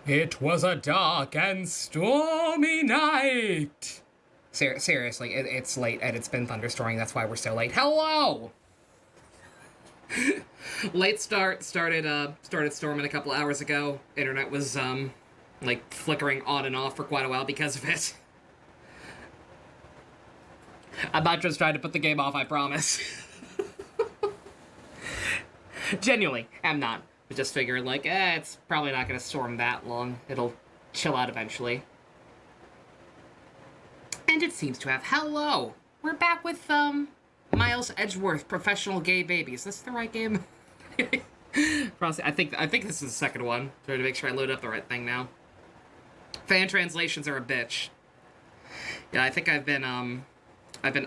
It was a dark and stormy night. Seriously, it's late and it's been thunderstorming. That's why we're so late. Hello! Late start. Started storming a couple hours ago. Internet was, like, flickering on and off for quite a while because of it. I'm not just trying to put the game off, I promise. Genuinely, I'm not. I just figured, like, it's probably not going to storm that long. It'll chill out eventually. And it seems to have. Hello! We're back with, Miles Edgeworth, Professional Gay Baby. Is this the right game? I think this is the second one. Trying to make sure I load up the right thing now. Fan translations are a bitch. Yeah, I think I've been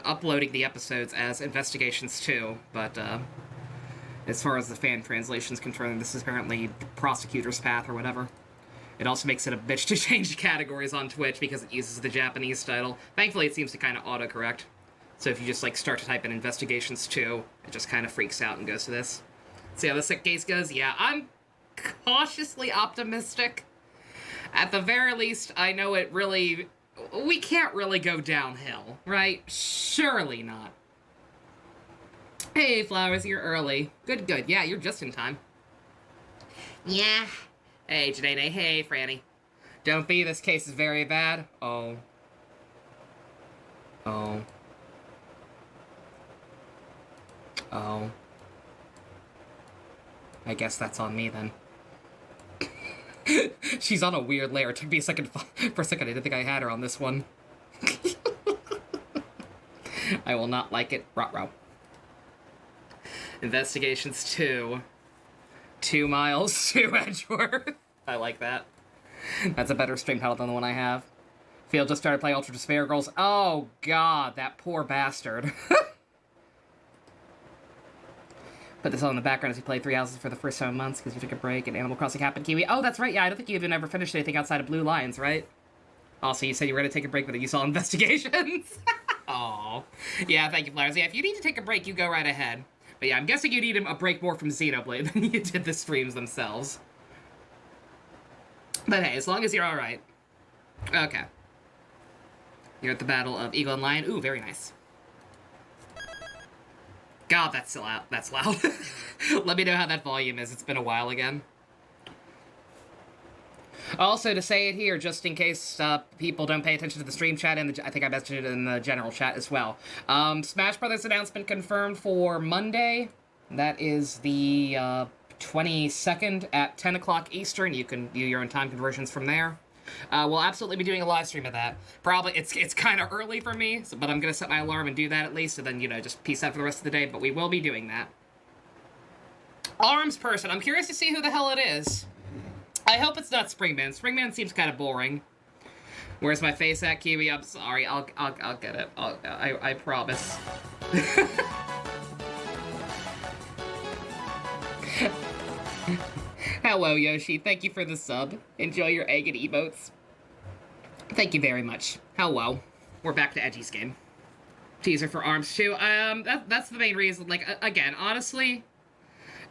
uploading the episodes as Investigations 2, but, as far as the fan translation's concerned, this is apparently the prosecutor's path or whatever. It also makes it a bitch to change the categories on Twitch because it uses the Japanese title. Thankfully, it seems to kind of autocorrect. So if you just, like, start to type in Investigations 2, it just kind of freaks out and goes to this. See how the sick case goes? Yeah, I'm cautiously optimistic. At the very least, I know it really... We can't really go downhill, right? Surely not. Hey, Flowers, you're early. Good. Yeah, you're just in time. Yeah. Hey, Janae. Hey, Franny. Don't be, this case is very bad. Oh. I guess that's on me, then. She's on a weird layer. It took me a second. For a second, I didn't think I had her on this one. I will not like it. Ruh-roh. Investigations 2. 2 miles to Edgeworth. I like that. That's a better stream title than the one I have. Field just started playing Ultra Despair Girls. Oh, God, that poor bastard. Put this on in the background as you played 3 houses for the first 7 months because you took a break and Animal Crossing happened, Kiwi. Oh, that's right, yeah, I don't think you even ever finished anything outside of Blue Lions, right? Also, you said you were going to take a break, but you saw Investigations. Aww. Yeah, thank you, Flowers. Yeah, if you need to take a break, you go right ahead. But yeah, I'm guessing you need a break more from Xenoblade than you did the streams themselves. But hey, as long as you're alright. Okay. You're at the Battle of Eagle and Lion. Ooh, very nice. God, that's loud. That's loud. Let me know how that volume is. It's been a while again. Also, to say it here, just in case people don't pay attention to the stream chat, and I think I mentioned it in the general chat as well. Smash Brothers announcement confirmed for Monday. That is the 22nd at 10 o'clock Eastern. You can do your own time conversions from there. We'll absolutely be doing a live stream of that. Probably, it's kind of early for me, but I'm going to set my alarm and do that at least, and then, you know, just peace out for the rest of the day, but we will be doing that. Arms person. I'm curious to see who the hell it is. I hope it's not Springman. Springman seems kind of boring. Where's my face at, Kiwi? I'm sorry. I'll get it. I promise. Hello, Yoshi. Thank you for the sub. Enjoy your egg and emotes. Thank you very much. Hello. We're back to Edgy's game. Teaser for Arms 2. That's the main reason. Like, again, honestly...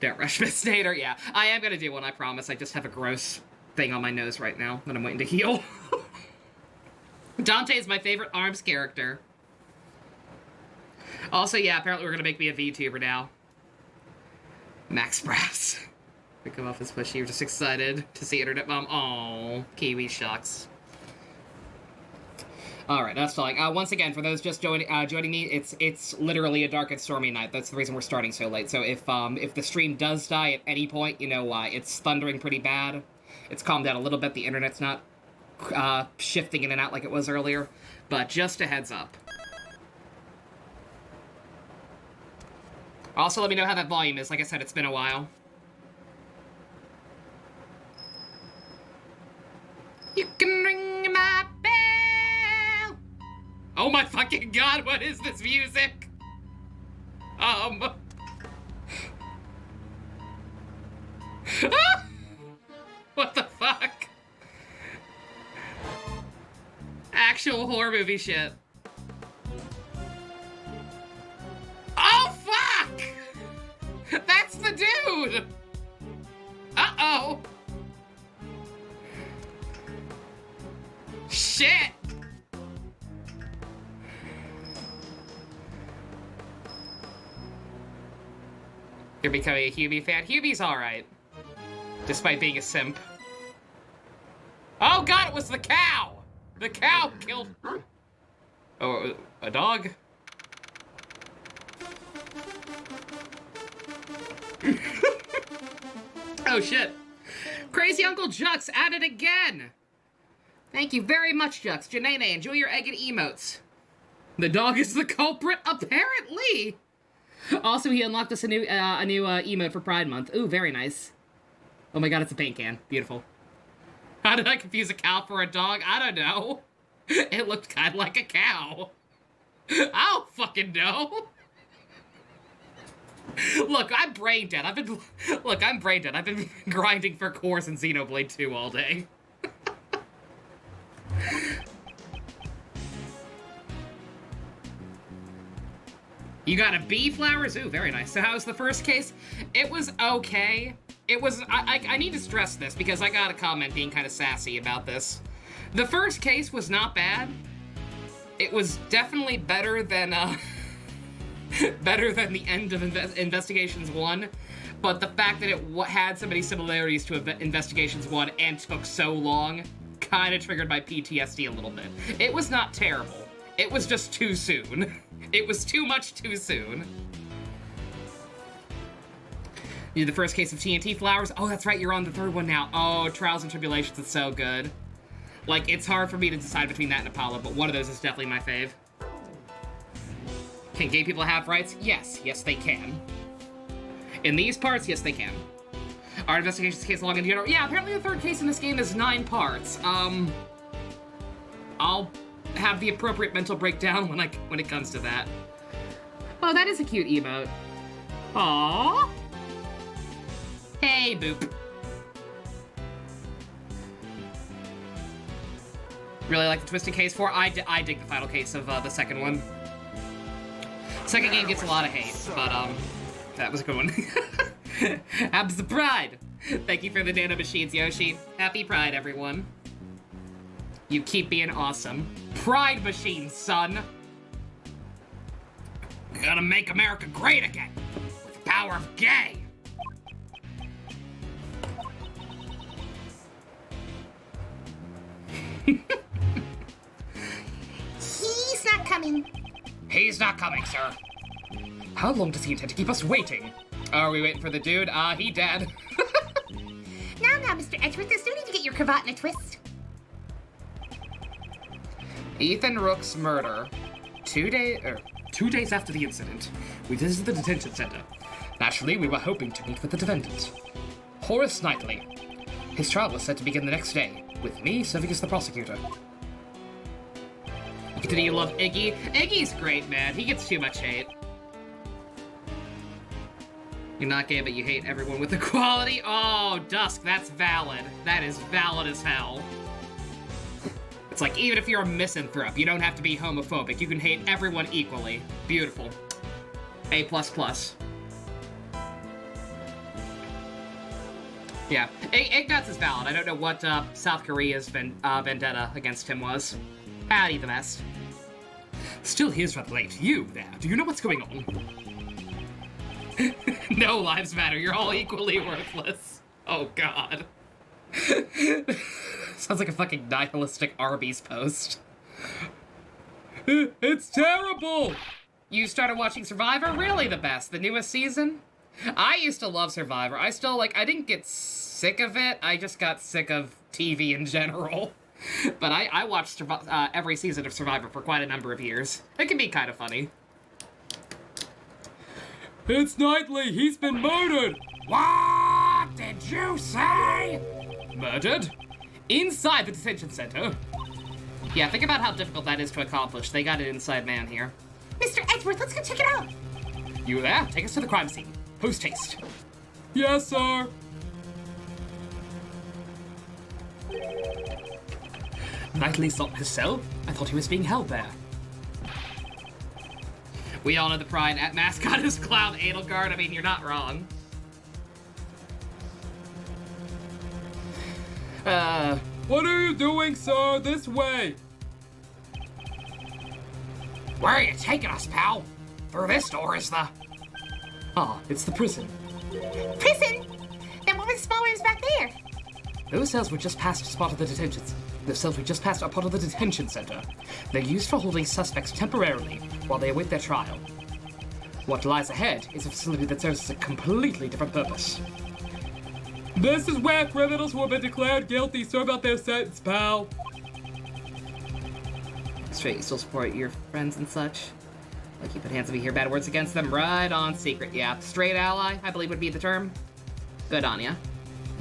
Don't rush Miss Nader. Yeah, I am gonna do one, I promise. I just have a gross thing on my nose right now that I'm waiting to heal. Dante is my favorite Arms character. Also, yeah, apparently we're gonna make me a VTuber now. Max Brass. We come off this pushy. You're just excited to see Internet Mom. Aww, Kiwi shucks. All right, that's stalling. Once again, for those just joining me, it's literally a dark and stormy night. That's the reason we're starting so late. So if the stream does die at any point, you know why. It's thundering pretty bad. It's calmed down a little bit. The internet's not shifting in and out like it was earlier. But just a heads up. Also, let me know how that volume is. Like I said, it's been a while. You can ring my bell. Oh my fucking god, what is this music? What the fuck? Actual horror movie shit. Oh fuck! That's the dude! Uh-oh! shit! You're becoming a Hubie fan. Hubie's alright. Despite being a simp. Oh god, it was the cow! The cow killed... Oh, a dog? Oh shit. Crazy Uncle Jux at it again! Thank you very much, Jux. Janae, enjoy your egg and emotes. The dog is the culprit, apparently! Also, he unlocked us a new emote for Pride Month. Ooh, very nice. Oh my god, it's a paint can. Beautiful. How did I confuse a cow for a dog? I don't know. It looked kind of like a cow. I don't fucking know. Look, I'm brain dead. I'm brain dead. I've been grinding for cores in Xenoblade 2 all day. You got a bee flowers? Ooh, very nice. So how was the first case? It was okay. It was, I need to stress this because I got a comment being kind of sassy about this. The first case was not bad. It was definitely better than the end of Investigations 1, but the fact that it had so many similarities to Investigations 1 and took so long kind of triggered my PTSD a little bit. It was not terrible. It was just too soon. It was too much too soon. You did the first case of TNT flowers? Oh, that's right, you're on the third one now. Oh, Trials and Tribulations is so good. Like, it's hard for me to decide between that and Apollo, but one of those is definitely my fave. Can gay people have rights? Yes. Yes, they can. In these parts, yes, they can. Are investigations case long in general? Yeah, apparently the third case in this game is 9 parts. I'll have the appropriate mental breakdown when it comes to that. Oh, that is a cute emote. Aww. Hey, Boop. Really like the Twisted Case 4? I dig the final case of the second one. Second game gets a lot of hate, but that was a good one. Abs the Pride! Thank you for the Nano Machines, Yoshi. Happy Pride, everyone. You keep being awesome. Pride Machine, son! We're gonna make America great again! With the power of gay! He's not coming. He's not coming, sir. How long does he intend to keep us waiting? Are we waiting for the dude? He dead. Now, Mr. Edgeworth, there's no need to get your cravat in a twist. Ethan Rook's murder. 2 days after the incident, we visited the detention center. Naturally, we were hoping to meet with the defendant, Horace Knightley. His trial was set to begin the next day, with me serving as the prosecutor. Did you love Iggy? Iggy's great, man. He gets too much hate. You're not gay, but you hate everyone with equality? Oh, Dusk, that's valid. That is valid as hell. It's like, even if you're a misanthrope, you don't have to be homophobic. You can hate everyone equally. Beautiful. A++. Yeah, Ignatz is valid. I don't know what South Korea's vendetta against him was. Howdy the best. Still here's rather late. You there, do you know what's going on? No lives matter, you're all equally worthless. Oh god. Sounds like a fucking nihilistic Arby's post. It's terrible! You started watching Survivor? Really the best? The newest season? I used to love Survivor. I didn't get sick of it, I just got sick of TV in general. But I watched every season of Survivor for quite a number of years. It can be kind of funny. It's Knightley! He's been murdered! What did you say? Murdered? Inside the detention center? Yeah, think about how difficult that is to accomplish. They got an inside man here. Mr. Edgeworth, let's go check it out. You there? Take us to the crime scene. Post haste. Yes, sir. Knightley's not his cell? I thought he was being held there. We all know the Pride at mascot is Clown Edelgard. I mean, you're not wrong. What are you doing, sir? This way! Where are you taking us, pal? Through this door is the... Ah, it's the prison. Prison? Then what were the small rooms back there? Those cells were just past a part of the detention... The cells we just passed are part of the detention center. They're used for holding suspects temporarily while they await their trial. What lies ahead is a facility that serves a completely different purpose. This is where criminals who have been declared guilty serve out their sentence, pal. Straight, you still support your friends and such? Like you put hands if you hear bad words against them? Right on, secret, yeah. Straight ally, I believe would be the term. Good on ya.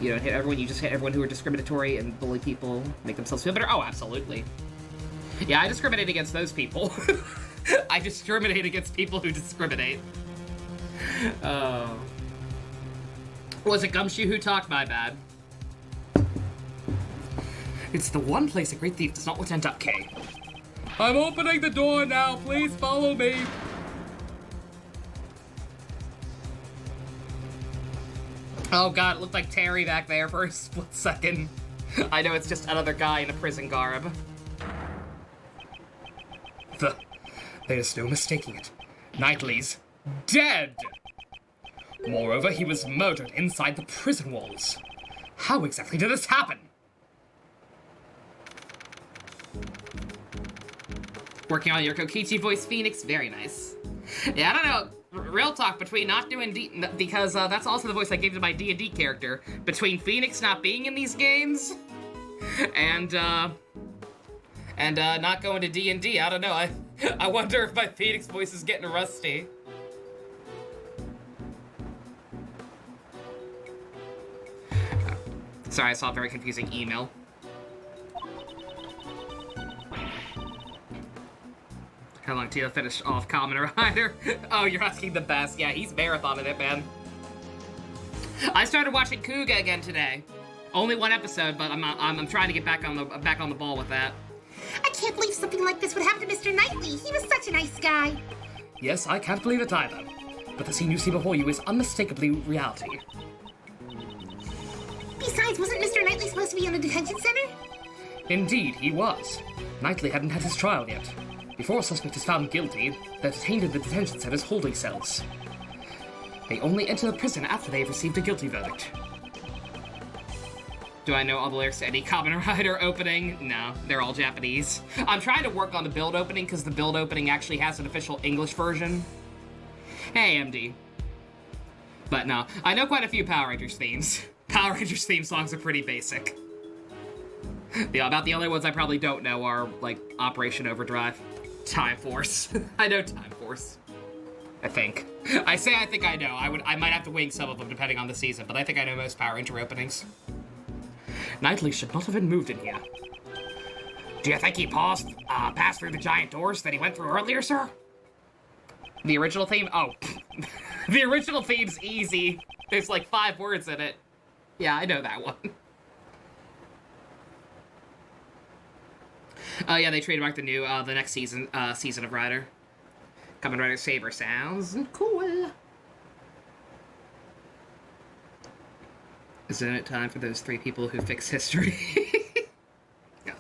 You don't hit everyone, you just hit everyone who are discriminatory and bully people, make themselves feel better? Oh, absolutely. Yeah, I discriminate against those people. I discriminate against people who discriminate. Oh. Was it Gumshoe who talked? My bad. It's the one place a great thief does not want to end up, Kay. I'm opening the door now. Please follow me. Oh god, it looked like Terry back there for a split second. I know it's just another guy in a prison garb. There's no mistaking it. Knightley's dead! Moreover, he was murdered inside the prison walls. How exactly did this happen? Working on your Kokichi voice, Phoenix, very nice. Yeah, I don't know. Real talk, between not doing D, because that's also the voice I gave to my D&D character. Between Phoenix not being in these games, and not going to D&D, I don't know. I wonder if my Phoenix voice is getting rusty. Sorry, I saw a very confusing email. How long till you finish off Kamen Rider? Oh, you're asking the best. Yeah, he's marathoning it, man. I started watching Kuga again today. Only one episode, but I'm trying to get back on the ball with that. I can't believe something like this would happen to Mr. Knightley. He was such a nice guy. Yes, I can't believe it either. But the scene you see before you is unmistakably reality. Besides, wasn't Mr. Knightley supposed to be in a detention center? Indeed, he was. Knightley hadn't had his trial yet. Before a suspect is found guilty, they're detained in the detention center's holding cells. They only enter the prison after they have received a guilty verdict. Do I know all the lyrics to any Kamen Rider opening? No, they're all Japanese. I'm trying to work on the build opening because the build opening actually has an official English version. Hey, MD. But no, I know quite a few Power Rangers themes. Power Rangers theme songs are pretty basic. Yeah, about the only ones I probably don't know are, like, Operation Overdrive. Time Force. I know Time Force. I think. I say I think I know. I might have to wing some of them depending on the season, but I think I know most Power Ranger openings. Knightley should not have been moved in here. Do you think he passed through the giant doors that he went through earlier, sir? The original theme? Oh. The original theme's easy. There's like 5 words in it. Yeah, I know that one. Oh yeah, they trademarked the new, the next season of Rider. Kamen Rider Saber sounds cool. Isn't it time for those 3 people who fix history? Yeah.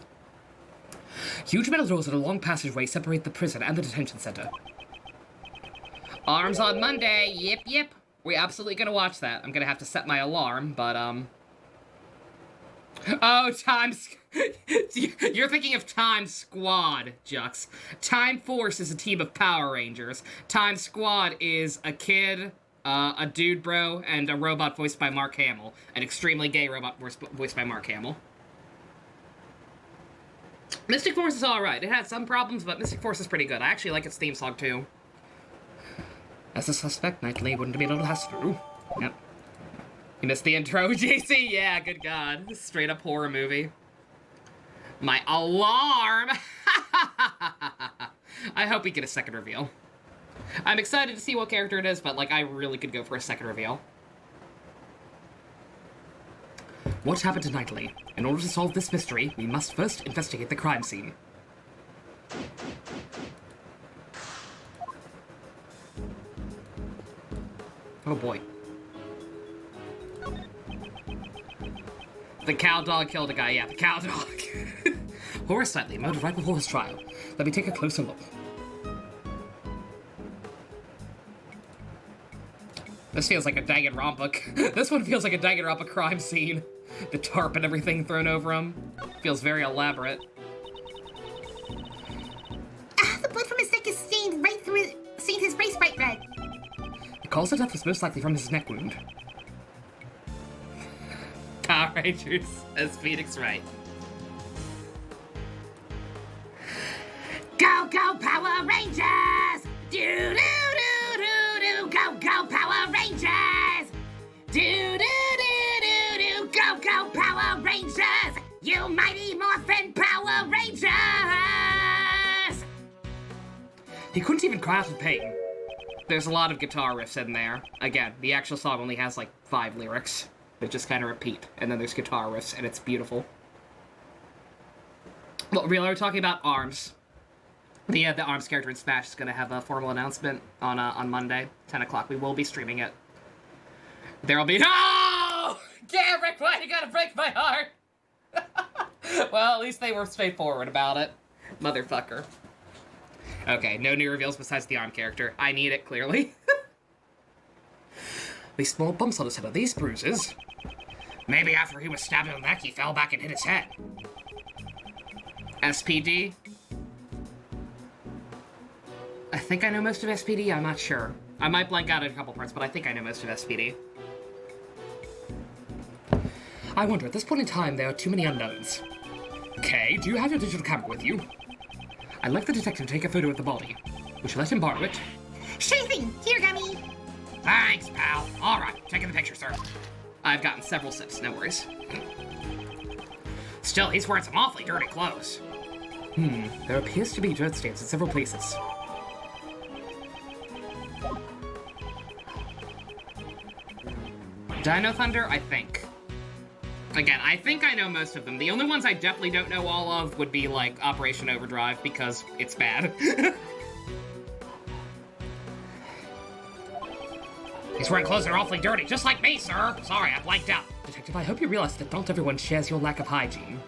Huge metal doors in a long passageway separate the prison and the detention center. Arms on Monday, yip yip. We're absolutely gonna watch that. I'm gonna have to set my alarm, but oh, you're thinking of Time Squad, Jux. Time Force is a team of Power Rangers. Time Squad is a kid, a dude bro, and a robot voiced by Mark Hamill. An extremely gay robot voiced by Mark Hamill. Mystic Force is alright. It had some problems, but Mystic Force is pretty good. I actually like its theme song, too. As a suspect, Knightley wouldn't be able to pass through. Yep. You missed the intro, JC? Yeah, good God. Straight up horror movie. My alarm! I hope we get a second reveal. I'm excited to see what character it is, but, like, I really could go for a second reveal. What happened to Knightley? In order to solve this mystery, we must first investigate the crime scene. Oh boy. The cow dog killed a guy. Yeah, the cow dog. Horse slightly, motive right before his trial. Let me take a closer look. This feels like a Danganronpa. This one feels like a Danganronpa crime scene. The tarp and everything thrown over him. Feels very elaborate. The blood from his neck is stained right through it, stained his race bright red. The cause of death was most likely from his neck wound. Power Rangers as Phoenix Wright. Go, go, Power Rangers! Do, do, do, do, do. Go, go, Power Rangers! Do, do, do, do, do. Go, go, Power Rangers! You mighty Morphin Power Rangers! He couldn't even cry out in pain. There's a lot of guitar riffs in there. Again, the actual song only has like 5 lyrics. That just kind of repeat, and then there's guitar riffs, and it's beautiful. Well, really, we're talking about ARMS. The ARMS character in Smash is going to have a formal announcement on Monday, 10 o'clock. We will be streaming it. There'll be... No! Garrick, why you gotta break my heart? Well, at least they were straightforward about it. Motherfucker. Okay, no new reveals besides the ARM character. I need it, clearly. These small bumps on his head are these bruises. Maybe after he was stabbed in the neck, he fell back and hit his head. SPD? I think I know most of SPD, I'm not sure. I might blank out a couple parts, but I think I know most of SPD. I wonder, at this point in time, there are too many unknowns. Kay, do you have your digital camera with you? I'd like the detective to take a photo of the body. Would you let him borrow it? Sure thing. Here, Gummy. Thanks, pal. All right, taking the picture, sir. I've gotten several sips, no worries. Still, he's wearing some awfully dirty clothes. There appears to be dirt stains in several places. Dino Thunder, I think. Again, I think I know most of them. The only ones I definitely don't know all of would be, like, Operation Overdrive, because it's bad. He's wearing clothes that are awfully dirty, just like me, sir! Sorry, I blanked out. Detective, I hope you realize that not everyone shares your lack of hygiene.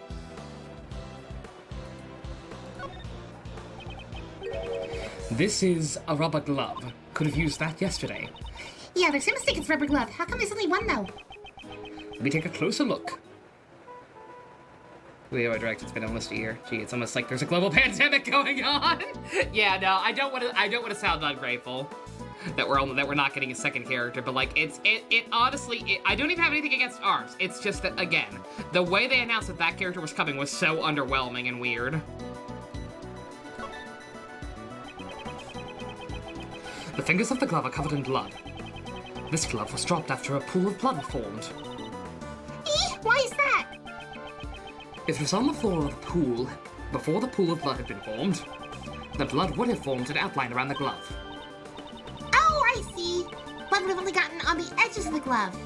This is a rubber glove. Could have used that yesterday. Yeah, there's a mistake. It's rubber glove. How come there's only one, though? Let me take a closer look. Leo Direct, it's been almost a year. Gee, it's almost like there's a global pandemic going on. Yeah, no, I don't want to sound ungrateful that we're not getting a second character, but like it honestly, I don't even have anything against ARMS. It's just that, again, the way they announced that character was coming was so underwhelming and weird. The fingers of the glove are covered in blood. This glove was dropped after a pool of blood formed. Why is that? If it was on the floor of the pool, before the pool of blood had been formed, the blood would have formed an outline around the glove. Oh, I see. Blood would have only gotten on the edges of the glove.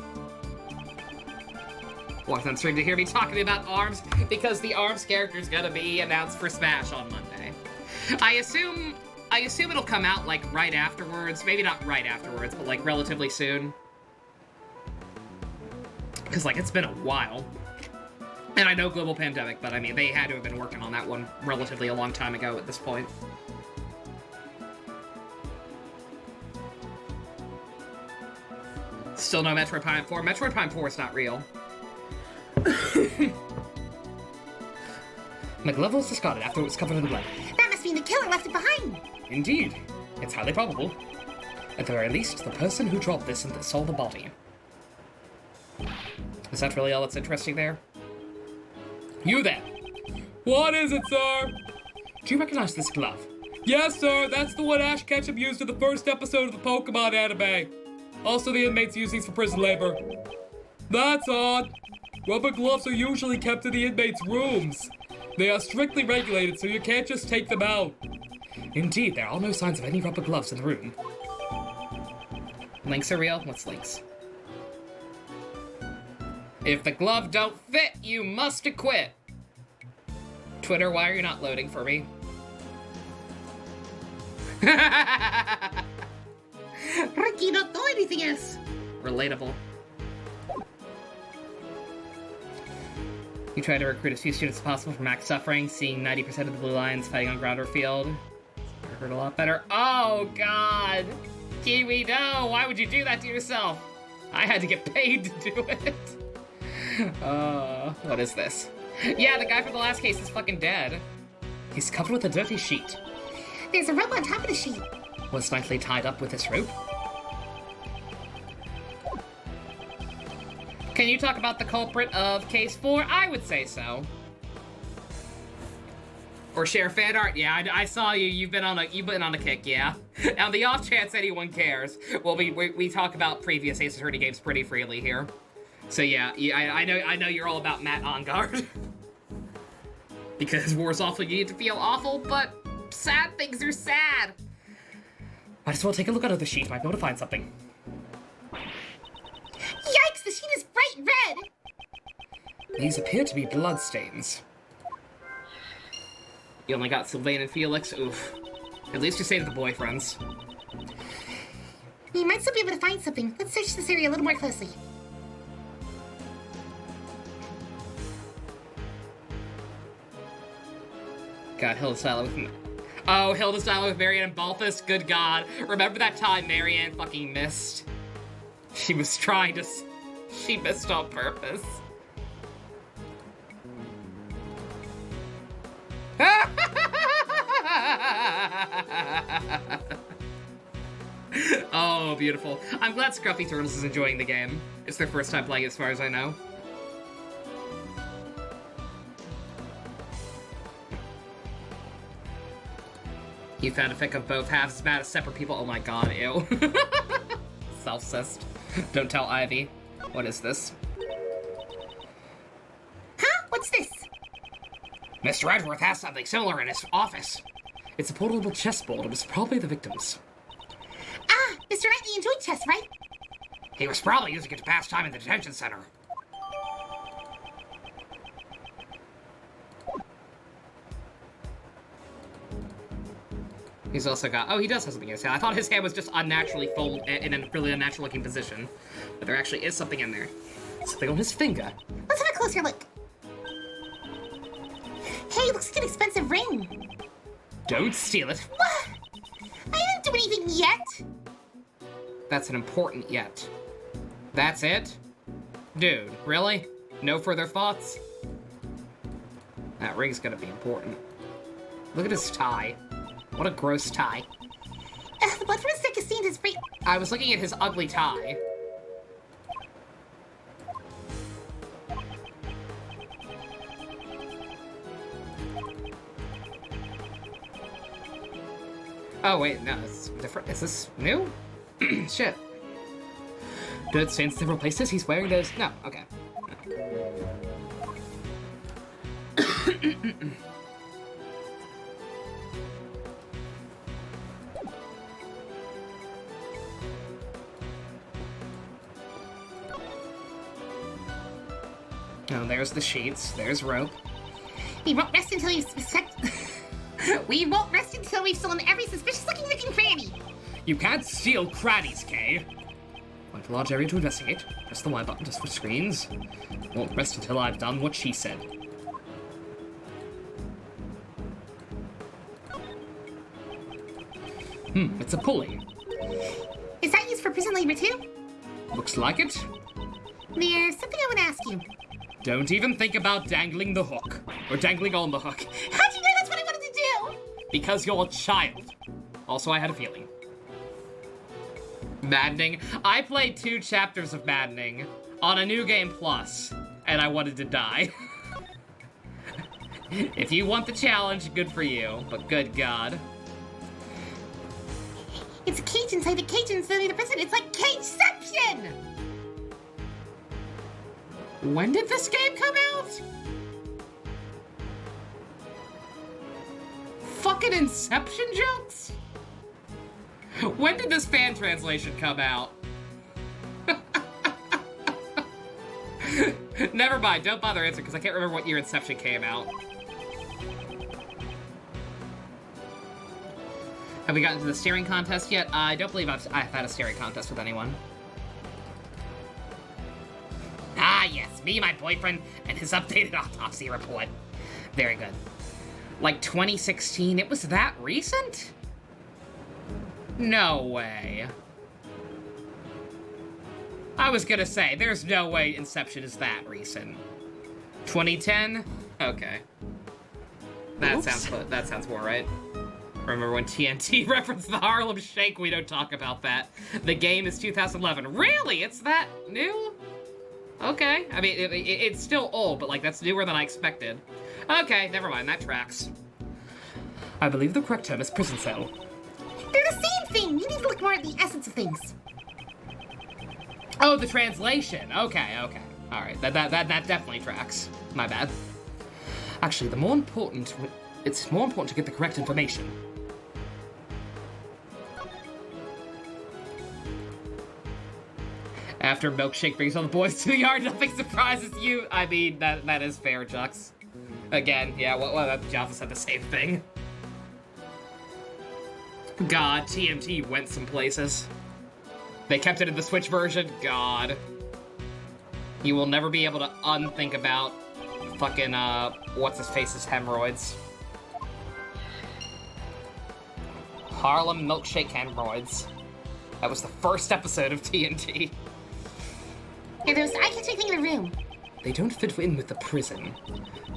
Worth on stream to hear me talking about ARMS, because the ARMS character is gonna be announced for Smash on Monday. I assume it'll come out, like, right afterwards. Maybe not right afterwards, but, like, relatively soon. Because, like, it's been a while. And I know global pandemic, but, I mean, they had to have been working on that one relatively a long time ago at this point. Still no Metroid Prime 4. Metroid Prime 4 is not real. My glove was discarded after it was covered in blood. That must mean the killer left it behind. Indeed. It's highly probable. At the very least, the person who dropped this and saw the body. Is that really all that's interesting there? You there! What is it, sir? Do you recognize this glove? Yes, sir. That's the one Ash Ketchum used in the first episode of the Pokemon anime. Also, the inmates use these for prison labor. That's odd. Rubber gloves are usually kept in the inmates' rooms. They are strictly regulated, so you can't just take them out. Indeed, there are no signs of any rubber gloves in the room. Links are real? What's links? If the glove don't fit, you must acquit. Twitter, why are you not loading for me? Ricky don't know anything else. Relatable. You try to recruit as few students as possible for max suffering, seeing 90% of the Blue Lions fighting on ground or field. I heard a lot better. Oh, God! Kiwi, no! Why would you do that to yourself? I had to get paid to do it. What is this? Yeah, the guy from the last case is fucking dead. He's covered with a dirty sheet. There's a rope on top of the sheet. Was nicely tied up with this rope. Can you talk about the culprit of case 4? I would say so. Or share fan art? Yeah, I saw you. You've been on a kick, yeah. On the off chance anyone cares, well, we talk about previous Ace Attorney games pretty freely here. So yeah, I know you're all about Matt on guard. Because war's awful, you need to feel awful, but sad things are sad. Might as well take a look under the sheet. Might be able to find something. Yikes! The sheet is bright red. These appear to be bloodstains. You only got Sylvain and Felix? Oof. At least you saved the boyfriends. We might still be able to find something. Let's search this area a little more closely. God, Hilda's dialogue with... Oh, Hilda's dialogue with Marianne and Balthus? Good God. Remember that time Marianne fucking missed? She was trying to... She missed on purpose. Oh, beautiful. I'm glad Scruffy Turtles is enjoying the game. It's their first time playing as far as I know. You found a fic of both halves as bad as separate people. Oh my god, ew. Self-cist. Don't tell Ivy. What is this? Huh? What's this? Mr. Edgeworth has something similar in his office. It's a portable chessboard. It was probably the victim's. Ah, Mr. Knightley enjoyed chess, right? He was probably using it to pass time in the detention center. He's also got... Oh, he does have something in his hand. I thought his hand was just unnaturally folded in a really unnatural-looking position. But there actually is something in there. Something on his finger. Let's have a closer look. Hey, looks like an expensive ring. Don't steal it. What? I didn't do anything yet. That's an important yet. That's it? Dude, really? No further thoughts? That ring's gonna be important. Look at his tie. What a gross tie. The blood from his neck is stained his brain. I was looking at his ugly tie. Oh wait, no, it's different. Is this new? Shit. Dirt stains several places. He's wearing those. No, okay. Oh, there's the sheets. There's rope. We won't rest until we won't rest until we've stolen every suspicious-looking nook and cranny. You can't steal crannies, Kay. Quite a large area to investigate. Press the Y button just for screens. Won't rest until I've done what she said. It's a pulley. Is that used for prison labor too? Looks like it. There's something I want to ask you. Don't even think about dangling the hook. Or dangling on the hook. How'd you know that's what I wanted to do? Because you're a child. Also, I had a feeling. Maddening. I played 2 chapters of Maddening on a New Game Plus, and I wanted to die. If you want the challenge, good for you, but good God. It's a cage inside the cage inside the prison. It's like Cageception! When did this game come out? Fucking Inception jokes? When did this fan translation come out? Never mind, don't bother answering because I can't remember what year Inception came out. Have we gotten to the staring contest yet? I don't believe I've had a staring contest with anyone. Ah, yes, me, my boyfriend, and his updated autopsy report. Very good. Like 2016, it was that recent? No way. I was gonna say, there's no way Inception is that recent. 2010? Okay. That sounds more right. Remember when TNT referenced the Harlem Shake? We don't talk about that. The game is 2011. Really? It's that new? Okay. I mean, it's still old, but like that's newer than I expected. Okay, never mind. That tracks. I believe the correct term is prison cell. They're the same thing. You need to look more at the essence of things. Oh, the translation. Okay. All right. That definitely tracks. My bad. Actually, it's more important to get the correct information. After Milkshake brings all the boys to the yard, nothing surprises you. I mean, that is fair, Jux. Again, yeah, well, Jaffa said the same thing. God, TMT went some places. They kept it in the Switch version. God. You will never be able to unthink about fucking, what's-his-face's hemorrhoids. Harlem Milkshake hemorrhoids. That was the first episode of TNT. Yeah, there's eye-catching thing in the room. They don't fit in with the prison.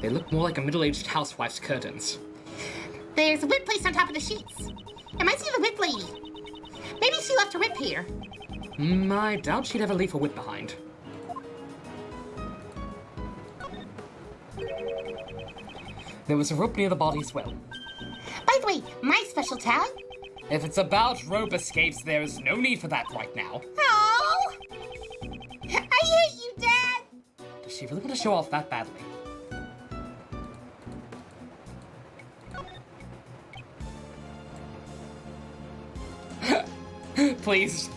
They look more like a middle-aged housewife's curtains. There's a whip placed on top of the sheets. It might be the whip lady. Maybe she left her whip here. I doubt she'd ever leave her whip behind. There was a rope near the body as well. By the way, my special talent? If it's about rope escapes, there's no need for that right now. Oh! I hate you, Dad! Does she really want to show off that badly? Please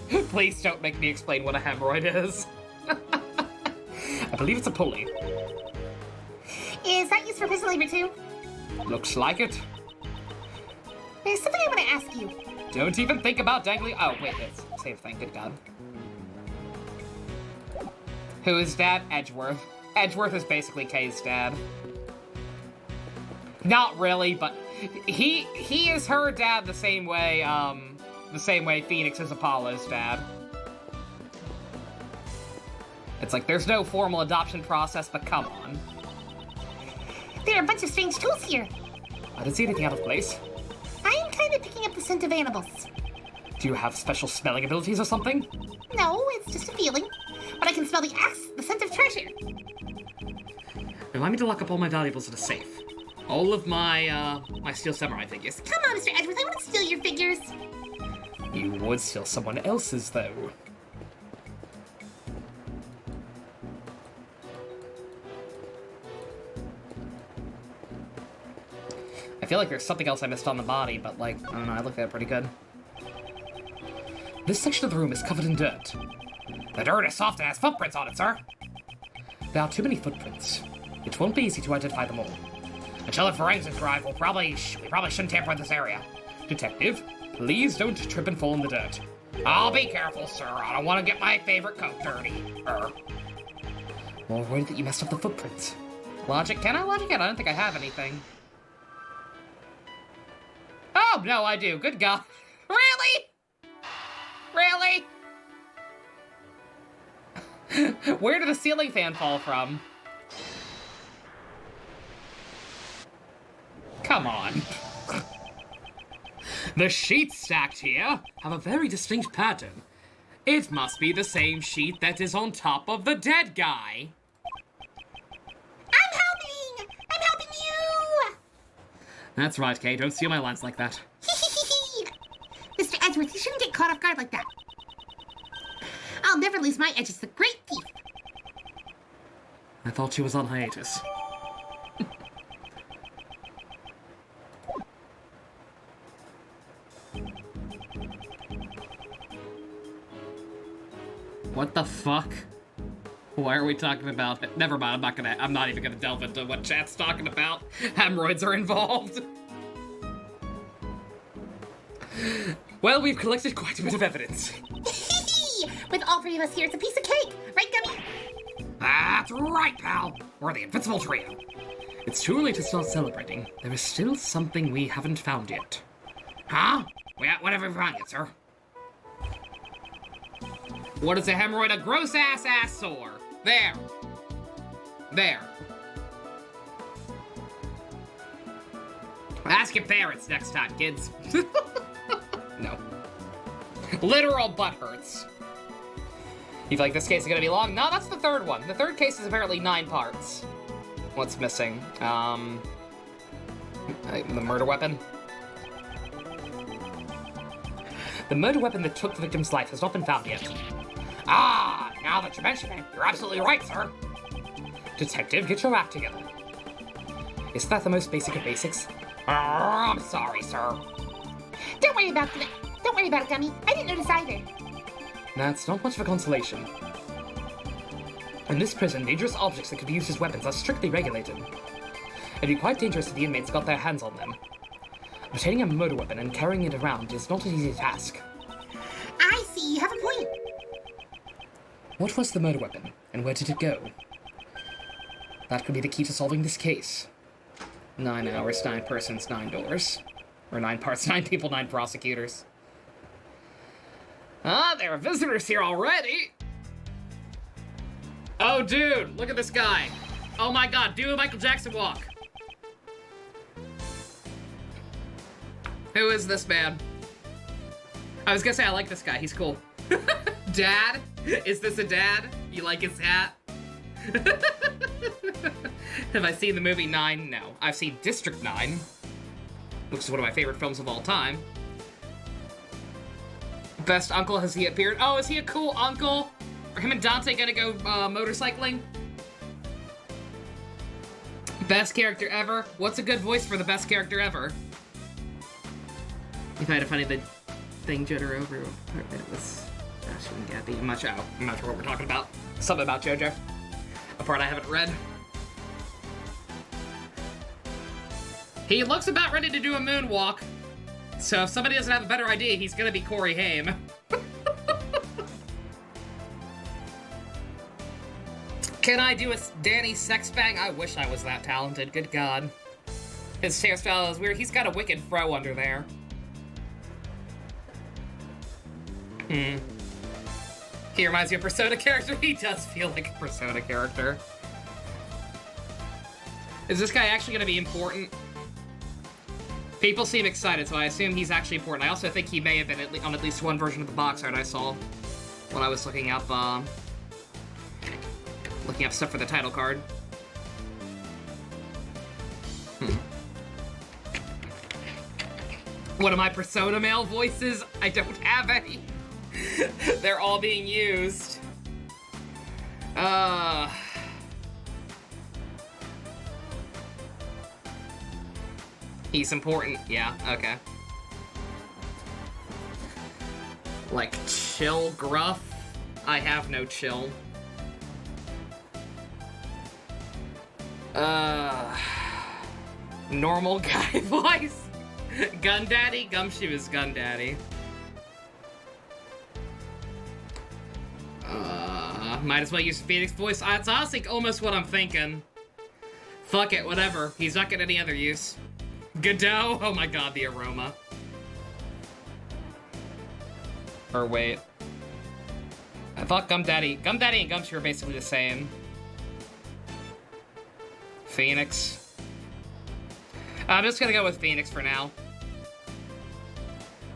don't make me explain what a hemorrhoid is. I believe it's a pulley. Is that used for prison labor too? Looks like it. There's something I want to ask you. Don't even think about dangling. Oh, wait, it's the same thing. Good God. Who is Dad? Edgeworth. Edgeworth is basically Kay's dad. Not really, but he is her dad the same way Phoenix is Apollo's dad. It's like there's no formal adoption process, but come on. There are a bunch of strange tools here. I didn't see anything out of place. I'm kind of picking up the scent of animals. Do you have special smelling abilities or something? No, it's just a feeling. But I can smell the axe, the scent of treasure. Remind me to lock up all my valuables in a safe. All of my Steel Samurai figures. Come on, Mr. Edgeworth, I want to steal your figures. You would steal someone else's, though. I feel like there's something else I missed on the body, but like, I don't know, I looked at it pretty good. This section of the room is covered in dirt. The dirt is soft and has footprints on it, sir. There are too many footprints. It won't be easy to identify them all. Until the forensics arrive, we probably shouldn't tamper with this area. Detective, please don't trip and fall in the dirt. I'll be careful, sir. I don't want to get my favorite coat dirty. More worried that you messed up the footprints. Logic? Can I logic it? I don't think I have anything. Oh, no, I do. Good God. Really? Really? Where did the ceiling fan fall from? Come on. The sheets stacked here have a very distinct pattern. It must be the same sheet that is on top of the dead guy. I'm helping! I'm helping you! That's right, Kay. Don't steal my lines like that. Mr. Edgeworth, you shouldn't get caught off guard like that. I'll never lose my edge as the great thief. I thought she was on hiatus. What the fuck? Why are we talking about it? Never mind, I'm not even gonna delve into what chat's talking about. Hemorrhoids are involved. Well, we've collected quite a bit of evidence. With all three of us here, it's a piece of cake. Right, Gummy? That's right, pal. We're the Invincible Trio. It's too early to start celebrating. There is still something we haven't found yet. Huh? What have we found yet, sir? What is a hemorrhoid? A gross ass sore. There. There. Ask your parents next time, kids. No. Literal butt hurts. You feel like this case is gonna be long? No, that's the third one. The third case is apparently 9 parts. What's missing? The murder weapon? The murder weapon that took the victim's life has not been found yet. Ah, now that you mention it, you're absolutely right, sir. Detective, get your act together. Is that the most basic of basics? I'm sorry, sir. Don't worry about it. Don't worry about it, Gummy. I didn't notice either. That's not much of a consolation. In this prison, dangerous objects that could be used as weapons are strictly regulated. It'd be quite dangerous if the inmates got their hands on them. Obtaining a murder weapon and carrying it around is not an easy task. I see. You have a point. What was the murder weapon, and where did it go? That could be the key to solving this case. 9 hours, 9 persons, $9. Or 9 parts, 9 people, 9 prosecutors. Ah, there are visitors here already! Oh, dude, look at this guy. Oh my god, do a Michael Jackson walk. Who is this man? I was gonna say I like this guy, he's cool. Dad? Is this a dad? You like his hat? Have I seen the movie 9? No. I've seen District 9, which is one of my favorite films of all time. Best uncle, has he appeared? Oh, is he a cool uncle? Are him and Dante gonna go motorcycling? Best character ever? What's a good voice for the best character ever? If I had to find the thing Jotaro over it was Ashley and Gabby. I'm not sure what we're talking about. Something about JoJo. A part I haven't read. He looks about ready to do a moonwalk. So if somebody doesn't have a better idea, he's gonna be Corey Haim. Can I do a Danny sex bang? I wish I was that talented, good god. His hairstyle is weird. He's got a wicked fro under there. He reminds me of a Persona character. He does feel like a Persona character. Is this guy actually gonna be important? People seem excited, so I assume he's actually important. I also think he may have been on at least one version of the box art I saw when I was looking up stuff for the title card. One of my Persona male voices? I don't have any. They're all being used. He's important. Yeah, okay. Like, chill gruff? I have no chill. Normal guy voice? Gun Daddy? Gumshoe is Gun Daddy. Might as well use Phoenix voice. That's honestly almost what I'm thinking. Fuck it, whatever. He's not getting any other use. Godot? Oh my god, the aroma. Or wait. I thought Gum Daddy and Gumshoe are basically the same. Phoenix. I'm just gonna go with Phoenix for now.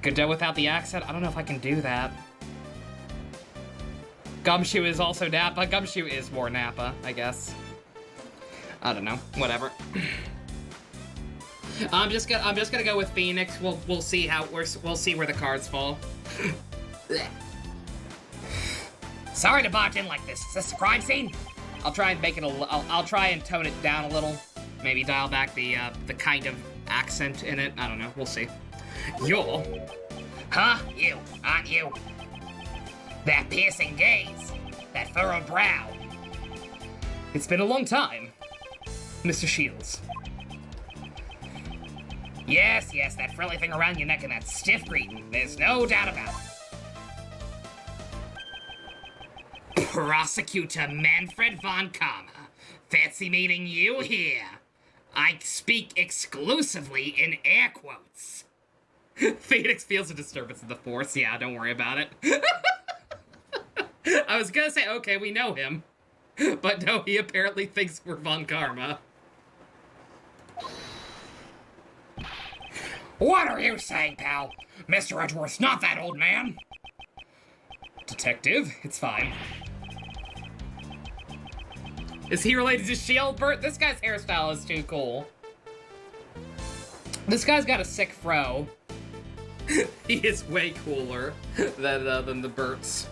Godot without the accent? I don't know if I can do that. Gumshoe is also Nappa. Gumshoe is more Nappa, I guess. I don't know. Whatever. I'm just gonna go with Phoenix. We'll see we'll see where the cards fall. Sorry to barge in like this. Is this a crime scene? I'll try and make it I'll try and tone it down a little. Maybe dial back the kind of accent in it. I don't know. We'll see. You're... Huh? You, aren't you? That piercing gaze. That furrowed brow. It's been a long time, Mr. Shields. Yes, that frilly thing around your neck and that stiff greeting. There's no doubt about it. Prosecutor Manfred von Karma. Fancy meeting you here. I speak exclusively in air quotes. Phoenix feels a disturbance in the force. Yeah, don't worry about it. I was gonna say, okay, we know him. But no, he apparently thinks we're Von Karma. What are you saying, pal? Mr. Edgeworth's not that old man. Detective, it's fine. Is he related to Shieldbert? This guy's hairstyle is too cool. This guy's got a sick fro. He is way cooler than the Berts.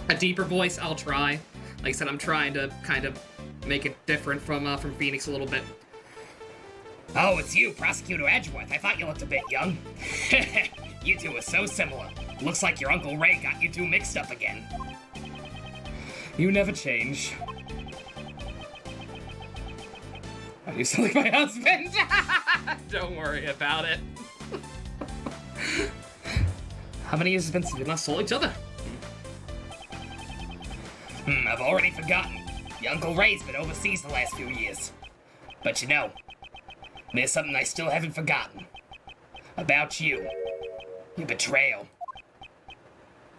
A deeper voice, I'll try. Like I said, I'm trying to kind of make it different from Phoenix a little bit. Oh, it's you, Prosecutor Edgeworth. I thought you looked a bit young. You two are so similar. Looks like your Uncle Ray got you two mixed up again. You never change. You sound like my husband. Don't worry about it. How many years has it been since we last saw each other? I've already forgotten. Your Uncle Ray's been overseas the last few years. But you know, there's something I still haven't forgotten. About you. Your betrayal.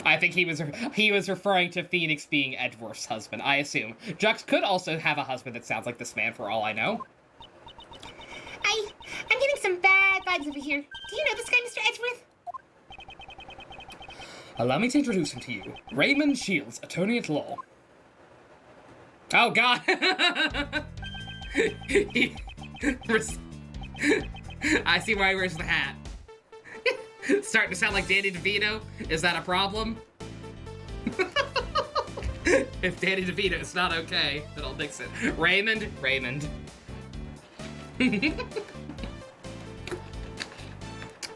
I think he was referring to Phoenix being Edgeworth's husband, I assume. Jux could also have a husband that sounds like this man, for all I know. I'm getting some bad vibes over here. Do you know this guy, Mr. Edgeworth? Allow me to introduce him to you. Raymond Shields, attorney at law. Oh, God. I see why he wears the hat. Starting to sound like Danny DeVito? Is that a problem? If Danny DeVito is not okay, then I'll fix it. Raymond.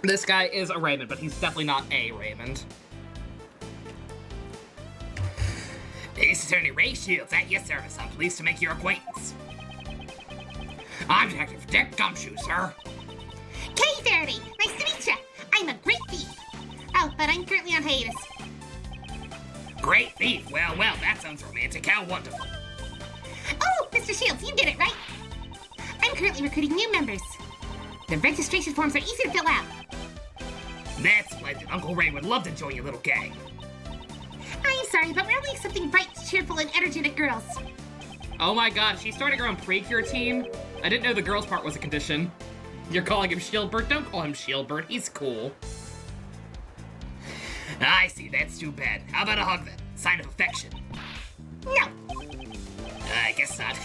This guy is a Raymond, but he's definitely not a Raymond. Ace Attorney Ray Shields at your service. I'm pleased to make your acquaintance. I'm Detective Dick Gumshoe, sir. Katie Faraday, nice to meet ya. I'm a great thief. Oh, but I'm currently on hiatus. Great thief. Well, that sounds romantic. How wonderful. Oh, Mr. Shields, you did it, right? I'm currently recruiting new members. The registration forms are easy to fill out. That's splendid. Uncle Ray would love to join your little gang. I'm sorry, but we're only accepting bright, cheerful, and energetic girls. Oh my God, she's starting her own Precure team? I didn't know the girls part was a condition. You're calling him Shieldbert? Don't call him Shieldbert, he's cool. I see, that's too bad. How about a hug then? Sign of affection. No. I guess not.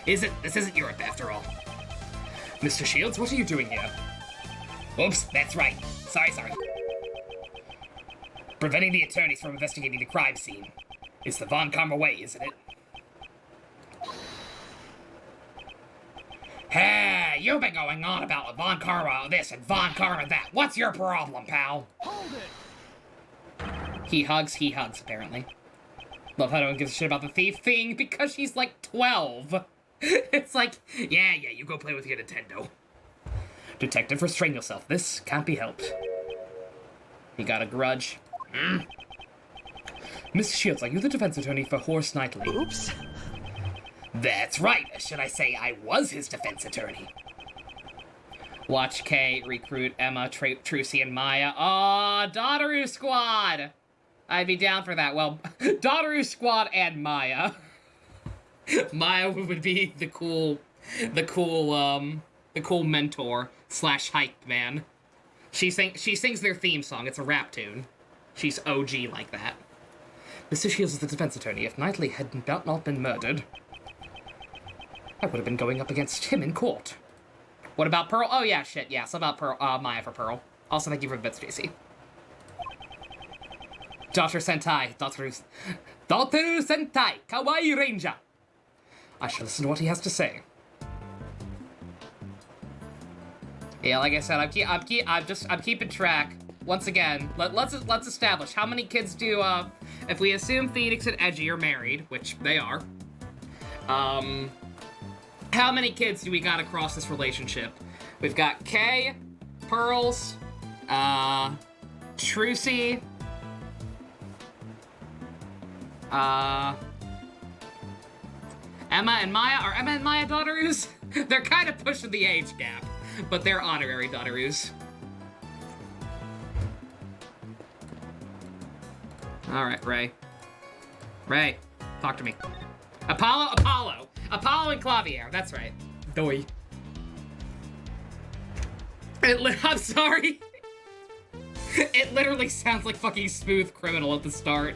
This isn't Europe after all. Mr. Shields, what are you doing here? Oops, that's right. Sorry. Preventing the attorneys from investigating the crime scene. It's the Von Karma way, isn't it? Hey, you've been going on about Von Karma this and Von Karma that. What's your problem, pal? Hold it! He hugs, apparently. Love how no one gives a shit about the thief thing, because she's like 12. It's like, Yeah, you go play with your Nintendo. Detective, restrain yourself. This can't be helped. He got a grudge. Miss Shields, are you the defense attorney for Horace Knightley? Oops. That's right. Should I say I was his defense attorney? Watch Kay recruit Emma, Trucy, and Maya. Aw, Daughteru Squad! I'd be down for that. Well, Daughteru Squad and Maya. Maya would be the cool mentor / hype man. She sings their theme song. It's a rap tune. She's OG like that. Mr. Shields is the defense attorney. If Knightley had not been murdered, I would have been going up against him in court. What about Pearl? Oh yeah, shit, yeah. So about Pearl, Maya for Pearl. Also, thank you for the bits, Stacy. Dr. Sentai, Dr. Sentai, Kawaii Ranger. I shall listen to what he has to say. Yeah, like I said, I'm keeping track. Once again, let's establish how many kids do. If we assume Phoenix and Edgy are married, which they are, how many kids do we got across this relationship? We've got Kay, Pearls, Trucy, Emma and Maya, are Emma and Maya daughters? They're kind of pushing the age gap, but they're honorary daughters. Alright, Ray. Ray, talk to me. Apollo and Clavier, that's right. Doi. I'm sorry. It literally sounds like fucking Smooth Criminal at the start.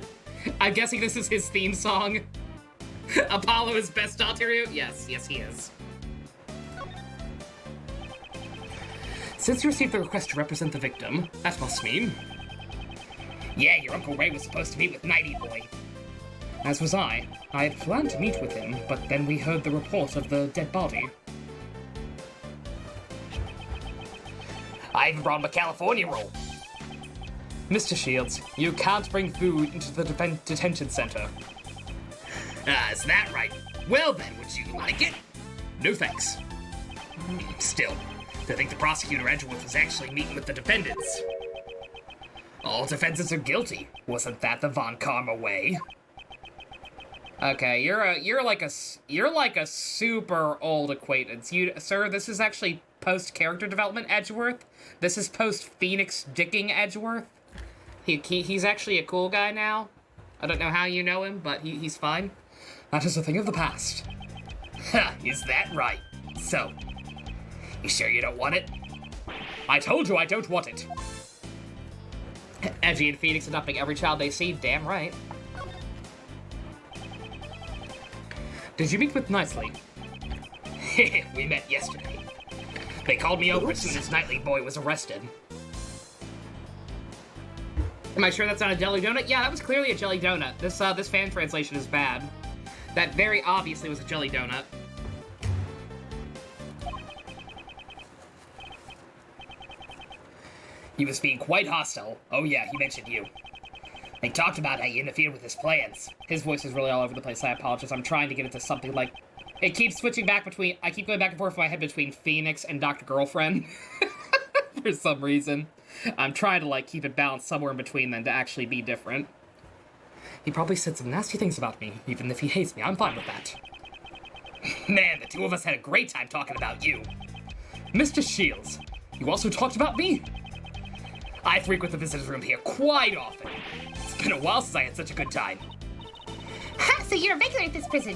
I'm guessing this is his theme song. Apollo is best alter ego? Yes, he is. Since you received the request to represent the victim, that must mean... Yeah, your Uncle Ray was supposed to meet with Nighty Boy. As was I. I had planned to meet with him, but then we heard the report of the dead body. I even brought him a California roll. Mr. Shields, you can't bring food into the detention center. Is that right? Well then, would you like it? No thanks. Still, to think the prosecutor Edgeworth was actually meeting with the defendants. All defendants are guilty. Wasn't that the Von Karma way? Okay, you're like a super old acquaintance. Sir, this is actually post character development Edgeworth. This is post Phoenix dicking Edgeworth. He's actually a cool guy now. I don't know how you know him, but he's fine. That is a thing of the past. Ha, is that right? So, you sure you don't want it? I told you I don't want it. Edgy and Phoenix adopting every child they see, damn right. Did you meet with Knightley? We met yesterday. They called me over as soon as Knightley Boy was arrested. Am I sure that's not a jelly donut? Yeah, that was clearly a jelly donut. This fan translation is bad. That very obviously was a jelly donut. He was being quite hostile. Oh yeah, he mentioned you. They talked about how you interfered with his plans. His voice is really all over the place, I apologize. I'm trying to get it to something like... It keeps switching back between... I keep going back and forth in my head between Phoenix and Dr. Girlfriend. For some reason. I'm trying to, like, keep it balanced somewhere in between then to actually be different. He probably said some nasty things about me, even if he hates me. I'm fine with that. Man, the two of us had a great time talking about you. Mr. Shields, you also talked about me? I frequent the visitor's room here quite often. It's been a while since I had such a good time. Ha! So you're a regular at this prison.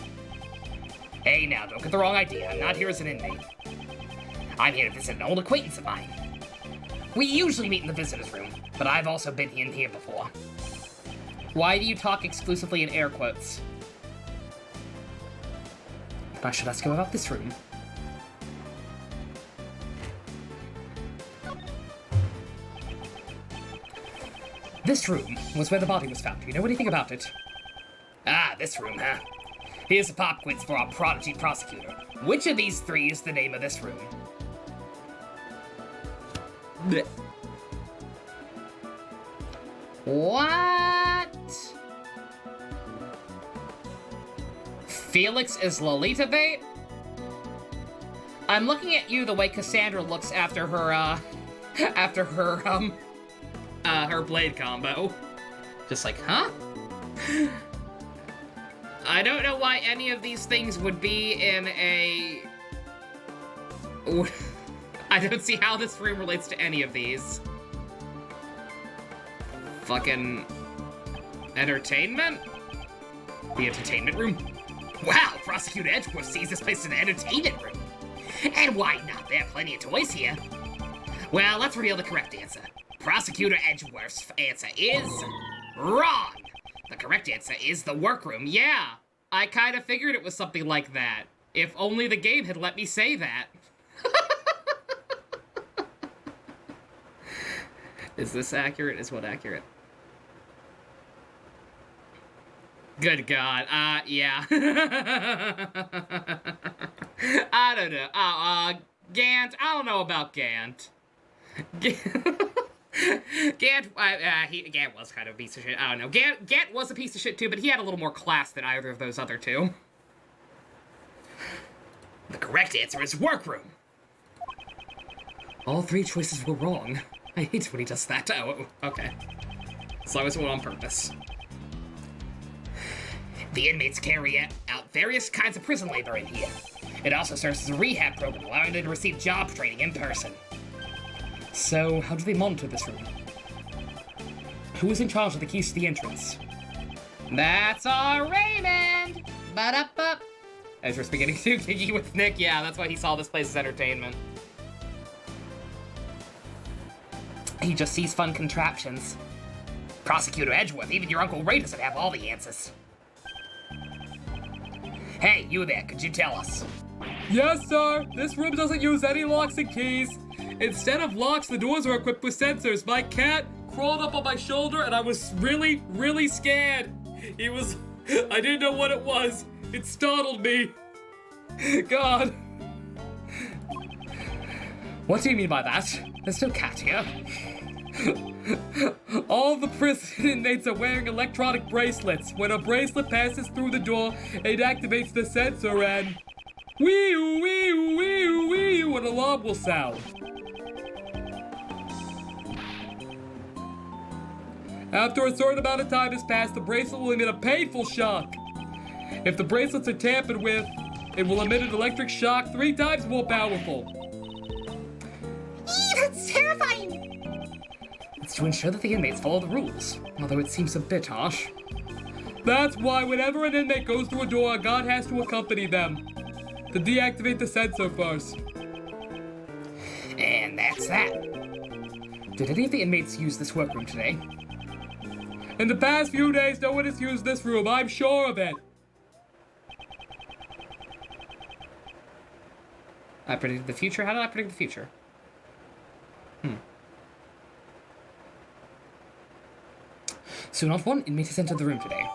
Hey now, don't get the wrong idea. I'm not here as an inmate. I'm here to visit an old acquaintance of mine. We usually meet in the visitor's room, but I've also been in here before. Why do you talk exclusively in air quotes? But I should ask you about this room. This room was where the body was found. Do you know anything about it? Ah, this room, huh? Here's a pop quiz for our prodigy prosecutor. Which of these three is the name of this room? Blech. What? Felix is Lolita bait? I'm looking at you the way Cassandra looks after her, her blade combo. Just like, huh? I don't know why any of these things would be in a... I don't see how this room relates to any of these. Fucking... entertainment? The entertainment room? Wow, Prosecutor Edgeworth sees this place as an entertainment room. And why not? There are plenty of toys here. Well, let's reveal the correct answer. Prosecutor Edgeworth's answer is wrong. The correct answer is the workroom. Yeah, I kind of figured it was something like that. If only the game had let me say that. Is this accurate? Is what accurate? Good God. Yeah. I don't know. Gant. I don't know about Gant. Gant, Gant was kind of a piece of shit. I don't know. Gant was a piece of shit too, but he had a little more class than either of those other two. The correct answer is workroom. All three choices were wrong. I hate when he does that. Oh, okay. As long as it went on purpose. The inmates carry out various kinds of prison labor in here. It also serves as a rehab program, allowing them to receive job training in person. So, how do they monitor this room? Who is in charge of the keys to the entrance? That's our Raymond! Ba-da-ba! Ezra's beginning to giggy with Nick. Yeah, that's why he saw this place as entertainment. He just sees fun contraptions. Prosecutor Edgeworth, even your Uncle Ray doesn't have all the answers. Hey, you there, could you tell us? Yes, sir. This room doesn't use any locks and keys. Instead of locks, the doors are equipped with sensors. My cat crawled up on my shoulder and I was really, really scared. I didn't know what it was. It startled me. God. What do you mean by that? There's no cat here. All the prison inmates are wearing electronic bracelets. When a bracelet passes through the door, it activates the sensor and wee-oo, wee-oo, wee-oo, wee-oo, an alarm will sound. After a certain amount of time has passed, the bracelet will emit a painful shock. If the bracelets are tampered with, it will emit an electric shock 3 times more powerful. Eee, that's terrifying! It's to ensure that the inmates follow the rules, although it seems a bit harsh. That's why whenever an inmate goes through a door, a guard has to accompany them to deactivate the sensor first. And that's that. Did any of the inmates use this workroom today? In the past few days, no one has used this room. I'm sure of it. I predicted the future? How did I predict the future? So not one inmate has entered the room today.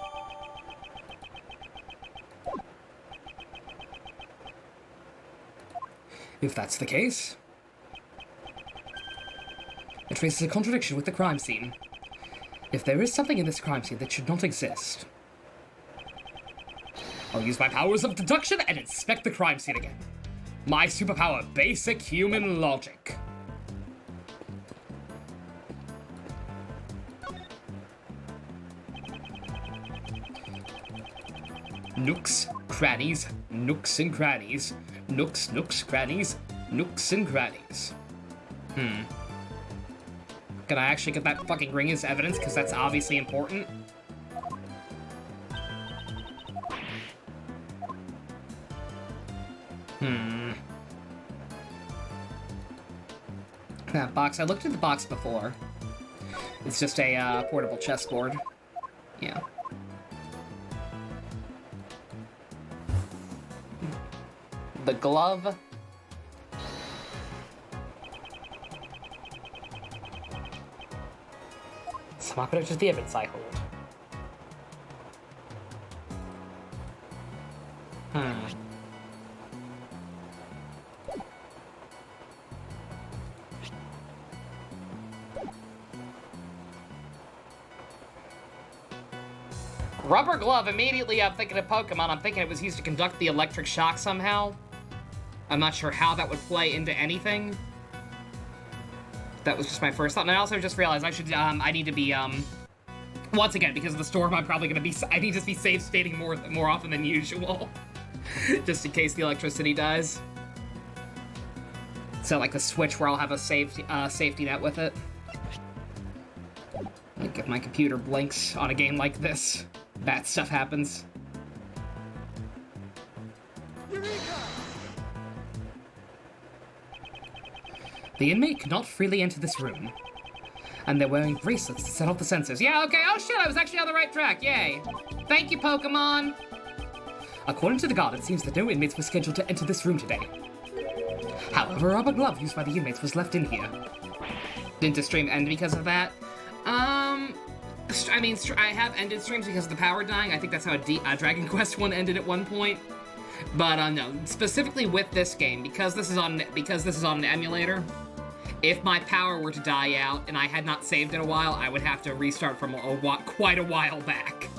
If that's the case, it raises a contradiction with the crime scene. If there is something in this crime scene that should not exist, I'll use my powers of deduction and inspect the crime scene again. My superpower, basic human logic. Nooks, crannies, nooks and crannies, nooks, nooks, crannies, nooks and crannies. Can I actually get that fucking ring as evidence? Because that's obviously important. That box, I looked at the box before. It's just a portable chessboard. Yeah. The glove. So I'm not gonna just the evidence I hold. Rubber glove, immediately I'm thinking of Pokemon. I'm thinking it was used to conduct the electric shock somehow. I'm not sure how that would play into anything. That was just my first thought. And I also just realized I need to be, once again, because of the storm, I'm probably gonna be, I need to be save stating more often than usual. Just in case the electricity dies. So like the Switch where I'll have a safety net with it. Like if my computer blinks on a game like this, bad stuff happens. The inmate cannot freely enter this room. And they're wearing bracelets to set off the sensors. Yeah, okay, oh shit, I was actually on the right track, yay. Thank you, Pokemon. According to the guard, it seems that no inmates were scheduled to enter this room today. However, a rubber glove used by the inmates was left in here. Didn't the stream end because of that? I mean, I have ended streams because of the power dying. I think that's how Dragon Quest 1 ended at one point. But no, specifically with this game, because this is on an emulator. If my power were to die out and I had not saved in a while, I would have to restart from quite a while back.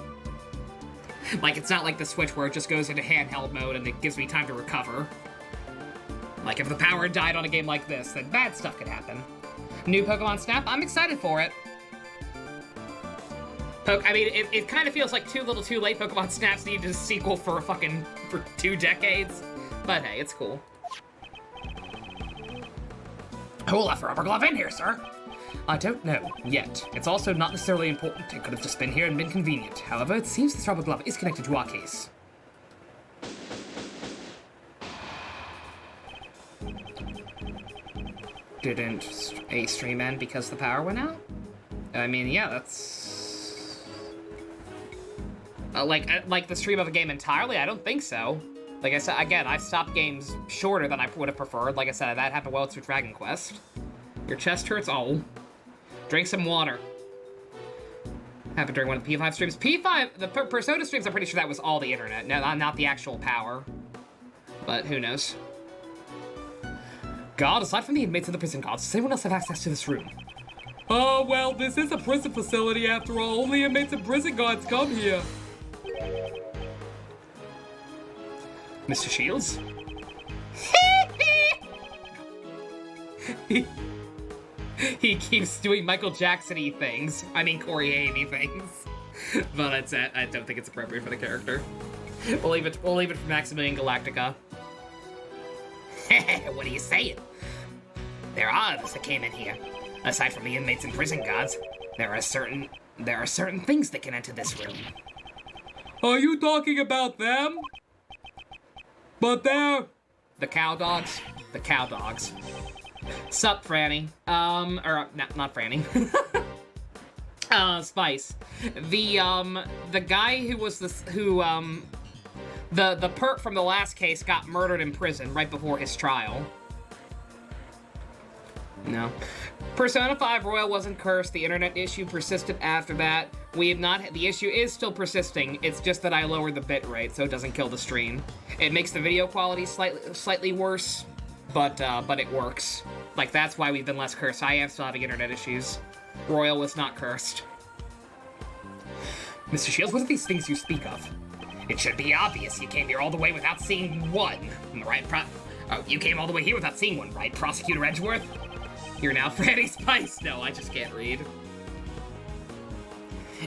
Like, it's not like the Switch where it just goes into handheld mode and it gives me time to recover. Like, if the power died on a game like this, then bad stuff could happen. New Pokemon Snap, I'm excited for it. I mean, it kind of feels like too little too late. Pokemon Snaps needed a sequel for for 2 decades. But hey, it's cool. Who left a rubber glove in here, sir? I don't know, yet. It's also not necessarily important. It could have just been here and been convenient. However, it seems this rubber glove is connected to our case. Didn't a stream end because the power went out? I mean, yeah, that's... like the stream of a game entirely? I don't think so. Like I said, again, I've stopped games shorter than I would have preferred. Like I said, that happened well through Dragon Quest. Your chest hurts? Oh. Drink some water. Happened during one of the P5 streams. P5, the Persona streams, I'm pretty sure that was all the internet, not the actual power. But who knows? God, aside from the inmates of the prison guards, does anyone else have access to this room? Oh, well, this is a prison facility after all. Only inmates and prison guards come here. Mr. Shields? He keeps doing Michael Jackson-y things. I mean, Corey Haim-y things. But I don't think it's appropriate for the character. We'll leave it for Maximilian Galactica. What are you saying? There are others that came in here. Aside from the inmates and prison guards, there are certain things that can enter this room. Are you talking about them? But they're... The cow dogs? The cow dogs. Sup, Franny. Not Franny. Spice. The guy who was the perp from the last case got murdered in prison right before his trial. No. Persona 5 Royal wasn't cursed. The internet issue persisted after that. We have not... The issue is still persisting. It's just that I lowered the bitrate so it doesn't kill the stream. It makes the video quality slightly worse, but it works. Like, that's why we've been less cursed. I am still having internet issues. Royal was not cursed. Mr. Shields, what are these things you speak of? It should be obvious you came here all the way without seeing one, right? You came all the way here without seeing one, right, Prosecutor Edgeworth? You're now Franny Spice. No, I just can't read.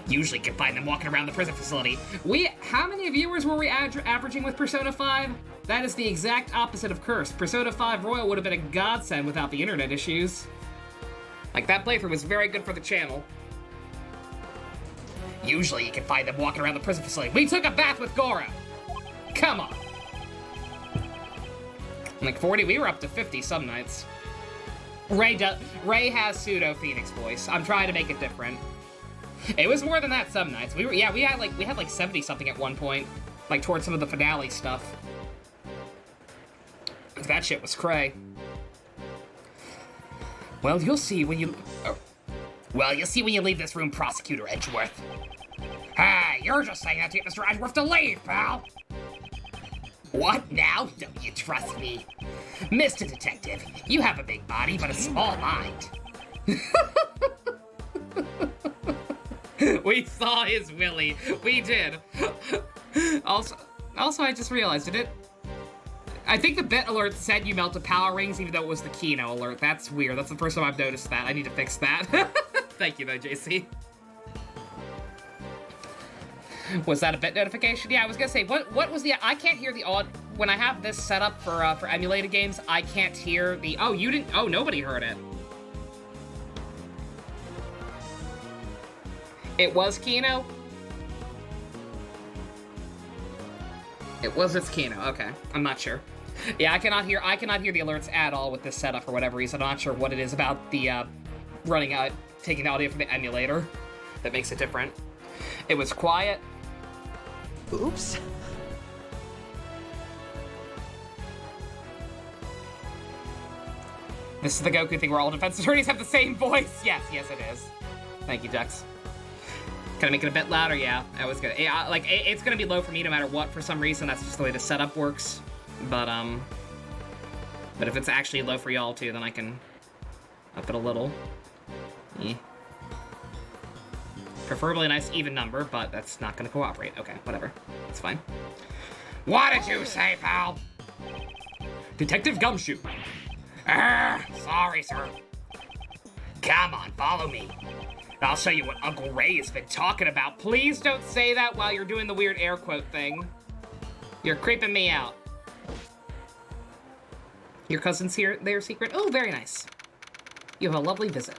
Usually can find them walking around the prison facility. How many viewers were we averaging with Persona 5? That is the exact opposite of cursed. Persona 5 Royal would have been a godsend without the internet issues. Like, that playthrough was very good for the channel. Usually you can find them walking around the prison facility. We took a bath with Gora! Come on! Like 40, we were up to 50 some nights. Ray has pseudo Phoenix voice. I'm trying to make it different. It was more than that some nights. We had like 70 something at one point, like towards some of the finale stuff. That shit was cray. Well, you'll see when you leave this room, Prosecutor Edgeworth. Ah, you're just saying that to get Mr. Edgeworth to leave, pal. What now? Don't you trust me? Mr. Detective, you have a big body, but a small mind. We saw his willy. We did. Also, I just realized, I think the bit alert said you melted power rings, even though it was the Kino alert. That's weird. That's the first time I've noticed that. I need to fix that. Thank you, though, JC. Was that a bit notification? Yeah, I was gonna say, what was the... I can't hear the odd... When I have this set up for emulated games, I can't hear the... Oh, you didn't... Oh, nobody heard it. It was Kino? It was its Kino. Okay, I'm not sure. Yeah, I cannot hear the alerts at all with this setup for whatever reason. I'm not sure what it is about the taking the audio from the emulator that makes it different. It was quiet. Oops. This is the Goku thing where all defense attorneys have the same voice. Yes, it is. Thank you, Jux. Can I make it a bit louder? Yeah, that was good. Yeah, like, it's gonna be low for me no matter what for some reason. That's just the way the setup works. But if it's actually low for y'all too, then I can up it a little. Yeah. Preferably a nice even number, but that's not gonna cooperate. Okay, whatever. It's fine. What did you say, pal? Detective Gumshoe. Sorry, sir. Come on, follow me. I'll show you what Uncle Ray has been talking about. Please don't say that while you're doing the weird air quote thing. You're creeping me out. Your cousin's here, their secret? Oh, very nice. You have a lovely visit.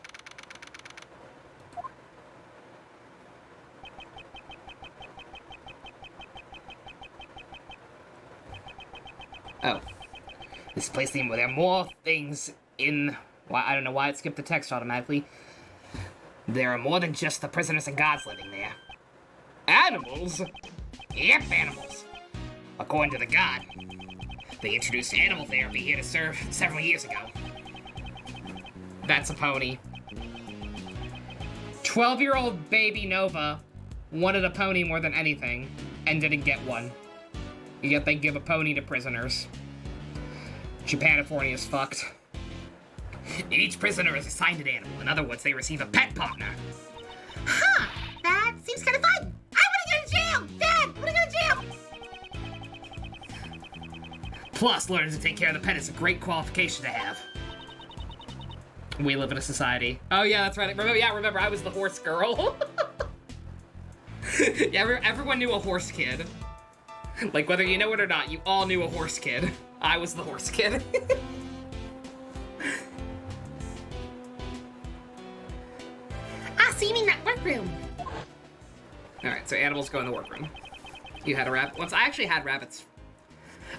Oh. This place, there are more things in... Well, I don't know why it skipped the text automatically. There are more than just the prisoners and gods living there. Animals? Yep, animals. According to the god. They introduced animal therapy here to serve several years ago. That's a pony. 12-year-old baby Nova wanted a pony more than anything, and didn't get one. Yet they give a pony to prisoners. Japanifornia is fucked. Each prisoner is assigned an animal. In other words, they receive a pet partner. Huh, that seems kind of fun. I want to go to jail. Dad, I want to go to jail. Plus, learning to take care of the pet is a great qualification to have. We live in a society. Oh yeah, that's right. Remember, I was the horse girl. Yeah, everyone knew a horse kid. Like, whether you know it or not, you all knew a horse kid. I was the horse kid. So you mean that workroom? Alright, so animals go in the workroom. You had a rabbit. Once I actually had rabbits.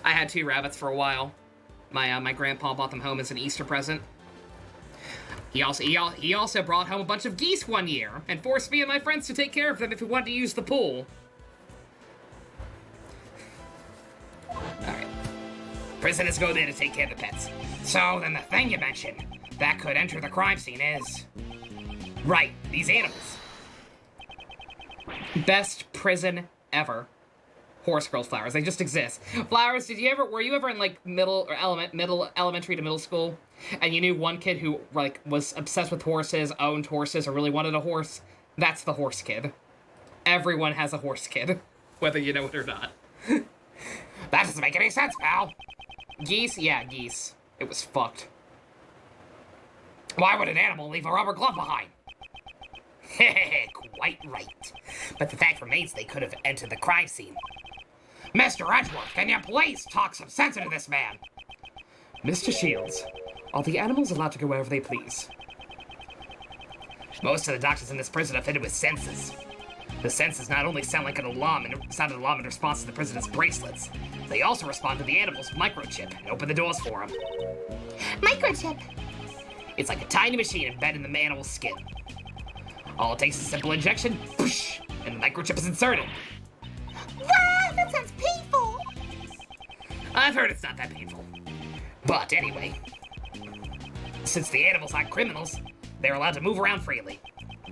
I had 2 rabbits for a while. My grandpa bought them home as an Easter present. He also brought home a bunch of geese one year and forced me and my friends to take care of them if we wanted to use the pool. Alright. Prisoners go there to take care of the pets. So then the thing you mentioned that could enter the crime scene is... Right, these animals. Best prison ever. Horse girls flowers, they just exist. Flowers, were you ever in like elementary to middle school? And you knew one kid who like was obsessed with horses, owned horses, or really wanted a horse? That's the horse kid. Everyone has a horse kid, whether you know it or not. That doesn't make any sense, pal. Geese? Yeah, geese. It was fucked. Why would an animal leave a rubber glove behind? Hehehe, quite right. But the fact remains they could have entered the crime scene. Mr. Edgeworth, can you please talk some sense into this man? Mr. Shields, are the animals allowed to go wherever they please? Most of the doctors in this prison are fitted with senses. The senses not only sound like an alarm in response to the prisoner's bracelets, they also respond to the animal's microchip and open the doors for them. Microchip. It's like a tiny machine embedded in the animal's skin. All it takes is a simple injection, whoosh, and the microchip is inserted. Wow, that sounds painful. I've heard it's not that painful. But anyway, since the animals aren't criminals, they're allowed to move around freely.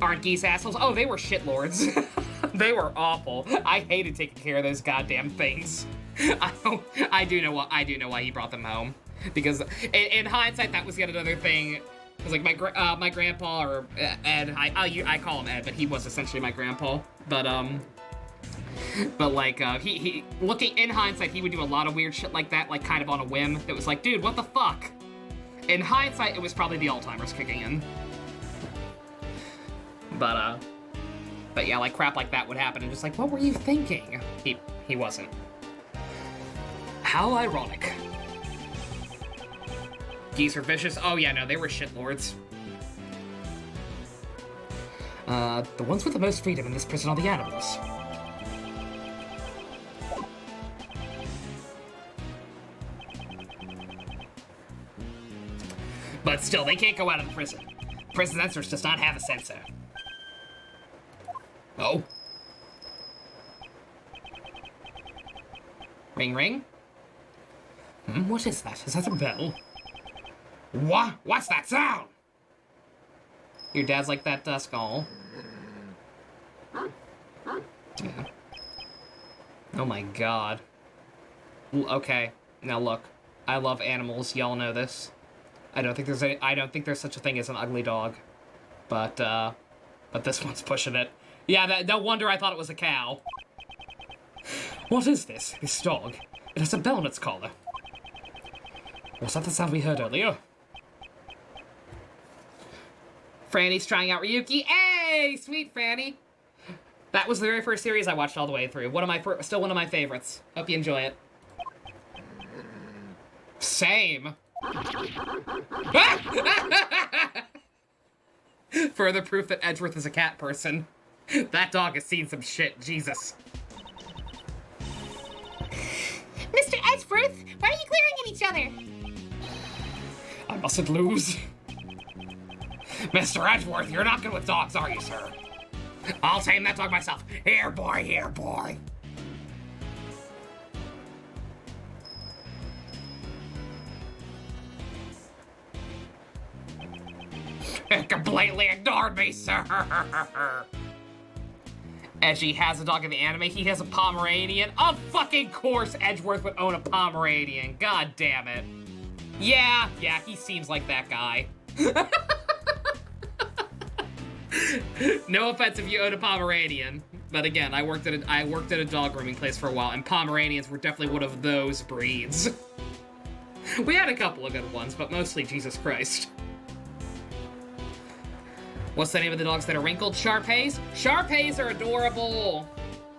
Aren't geese assholes? Oh, they were shitlords. They were awful. I hated taking care of those goddamn things. I do know why he brought them home. Because in hindsight, that was yet another thing. It was like my grandpa, or Ed, I call him Ed, but he was essentially my grandpa. But like, he looking in hindsight, he would do a lot of weird shit like that, like kind of on a whim. That was like, dude, what the fuck? In hindsight, it was probably the Alzheimer's kicking in. But yeah, like crap like that would happen, and just like, what were you thinking? He wasn't. How ironic. Geese are vicious. Oh yeah, no, they were shitlords. The ones with the most freedom in this prison are the animals. But still, they can't go out of the prison. Prison sensors does not have a sensor. Oh. Ring, ring? What is that? Is that a bell? What? What's that sound? Your dad's like that skull. Yeah. Oh my god. Okay, now look. I love animals. Y'all know this. I don't think there's such a thing as an ugly dog. But this one's pushing it. Yeah, no wonder I thought it was a cow. What is this? This dog? It has a bell on its collar. Was that the sound we heard earlier? Franny's trying out Ryuki. Hey, sweet Franny. That was the very first series I watched all the way through. Still one of my favorites. Hope you enjoy it. Same. Further proof that Edgeworth is a cat person. That dog has seen some shit. Jesus. Mr. Edgeworth, why are you glaring at each other? I mustn't lose. Mr. Edgeworth, you're not good with dogs, are you, sir? I'll tame that dog myself. Here, boy, here, boy. It completely ignored me, sir. Edgy has a dog in the anime. He has a Pomeranian. Of fucking course Edgeworth would own a Pomeranian. God damn it. Yeah, he seems like that guy. No offense if you own a Pomeranian, but again, I worked at a dog grooming place for a while, and Pomeranians were definitely one of those breeds. We had a couple of good ones, but mostly Jesus Christ. What's the name of the dogs that are wrinkled? Shar-Peis? Shar-Peis are adorable.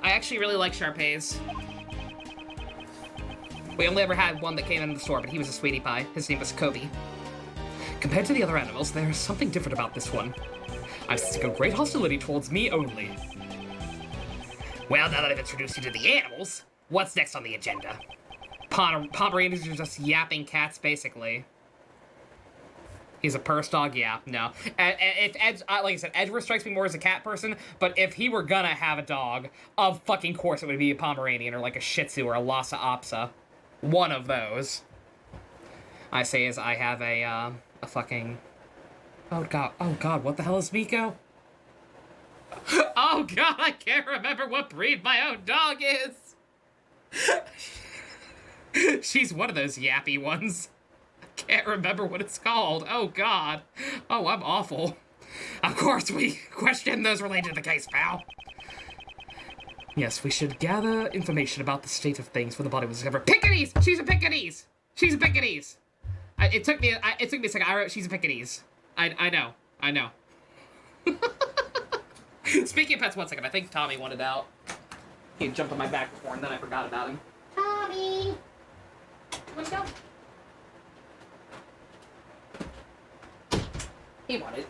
I actually really like Shar-Peis. We only ever had one that came in the store, but he was a sweetie pie. His name was Kobe. Compared to the other animals, there's something different about this one. I sense a great hostility towards me only. Well, now that I've introduced you to the animals, what's next on the agenda? Pomeranians are just yapping cats, basically. He's a purse dog? Yeah, no. If like I said, Edgeworth strikes me more as a cat person, but if he were gonna have a dog, of fucking course it would be a Pomeranian or like a Shih Tzu or a Lhasa Apso. One of those. I say as I have a fucking... Oh god, what the hell is Miko? Oh god, I can't remember what breed my own dog is! She's one of those yappy ones. Can't remember what it's called. Oh, God. Oh, I'm awful. Of course, we question those related to the case, pal. Yes, we should gather information about the state of things when the body was discovered. Pekingese! She's a Pekingese! She's a Pekingese! It took me a second. I wrote she's a Pekingese. I know. Speaking of pets, one second. I think Tommy wanted out. He jumped on my back before, and then I forgot about him. Tommy! Let's go. He wanted.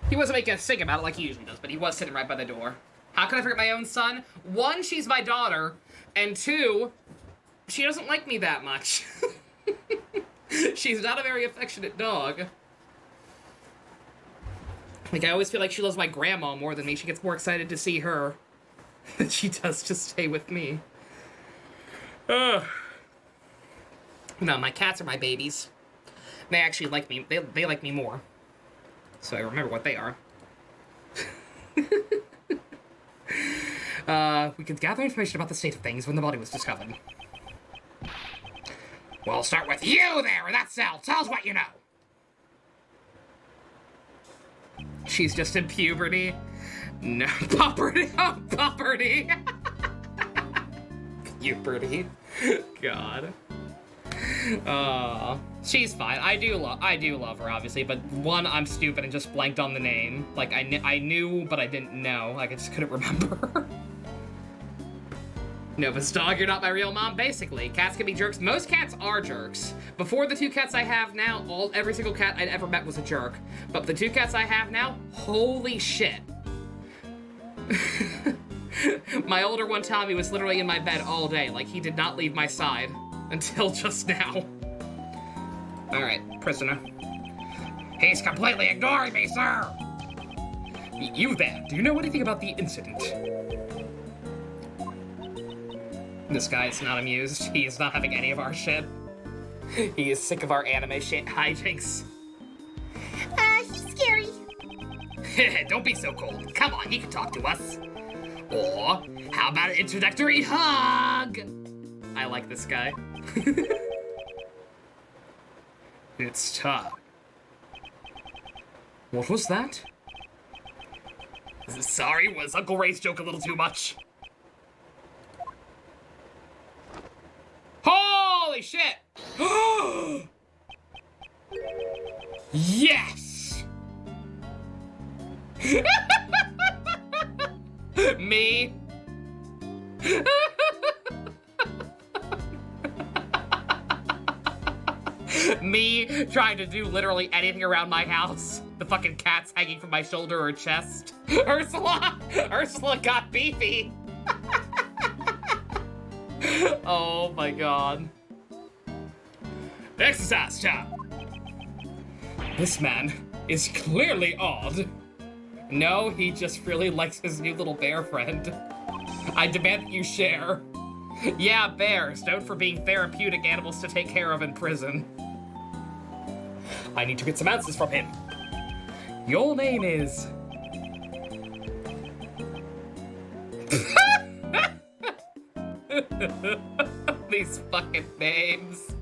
He wasn't making a sing about it like he usually does, but he was sitting right by the door. How could I forget my own son? One, she's my daughter, and two, she doesn't like me that much. She's not a very affectionate dog. Like, I always feel like she loves my grandma more than me. She gets more excited to see her than she does to stay with me. No, my cats are my babies. They actually like me. They like me more. So I remember what they are. We could gather information about the state of things when the body was discovered. We'll start with you there in that cell. Tell us what you know. She's just in puberty. No, puberty. Oh, puberty. Puberty. God. She's fine. I do love her, obviously, but one, I'm stupid and just blanked on the name. Like, I knew, but I didn't know. Like, I just couldn't remember. Nova's dog, you're not my real mom, basically. Cats can be jerks. Most cats are jerks. Before the two cats I have now, every single cat I'd ever met was a jerk. But the two cats I have now, holy shit. My older one, Tommy, was literally in my bed all day. Like, he did not leave my side. Until just now. Alright, prisoner. He's completely ignoring me, sir! You there, do you know anything about the incident? This guy is not amused. He is not having any of our shit. He is sick of our anime shit hijinks. He's scary. Don't be so cold. Come on, you can talk to us. Or, how about an introductory hug? I like this guy. It's time. What was that? Sorry, was Uncle Ray's joke a little too much? Holy shit! Yes! Me? Me trying to do literally anything around my house. The fucking cat's hanging from my shoulder or chest. Ursula! Ursula got beefy! Oh my god. Exercise time! This man is clearly odd. No, he just really likes his new little bear friend. I demand that you share. Yeah, bears, known for being therapeutic animals to take care of in prison. I need to get some answers from him. Your name is... These fucking names.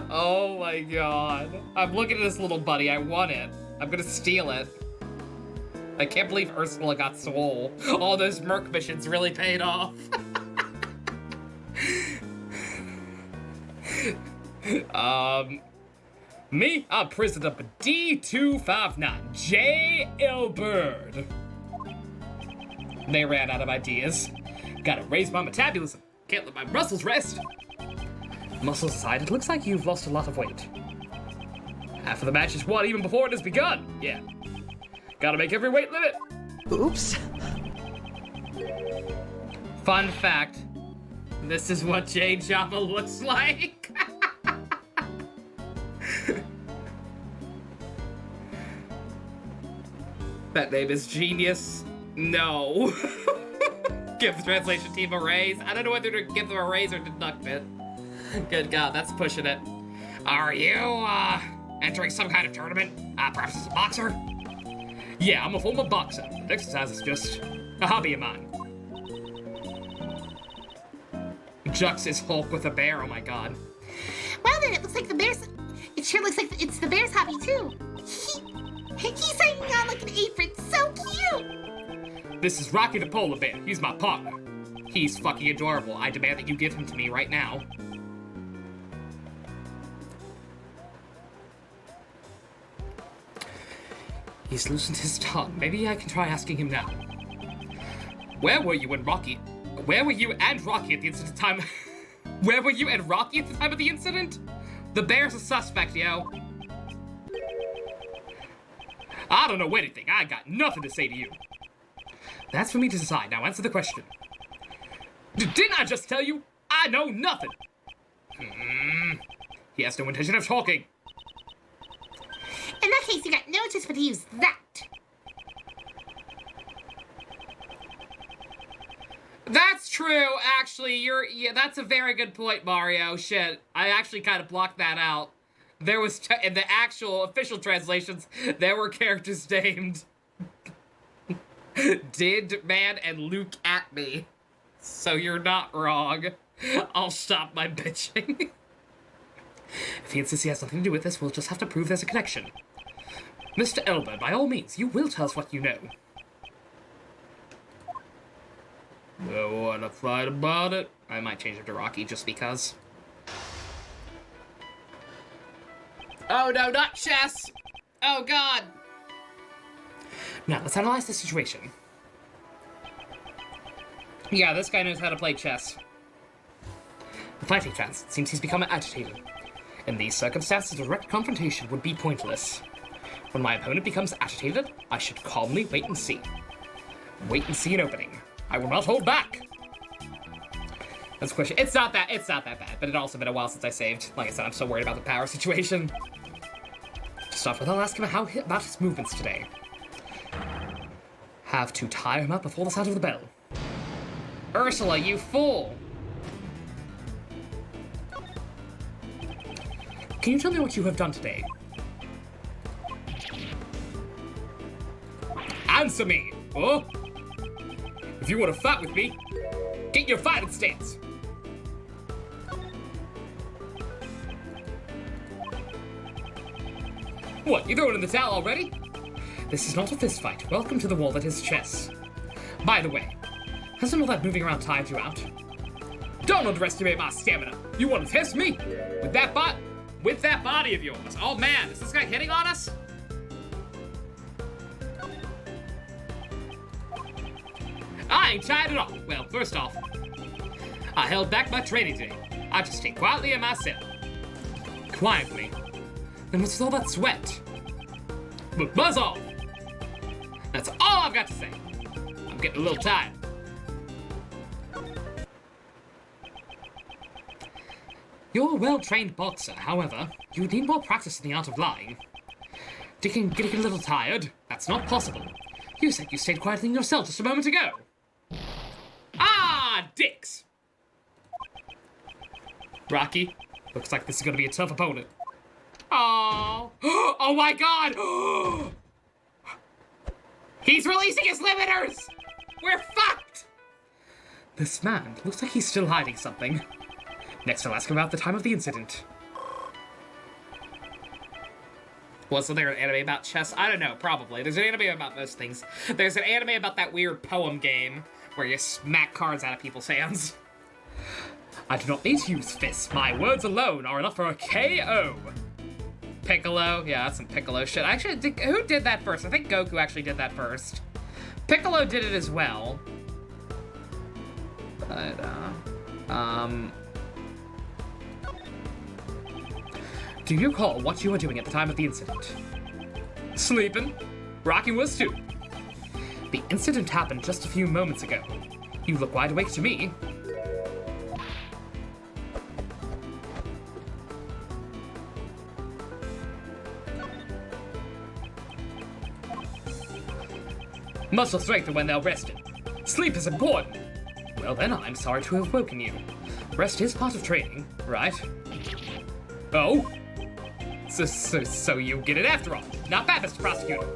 Oh my god. I'm looking at this little buddy. I want it. I'm gonna steal it. I can't believe Ursula got swole. All those Merc missions really paid off. Me? I'm prisoner number D259, J. L. Bird. They ran out of ideas. Gotta raise my metabolism. Can't let my muscles rest. Muscles aside, it looks like you've lost a lot of weight. Half of the match is won even before it has begun. Yeah. Gotta make every weight limit. Oops. Fun fact. This is what J. Java looks like. That name is genius. No. Give the translation team a raise. I don't know whether to give them a raise or deduct it. Good God, that's pushing it. Are you, entering some kind of tournament? Perhaps as a boxer? Yeah, I'm a former boxer. But exercise is just a hobby of mine. Jux is Hulk with a bear, oh my god. Well then, it looks like the bear's... It sure looks like it's the bear's hobby too. He's hanging on like an apron, so cute! This is Rocky the polar bear. He's my partner. He's fucking adorable. I demand that you give him to me right now. He's loosened his tongue. Maybe I can try asking him now. Where were you and Rocky at the incident time? Where were you and Rocky at the time of the incident? The bear's a suspect, yo. I don't know anything. I got nothing to say to you. That's for me to decide. Now answer the question. Didn't I just tell you? I know nothing. He has no intention of talking. In that case, you got no choice but to use that. That's true, actually. Yeah, that's a very good point, Mario. Shit, I actually kind of blocked that out. There was, in the actual official translations, there were characters named Did Man and Luke at me. So you're not wrong. I'll stop my bitching. If he insists he has nothing to do with this, we'll just have to prove there's a connection. Mr. Elbert, by all means, you will tell us what you know. I wanna fight about it. I might change it to Rocky just because. Oh no, not chess! Oh god! Now, let's analyze the situation. Yeah, this guy knows how to play chess. The fighting chance, it seems he's become agitated. In these circumstances, direct confrontation would be pointless. When my opponent becomes agitated, I should calmly wait and see. Wait and see an opening. I will not hold back! That's a question. It's not that bad, but it also been a while since I saved. Like I said, I'm so worried about the power situation. To start with, I'll ask him about his movements today. Have to tie him up before the sound of the bell. Ursula, you fool! Can you tell me what you have done today? Answer me! Oh? If you want to fight with me, get your fighting stance! What, you throwing in the towel already? This is not a fist fight. Welcome to the wall that is chess. By the way, hasn't all that moving around tired you out? Don't underestimate my stamina. You want to test me? With that body of yours. Oh man, is this guy hitting on us? I ain't tired at all. Well, first off, I held back my training today. I just stayed quietly in my cell. Quietly. Then what's all that sweat? But buzz off! That's all I've got to say. I'm getting a little tired. You're a well-trained boxer, however, you need more practice in the art of lying. Getting a little tired? That's not possible. You said you stayed quietly in your cell just a moment ago. Ah, dicks! Rocky, looks like this is gonna be a tough opponent. Oh, oh my God! He's releasing his limiters! We're fucked! This man looks like he's still hiding something. Next, I'll ask him about the time of the incident. Wasn't there an anime about chess? I don't know, probably. There's an anime about most things. There's an anime about that weird poem game where you smack cards out of people's hands. I do not need to use fists. My words alone are enough for a KO. Piccolo? Yeah, that's some Piccolo shit. Actually, who did that first? I think Goku actually did that first. Piccolo did it as well. But, do you recall what you were doing at the time of the incident? Sleeping. Rocky was too. The incident happened just a few moments ago. You look wide awake to me. Muscle strengthen when they're rested. Sleep is important. Well then, I'm sorry to have woken you. Rest is part of training, right? Oh? So you get it after all. Not bad, Mr. Prosecutor.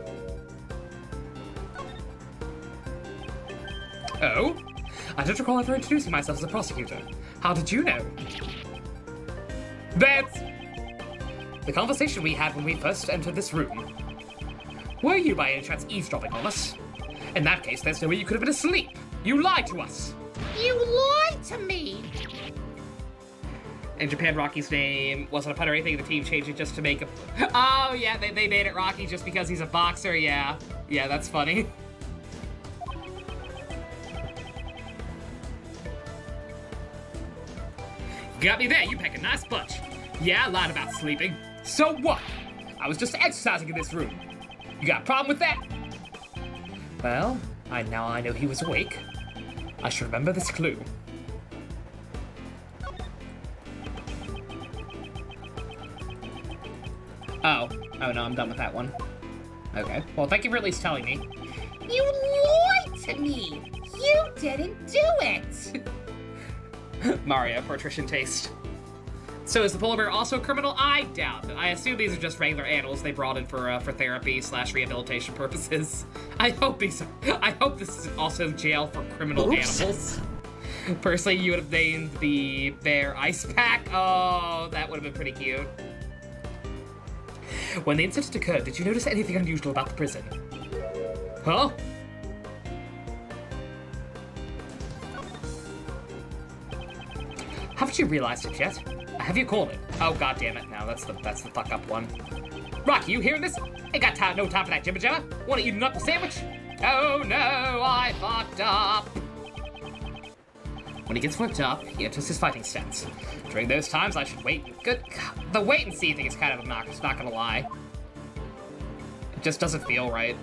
Oh? I don't recall ever introducing myself as a prosecutor. How did you know? That's the conversation we had when we first entered this room. Were you by any chance eavesdropping on us? In that case, there's no way you could have been asleep. You lied to us. You lied to me! In Japan, Rocky's name wasn't a pun or anything. The team changed it just to make a... Oh, yeah, they made it Rocky just because he's a boxer. Yeah, that's funny. Got me there. You pack a nice bunch. Yeah, I lied about sleeping. So what? I was just exercising in this room. You got a problem with that? Well, now I know he was awake. I should remember this clue. Oh no, I'm done with that one. Okay, well, thank you for at least telling me. You lied to me! You didn't do it! Mario, patrician taste. So is the polar bear also a criminal? I doubt it. I assume these are just regular animals they brought in for therapy / rehabilitation purposes. I hope this is also jail for criminal animals. Personally, you would have named the bear Ice Pack. Oh, that would have been pretty cute. When the incident occurred, did you notice anything unusual about the prison? Huh? Haven't you realized it yet? Have you called it? Oh, god damn it. No, that's the fuck up one. Rocky, you hearing this? Ain't got no time for that jibber jabber. Wanna eat a knuckle sandwich? Oh no, I fucked up. When he gets worked up, he enters his fighting stance. During those times, I should wait. Good God. The wait and see thing is kind of obnoxious, not gonna lie. It just doesn't feel right.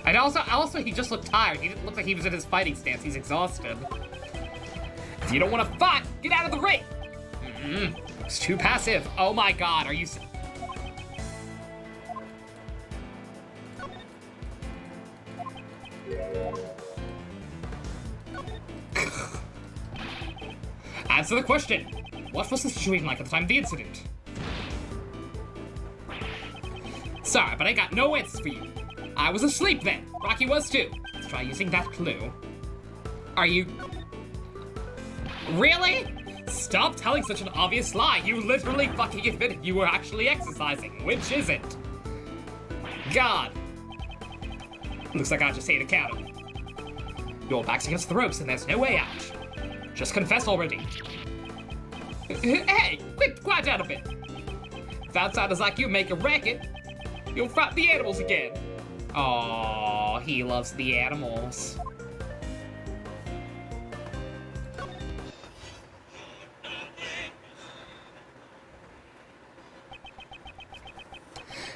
And also, he just looked tired. He didn't look like he was in his fighting stance. He's exhausted. If you don't want to fight, get out of the ring! It's too passive. Oh my god, are you... Answer the question. What was the situation like at the time of the incident? Sorry, but I got no answers for you. I was asleep then. Rocky was too. Let's try using that clue. Are you... Really? Stop telling such an obvious lie. You literally fucking admitted you were actually exercising. Which is it? God. Looks like I just ate a cow. Your back's against the ropes and there's no way out. Just confess already. Hey, quiet down a bit. If outsiders like you make a racket, You'll frighten the animals again. Aww, he loves the animals.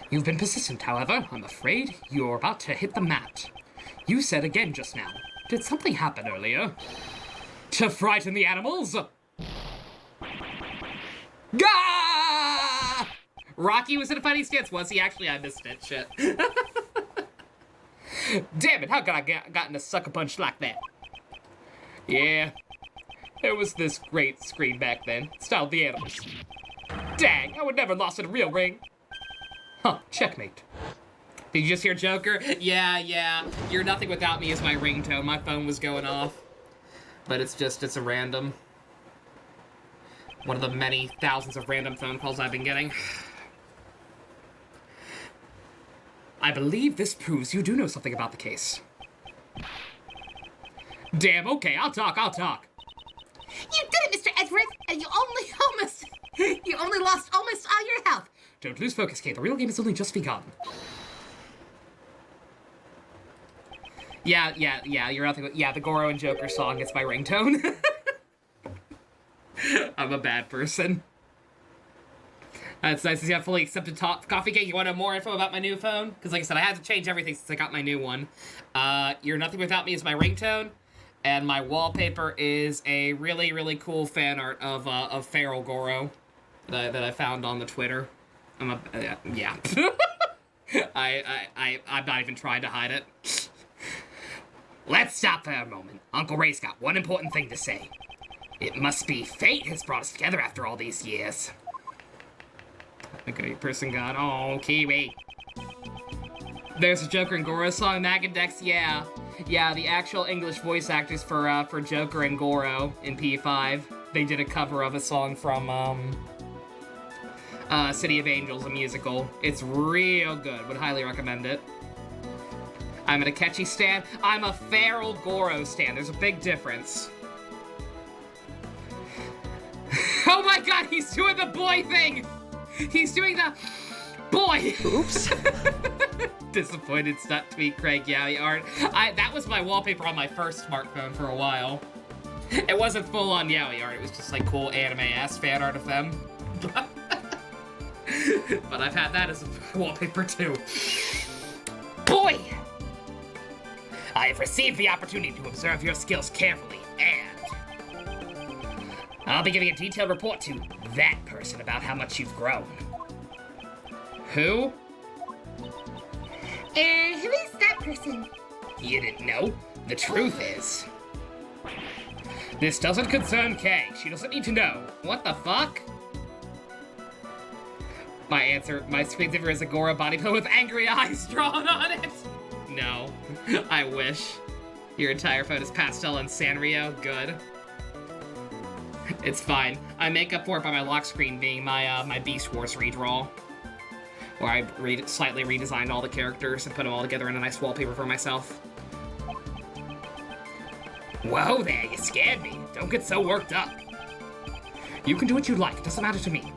You've been persistent, however. I'm afraid you're about to hit the mat. You said again just now. Did something happen earlier? To frighten the animals? Gah! Rocky was in a funny skits, was he? Actually, I missed it. Shit. Damn it, how could I gotten a sucker punch like that? Yeah, it was this great scream back then. Styled the animals. Dang, I would never lost in a real ring. Huh, checkmate. Did you just hear Joker? Yeah. You're Nothing Without Me is my ringtone. My phone was going off. But it's a random. One of the many thousands of random phone calls I've been getting. I believe this proves you do know something about the case. Damn, okay, I'll talk. You did it, Mr. Edgeworth, and you only lost almost all your health. Don't lose focus, Kate. The real game has only just begun. Yeah, you're Nothing But... Yeah, the Goro and Joker song is my ringtone. I'm a bad person. It's nice to see I fully accepted Coffee Cake. You want to know more info about my new phone? Because like I said, I had to change everything since I got my new one. You're Nothing Without Me is my ringtone. And my wallpaper is a really, really cool fan art of Feral Goro that I found on the Twitter. Yeah. I'm not even trying to hide it. Let's stop for a moment. Uncle Ray's got one important thing to say. It must be fate has brought us together after all these years. A good person god. Oh, Kiwi. There's a Joker and Goro song, Magadex, yeah. Yeah, the actual English voice actors for Joker and Goro in P5, they did a cover of a song from, City of Angels, a musical. It's real good. Would highly recommend it. I'm an Akechi stan. I'm a Feral Goro stan. There's a big difference. Oh my god, he's doing the boy thing! He's doing the boy! Oops. Disappointed stunt tweet, Craig Yowie art. That was my wallpaper on my first smartphone for a while. It wasn't full-on Yowie art, it was just like cool anime-ass fan art of them. But I've had that as a wallpaper too. Boy! I have received the opportunity to observe your skills carefully, and I'll be giving a detailed report to that person about how much you've grown. Who? Who is that person? You didn't know? The truth is... This doesn't concern Kay. She doesn't need to know. What the fuck? My screensaver is a Goro body pillow with angry eyes drawn on it. No. I wish. Your entire phone is pastel and Sanrio. Good. It's fine. I make up for it by my lock screen being my Beast Wars redraw. Where I slightly redesigned all the characters and put them all together in a nice wallpaper for myself. Whoa there, you scared me. Don't get so worked up. You can do what you like, it doesn't matter to me.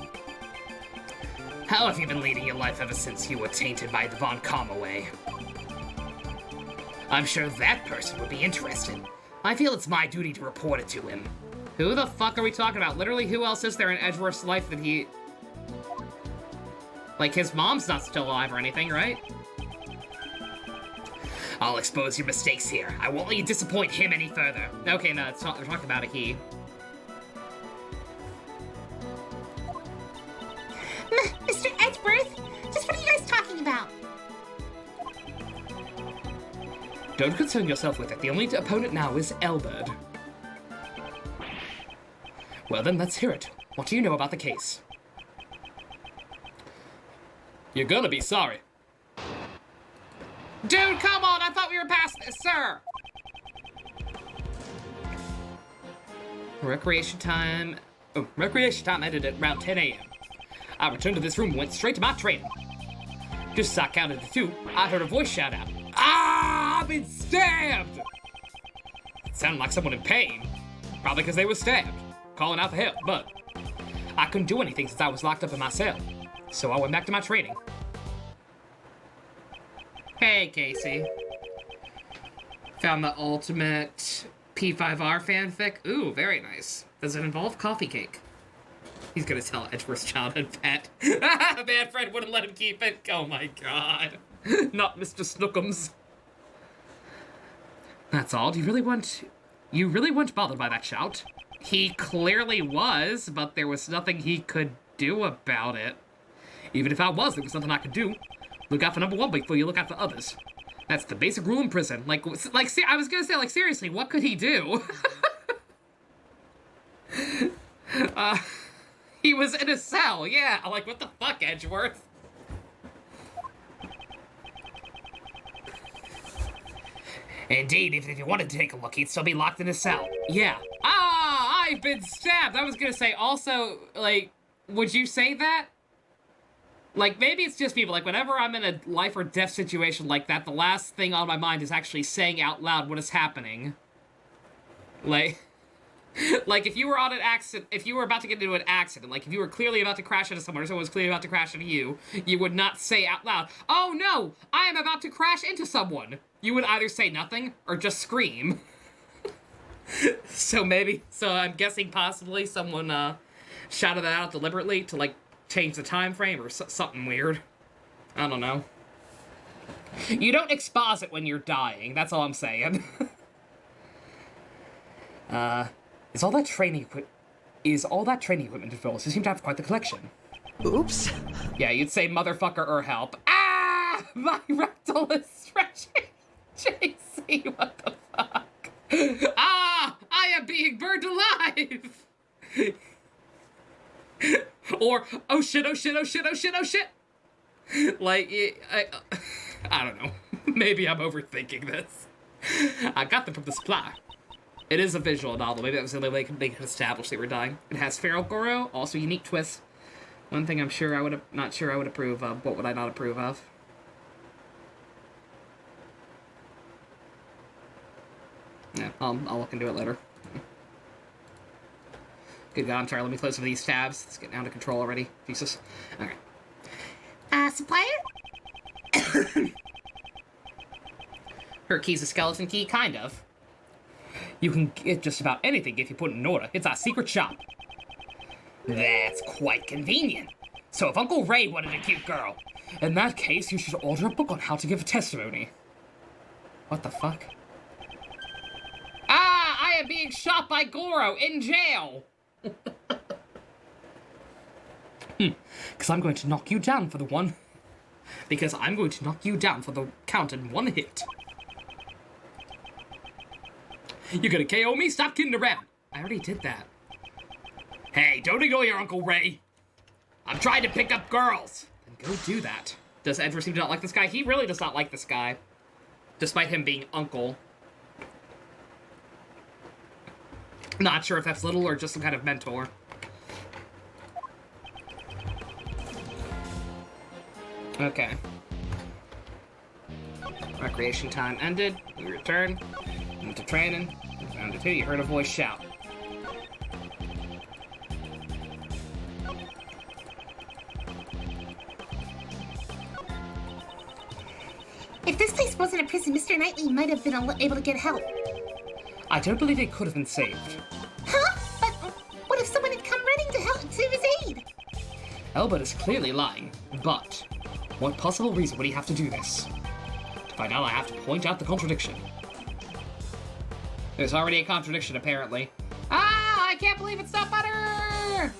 How have you been leading your life ever since you were tainted by the Von Karma way? I'm sure that person would be interested. I feel it's my duty to report it to him. Who the fuck are we talking about? Literally, who else is there in Edgeworth's life that he... Like, his mom's not still alive or anything, right? I'll expose your mistakes here. I won't let you disappoint him any further. Okay, no, it's not, they're talking about a he. Mr. Edgeworth? Just what are you guys talking about? Don't concern yourself with it. The only opponent now is Elbird. Well then, let's hear it. What do you know about the case? You're gonna be sorry. Dude, come on! I thought we were past this, sir! Recreation time... Oh, recreation time ended at around 10 a.m. I returned to this room and went straight to my training. Just as I counted to 2, I heard a voice shout out, "Ah, I've been stabbed!" It sounded like someone in pain. Probably because they were stabbed. Calling out for help, but I couldn't do anything since I was locked up in my cell. So I went back to my training. Hey, Casey. Found the ultimate P5R fanfic. Ooh, very nice. Does it involve coffee cake? He's gonna tell Edgeworth's childhood pet. Bad friend wouldn't let him keep it. Oh my god. Not Mr. Snookums. That's all. You really weren't bothered by that shout? He clearly was, but there was nothing he could do about it. Even if I was, there was nothing I could do. Look out for number one before you look out for others. That's the basic rule in prison. Like, I was gonna say, like, seriously, what could he do? He was in a cell, yeah. Like, what the fuck, Edgeworth? Indeed, even if you wanted to take a look, he'd still be locked in a cell. Yeah. Ah, I've been stabbed. I was gonna say, also, like, would you say that? Like, maybe it's just people. Like, whenever I'm in a life or death situation like that, the last thing on my mind is actually saying out loud what is happening. Like, like, if you were on an accident, if you were about to get into an accident, like, if you were clearly about to crash into someone, or someone was clearly about to crash into you, you would not say out loud, "Oh no, I am about to crash into someone." You would either say nothing, or just scream. So I'm guessing possibly someone, shouted that out deliberately to, like, change the time frame or something weird. I don't know. You don't exposit when you're dying, that's all I'm saying. Is all that training equipment involved? You seem to have quite the collection. Oops. Yeah, you'd say motherfucker or help. Ah! My rectal is stretching. JC, what the fuck? Ah! I am being burned alive! Or, oh shit, oh shit, oh shit, oh shit, oh shit! Like, I don't know. Maybe I'm overthinking this. I got them from the supply. It is a visual novel. Maybe that was the only way they could establish they were dying. It has feral Goro, also unique twists. One thing I'm not sure I would approve of. What would I not approve of? Yeah, I'll look into it later. Good God, I'm sorry, let me close some of these tabs. Let's get down to control already. Jesus. Alright. Supplier? Her key's a skeleton key? Kind of. You can get just about anything if you put it in order. It's our secret shop. That's quite convenient. So if Uncle Ray wanted a cute girl, in that case, you should order a book on how to give a testimony. What the fuck? Ah! I am being shot by Goro in jail! Because I'm going to knock you down for the one... Because I'm going to knock you down for the count in one hit. You gonna KO me? Stop kidding around. I already did that. Hey, don't ignore your Uncle Ray. I'm trying to pick up girls. Then go do that. Does Edward seem to not like this guy? He really does not like this guy. Despite him being uncle. Not sure if that's little or just some kind of mentor. Okay. Recreation time ended. We return. Into training. Round to 2, you heard a voice shout. If this place wasn't a prison, Mr. Knightley might have been able to get help. I don't believe he could have been saved. Huh? But what if someone had come running to help to his aid? Albert is clearly lying, but what possible reason would he have to do this? To find out, I have to point out the contradiction. There's already a contradiction, apparently. Ah! I can't believe it's not butter!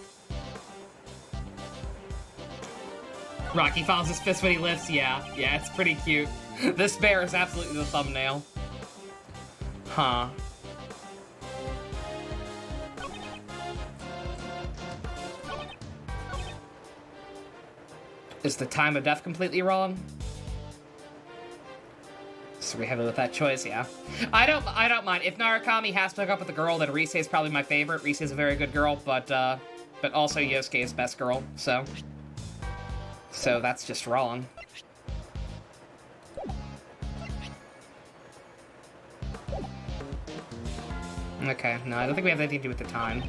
Rocky files his fist when he lifts. Yeah, it's pretty cute. This bear is absolutely the thumbnail. Huh. Is the time of death completely wrong? So we have it with that choice, yeah. I don't mind. If Narukami has to hook up with a girl, then Rise is probably my favorite. Rise is a very good girl, but also Yosuke is best girl, so that's just wrong. Okay, no, I don't think we have anything to do with the time.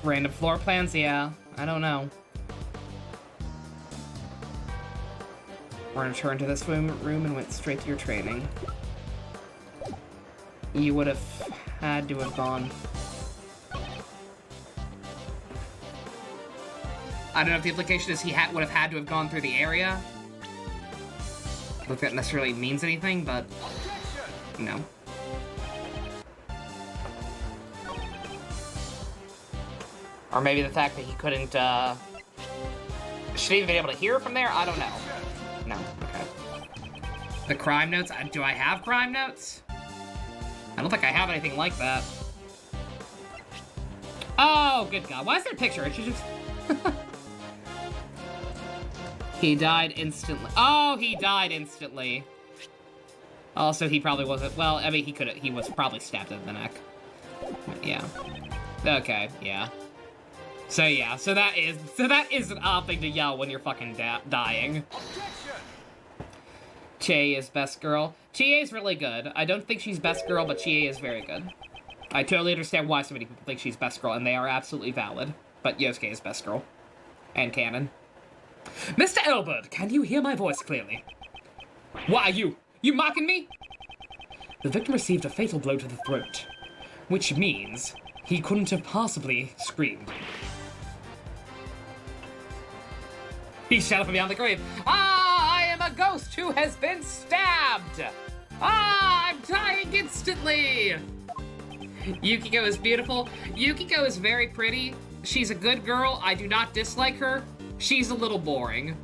Random floor plans? Yeah, I don't know. We're gonna turn to this room and went straight to your training. You would have had to have gone. I don't know if the implication is he would have had to have gone through the area. I don't think that necessarily means anything, but no. Or maybe the fact that he couldn't, should he have been able to hear from there? I don't know. No, okay. The crime notes? Do I have crime notes? I don't think I have anything like that. Oh, good God. Why is there a picture? It should just... He died instantly. Oh, he died instantly. Also, he probably wasn't... Well, I mean, he was probably stabbed in the neck. Yeah. Okay, yeah. So yeah, so that is an odd thing to yell when you're fucking dying. Chie is best girl. Chie is really good. I don't think she's best girl, but Chie is very good. I totally understand why so many people think she's best girl, and they are absolutely valid. But Yosuke is best girl. And canon. Mr. Elbert, can you hear my voice clearly? Why, you mocking me? The victim received a fatal blow to the throat, which means he couldn't have possibly screamed. He shouted from beyond the grave, "Ah, I am a ghost who has been stabbed! Ah, I'm dying instantly!" Yukiko is beautiful. Yukiko is very pretty. She's a good girl. I do not dislike her. She's a little boring.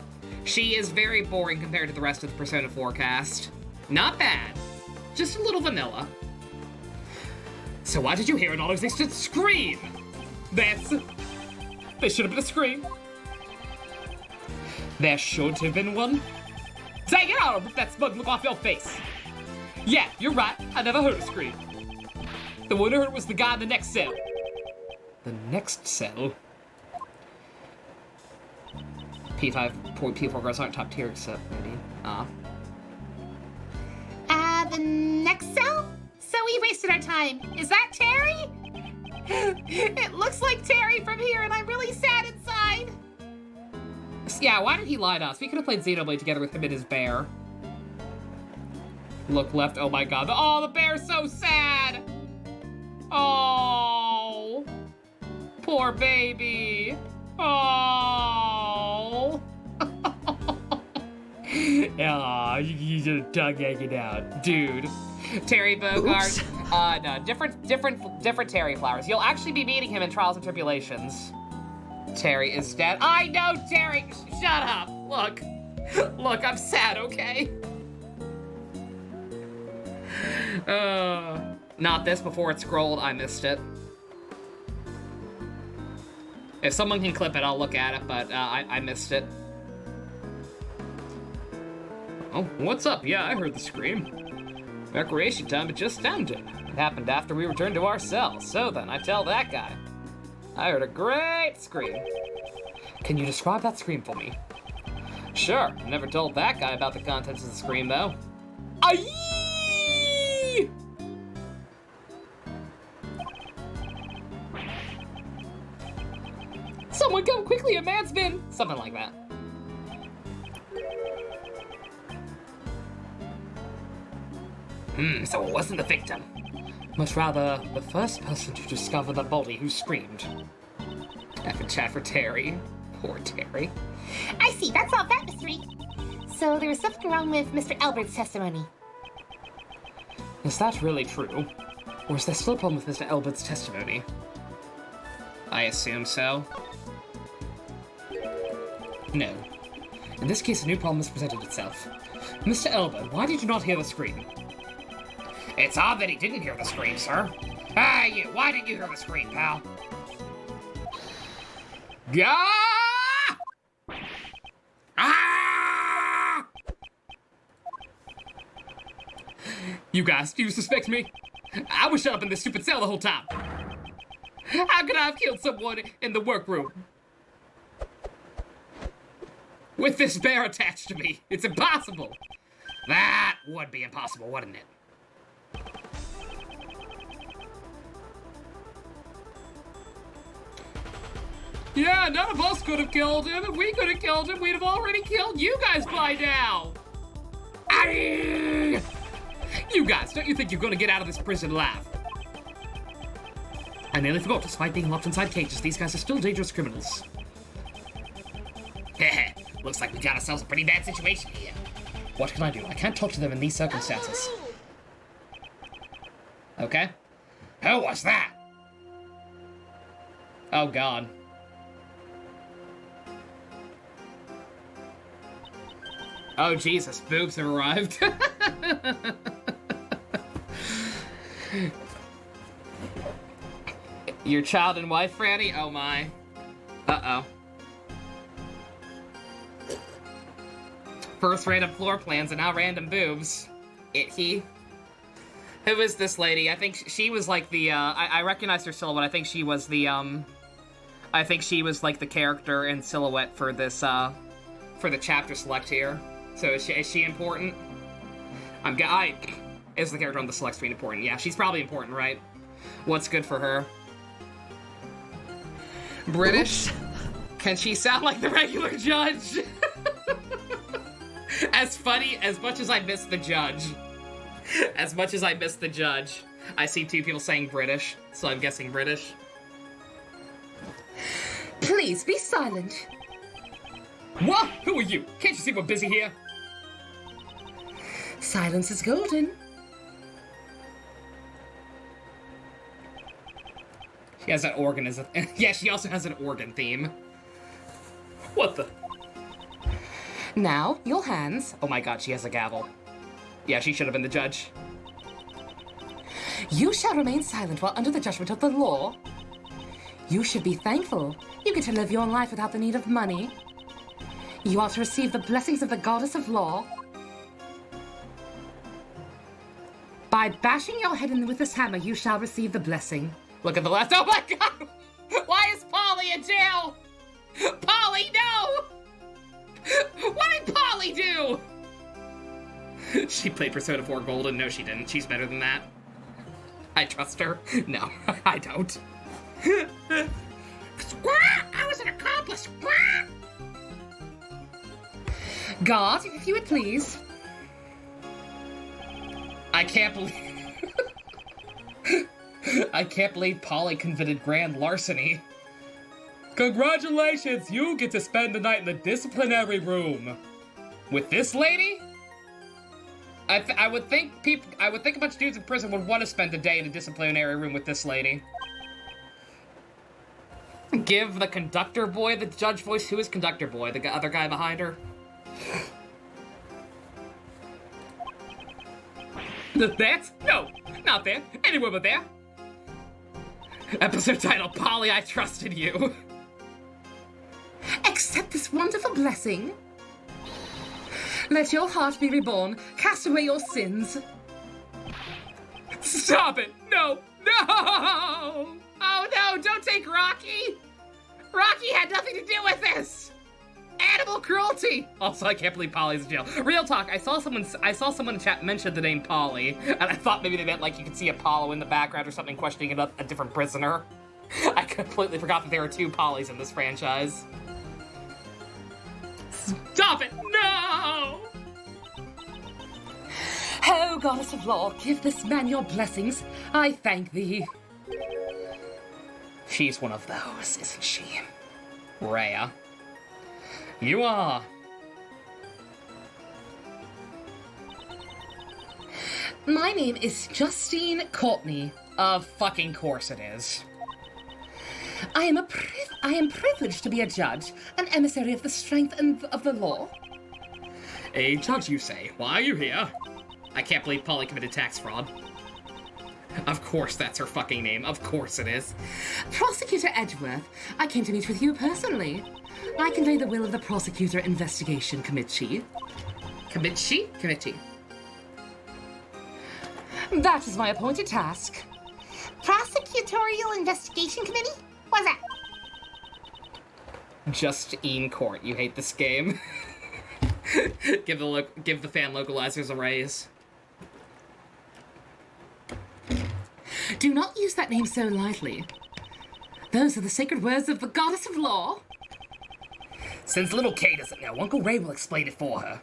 She is very boring compared to the rest of the Persona 4 cast. Not bad. Just a little vanilla. So why did you hear an non-existent scream? There should have been a scream. There should have been one. Say it out, rip that smug look off your face. Yeah, you're right. I never heard a scream. The one who heard was the guy in the next cell. The next cell? P4 girls aren't top tier except maybe. The next cell? So we wasted our time. Is that Terry? It looks like Terry from here, and I'm really sad inside. Yeah, why did he lie to us? We could have played Xenoblade together with him and his bear. Look left, oh my god. Oh, the bear's so sad! Oh! Poor baby! Oh! Aw, you just tongue hanging out. Dude. Terry Bogart. No, different Terry Flowers. You'll actually be meeting him in Trials and Tribulations. Terry is dead. I know, Terry! Shut up! Look, I'm sad, okay? Not this before it's scrolled. I missed it. If someone can clip it, I'll look at it, but I missed it. Oh, what's up? Yeah, I heard the scream. Recreation time had just ended. It happened after we returned to our cells. So then, I tell that guy. I heard a great scream. Can you describe that scream for me? Sure. I never told that guy about the contents of the scream, though. Aye! Someone come quickly, a man's been... Something like that. So it wasn't the victim. Much rather, the first person to discover the body who screamed. F and chat for Terry. Poor Terry. I see, that solved that mystery. So there was something wrong with Mr. Albert's testimony. Is that really true? Or is there still a problem with Mr. Albert's testimony? I assume so. No. In this case, a new problem has presented itself. Mr. Albert, why did you not hear the scream? It's odd that he didn't hear the scream, sir. Ah, you, why didn't you hear the scream, pal? Gah! Ah! You guys, do you suspect me? I was shut up in this stupid cell the whole time. How could I have killed someone in the workroom? With this bear attached to me. It's impossible. That would be impossible, wouldn't it? Yeah, none of us could have killed him. If we could have killed him, we'd have already killed you guys by now. Aye. You guys, don't you think you're gonna get out of this prison alive? I nearly forgot, despite being locked inside cages, these guys are still dangerous criminals. Heh, looks like we got ourselves a pretty bad situation here. What can I do? I can't talk to them in these circumstances. Okay. Who was that? Oh, God. Oh, Jesus, boobs have arrived. Your child and wife, Franny? Oh, my. Uh-oh. First random floor plans and now random boobs. He. Who is this lady? I think she was like the, I recognize her silhouette. I think she was the, I think she was like the character in silhouette for this, for the chapter select here. So is she important? Is the character on the select screen important? Yeah, she's probably important, right? What's good for her? British? Oops. Can she sound like the regular judge? As much as I miss the judge. As much as I miss the judge. I see two people saying British, so I'm guessing British. Please be silent. What? Who are you? Can't you see we're busy here? Silence is golden. She has an organ as a... Yeah, she also has an organ theme. What the... Now, your hands. Oh my god, she has a gavel. Yeah, she should have been the judge. You shall remain silent while under the judgment of the law. You should be thankful you get to live your life without the need of money. You are to receive the blessings of the goddess of law. By bashing your head in with this hammer, you shall receive the blessing. Look at the last... Oh my god! Why is Polly in jail? Polly, no! What did Polly do? She played Persona 4 Golden. No, she didn't. She's better than that. I trust her. No, I don't. I was an accomplice. Guard, if you would please. I can't believe... I can't believe Polly committed grand larceny. Congratulations, you get to spend the night in the disciplinary room. With this lady? I would think a bunch of dudes in prison would want to spend a day in a disciplinary room with this lady. Give the conductor boy the judge voice. Who is conductor boy? The other guy behind her? That? No, not there. Anywhere but there. Episode title, Polly, I trusted you. Accept this wonderful blessing. Let your heart be reborn. Cast away your sins. Stop it! No! No! Oh no, don't take Rocky! Rocky had nothing to do with this! Animal cruelty! Also, I can't believe Polly's in jail. Real talk, I saw someone in chat mention the name Polly, and I thought maybe they meant like you could see Apollo in the background or something questioning a different prisoner. I completely forgot that there were two Pollys in this franchise. Stop it! No! Oh, goddess of law, give this man your blessings. I thank thee. She's one of those, isn't she? Rhea. You are. My name is Justine Courtney. Of fucking course it is. I am privileged to be a judge, an emissary of the strength and of the law. A judge, you say? Why are you here? I can't believe Polly committed tax fraud. Of course that's her fucking name. Of course it is. Prosecutor Edgeworth, I came to meet with you personally. I convey the will of the Prosecutor Investigation Committee. Committee? That is my appointed task. Prosecutorial Investigation Committee? What's that? Justine Court, you hate this game. give the fan localizers a raise. Do not use that name so lightly. Those are the sacred words of the goddess of law. Since little Kay doesn't know, Uncle Ray will explain it for her.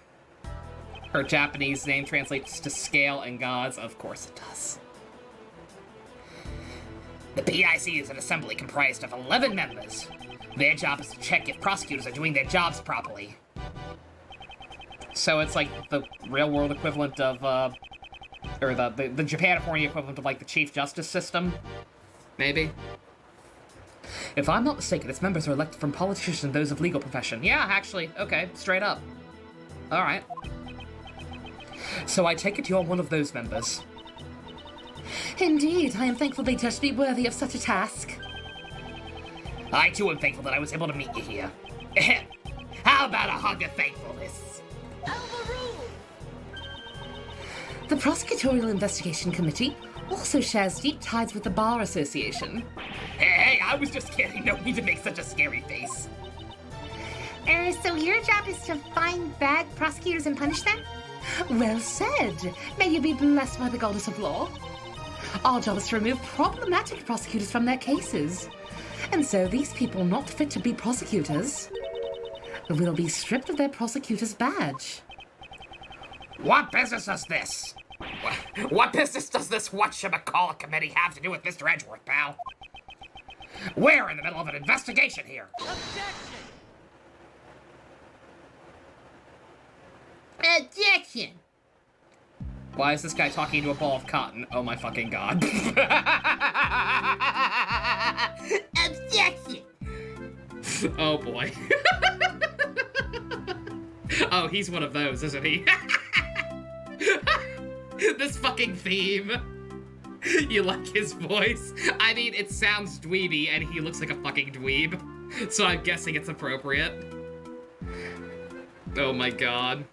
Her Japanese name translates to scale and gods. Of course it does. The PIC is an assembly comprised of 11 members. Their job is to check if prosecutors are doing their jobs properly. So it's like the real-world equivalent of, or the Japanifornia equivalent of, like, the Chief Justice system? Maybe? If I'm not mistaken, its members are elected from politicians and those of legal profession. Yeah, actually, okay, straight up. Alright. So I take it you're one of those members. Indeed, I am thankful they judged me worthy of such a task. I too am thankful that I was able to meet you here. How about a hug of thankfulness? The Prosecutorial Investigation Committee also shares deep ties with the Bar Association. Hey, I was just kidding. No need to make such a scary face. So your job is to find bad prosecutors and punish them? Well said. May you be blessed by the goddess of law. Our job is to remove problematic prosecutors from their cases. And so these people not fit to be prosecutors will be stripped of their prosecutor's badge. What business does this? What business does this whatchamacallit committee have to do with Mr. Edgeworth, pal? We're in the middle of an investigation here. Objection! Why is this guy talking to a ball of cotton? Oh my fucking god. Objection! Oh boy. Oh, he's one of those, isn't he? This fucking theme. You like his voice? I mean, it sounds dweeby, and he looks like a fucking dweeb. So I'm guessing it's appropriate. Oh my god.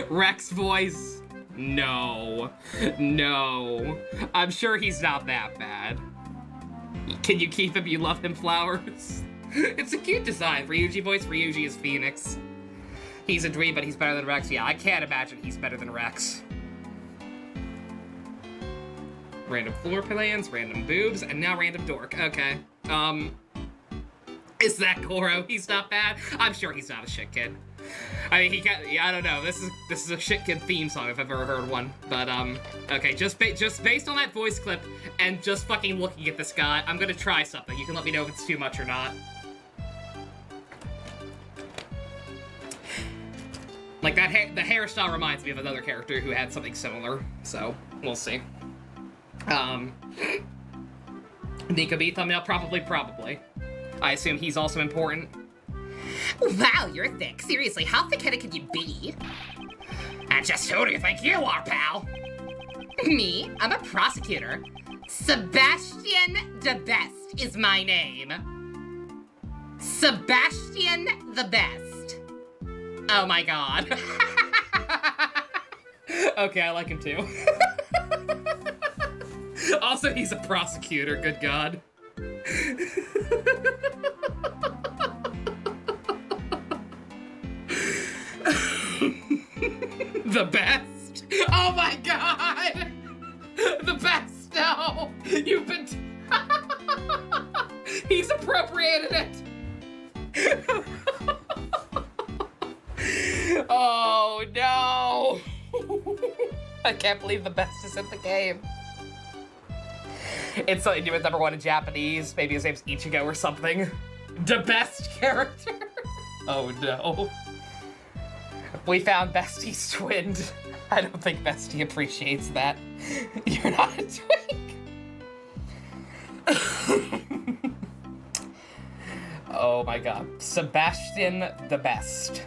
Rex voice? No. No. I'm sure he's not that bad. Can you keep him? You love him, flowers? It's a cute design. Ryuji voice. Ryuji is Phoenix. He's a dweeb, but he's better than Rex. Yeah, I can't imagine he's better than Rex. Random floor plans, random boobs, and now random dork. Okay. Is that Goro? He's not bad? I'm sure he's not a shit kid. I mean, yeah, I don't know. This is a shit kid theme song if I've ever heard one. But, okay, just based on that voice clip and just fucking looking at this guy, I'm gonna try something. You can let me know if it's too much or not. Like, the hairstyle reminds me of another character who had something similar, so we'll see. Nico B thumbnail? Probably. I assume he's also important. Wow, you're thick. Seriously, how thick-headed could you be? And just who do you think you are, pal? Me? I'm a prosecutor. Sebastian the Best is my name. Sebastian the Best. Oh my god. Okay, I like him too. Also, he's a prosecutor, good god. The best? Oh my god! The best, no! You've been... He's appropriated it! Oh no! I can't believe the best is in the game. It's something to do with #1 in Japanese. Maybe his name's Ichigo or something. The best character. Oh no. We found Bestie's twinned. I don't think Bestie appreciates that. You're not a twink. Oh my god. Sebastian the Best.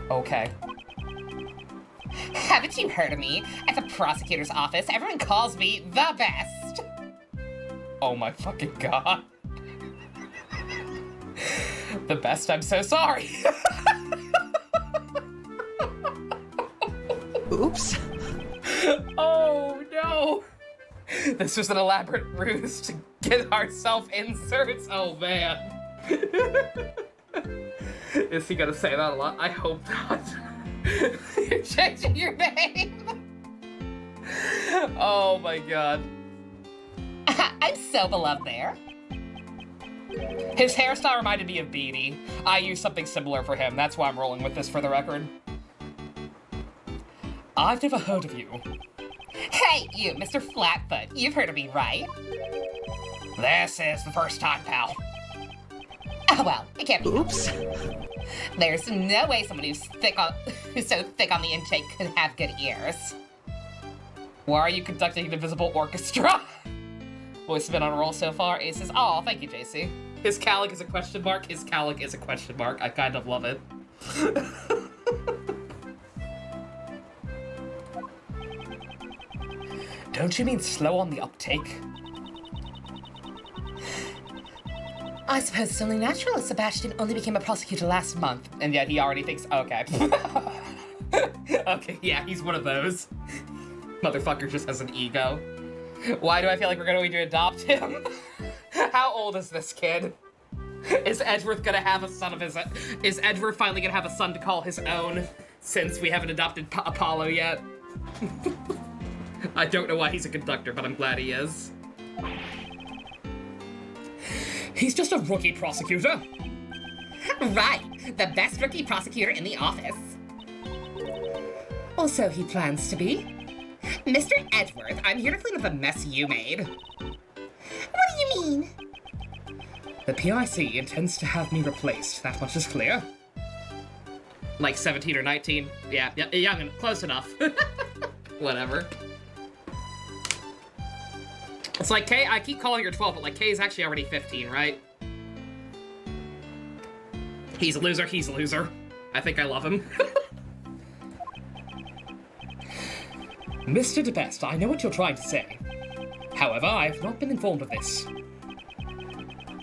Okay. Haven't you heard of me? At the prosecutor's office, everyone calls me the best. Oh my fucking god. The best, I'm so sorry. Oops. Oh no. This was an elaborate ruse to get ourselves inserts. Oh man. Is he gonna say that a lot? I hope not. You're changing your name. Oh my god. I'm so beloved there. His hairstyle reminded me of Beanie. I used something similar for him. That's why I'm rolling with this for the record. I've never heard of you. Hey, you, Mr. Flatfoot. You've heard of me, right? This is the first time, pal. Oh, well, it can't be. Oops. There's no way someone who's so thick on the intake could have good ears. Why are you conducting an invisible orchestra? Voice has been on a roll so far. Ace says, oh, thank you, JC. His Calic is a question mark. His Calic is a question mark. I kind of love it. Don't you mean slow on the uptake? I suppose it's only natural that Sebastian only became a prosecutor last month. And yet he already thinks, okay. Okay, yeah, he's one of those. Motherfucker just has an ego. Why do I feel like we're going to adopt him? How old is this kid? Is Edgeworth gonna have a son of his own? Is Edgeworth finally gonna have a son to call his own since we haven't adopted Apollo yet? I don't know why he's a conductor, but I'm glad he is. He's just a rookie prosecutor. Right, the best rookie prosecutor in the office. Or so he plans to be. Mr. Edgeworth, I'm here to clean up the mess you made. What do you mean? The PIC intends to have me replaced, that much is clear. Like 17 or 19. Yeah, young and close enough. Whatever. It's like Kay, I keep calling her 12, but like Kay's actually already 15, right? He's a loser, he's a loser. I think I love him. Mr. DeBest, I know what you're trying to say. However, I have not been informed of this.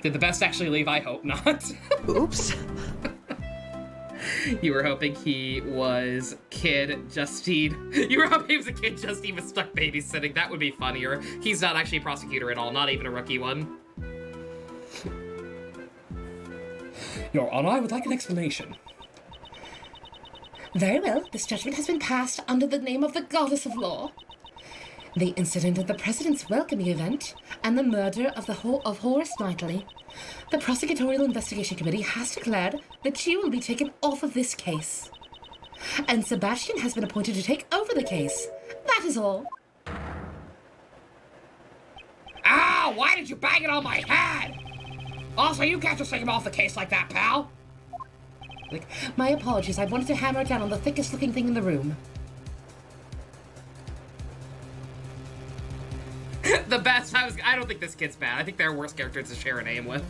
Did the best actually leave? I hope not. Oops. You were hoping he was Kid Justine. You were hoping he was a Kid Justine was stuck babysitting. That would be funnier. He's not actually a prosecutor at all, not even a rookie one. Your Honor, I would like an explanation. Very well, this judgment has been passed under the name of the Goddess of Law. The incident at the President's welcoming event and the murder of Horace Knightley. The Prosecutorial Investigation Committee has declared that you will be taken off of this case. And Sebastian has been appointed to take over the case. That is all. Ow! Why did you bang it on my head? Also, you can't just take him off the case like that, pal. My apologies, I wanted to hammer down on the thickest looking thing in the room. The best, I don't think this kid's bad. I think there are worse characters to share a name with.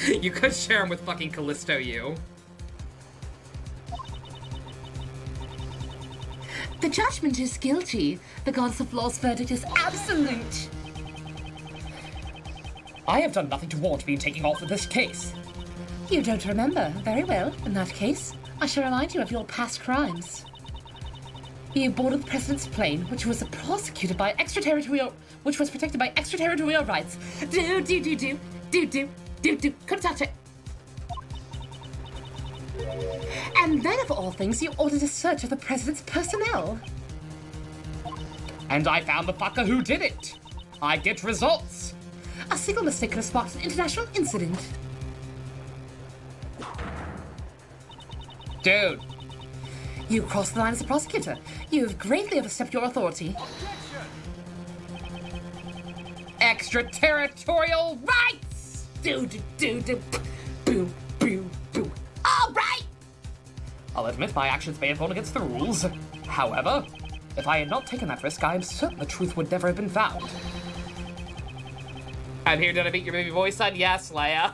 You could share him with fucking Callisto U. The judgment is guilty. The Goddess of Law's verdict is absolute. I have done nothing to warrant being taken off of this case. You don't remember. Very well. In that case, I shall remind you of your past crimes. You boarded the President's plane, which was protected by extraterritorial rights. Couldn't touch it. And then, of all things, you ordered a search of the President's personnel. And I found the fucker who did it. I get results. A single mistake could have sparked an international incident. Dude. You crossed the line as a prosecutor. You have greatly overstepped your authority. Extraterritorial rights! Boo, boo, boo. All right! I'll admit my actions may have gone against the rules. However, if I had not taken that risk, I am certain the truth would never have been found. I'm here to beat your baby boy son. Yes, Leia.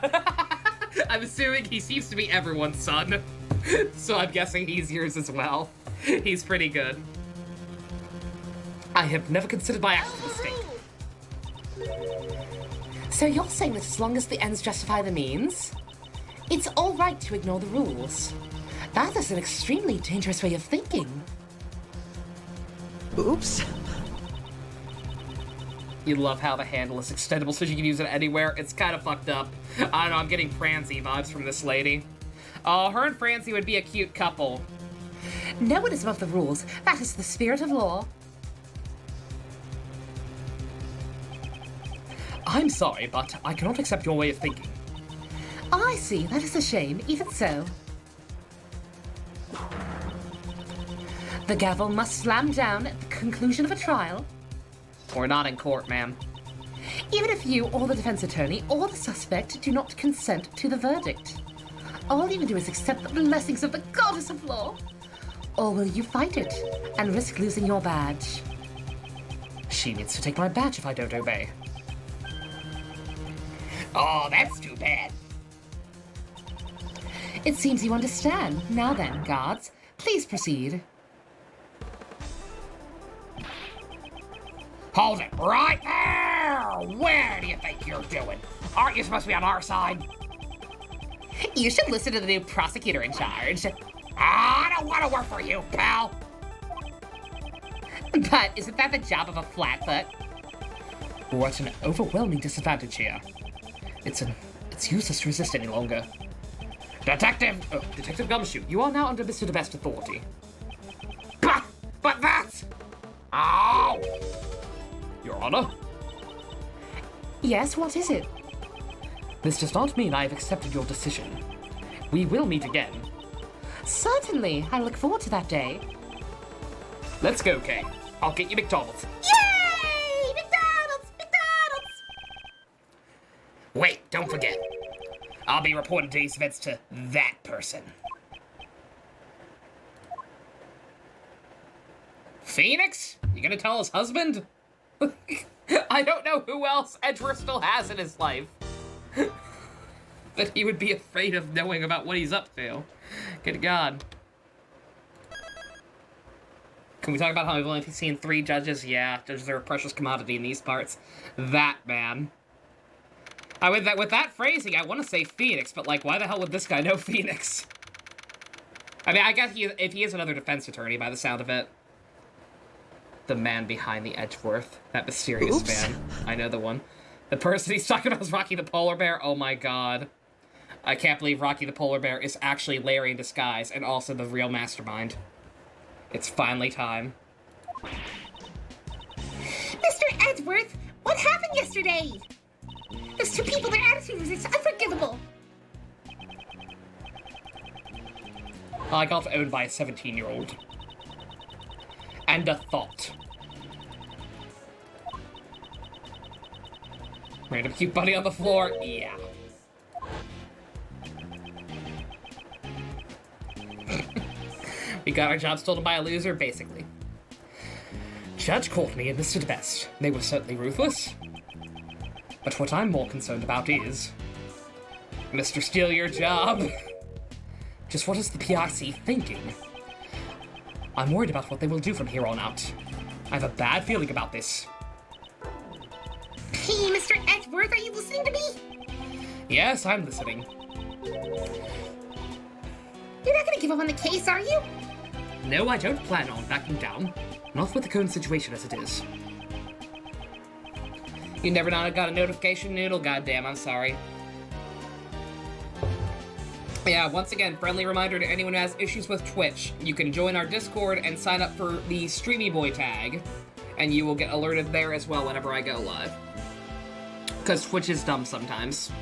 I'm assuming he seems to be everyone's son. So I'm guessing he's yours as well. He's pretty good. I have never considered my actions a mistake. So you're saying that as long as the ends justify the means, it's all right to ignore the rules. That is an extremely dangerous way of thinking. Oops. You love how the handle is extendable so you can use it anywhere. It's kind of fucked up. I don't know, I'm getting Pransy vibes from this lady. Oh, her and Francie would be a cute couple. No one is above the rules. That is the spirit of law. I'm sorry, but I cannot accept your way of thinking. I see. That is a shame. Even so. The gavel must slam down at the conclusion of a trial. We're not in court, ma'am. Even if you or the defense attorney or the suspect do not consent to the verdict. All you can do is accept the blessings of the goddess of law. Or will you fight it and risk losing your badge? She needs to take my badge if I don't obey. Oh, that's too bad. It seems you understand. Now then, guards, please proceed. Hold it right there! Where do you think you're doing? Aren't you supposed to be on our side? You should listen to the new prosecutor in charge. I don't want to work for you, pal. But isn't that the job of a flatfoot? We're at an overwhelming disadvantage here. It's useless to resist any longer. Detective! Oh, Detective Gumshoe, you are now under Mr. DeBest's authority. But that's... Oh! Your Honor? Yes, what is it? This does not mean I have accepted your decision. We will meet again. Certainly. I look forward to that day. Let's go, Kay. I'll get you McDonald's. Yay! McDonald's! McDonald's! Wait, don't forget. I'll be reporting today's events to that person. Phoenix? You gonna tell his husband? I don't know who else Edgeworth still has in his life. That he would be afraid of knowing about what he's up to. Good God. Can we talk about how we've only seen 3 judges? Yeah, judges are a precious commodity in these parts. That man. With that phrasing, I want to say Phoenix, but like, why the hell would this guy know Phoenix? I mean, I guess if he is another defense attorney by the sound of it. The man behind the Edgeworth. That mysterious man. I know the one. The person he's talking about is Rocky the Polar Bear. Oh my god. I can't believe Rocky the Polar Bear is actually Larry in disguise and also the real mastermind. It's finally time. Mr. Edgeworth, what happened yesterday? Those 2 people, their attitude was unforgivable. I got owned by a 17-year-old. And a thought. Random cute bunny on the floor. Yeah. We got our jobs told by a loser, basically. Judge Courtney and Mr. DeBest. They were certainly ruthless. But what I'm more concerned about is... Mr. Steal Your Job. just what is the PIC thinking? I'm worried about what they will do from here on out. I have a bad feeling about this. Hey, Mr. Edgeworth, are you listening to me? Yes, I'm listening. You're not gonna give up on the case, are you? No, I don't plan on backing down. Not with the current situation as it is. You never not got a notification, Noodle? Goddamn, I'm sorry. Yeah, once again, friendly reminder to anyone who has issues with Twitch. You can join our Discord and sign up for the Streamy Boy tag, and you will get alerted there as well whenever I go live. Because Twitch is dumb sometimes.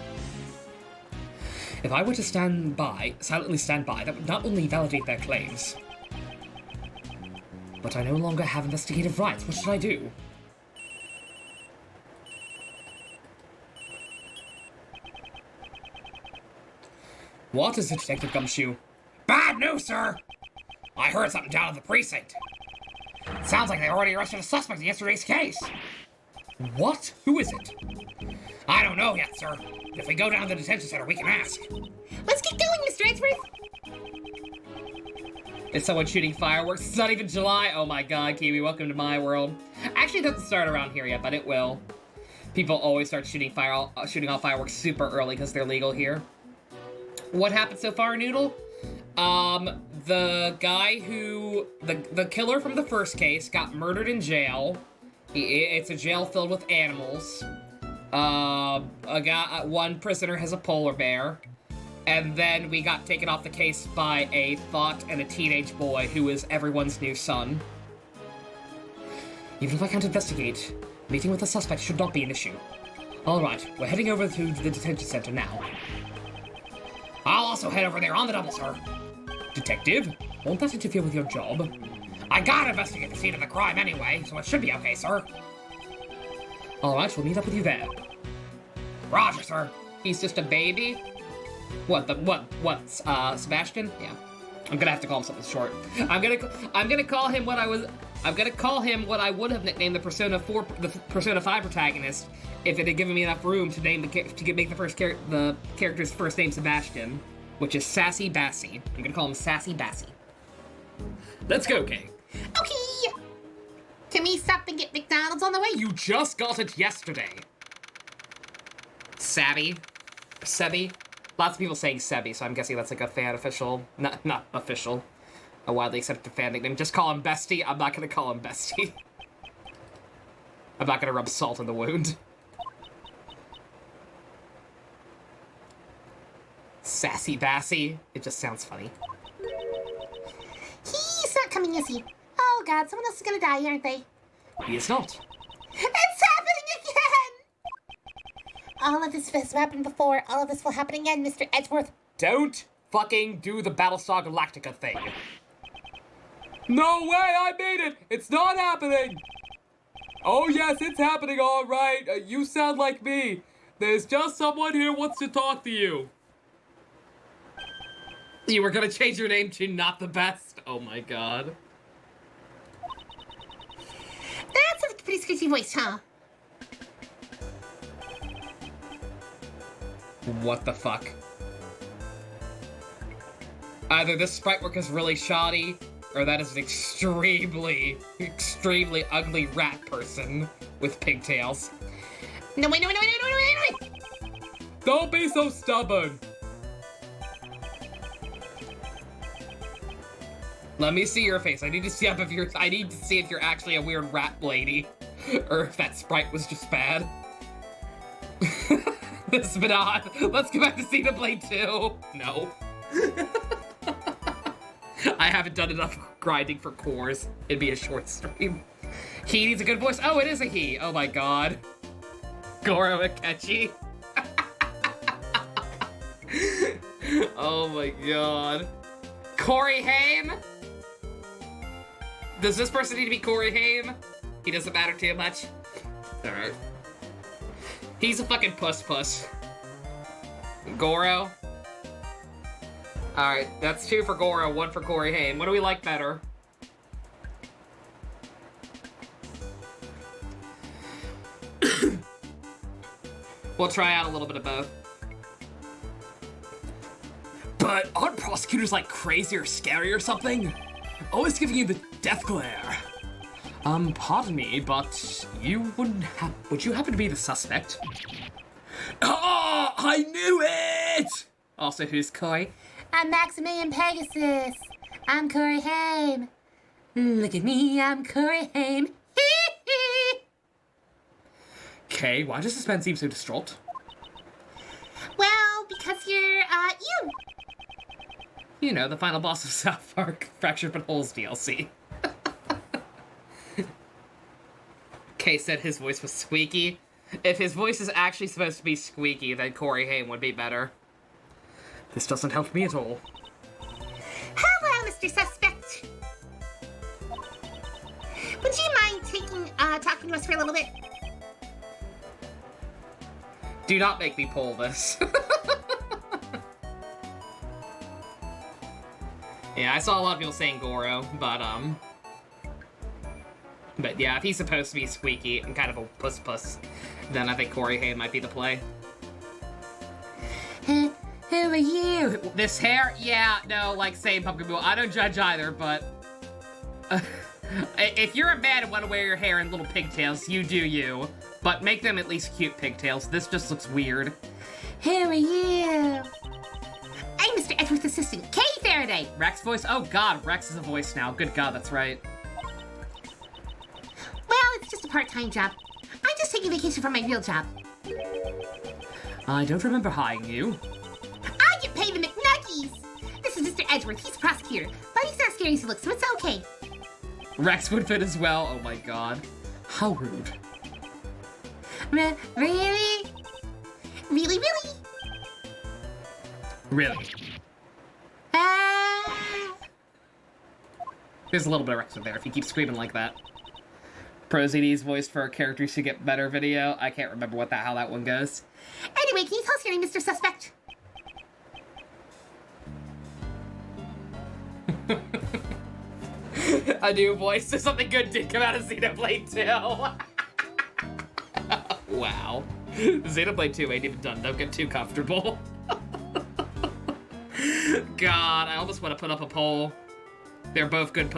If I were to silently stand by, that would not only validate their claims, but I no longer have investigative rights. What should I do? What is it, Detective Gumshoe? Bad news, sir! I heard something down at the precinct. Sounds like they already arrested a suspect in yesterday's case. What? Who is it? I don't know yet, sir. If we go down to the detention center, we can ask. Let's get going, Mr. Edgeworth! Is someone shooting fireworks? It's not even July. Oh my god, Kiwi, welcome to my world. Actually, it doesn't start around here yet, but it will. People always start shooting off fireworks super early because they're legal here. What happened so far, Noodle? The guy the killer from the first case got murdered in jail. It's a jail filled with animals. One prisoner has a polar bear. And then we got taken off the case by a thought and a teenage boy who is everyone's new son. Even if I can't investigate, meeting with the suspect should not be an issue. Alright, we're heading over to the detention center now. I'll also head over there on the double, sir. Detective, won't that interfere with your job? I gotta investigate the scene of the crime anyway, so it should be okay, sir. Alright, we'll meet up with you there. Roger, sir. He's just a baby? What, Sebastian? Yeah. I'm gonna have to call him something short. I'm gonna call him what I would have nicknamed the Persona 5 protagonist if it had given me enough room to make the character's first name Sebastian, which is Sassy Bassy. I'm gonna call him Sassy Bassy. Let's go, Kay. Okay. Can we stop and get McDonald's on the way? You just got it yesterday. Savvy? Sebi? Lots of people saying Sebi, so I'm guessing that's like a fan official. Not official. A widely accepted fan nickname. Just call him Bestie. I'm not gonna call him Bestie. I'm not gonna rub salt in the wound. Sassy Bassy. It just sounds funny. He's not coming, is he? Oh god, someone else is gonna die, aren't they? He is not. It's happening again! All of this has happened before. All of this will happen again, Mr. Edgeworth. Don't fucking do the Battlestar Galactica thing. No way, I made it! It's not happening! Oh yes, it's happening all right. You sound like me. There's just someone here who wants to talk to you. You were gonna change your name to Not the Best? Oh my god. That's a pretty screechy voice, huh? What the fuck? Either this sprite work is really shoddy, or that is an extremely ugly rat person with pigtails. No, wait. Don't be so stubborn. Let me see your face. I need to see if you're actually a weird rat lady, or if that sprite was just bad. This has been odd. Let's go back to Xenoblade 2. No. I haven't done enough grinding for cores. It'd be a short stream. He needs a good voice. Oh, it is a he. Oh my god. Goro Akechi. Oh my god. Corey Haim? Does this person need to be Corey Haim? He doesn't matter too much. Alright. He's a fucking puss. Goro. Alright, that's 2 for Goro, 1 for Corey Haim. What do we like better? We'll try out a little bit of both. But aren't prosecutors like crazy or scary or something? Always giving you the death glare. Pardon me, but would you happen to be the suspect? Oh, I knew it! Also, who's Corey? I'm Maximilian Pegasus. I'm Corey Haim. Look at me, I'm Corey Haim. Kay, why does this man seem so distraught? Well, because you're, you. You know, the final boss of South Park Fractured But Holes DLC. Kay said his voice was squeaky. If his voice is actually supposed to be squeaky, then Corey Haim would be better. This doesn't help me at all. Hello, Mr. Suspect. Would you mind talking to us for a little bit? Do not make me pull this. Yeah, I saw a lot of people saying Goro, but yeah, if he's supposed to be squeaky and kind of a puss, then I think Corey Haim might be the play. Who are you? This hair? Yeah, no, like saying Pumpkin Boo. I don't judge either, but if you're a man and want to wear your hair in little pigtails, you do you. But make them at least cute pigtails. This just looks weird. Who are you? I'm Mr. Edgeworth's assistant, Kay Faraday. Rex voice? Oh god, Rex is a voice now. Good god, that's right. Well, it's just a part-time job. I'm just taking vacation from my real job. I don't remember hiring you. I get paid the This is Mr. Edgeworth. He's a prosecutor. But he's not scary as he looks, so it's okay. Rex would fit as well. Oh my god. How rude. Really? Really, really? Really. There's a little bit of Rex in there if you keep screaming like that. ProZD's voice for characters who get better video. I can't remember how that one goes. Anyway, can you tell us your name, Mr. Suspect? A new voice. So something good did come out of Xenoblade 2. Wow. Xenoblade 2 ain't even done. Don't get too comfortable. God, I almost want to put up a poll. They're both good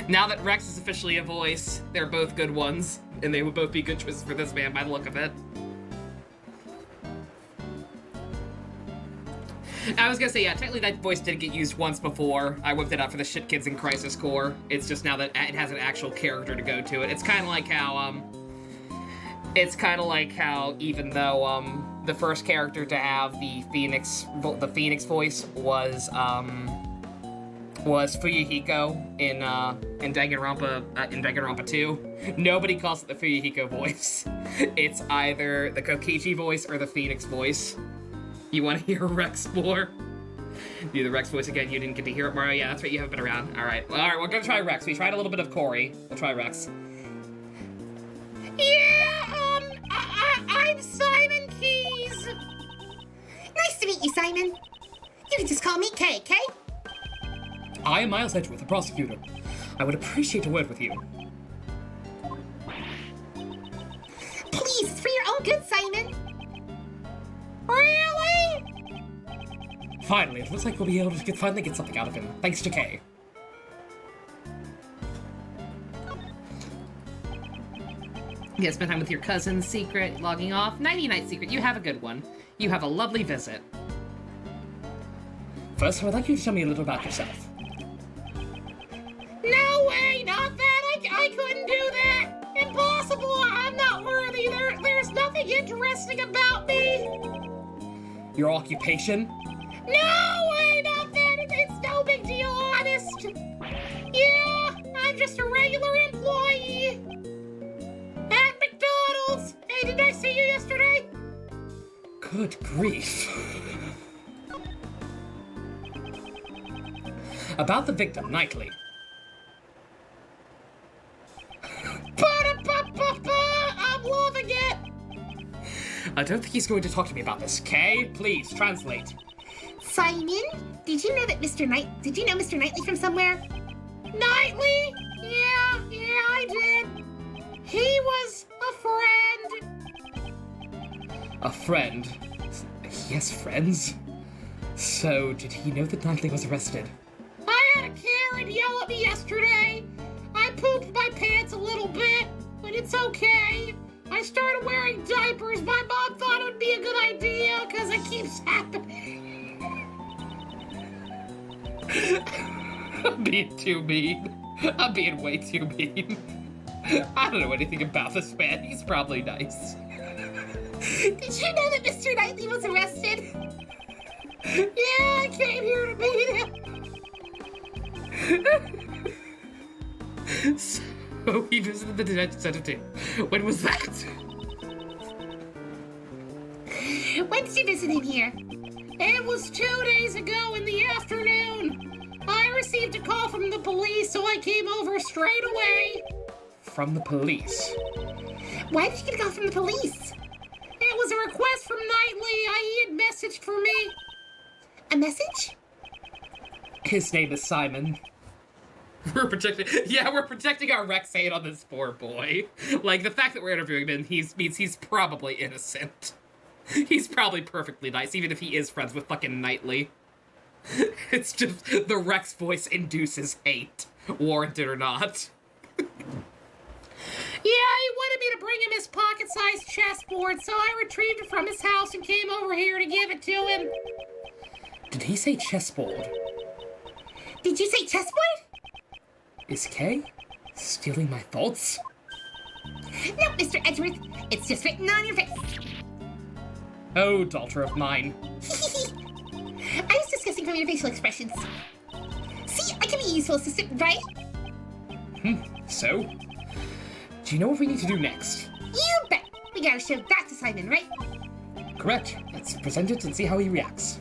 now that Rex is officially a voice, they're both good ones. And they would both be good choices for this man by the look of it. I was gonna say, yeah, technically that voice did get used once before. I whipped it out for the Shit Kids in Crisis Core. It's just now that it has an actual character to go to it. It's kind of like how, even though, the first character to have the Phoenix voice was Fuyuhiko in Danganronpa 2. Nobody calls it the Fuyuhiko voice. It's either the Kokichi voice or the Phoenix voice. You want to hear Rex more? Do the Rex voice again. You didn't get to hear it, Mario. Yeah, that's right. You haven't been around. All right, we're gonna try Rex. We tried a little bit of Corey. We'll try Rex. Yeah, I'm Simon Keys. Nice to meet you, Simon. You can just call me Kay, okay? I am Miles Edgeworth, the prosecutor. I would appreciate a word with you. Please, it's for your own good, Simon. Really? Finally, it looks like we'll be able to finally get something out of him, thanks to Kay. You guys spend time with your cousin, secret, logging off. Nighty-night, secret. You have a good one. You have a lovely visit. First, I would like you to tell me a little about yourself. No way, not that. I couldn't do that. Impossible. I'm not worthy. There's nothing interesting about me. Your occupation? No way, not that. It's no big deal, honest. Yeah, I'm just a regular employee at McDonald's. Hey, did I see you yesterday? Good grief. About the victim, Knightley. I'm loving it. I don't think he's going to talk to me about this. Kay, please, translate. Simon, did you know Mr. Knightley from somewhere? Knightley? Yeah, I did. He was a friend. A friend? He has friends? So, did he know that Knightley was arrested? I had a Karen yell at me yesterday. I pooped my pants a little bit, but it's okay. I started wearing diapers. My mom thought it would be a good idea because it keeps happening. I'm being too mean. I'm being way too mean. I don't know anything about this man. He's probably nice. Did you know that Mr. Knightley was arrested? Yeah, I came here to meet him. So he visited the detention center too. When was that? When did you visit him here? It was 2 days ago in the afternoon. I received a call from the police, so I came over straight away. From the police? Why did you get a call from the police? It was a request from Knightley. He had messaged for me. A message? His name is Simon. We're protecting our Rex hate on this poor boy. Like, the fact that we're interviewing him means he's probably innocent. He's probably perfectly nice, even if he is friends with fucking Knightley. It's just the Rex voice induces hate, warranted or not. Yeah, he wanted me to bring him his pocket-sized chessboard, so I retrieved it from his house and came over here to give it to him. Did he say chessboard? Did you say chessboard? Is Kay stealing my thoughts? No, Mr. Edgeworth. It's just written on your face. Oh, daughter of mine. I was discussing from your facial expressions. See, I can be a useful assistant, right? So? Do you know what we need to do next? You bet! We gotta show that to Simon, right? Correct. Let's present it and see how he reacts.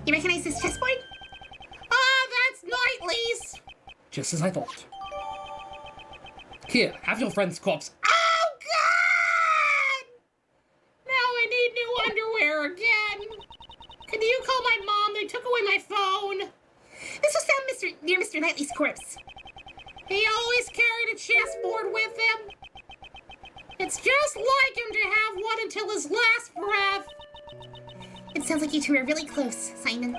You recognize this chessboard? Ah, that's Knightley's! Just as I thought. Here, have your friend's corpse. Oh, God! Now I need new underwear again. Could you call my mom? They took away my phone. This was found near Mr. Knightley's corpse. He always carried a chessboard with him. It's just like him to have one until his last breath. It sounds like you two are really close, Simon.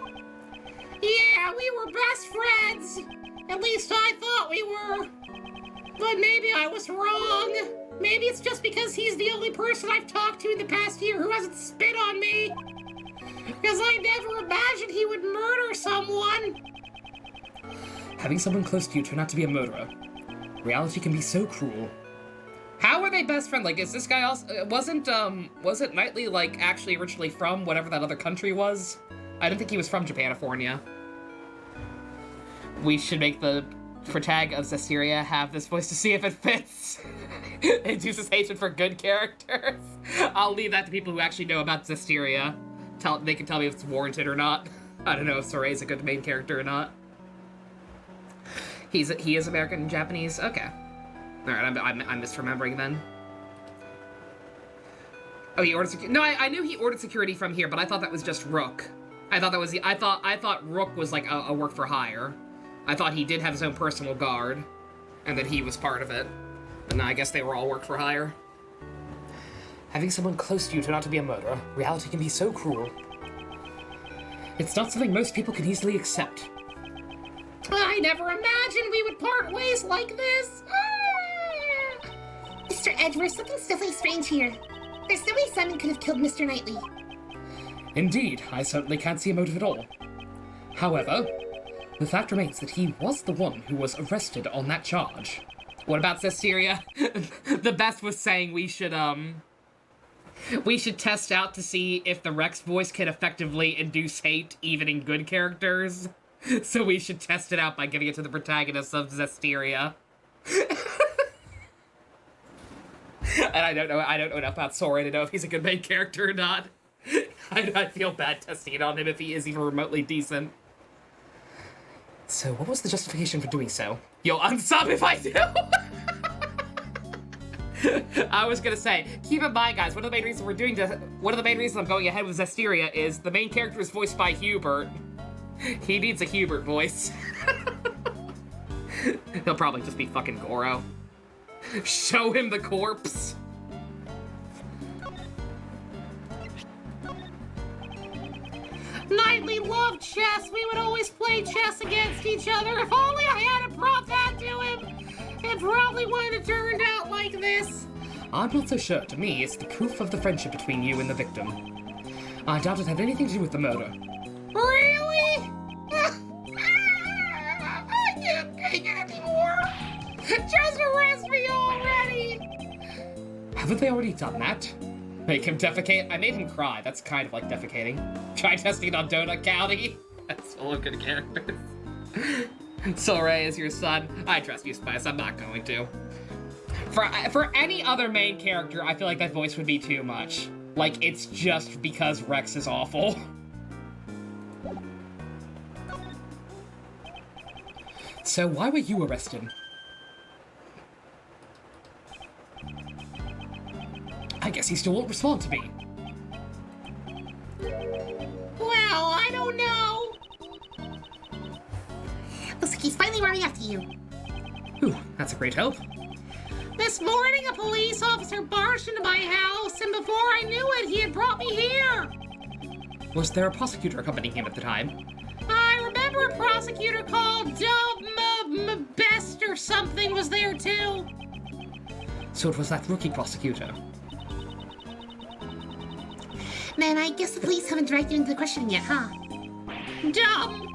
Yeah, we were best friends. At least I thought we were. But maybe I was wrong. Maybe it's just because he's the only person I've talked to in the past year who hasn't spit on me. Because I never imagined he would murder someone. Having someone close to you turn out to be a murderer. Reality can be so cruel. How were they best friends? Like, is this guy also... wasn't Knightley, like, actually originally from whatever that other country was? I didn't think he was from Japanifornia. We should make the protag of Zestiria have this voice to see if it fits. Induces hatred for good characters. I'll leave that to people who actually know about Zestiria. They can tell me if it's warranted or not. I don't know if Soray's a good main character or not. He is American and Japanese? Okay. Alright, I'm misremembering then. Oh, he ordered security. No, I knew he ordered security from here, but I thought that was just Rook. I thought that was I thought Rook was like a work for hire. I thought he did have his own personal guard, and that he was part of it. But no, I guess they were all work for hire. Having someone close to you turn out to be a murderer. Reality can be so cruel. It's not something most people can easily accept. I never imagined we would part ways like this. Mr. Edgeworth, something's definitely strange here. There's no way Simon could have killed Mr. Knightley. Indeed, I certainly can't see a motive at all. However, the fact remains that he was the one who was arrested on that charge. What about Zestiria? The best was saying we should test out to see if the Rex voice can effectively induce hate even in good characters. So we should test it out by giving it to the protagonist of Zestiria. And I don't know enough about Sora to know if he's a good main character or not. I feel bad testing it on him if he is even remotely decent. So what was the justification for doing so? You'll unsub if I do! I was gonna say, keep in mind, guys, one of the main reasons I'm going ahead with Zestiria is the main character is voiced by Hubert. He needs a Hubert voice. He'll probably just be fucking Goro. Show him the corpse. Knightley loved chess. We would always play chess against each other. If only I had brought that to him, it probably wouldn't have turned out like this. I'm not so sure. To me, it's the proof of the friendship between you and the victim. I doubt it had anything to do with the murder. Really? I can't take it anymore. Just arrest me already. Haven't they already done that? Make him defecate? I made him cry. That's kind of like defecating. Try testing it on Donut County. That's full of good characters. Soray is your son. I trust you, Spice. I'm not going to. For any other main character, I feel like that voice would be too much. Like, it's just because Rex is awful. So why were you arrested? I guess he still won't respond to me. Well, I don't know. Looks like he's finally running after you. Ooh, that's a great help. This morning, a police officer barged into my house, and before I knew it, he had brought me here. Was there a prosecutor accompanying him at the time? I remember a prosecutor called Best or something was there too. So it was that rookie prosecutor. Man, I guess the police haven't dragged you into the questioning yet, huh? Dumb.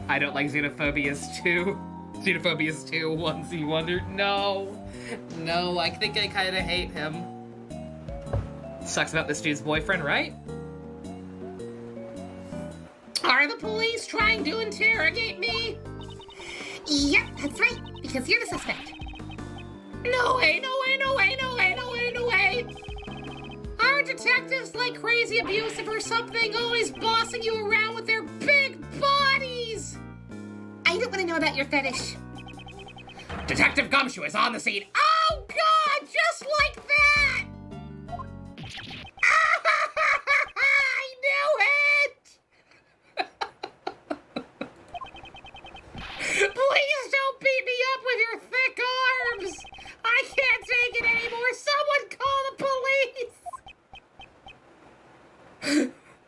I don't like xenophobias too. Xenophobia is 2, onesie wonder. No, I think I kind of hate him. Sucks about this dude's boyfriend, right? Are the police trying to interrogate me? Yep, that's right, because you're the suspect. No way, no way, no way, no way, no way, no way. Are detectives like crazy abusive or something, always bossing you around with their big bodies? I don't want to know about your fetish. Detective Gumshoe is on the scene. Oh God, just like that! I knew it! Please don't beat me up with your thick arms! I can't take it anymore! Someone call the police!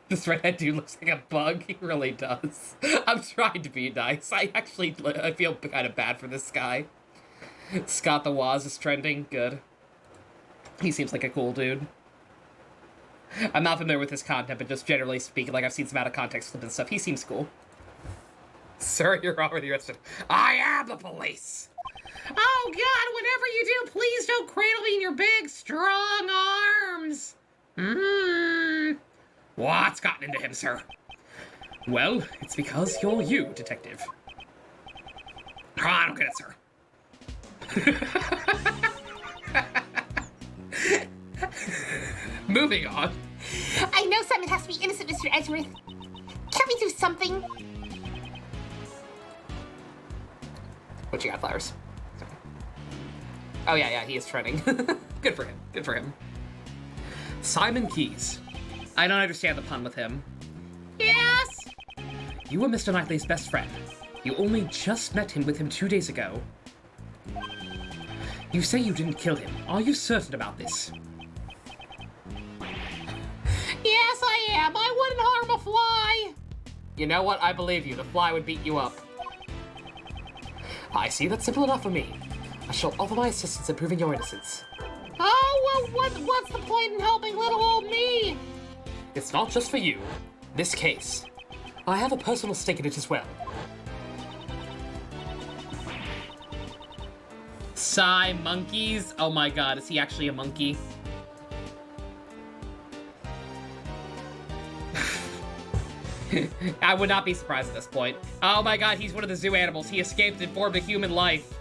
This redhead dude looks like a bug. He really does. I'm trying to be nice. I feel kind of bad for this guy. Scott the Waz is trending. Good. He seems like a cool dude. I'm not familiar with his content, but just generally speaking, like I've seen some out of context clips and stuff. He seems cool. Sir, you're already arrested. I am the police. Oh God, whatever you do, please don't cradle me in your big, strong arms. What's gotten into him, sir? Well, it's because you're you, detective. Oh, I don't get it, sir. Moving on. I know Simon has to be innocent, Mr. Edgeworth. Can't we do something? What you got, Flowers? Sorry. Oh, yeah, he is trending. Good for him. Good for him. Simon Keyes. I don't understand the pun with him. Yes? You were Mr. Knightley's best friend. You only just met him with him 2 days ago. You say you didn't kill him. Are you certain about this? Yes, I am. I wouldn't harm a fly. You know what? I believe you. The fly would beat you up. I see. That's simple enough for me. I shall offer my assistance in proving your innocence. Oh, well, what's the point in helping little old me? It's not just for you. This case. I have a personal stake in it as well. Sigh, monkeys? Oh my god, is he actually a monkey? I would not be surprised at this point. Oh my god, he's one of the zoo animals. He escaped and formed a human life.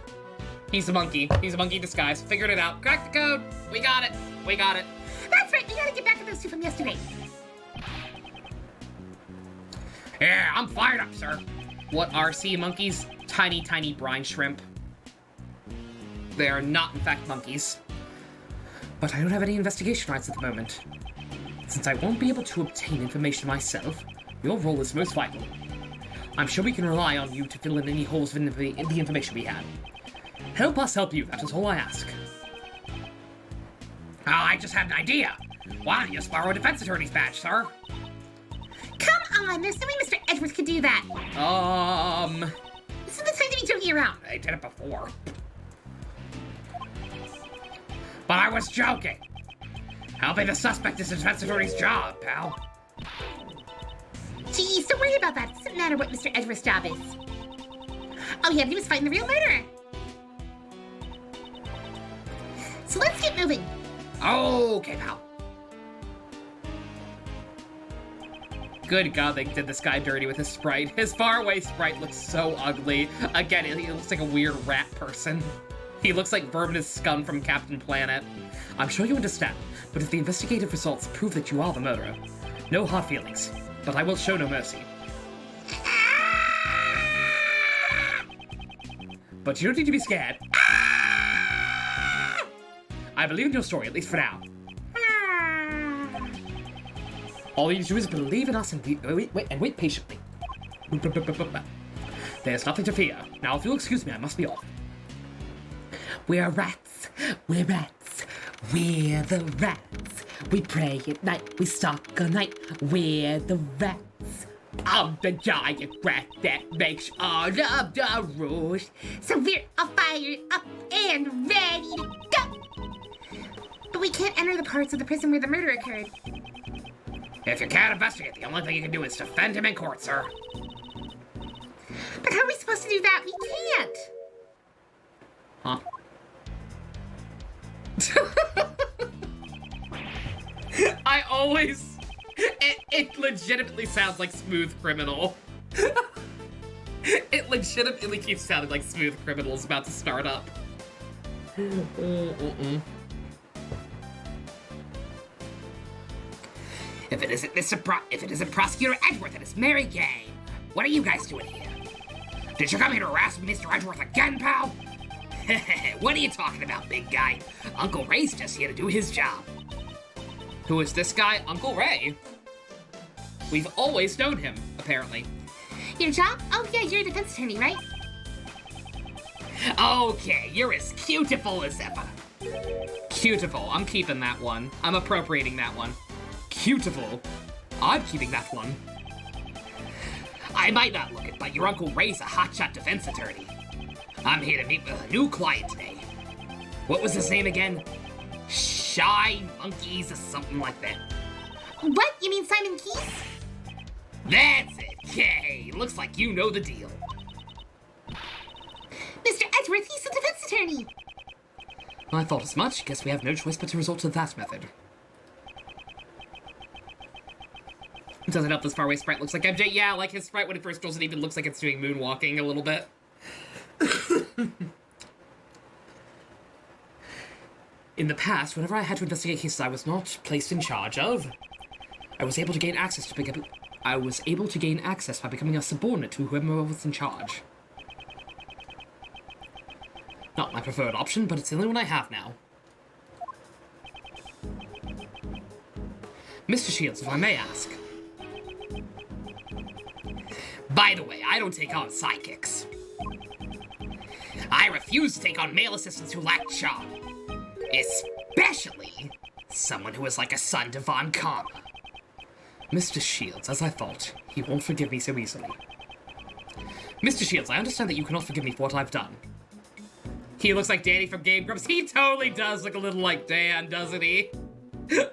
He's a monkey. He's a monkey in disguise. Figured it out. Cracked the code. We got it. We got it. That's right, we gotta get back to those two from yesterday. Yeah, I'm fired up, sir. What are sea monkeys? Tiny, tiny brine shrimp. They are not, in fact, monkeys. But I don't have any investigation rights at the moment. Since I won't be able to obtain information myself, your role is most vital. I'm sure we can rely on you to fill in any holes in the information we have. Help us help you, that is all I ask. Oh, I just had an idea. Why don't you just borrow a defense attorney's badge, sir? Come on, there's no way Mr. Edgeworth could do that. This is the time to be joking around. I did it before. But I was joking. Helping the suspect is a defense attorney's job, pal. Jeez, don't worry about that. It doesn't matter what Mr. Edgeworth's job is. All he had to do was find the real murderer. So let's get moving. Okay, pal. Good God, they did this guy dirty with his sprite. His faraway sprite looks so ugly. Again, he looks like a weird rat person. He looks like Verminous Scum from Captain Planet. I'm sure you understand, but if the investigative results prove that you are the murderer, no hard feelings, but I will show no mercy. But you don't need to be scared. I believe in your story, at least for now. All you do is believe in us and wait patiently. There's nothing to fear. Now, if you'll excuse me, I must be off. We're rats. We're rats. We're the rats. We pray at night. We stalk all night. We're the rats. I'm the giant rat that makes all of the rules. So we're all fired up and ready to go. But we can't enter the parts of the prison where the murder occurred. If you can't investigate, the only thing you can do is defend him in court, sir. But how are we supposed to do that? We can't. I always... It legitimately sounds like Smooth Criminal. It legitimately keeps sounding like Smooth Criminal is about to start up. If it isn't Prosecutor Edgeworth and it's Mary Gay, what are you guys doing here? Did you come here to harass Mr. Edgeworth again, pal? What are you talking about, big guy? Uncle Ray's just here to do his job. Who is this guy? Uncle Ray? We've always known him, apparently. Your job? Oh yeah, you're a defense attorney, right? Okay, you're as cutiful as ever. Cutiful. I'm keeping that one. I'm appropriating that one. Cutiful. I'm keeping that one. I might not look it, but your Uncle Ray's a hotshot defense attorney. I'm here to meet with a new client today. What was his name again? Shy Monkeys or something like that. What? You mean Simon Keys? That's it. Okay, looks like you know the deal. Mr. Edgeworth, he's a defense attorney. I thought as much. Guess we have no choice but to resort to that method. Does it help this faraway sprite looks like MJ? Yeah, like his sprite when it first draws it even looks like it's doing moonwalking a little bit. In the past, whenever I had to investigate cases I was not placed in charge of, I was able to gain access by becoming a subordinate to whoever was in charge. Not my preferred option, but it's the only one I have now. Mr. Shields, if I may ask. By the way, I don't take on sidekicks. I refuse to take on male assistants who lack charm. Especially someone who is like a son to Von Karma. Mr. Shields, as I thought, he won't forgive me so easily. Mr. Shields, I understand that you cannot forgive me for what I've done. He looks like Danny from Game Grumps. He totally does look a little like Dan, doesn't he?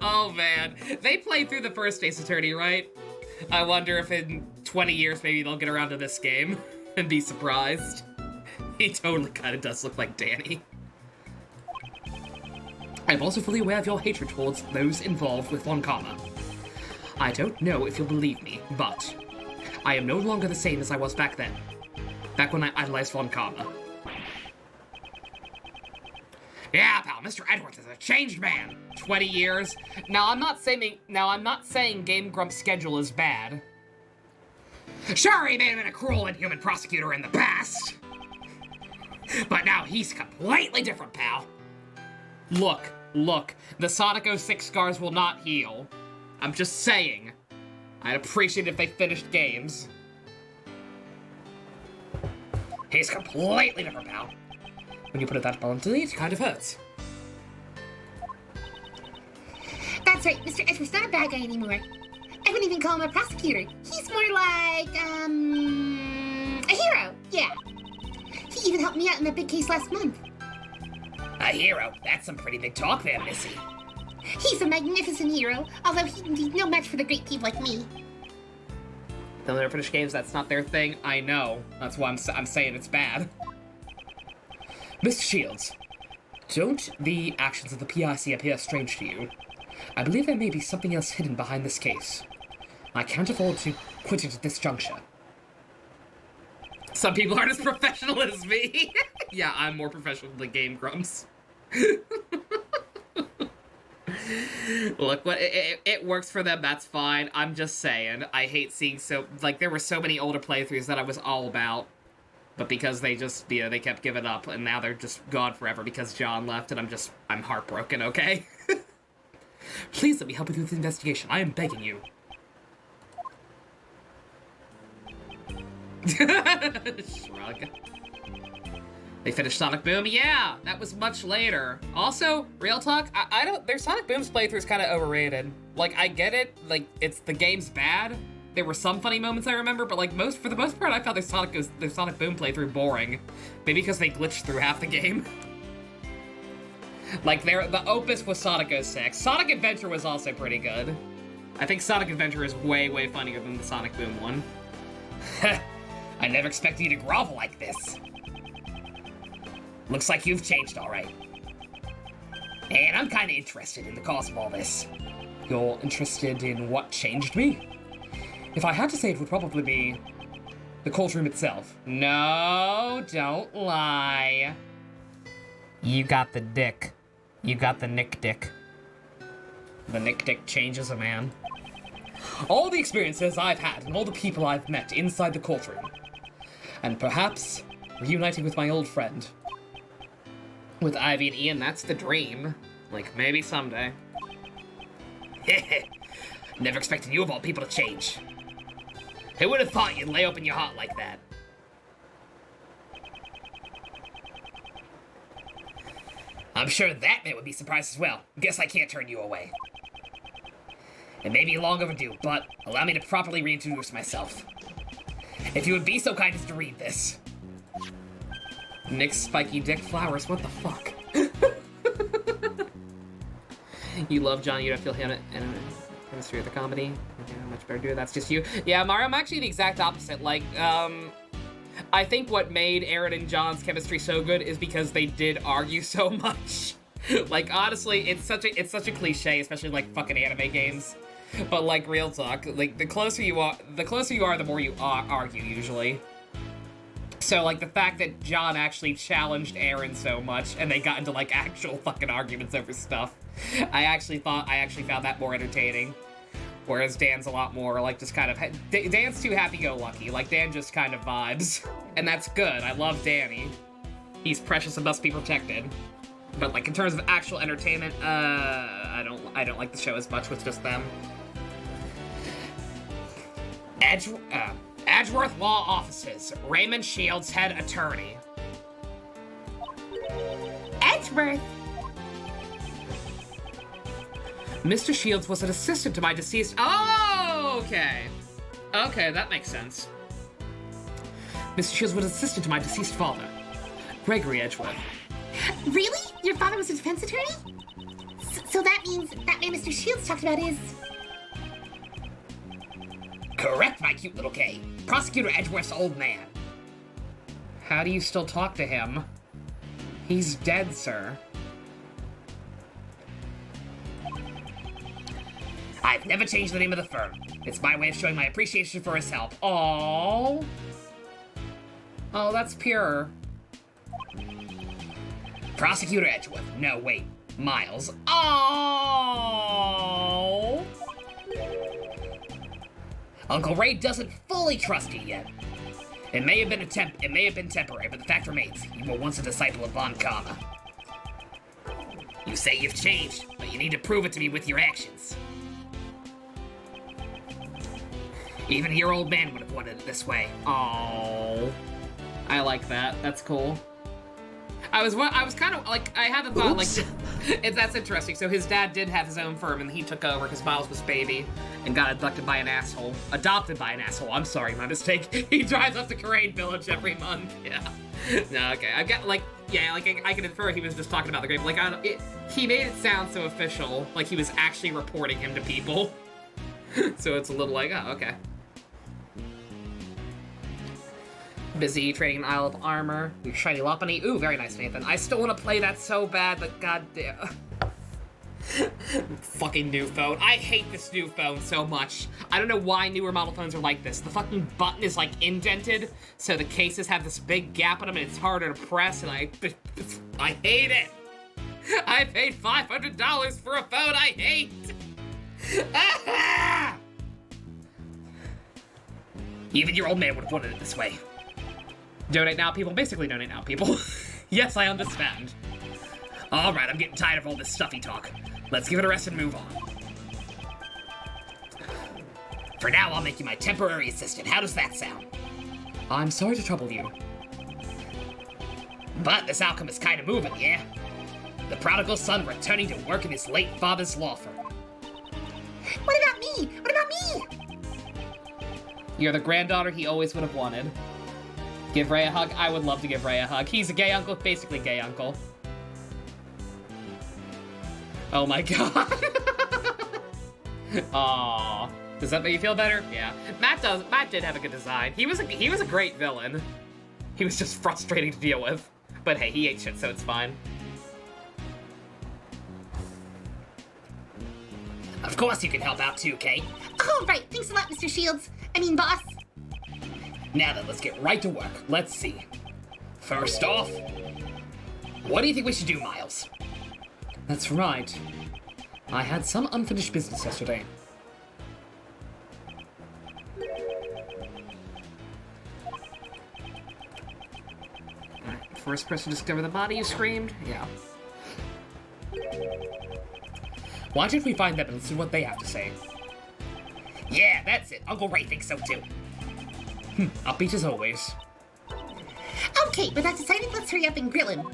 Oh man, they played through the first Ace Attorney, right? I wonder if in 20 years maybe they'll get around to this game and be surprised. He totally kind of does look like Danny. I'm also fully aware of your hatred towards those involved with Von Karma. I don't know if you'll believe me, but I am no longer the same as I was back then. Back when I idolized Von Karma. Yeah, pal, Mr. Edwards is a changed man. 20 years? Now I'm not saying Game Grump's schedule is bad. Sure, he may have been a cruel, inhuman prosecutor in the past. But now he's completely different, pal. Look, the Sonic 06 scars will not heal. I'm just saying. I'd appreciate it if they finished games. He's completely different, pal. When you put it that bluntly, it kind of hurts. That's right, Mr. Edgeworth's not a bad guy anymore. I wouldn't even call him a prosecutor. He's more like, a hero, yeah. He even helped me out in that big case last month. A hero? That's some pretty big talk there, Missy. He's a magnificent hero, although he's no match for the great people like me. They'll never finish games, that's not their thing. I know. That's why I'm saying it's bad. Mr. Shields, don't the actions of the PIC appear strange to you? I believe there may be something else hidden behind this case. I can't afford to quit it at this juncture. Some people aren't as professional as me. Yeah, I'm more professional than Game Grumps. Look, it works for them, that's fine. I'm just saying, I hate seeing there were so many older playthroughs that I was all about. But because they just, they kept giving up, and now they're just gone forever because John left, and I'm heartbroken, okay? Please let me help you with the investigation. I am begging you. Shrug. They finished Sonic Boom? Yeah, that was much later. Also, real talk, their Sonic Boom's playthrough is kind of overrated. Like, I get it, like, the game's bad. There were some funny moments I remember, but like for the most part, I found their Sonic Boom playthrough boring. Maybe because they glitched through half the game. Like the opus was Sonic 06. Sonic Adventure was also pretty good. I think Sonic Adventure is way, way funnier than the Sonic Boom one. I never expected you to grovel like this. Looks like you've changed, all right. And I'm kind of interested in the cause of all this. You're interested in what changed me? If I had to say, it would probably be the courtroom itself. No, don't lie. You got the dick. You got the Nick Dick. The Nick Dick changes a man. All the experiences I've had and all the people I've met inside the courtroom. And perhaps reuniting with my old friend. With Ivy and Ian, that's the dream. Like, maybe someday. Never expected you of all people to change. Who would have thought you'd lay open your heart like that? I'm sure that man would be surprised as well. Guess I can't turn you away. It may be long overdue, but allow me to properly reintroduce myself. If you would be so kind as to read this. Nick's spiky dick flowers, what the fuck? You love John, you don't feel him and chemistry of the comedy. Okay, much better do it, that's just you. Yeah, Mario, I'm actually the exact opposite. Like, I think what made Aaron and John's chemistry so good is because they did argue so much. Like, honestly, it's such a cliche, especially like fucking anime games. But like, real talk, like the closer you are, the more you argue usually. So like the fact that John actually challenged Aaron so much, and they got into like actual fucking arguments over stuff, I actually found that more entertaining. Whereas Dan's a lot more like just kind of, Dan's too happy-go-lucky. Like Dan just kind of vibes, and that's good. I love Danny. He's precious and must be protected. But like in terms of actual entertainment, I don't like the show as much with just them. Edgeworth Law Offices. Raymond Shields, head attorney. Edgeworth? Mr. Shields was an assistant to my deceased... Oh, okay. Okay, that makes sense. Mr. Shields was an assistant to my deceased father, Gregory Edgeworth. Really? Your father was a defense attorney? So that means that man Mr. Shields talked about is... Correct, my cute little K. Prosecutor Edgeworth's old man. How do you still talk to him? He's dead, sir. I've never changed the name of the firm. It's my way of showing my appreciation for his help. Aww. Oh, that's pure. Prosecutor Edgeworth. No, wait. Miles. Aww. Uncle Ray doesn't fully trust you yet. It may have been temporary, but the fact remains, you were once a disciple of Von Karma. You say you've changed, but you need to prove it to me with your actions. Even your old man would have wanted it this way. Oh, I like that. That's cool. I was kind of like, I had a thought. Oops. Like, that's interesting. So his dad did have his own firm, and he took over because Miles was baby and got adopted by an asshole. I'm sorry, my mistake. He drives up to Crane Village every month. Yeah. No, okay. I've got like, yeah, like I can infer he was just talking about the grave. Like, he made it sound so official, like he was actually reporting him to people. So it's a little like, oh, okay. Busy trading an Isle of Armor. Your shiny Lopunny. Ooh, very nice, Nathan. I still want to play that so bad, but goddamn. Fucking new phone. I hate this new phone so much. I don't know why newer model phones are like this. The fucking button is like indented, so the cases have this big gap in them, and it's harder to press, and I hate it. I paid $500 for a phone I hate. Even your old man would have wanted it this way. Donate now, people. Basically, donate now, people. Yes, I understand. Alright, I'm getting tired of all this stuffy talk. Let's give it a rest and move on. For now, I'll make you my temporary assistant. How does that sound? I'm sorry to trouble you. But this outcome is kind of moving, yeah? The prodigal son returning to work in his late father's law firm. What about me? What about me? You're the granddaughter he always would have wanted. Give Ray a hug? I would love to give Ray a hug. He's a gay uncle, basically gay uncle. Oh my god. Aww. Does that make you feel better? Yeah. Matt did have a good design. He was a great villain. He was just frustrating to deal with. But hey, he ate shit, so it's fine. Of course you can help out too, Kate. Oh, right. Thanks a lot, Mr. Shields. I mean, boss. Now then, let's get right to work. Let's see. First off, what do you think we should do, Miles? That's right. I had some unfinished business yesterday. Alright, first person to discover the body, you screamed? Yeah. Why don't we find them and listen to what they have to say? Yeah, that's it. Uncle Ray thinks so too. Upbeat as always. Okay, with that decided, let's hurry up and grill him.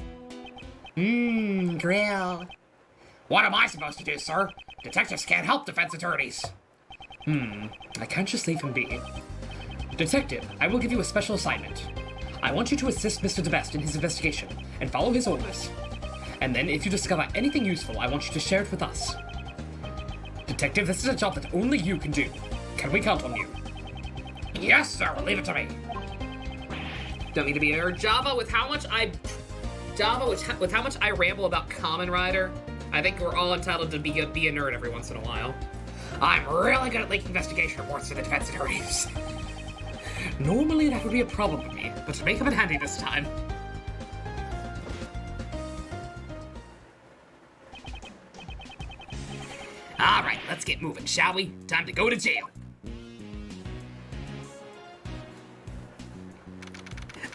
Grill. What am I supposed to do, sir? Detectives can't help defense attorneys. I can't just leave him be. Detective, I will give you a special assignment. I want you to assist Mr. DeBest in his investigation and follow his orders. And then, if you discover anything useful, I want you to share it with us. Detective, this is a job that only you can do. Can we count on you? Yes, sir. Leave it to me. Don't mean to be a Java with how much I ramble about Kamen Rider. I think we're all entitled to be a nerd every once in a while. I'm really good at leaking investigation reports to the defense attorneys. Normally that would be a problem for me, but to make them handy this time. All right, let's get moving, shall we? Time to go to jail.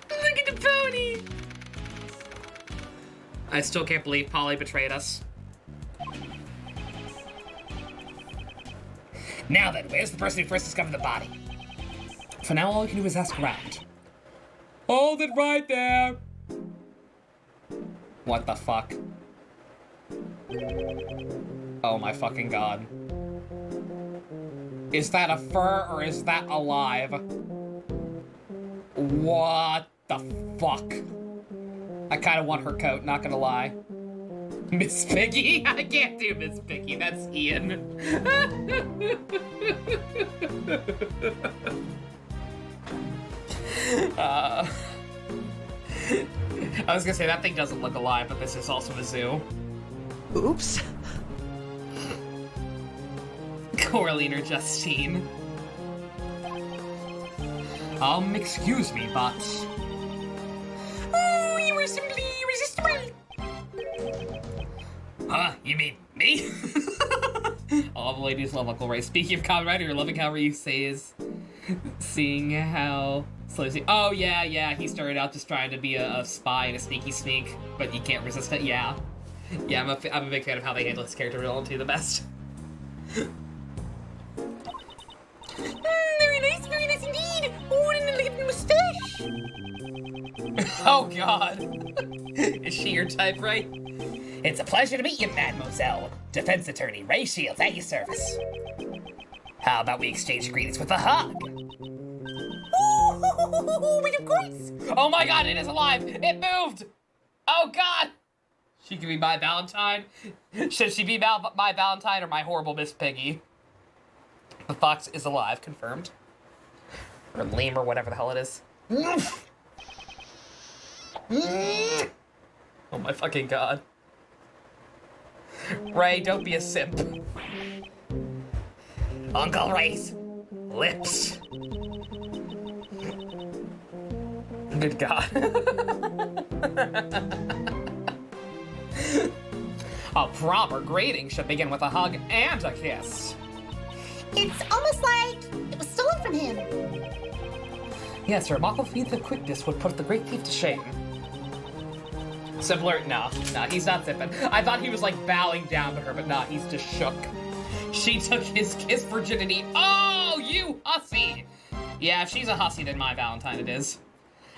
Look at the pony! I still can't believe Polly betrayed us. Now then, where's the person who first discovered the body? For now, all we can do is ask around. Hold it right there. What the fuck? Oh my fucking god. Is that a fur or is that alive? What the fuck? I kinda want her coat, not gonna lie. Miss Piggy? I can't do Miss Piggy, that's Ian. I was gonna say, that thing doesn't look alive, but this is also a zoo. Oops. Coraline or Justine. Excuse me, but... Oh, you were simply irresistible. Huh? You mean me? All the ladies love Uncle Ray. Speaking of Kamen Rider, you're loving how you say is... Seeing how... Oh, yeah, he started out just trying to be a spy and a sneaky sneak, but you can't resist it, yeah. Yeah, I'm a big fan of how they handle his character development to the best. Very nice indeed. Oh, and look at the mustache. Oh, God. Is she your type, right? It's a pleasure to meet you, Mademoiselle. Defense attorney Ray Shields at your service. How about we exchange greetings with a hug? Oh, wait, of course. Oh my god, it is alive! It moved! Oh god! She can be my Valentine. Should she be my Valentine or my horrible Miss Piggy? The fox is alive, confirmed. Or lame or whatever the hell it is. Oh my fucking god. Ray, don't be a simp. Uncle Ray's lips. Good god. A proper greeting should begin with a hug and a kiss. It's almost like it was stolen from him. Yes, her remarkable feat of quickness would put the great thief to shame. Simpler? No, he's not sipping. I thought he was like bowing down to her, but nah, he's just shook. She took his kiss virginity. Oh, you hussy! Yeah, if she's a hussy, then my Valentine it is.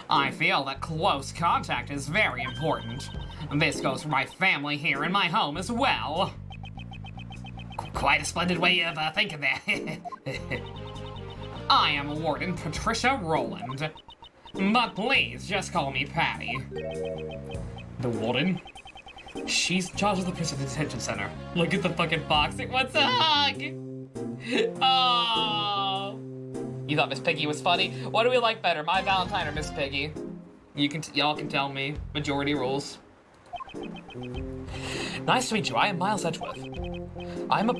I feel that close contact is very important. This goes for my family here in my home as well. Quite a splendid way of thinking there. I am Warden Patricia Rowland. But please just call me Patty. The Warden? She's in charge of the prison detention center. Look at the fucking box. It wants a hug! Oh! You thought Miss Piggy was funny? What do we like better, my Valentine or Miss Piggy? Y'all can tell me. Majority rules. Nice to meet you. I am Miles Edgeworth. I'm a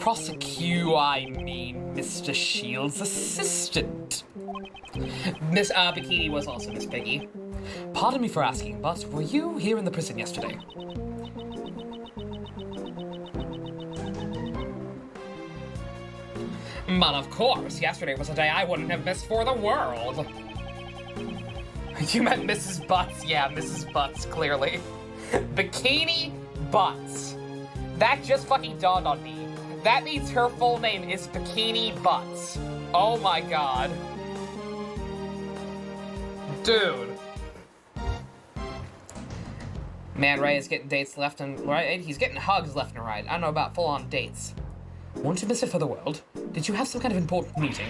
Mr. Shields' assistant. Miss Bikini was also Miss Piggy. Pardon me for asking, but were you here in the prison yesterday? But of course, yesterday was a day I wouldn't have missed for the world. You meant Mrs. Butts? Yeah, Mrs. Butts, clearly. Bikini Butts. That just fucking dawned on me. That means her full name is Bikini Butts. Oh my god. Dude. Man, Ray is getting dates left and right. He's getting hugs left and right. I don't know about full-on dates. Won't you miss it for the world? Did you have some kind of important meeting?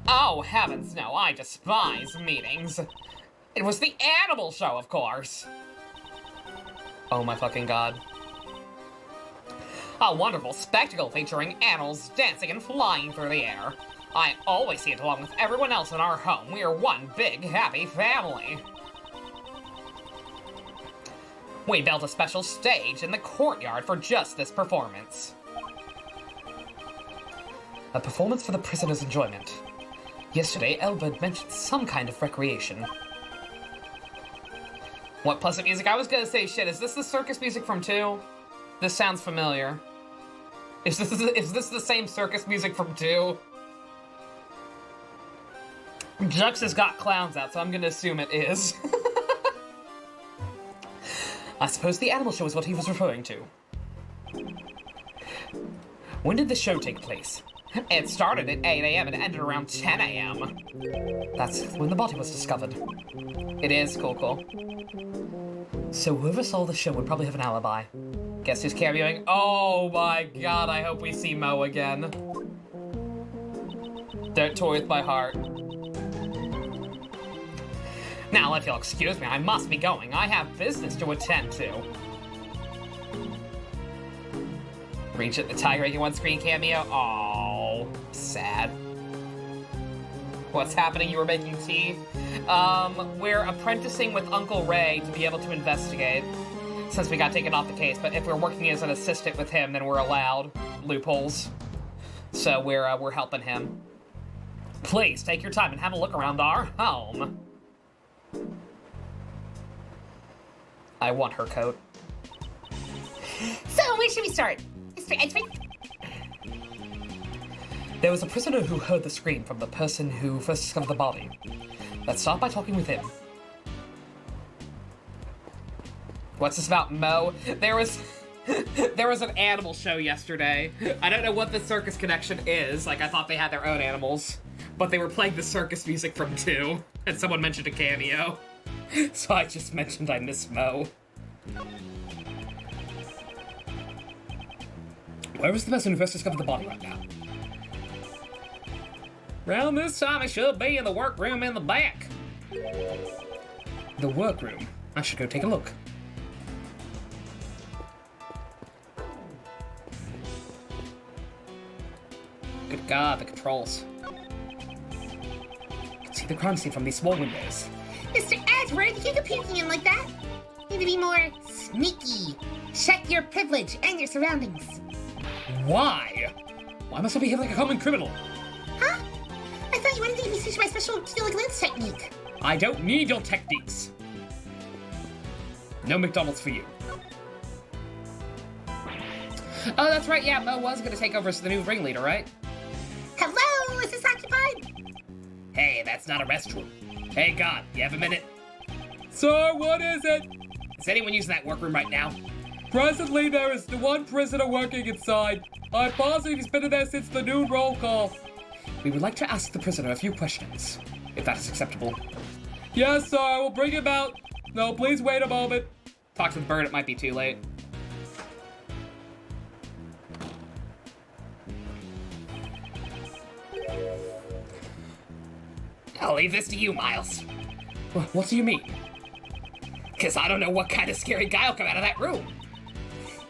Oh heavens no, I despise meetings. It was the animal show, of course. Oh my fucking god. A wonderful spectacle featuring animals dancing and flying through the air. I always see it along with everyone else in our home. We are one big, happy family. We built a special stage in the courtyard for just this performance. A performance for the prisoner's enjoyment. Yesterday, Elbert mentioned some kind of recreation. What pleasant music? I was gonna say, shit, is this the circus music from 2? This sounds familiar. Is this the same circus music from 2? Jux has got clowns out, so I'm gonna assume it is. I suppose the animal show is what he was referring to. When did the show take place? It started at 8 a.m. and ended around 10 a.m. That's when the body was discovered. It is cool. So whoever saw the show would probably have an alibi. Guess who's cameoing? Oh my god, I hope we see Mo again. Don't toy with my heart. Now, if you'll excuse me, I must be going. I have business to attend to. Regent the Tiger making one-screen cameo? Oh, sad. What's happening? You were making tea? We're apprenticing with Uncle Ray to be able to investigate, since we got taken off the case, but if we're working as an assistant with him, then we're allowed loopholes. So we're helping him. Please, take your time and have a look around our home. I want her coat. So, where should we start? Mr. Edgeworth? There was a prisoner who heard the scream from the person who first discovered the body. Let's start by talking with him. What's this about, Mo? There was an animal show yesterday. I don't know what the circus connection is. Like, I thought they had their own animals, but they were playing the circus music from 2, and someone mentioned a cameo. So I just mentioned I miss Mo. Where is the person who first discovered the body right now? Around this time, I should be in the workroom in the back. The workroom. I should go take a look. Good God, the controls. I can see the crime scene from these small windows. Mr. Edgeworth, you can't go peeking in like that. You need to be more sneaky. Check your privilege and your surroundings. Why? Why must I behave like a common criminal? Huh? I thought you wanted to teach my special Keelik Lance technique. I don't need your techniques. No McDonald's for you. Oh, that's right, yeah, Mo was gonna take over as the new ringleader, right? Hello, is this occupied? Hey, that's not a restroom. Hey, God, you have a minute? Sir, what is it? Is anyone using that workroom right now? Presently, there is the one prisoner working inside. I'm positive he's been in there since the noon roll call. We would like to ask the prisoner a few questions, if that is acceptable. Yes, sir, I will bring him out. No, please wait a moment. Talk to the bird, it might be too late. I'll leave this to you, Miles. What do you mean? Because I don't know what kind of scary guy will come out of that room.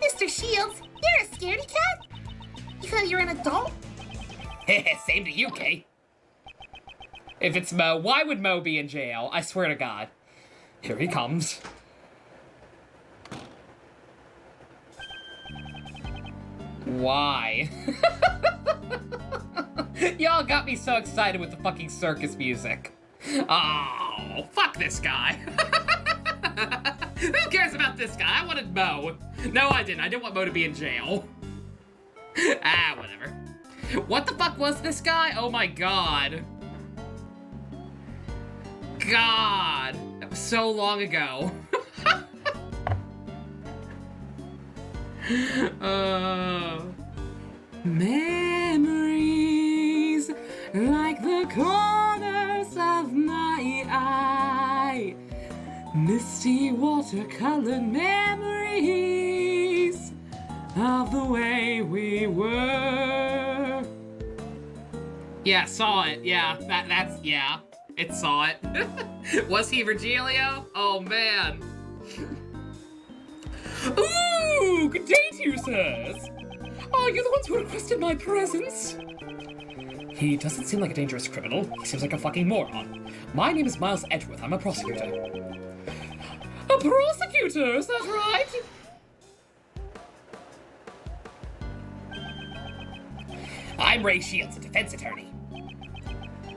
Mr. Shields, you're a scaredy cat? You thought you were an adult? Same to you, Kay. If it's Mo, why would Mo be in jail? I swear to God. Here he comes. Why? Y'all got me so excited with the fucking circus music. Oh, fuck this guy. Who cares about this guy? I wanted Mo. No, I didn't. I didn't want Mo to be in jail. Ah, whatever. What the fuck was this guy? Oh my god. God. That was so long ago. Memories like the corners of my eye. Misty watercolor memories of the way we were. Yeah, saw it. Yeah, that's yeah. It saw it. Was he Virgilio? Oh man. Ooh, good day to you, sirs. Are you the ones who requested my presence? He doesn't seem like a dangerous criminal. He seems like a fucking moron. My name is Miles Edgeworth. I'm a prosecutor. A prosecutor? Is that right? I'm Ray Shields, a defense attorney.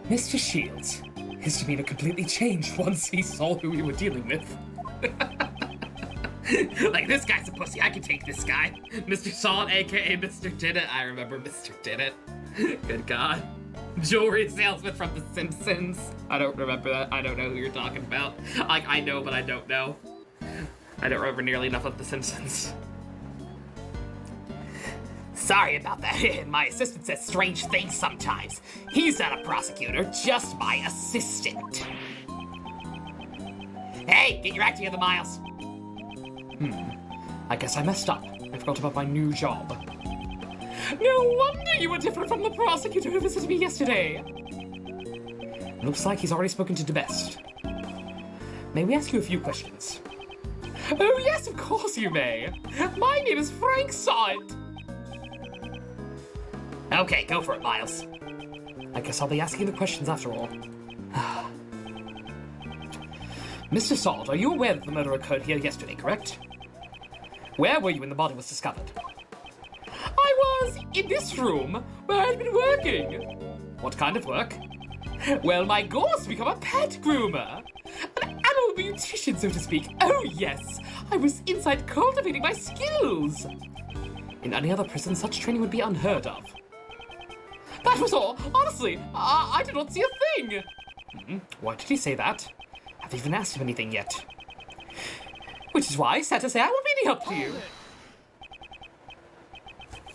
Mr. Shields. His demeanor completely changed once he saw who we were dealing with. Like, this guy's a pussy. I can take this guy. Mr. Solid, aka Mr. Didit. I remember Mr. Didit. Good God. Jewelry salesman from The Simpsons. I don't remember that. I don't know who you're talking about. Like, I know, but I don't know. I don't remember nearly enough of The Simpsons. Sorry about that. My assistant says strange things sometimes. He's not a prosecutor, just my assistant. Hey, get your act together, Miles. I guess I messed up. I forgot about my new job. No wonder you were different from the prosecutor who visited me yesterday. Looks like he's already spoken to DeBest. May we ask you a few questions? Oh yes, of course you may. My name is Frank Sod. Okay, go for it, Miles. I guess I'll be asking the questions after all. Mr. Salt, are you aware that the murder occurred here yesterday, correct? Where were you when the body was discovered? I was in this room where I'd been working. What kind of work? Well, my goal is to become a pet groomer. An animal beautician, so to speak. Oh, yes. I was inside cultivating my skills. In any other prison, such training would be unheard of. That was all. Honestly, I did not see a thing. Why did he say that? I haven't even asked him anything yet. Which is why, sad to say, I won't be any help to you.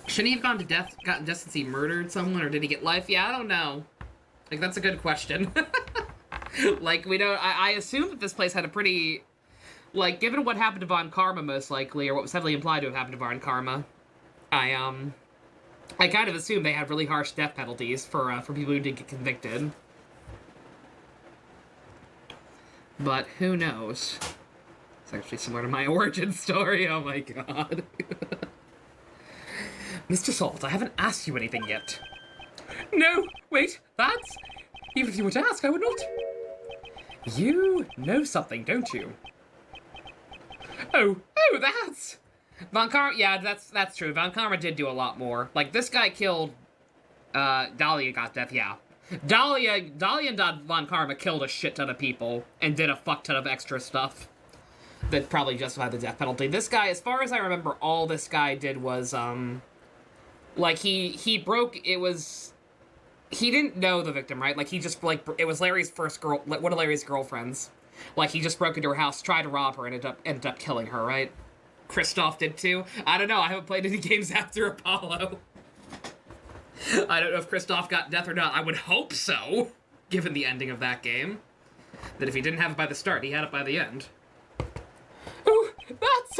Shouldn't he have gotten death since he murdered someone, or did he get life? Yeah, I don't know. Like, that's a good question. Like, we don't... I assume that this place had a pretty... Like, given what happened to Von Karma, most likely, or what was heavily implied to have happened to Von Karma, I kind of assume they had really harsh death penalties for people who did get convicted. But who knows? It's actually similar to my origin story, oh my god. Mr. Salt, I haven't asked you anything yet. No, wait, that's... Even if you were to ask, I would not. You know something, don't you? Oh, that's... Von Karma, yeah, that's true. Von Karma did do a lot more. Like, this guy killed, Dahlia got death, yeah. Dahlia and Von Karma killed a shit ton of people and did a fuck ton of extra stuff that probably justified the death penalty. This guy, as far as I remember, all this guy did was, like, he broke, it was... He didn't know the victim, right? Like, he just, like, it was Larry's first girl, one of Larry's girlfriends. Like, he just broke into her house, tried to rob her, and ended up killing her, right? Kristoff did too. I don't know, I haven't played any games after Apollo. I don't know if Kristoff got death or not. I would hope so, given the ending of that game. That if he didn't have it by the start, he had it by the end. Oh, that's,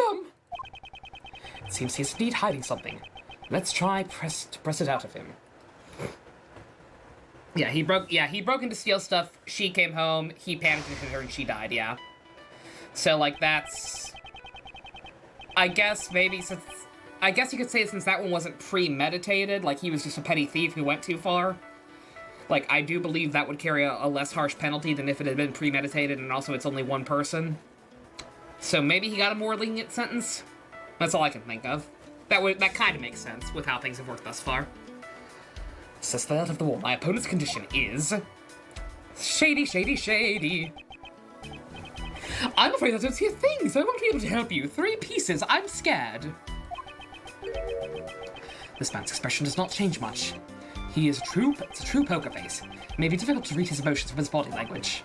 It seems he's indeed hiding something. Let's try to press it out of him. Yeah, he broke into steal stuff, she came home, he panicked into her, and she died, yeah. So, like, that's... I guess maybe since... I guess you could say since that one wasn't premeditated, like, he was just a petty thief who went too far. Like, I do believe that would carry a less harsh penalty than if it had been premeditated, and also it's only one person. So maybe he got a more lenient sentence? That's all I can think of. That kind of makes sense with how things have worked thus far. Says the out of the wall. My opponent's condition is shady, shady, shady. I'm afraid I don't see a thing, so I won't be able to help you. 3 pieces. I'm scared. This man's expression does not change much. It's a true poker face. It may be difficult to read his emotions from his body language.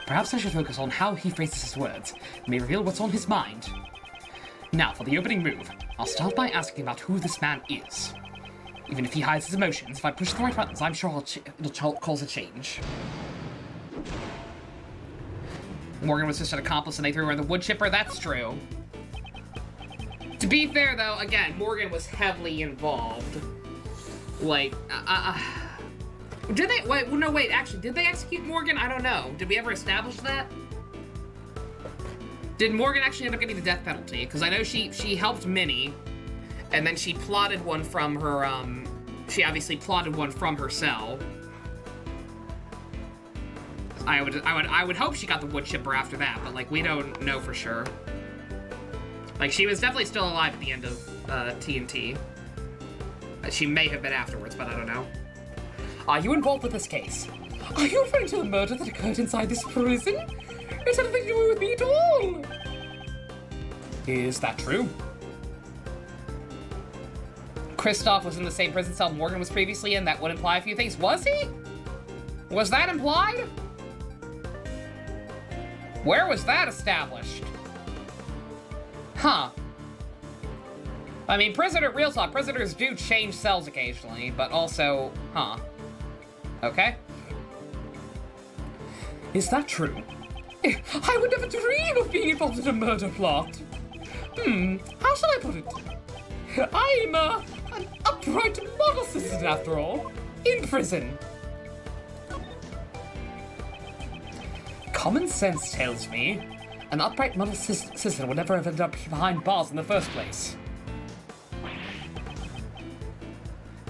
Perhaps I should focus on how he phrases his words. It may reveal what's on his mind. Now, for the opening move, I'll start by asking about who this man is. Even if he hides his emotions, if I push the right buttons, I'm sure it'll cause a change. Morgan was just an accomplice and they threw her in the wood chipper, that's true. To be fair, though, again, Morgan was heavily involved. Like, did they, wait, actually, did they execute Morgan? I don't know. Did we ever establish that? Did Morgan actually end up getting the death penalty? Because I know she helped Minnie, and then she plotted one from her, she obviously plotted one from her cell. I would hope she got the wood chipper after that, but, like, we don't know for sure. Like, she was definitely still alive at the end of, TNT. She may have been afterwards, but I don't know. Are you involved with this case? Are you referring to the murder that occurred inside this prison? It's nothing to do with me at all! Is that true? Kristoff was in the same prison cell Morgan was previously in. That would imply a few things. Was he? Was that implied? Where was that established? Huh. I mean, real talk, prisoners do change cells occasionally, but also, huh. Okay. Is that true? I would never dream of being involved in a murder plot. How shall I put it? I'm, an upright model citizen, after all. In prison. Common sense tells me an upright model citizen would never have ended up behind bars in the first place.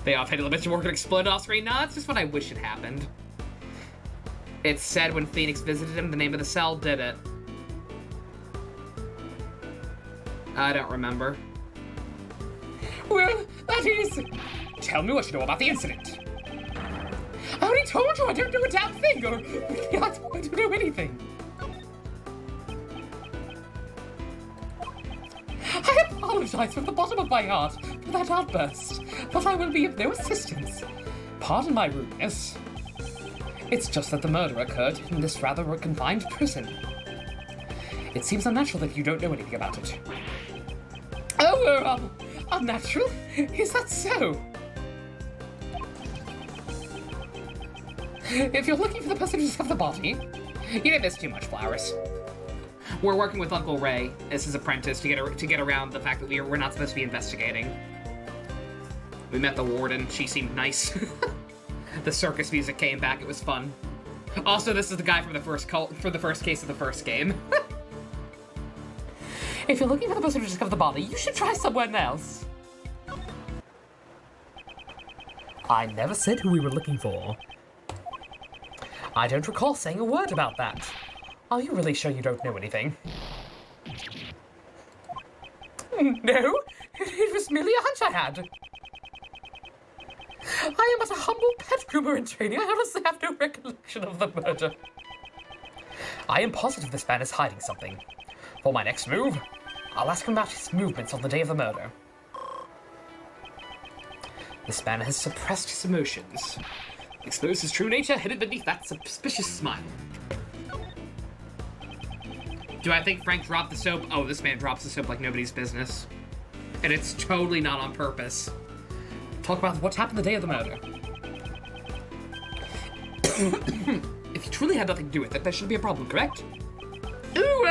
They off hitting the bitch Morgan exploded off screen. No, that's just what I wish had happened. It said when Phoenix visited him, the name of the cell did it. I don't remember. Well, that is... Tell me what you know about the incident. I already told you I don't know a damn thing, or really I don't know anything. I apologize from the bottom of my heart for that outburst, but I will be of no assistance. Pardon my rudeness. It's just that the murder occurred in this rather confined prison. It seems unnatural that you don't know anything about it. Oh, unnatural? Is that so? If you're looking for the person who discovered the body, you didn't miss too much, Flowers. We're working with Uncle Ray as his apprentice to get around the fact that we're not supposed to be investigating. We met the warden. She seemed nice. The circus music came back. It was fun. Also, this is the guy from the first case of the first game. If you're looking for the person who discovered the body, you should try someone else. I never said who we were looking for. I don't recall saying a word about that. Are you really sure you don't know anything? No, it was merely a hunch I had. I am but a humble pet groomer in training. I honestly have no recollection of the murder. I am positive this man is hiding something. For my next move, I'll ask him about his movements on the day of the murder. This man has suppressed his emotions. Exposed his true nature, hidden beneath that suspicious smile. Do I think Frank dropped the soap? Oh, this man drops the soap like nobody's business. And it's totally not on purpose. Talk about what happened the day of the murder. If you truly had nothing to do with it, there shouldn't be a problem, correct? Ooh,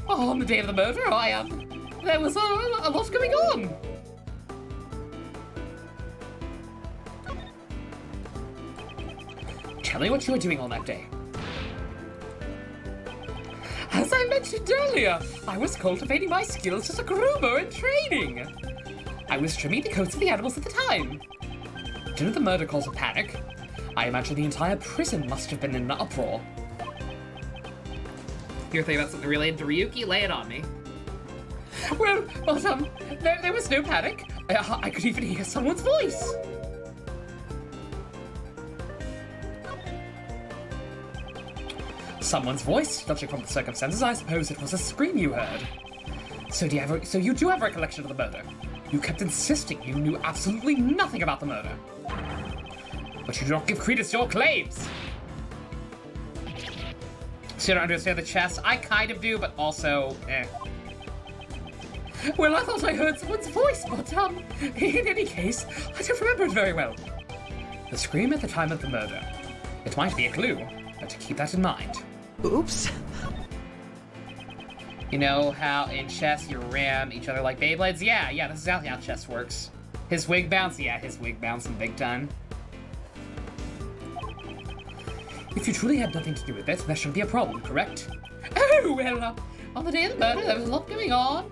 on the day of the murder, there was a lot going on. Tell me what you were doing on that day. As I mentioned earlier, I was cultivating my skills as a groomer in training. I was trimming the coats of the animals at the time. Didn't the murder cause a panic? I imagine the entire prison must have been in an uproar. You're thinking about something related to Ryuki? Lay it on me. Well, there was no panic. I could even hear someone's voice. Someone's voice? Judging from the circumstances, I suppose it was a scream you heard. So you do have recollection of the murder? You kept insisting you knew absolutely nothing about the murder. But you do not give credence to your claims. So you don't understand the chess? I kind of do, but also, eh. Well, I thought I heard someone's voice, but, in any case, I don't remember it very well. The scream at the time of the murder. It might be a clue, but keep that in mind. Oops. You know how in chess you ram each other like Beyblades? Yeah, this is exactly how chess works. His wig bounce? Yeah, his wig bouncing big time. If you truly had nothing to do with it, there shouldn't be a problem, correct? Oh, well, on the day of the murder, there was a lot going on.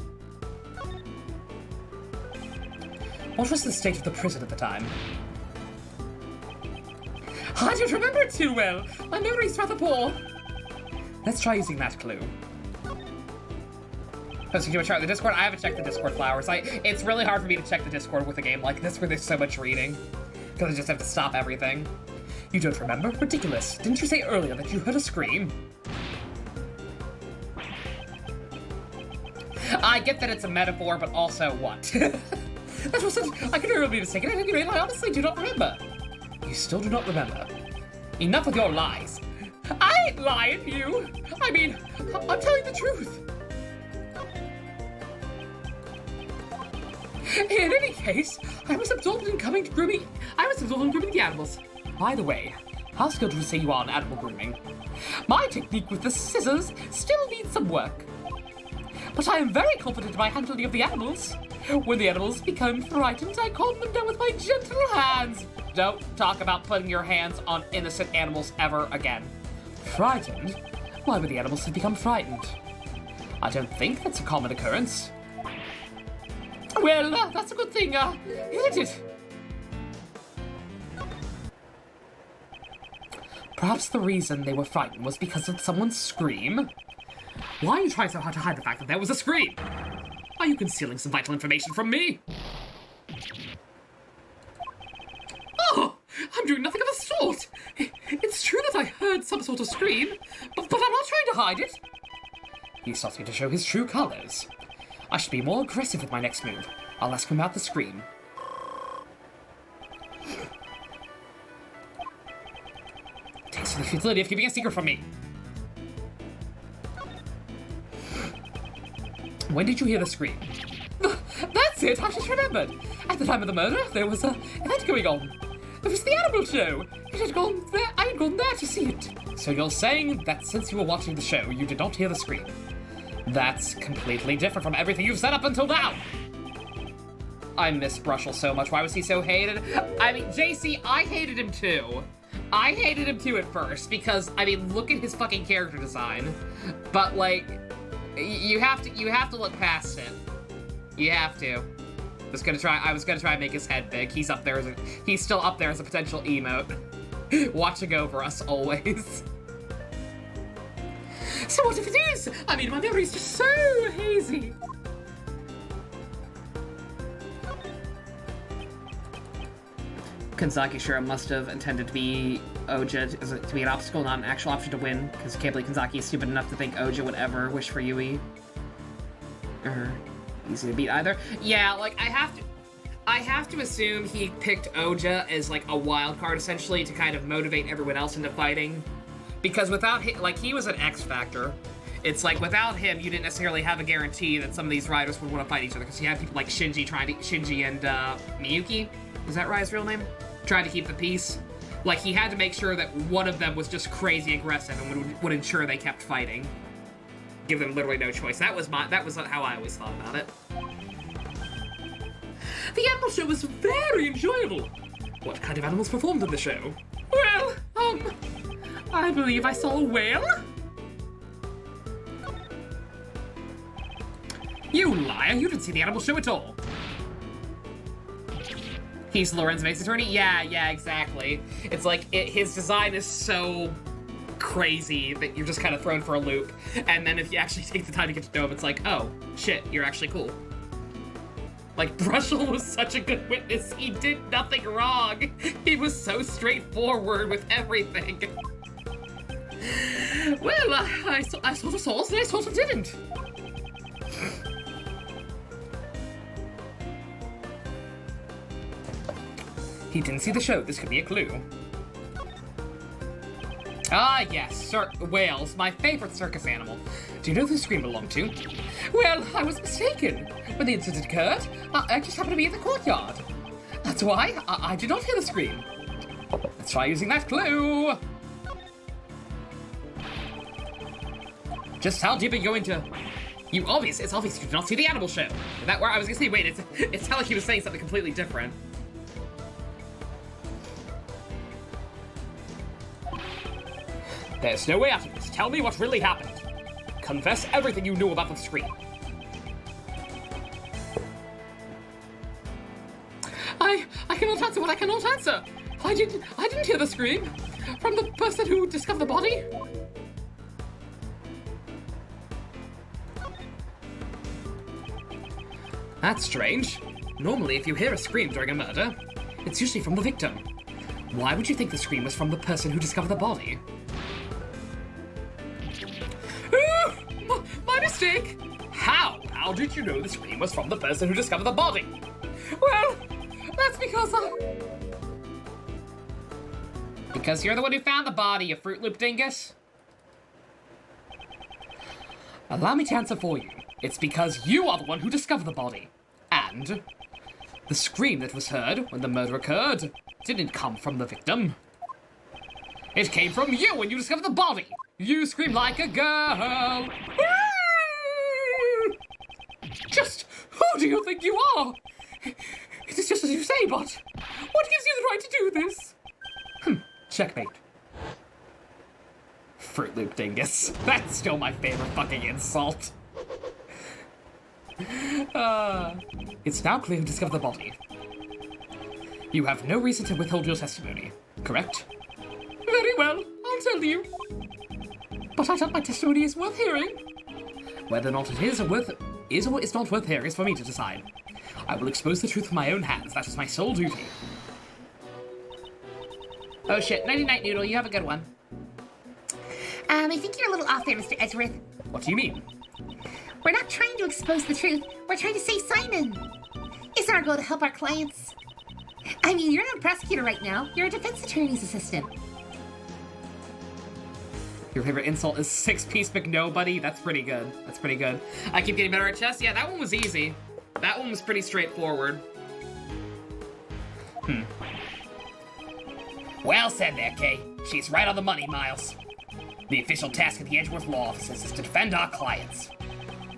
What was the state of the prison at the time? I don't remember it too well. My memory's rather poor. Let's try using that clue. Posting to a chart in the Discord. I haven't checked the Discord flowers. It's really hard for me to check the Discord with a game like this where there's so much reading. Because I just have to stop everything. You don't remember? Ridiculous. Didn't you say earlier that you heard a scream? I get that it's a metaphor, but also what? That was such... I could really be mistaken. At any rate, I honestly do not remember. You still do not remember. Enough with your lies. I ain't lying to you. I mean, I'm telling the truth. In any case, I was absorbed in grooming the animals. By the way, how skilled would you say you are in animal grooming? My technique with the scissors still needs some work. But I am very confident in my handling of the animals. When the animals become frightened, I calm them down with my gentle hands. Don't talk about putting your hands on innocent animals ever again. Frightened? Why would the animals have become frightened? I don't think that's a common occurrence. Well, that's a good thing, isn't it? Perhaps the reason they were frightened was because of someone's scream? Why are you trying so hard to hide the fact that there was a scream? Are you concealing some vital information from me? Oh, I'm doing nothing of the sort. It's true that I heard some sort of scream, but I'm not trying to hide it. He starts me to show his true colors. I should be more aggressive with my next move. I'll ask him about the scream. Takes the futility of keeping a secret from me. When did you hear the scream? That's it, I just remembered. At the time of the murder, there was an event going on. It was the animal show. I had gone there to see it. So you're saying that since you were watching the show, you did not hear the scream? That's completely different from everything you've said up until now. I miss Brushel so much. Why was he so hated? I mean, JC, I hated him too. I hated him too at first because, I mean, look at his fucking character design. But like, you have to look past it. You have to. I was gonna try and make his head big. He's still up there as a potential emote. Watching over us always. So what if it is? I mean, my memory's just so hazy. Kanzaki sure must have intended to be Oja to be an obstacle, not an actual option to win, because I can't believe Kanzaki is stupid enough to think Oja would ever wish for Yui. Or easy to beat either. Yeah, like, I have to assume he picked Oja as, like, a wild card, essentially, to kind of motivate everyone else into fighting. Because without him, like, he was an X factor. It's like, without him, you didn't necessarily have a guarantee that some of these riders would want to fight each other, because you had people like Shinji and Miyuki, is that Rai's real name? Trying to keep the peace. Like, he had to make sure that one of them was just crazy aggressive and would ensure they kept fighting. Give them literally no choice. That was how I always thought about it. The animal show was very enjoyable. What kind of animals performed in the show? Well, I believe I saw a whale. You liar, you didn't see the animal show at all. He's Lorenz Mace attorney? Yeah, exactly. It's like, his design is so crazy that you're just kind of thrown for a loop. And then if you actually take the time to get to know him, it's like, oh, shit, you're actually cool. Like, Brushel was such a good witness. He did nothing wrong. He was so straightforward with everything. Well, I sort of saw it and I sort of didn't. He didn't see the show. This could be a clue. Ah, yes, whales, my favorite circus animal. Do you know who the scream belonged to? Well, I was mistaken. When the incident occurred, I just happened to be in the courtyard. That's why I did not hear the scream. Let's try using that clue. Just how deep are you going to... It's obvious you did not see the animal show. That where I was gonna say, wait, it's not like he was saying something completely different. There's no way out of this. Tell me what really happened. Confess everything you knew about the scream. I cannot answer what I cannot answer. I didn't hear the scream from the person who discovered the body. That's strange. Normally, if you hear a scream during a murder, it's usually from the victim. Why would you think the scream was from the person who discovered the body? My mistake! How? How did you know the scream was from the person who discovered the body? Well, that's because Because you're the one who found the body, you Fruit Loop dingus. Allow me to answer for you. It's because you are the one who discovered the body. And the scream that was heard when the murder occurred didn't come from the victim. It came from you when you discovered the body. You screamed like a girl. Just who do you think you are? It is just as you say, but what gives you the right to do this? Checkmate. Fruit Loop dingus. That's still my favorite fucking insult. It's now clear who discovered the body. You have no reason to withhold your testimony, correct? Very well, I'll tell you. But I thought my testimony is worth hearing. Whether or not it is or is not worth hearing is for me to decide. I will expose the truth with my own hands. That is my sole duty. Oh shit, nighty-night, Noodle. You have a good one. I think you're a little off there, Mr. Edgeworth. What do you mean? We're not trying to expose the truth. We're trying to save Simon. It's our goal to help our clients. I mean, you're not a prosecutor right now. You're a defense attorney's assistant. Your favorite insult is six-piece McNobody? That's pretty good. That's pretty good. I keep getting better at chess? Yeah, that one was easy. That one was pretty straightforward. Well said there, Kay. She's right on the money, Miles. The official task of the Edgeworth Law Offices is to defend our clients.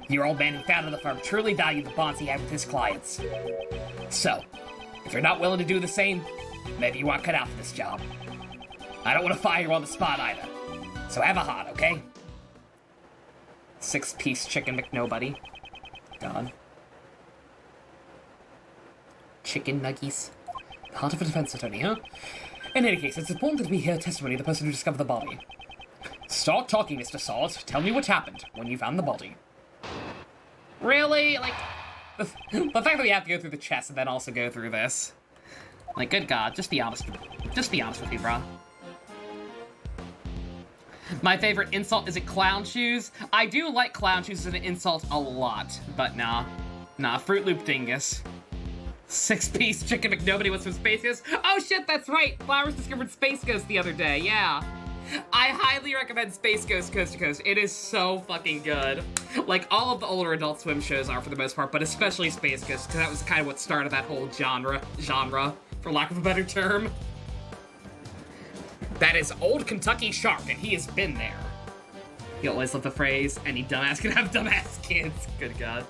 Your old man who founded the firm truly valued the bonds he had with his clients. So, if you're not willing to do the same, maybe you aren't cut out for this job. I don't want to fire you on the spot either. So have a heart, okay? Six-piece chicken McNobody. God. Chicken nuggies. The heart of a defense attorney, huh? In any case, it's important that we hear testimony of the person who discovered the body. Start talking, Mr. Salt. Tell me what happened when you found the body. Really? Like, the fact that we have to go through the chest and then also go through this. Like, good God, just be honest. Just be honest with me, brah. My favorite insult is clown shoes. I do like clown shoes as an insult a lot, but nah. Nah, Fruit Loop dingus. Six-piece chicken McNobody with some Space Ghost. Oh shit, that's right! Flowers discovered Space Ghost the other day, yeah. I highly recommend Space Ghost Coast to Coast. It is so fucking good. Like, all of the older Adult Swim shows are for the most part, but especially Space Ghost, because that was kind of what started that whole genre, for lack of a better term. That is Old Kentucky Shark, and he has been there. You always love the phrase, any dumbass can have dumbass kids. Good God.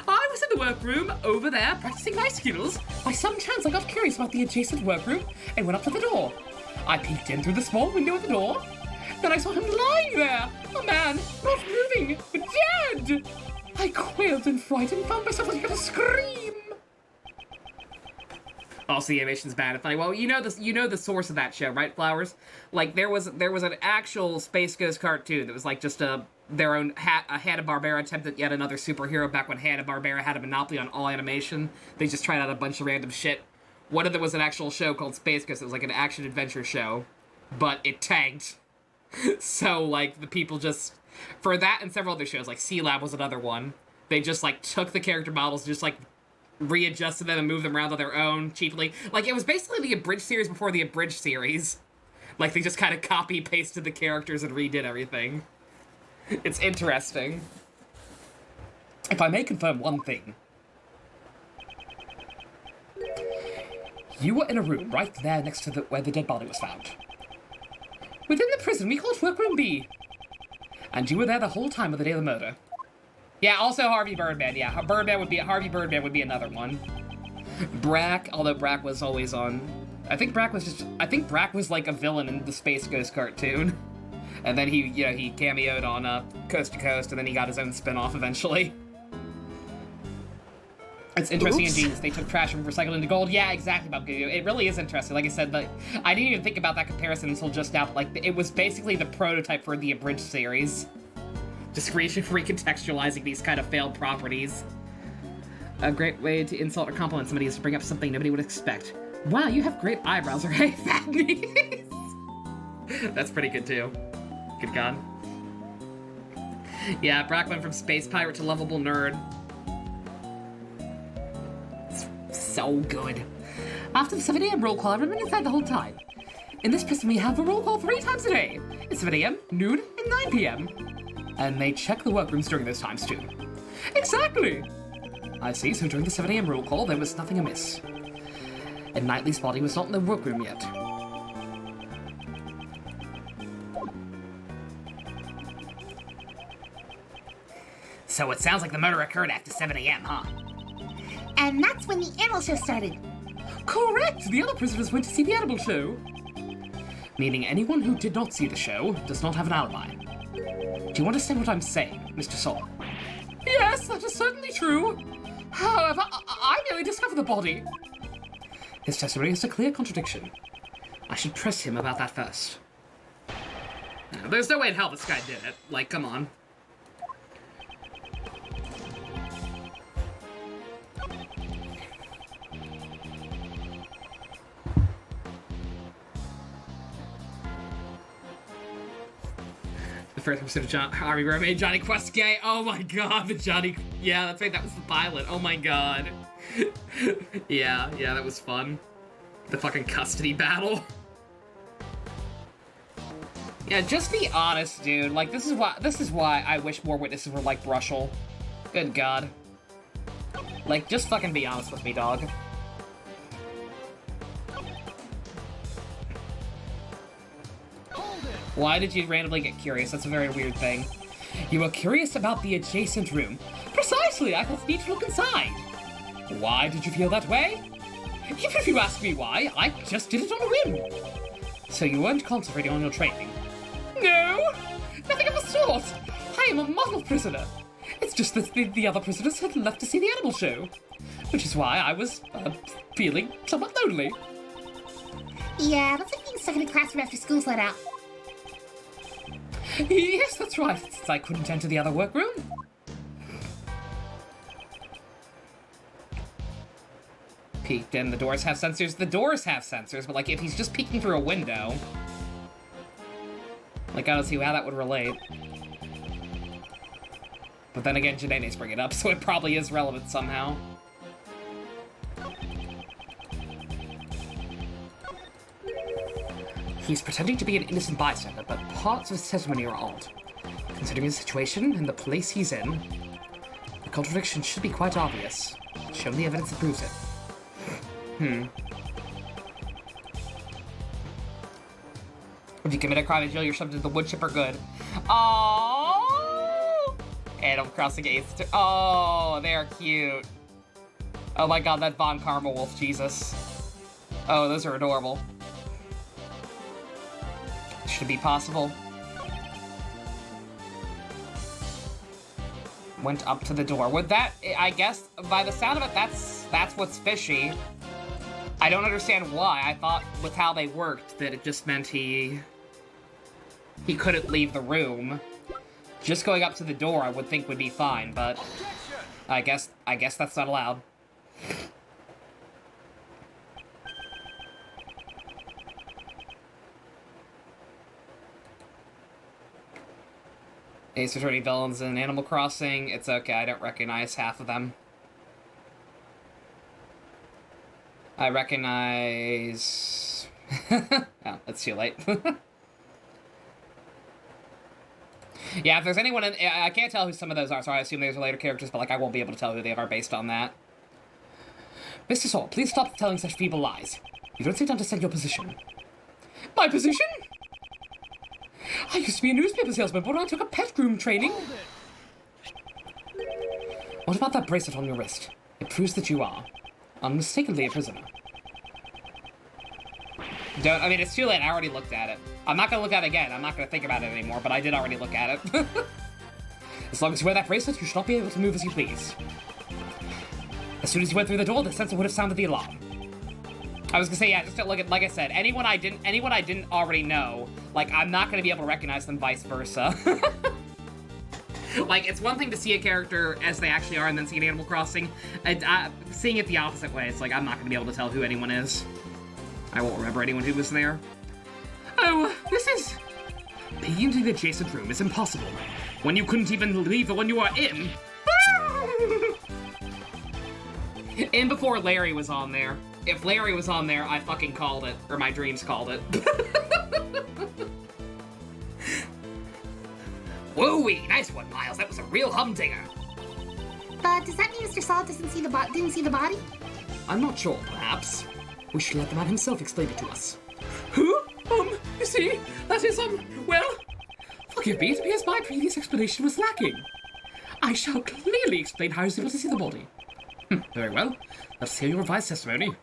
I was in the workroom over there practicing my skills. By some chance, I got curious about the adjacent workroom and went up to the door. I peeked in through the small window of the door. Then I saw him lying there, a man, not moving, dead. I quailed in fright and found myself like a scream. Also, the animation's bad and funny. Well, you know the source of that show, right, Flowers? Like there was an actual Space Ghost cartoon that was like just their own a Hanna-Barbera attempt at yet another superhero back when Hanna-Barbera had a monopoly on all animation. They just tried out a bunch of random shit. One of them was an actual show called Space Ghost. It was like an action-adventure show, but it tanked. So, like, the people just... For that and several other shows, like C-Lab was another one, they just, like, took the character models, just, like, readjusted them and moved them around on their own cheaply. Like, it was basically the Abridged series before the Abridged series. Like, they just kind of copy-pasted the characters and redid everything. It's interesting. If I may confirm one thing. You were in a room right there next to where the dead body was found. Within the prison, we call it Workroom B. And you were there the whole time of the day of the murder. Yeah, also Harvey Birdman. Yeah, Harvey Birdman would be another one. Brack, although Brack was always on... I think Brack was like a villain in the Space Ghost cartoon. And then he cameoed on Coast to Coast, and then he got his own spin-off eventually. It's interesting indeed. They took trash and recycled into gold. Yeah, exactly, Bob Gugu. It really is interesting. Like I said, like, I didn't even think about that comparison until just now. Like, it was basically the prototype for the Abridged series. Just recontextualizing these kind of failed properties. A great way to insult or compliment somebody is to bring up something nobody would expect. Wow, you have great eyebrows, or hey, fat knees. That's pretty good, too. Good God. Yeah, Brock went from space pirate to lovable nerd. So good. After the 7 a.m. roll call, I remained inside the whole time. In this prison, we have a roll call 3 times a day. It's 7 a.m., noon, and 9 p.m. And they check the workrooms during those times, too. Exactly! I see, so during the 7 a.m. roll call, there was nothing amiss. And Knightley's body was not in the workroom yet. So it sounds like the murder occurred after 7 a.m., huh? And that's when the animal show started. Correct! The other prisoners went to see the animal show. Meaning anyone who did not see the show does not have an alibi. Do you understand what I'm saying, Mr. Saul? Yes, that is certainly true. However, I merely discovered the body. His testimony is a clear contradiction. I should press him about that first. No, there's no way in hell this guy did it. Like, come on. The first episode of Harvey Birdman, Johnny Quest gay. Oh my God, the Johnny. Yeah, that's right. That was the pilot. Oh my God. yeah, that was fun. The fucking custody battle. Yeah, just be honest, dude. Like, this is why I wish more witnesses were like Brushel. Good God. Like, just fucking be honest with me, dog. Why did you randomly get curious? That's a very weird thing. You were curious about the adjacent room. Precisely, I felt the need to look inside. Why did you feel that way? Even if you ask me why, I just did it on a whim. So you weren't concentrating on your training? No, nothing of the sort. I am a model prisoner. It's just that the other prisoners had left to see the animal show, which is why I was feeling somewhat lonely. Yeah, that's like being stuck in a classroom after school's let out. Yes, that's right, since I couldn't enter the other workroom. Peeked in, the doors have sensors. The doors have sensors, but like if he's just peeking through a window, like I don't see how that would relate. But then again, Janae's bring it up, so it probably is relevant somehow. He's pretending to be an innocent bystander, but parts of his testimony are odd. Considering his situation and the place he's in, the contradiction should be quite obvious. Show me the evidence that proves it. If you commit a crime in jail, you're shoved into the wood chipper good. Oh, Animal Crossing Ace. Oh, they're cute. Oh my God, that Von Karma Wolf, Jesus. Oh, those are adorable. Should it be possible? Went up to the door. Would that, I guess, by the sound of it, that's what's fishy. I don't understand why. I thought with how they worked that it just meant he couldn't leave the room. Just going up to the door I would think would be fine, but I guess that's not allowed. Ace Attorney villains in Animal Crossing. It's okay, I don't recognize half of them. I recognize... oh, it's too late. Yeah, if there's anyone in... I can't tell who some of those are, so I assume those are later characters, but, like, I won't be able to tell who they are based on that. Mr. Saul, please stop telling such feeble lies. You don't seem to understand your position. My position? I used to be a newspaper salesman, but I took a pet groom training. What about that bracelet on your wrist? It proves that you are unmistakably a prisoner. I mean, it's too late. I already looked at it. I'm not going to look at it again. I'm not going to think about it anymore, but I did already look at it. As long as you wear that bracelet, you should not be able to move as you please. As soon as you went through the door, the sensor would have sounded the alarm. I was gonna say, yeah, just look at, like I said, anyone I didn't already know, like, I'm not gonna be able to recognize them vice versa. Like, it's one thing to see a character as they actually are and then see an Animal Crossing. Seeing it the opposite way, it's like, I'm not gonna be able to tell who anyone is. I won't remember anyone who was there. Oh, this is... Peeking into the adjacent room is impossible. When you couldn't even leave the one you are in. In before Larry was on there. If Larry was on there, I fucking called it. Or my dreams called it. Whoa-wee, nice one, Miles. That was a real humdinger. But does that mean Mr. Saul didn't see the body? I'm not sure, perhaps. We should let the man himself explain it to us. Who? You see, that is, well... Forgive me, it appears my previous explanation was lacking. I shall clearly explain how I was able to see the body. Very well. Let's hear your revised testimony.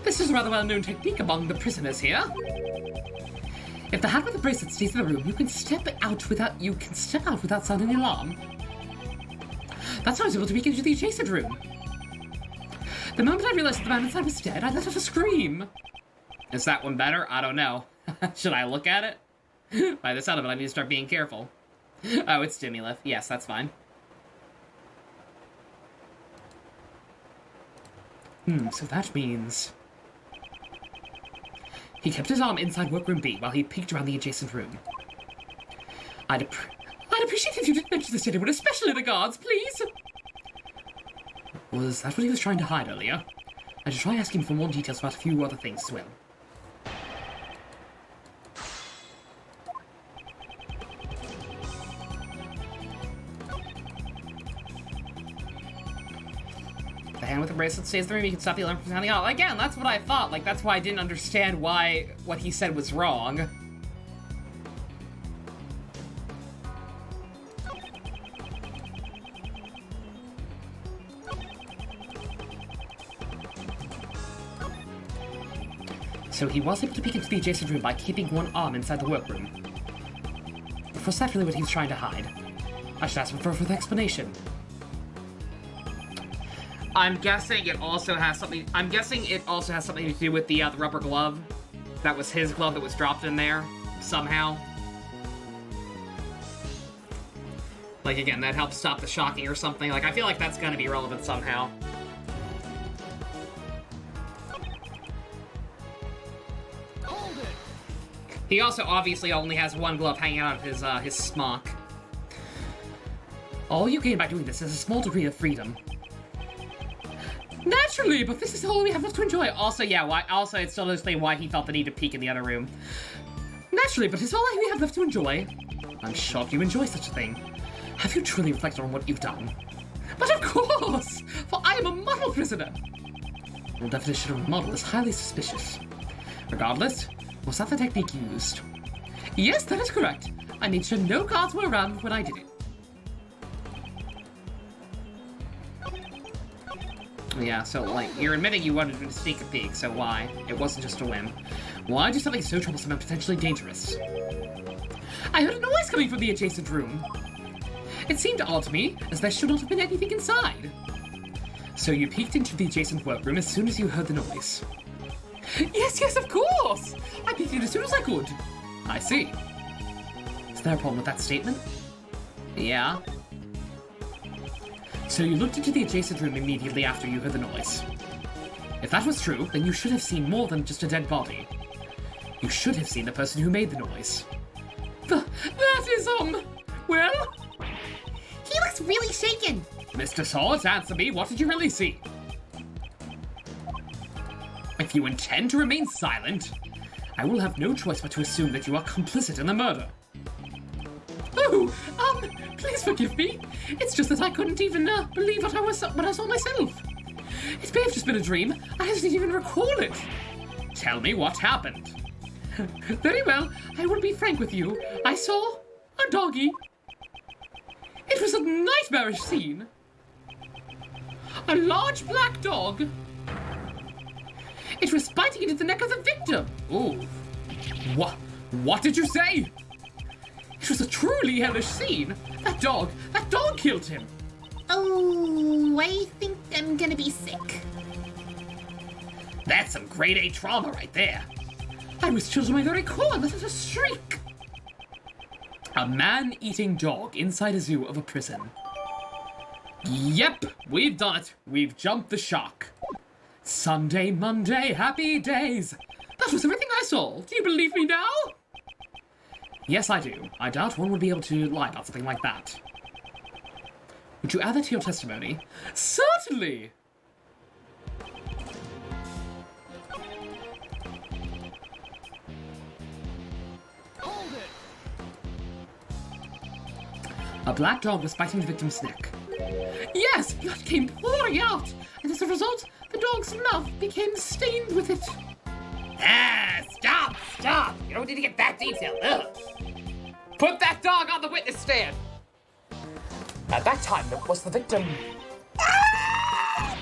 This is a rather well-known technique among the prisoners here. If the hand with the bracelet stays in the room, you can step out without sounding the alarm. That's how I was able to peek into the adjacent room. The moment I realized that the man inside was dead, I let out a scream. Is that one better? I don't know. Should I look at it? By the sound of it, I need to start being careful. Oh, it's Stimulif. Yes, that's fine. So that means... He kept his arm inside workroom B while he peeked around the adjacent room. I'd appreciate if you didn't mention this to anyone, especially the guards, please! Was that what he was trying to hide earlier? I should try asking for more details about a few other things as well. The hand with the bracelet stays in the room, you can stop the alarm from sounding out. Again, that's what I thought. Like, that's why I didn't understand why what he said was wrong. So he was able to peek into the adjacent room by keeping one arm inside the workroom. But was that really what he was trying to hide? I should ask him for a further explanation. I'm guessing it also has something to do with the rubber glove. That was his glove that was dropped in there, somehow. Like, again, that helps stop the shocking or something. Like, I feel like that's gonna be relevant somehow. He also obviously only has one glove hanging out of his smock. All you gain by doing this is a small degree of freedom. Naturally, but this is all we have left to enjoy. Also, yeah, also it still doesn't explain why he felt the need to peek in the other room. Naturally, but it's all we have left to enjoy. I'm shocked you enjoy such a thing. Have you truly reflected on what you've done? But of course, for I am a model prisoner. Your definition of a model is highly suspicious. Regardless, was that the technique used? Yes, that is correct. I made sure no guards were around when I did it. Yeah, so, like, you're admitting you wanted to sneak a peek, so why? It wasn't just a whim. Why do something so troublesome and potentially dangerous? I heard a noise coming from the adjacent room. It seemed odd to me, as there should not have been anything inside. So you peeked into the adjacent workroom as soon as you heard the noise. Yes, of course! I peeked in as soon as I could. I see. Is there a problem with that statement? Yeah. So you looked into the adjacent room immediately after you heard the noise. If that was true, then you should have seen more than just a dead body. You should have seen the person who made the noise. That is, well? He looks really shaken. Mr. Swords, answer me, what did you really see? If you intend to remain silent, I will have no choice but to assume that you are complicit in the murder. Oh, please forgive me. It's just that I couldn't even believe what I saw myself. It may have just been a dream. I didn't even recall it. Tell me what happened. Very well, I will be frank with you. I saw a doggy. It was a nightmarish scene. A large black dog. It was biting into the neck of the victim. Ooh. What did you say? It was a truly hellish scene. That dog killed him. Oh, I think I'm gonna be sick. That's some grade A trauma right there. I was chilled to my very core and let out a shriek. A man-eating dog inside a zoo of a prison. Yep, we've done it. We've jumped the shark. Sunday, Monday, happy days. That was everything I saw. Do you believe me now? Yes, I do. I doubt one would be able to lie about something like that. Would you add that to your testimony? Certainly! Hold it! A black dog was biting the victim's neck. Yes, blood came pouring out, and as a result, the dog's mouth became stained with it. Stop! You don't need to get that detailed. Ugh. Put that dog on the witness stand! At that time, was the victim... Ah!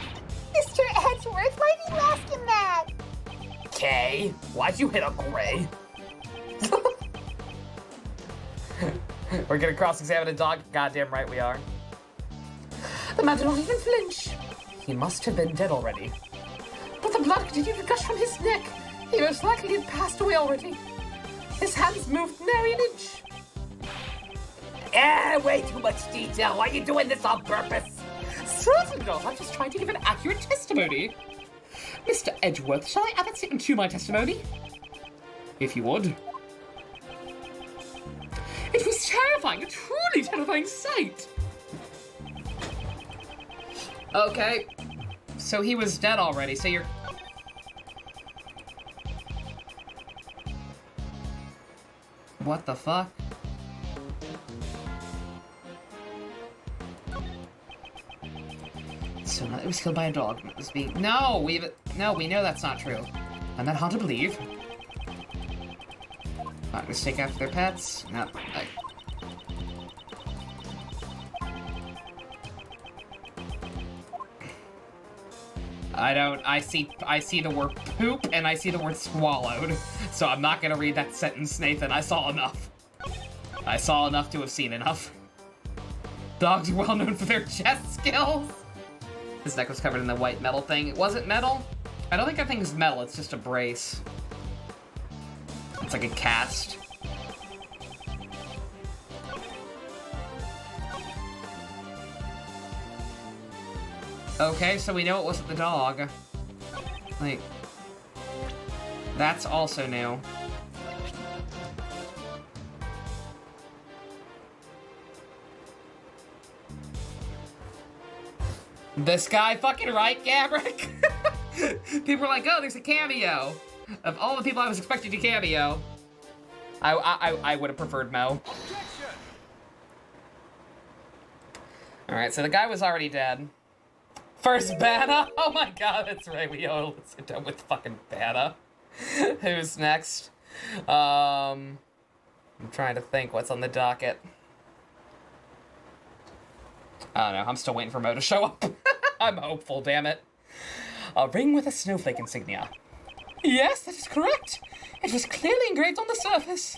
Mr. Edgeworth, why did you ask him that? Kay, why'd you hit Uncle Ray? We're gonna cross-examine a dog? Goddamn right we are. The man did not even flinch. He must have been dead already. But the blood continued to gush from his neck. He most likely had passed away already. His hands moved nary an inch. Way too much detail. Why are you doing this on purpose? Certainly not. I'm just trying to give an accurate testimony. Mr. Edgeworth, shall I add that statement to my testimony? If you would. It was terrifying, a truly terrifying sight. Okay. So he was dead already, so you're... What the fuck? So it was killed by a dog. It was being... No, we know that's not true. I'm not hard to believe. Doctors take after their pets. No, I see the word poop and I see the word swallowed. So I'm not gonna read that sentence, Nathan. I saw enough. I saw enough to have seen enough. Dogs are well known for their chest skills. His neck was covered in the white metal thing. Was it metal? I don't think that thing's metal, it's just a brace. It's like a cast. Okay, so we know it wasn't the dog. Like, that's also new. This guy fucking right, Gabrick? People were like, oh, there's a cameo. Of all the people I was expecting to cameo, I would have preferred Mo. Alright, so the guy was already dead. First Banna? Oh my god, that's right, we all sit down with fucking Banna. Who's next? I'm trying to think what's on the docket. I don't know, I'm still waiting for Mo to show up. I'm hopeful, damn it. A ring with a snowflake insignia. Yes, that is correct. It was clearly engraved on the surface.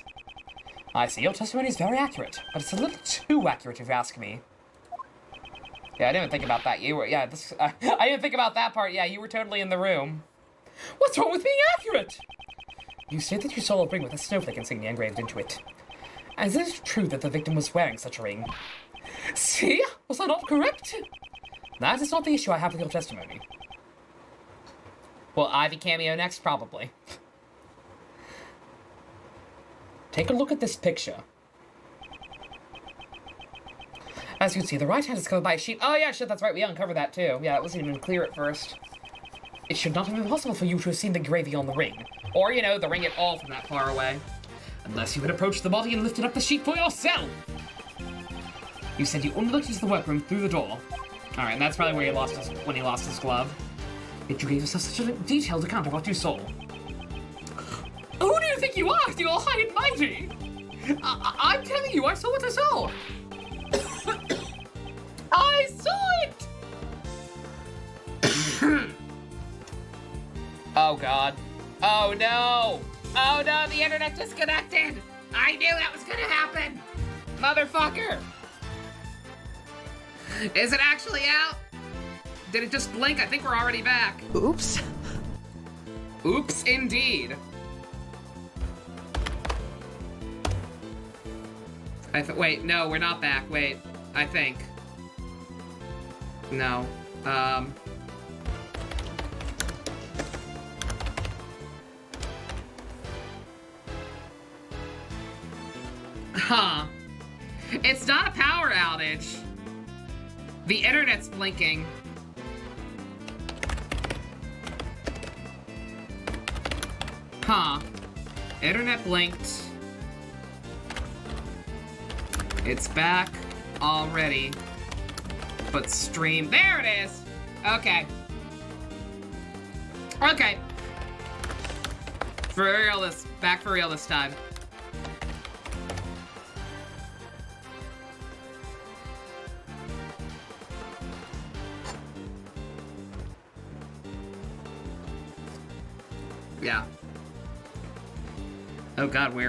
I see, your testimony is very accurate, but it's a little too accurate if you ask me. Yeah, I didn't even think about that. You were, yeah, I didn't think about that part. Yeah, you were totally in the room. What's wrong with being accurate? You said that you saw a ring with a snowflake insignia engraved into it. And is it true that the victim was wearing such a ring? See? Was I not correct? That is not the issue I have with your testimony. Well, Ivy cameo next, probably. Take a look at this picture. As you can see, the right hand is covered by a sheet. Oh yeah, shit, that's right, we uncovered that too. Yeah, it wasn't even clear at first. It should not have been possible for you to have seen the gravy on the ring. Or, you know, the ring at all from that far away. Unless you had approached the body and lifted up the sheet for yourself. You said you only looked into the workroom through the door. Alright, and that's probably where he lost his, when he lost his glove. Yet you gave yourself such a detailed account of what you saw. Who do you think you are, you all high and mighty? I'm telling you, I saw what I saw. I saw it! Oh god. Oh no! Oh no, the internet disconnected! I knew that was gonna happen. Motherfucker! Is it actually out? Did it just blink? I think we're already back. Oops. Oops, indeed. Wait, no, we're not back. Wait, I think. No. Huh. It's not a power outage. The internet's blinking. Huh. Internet blinked. It's back already. But stream. There it is! Okay. Okay. Back for real this time. Yeah. Oh god, we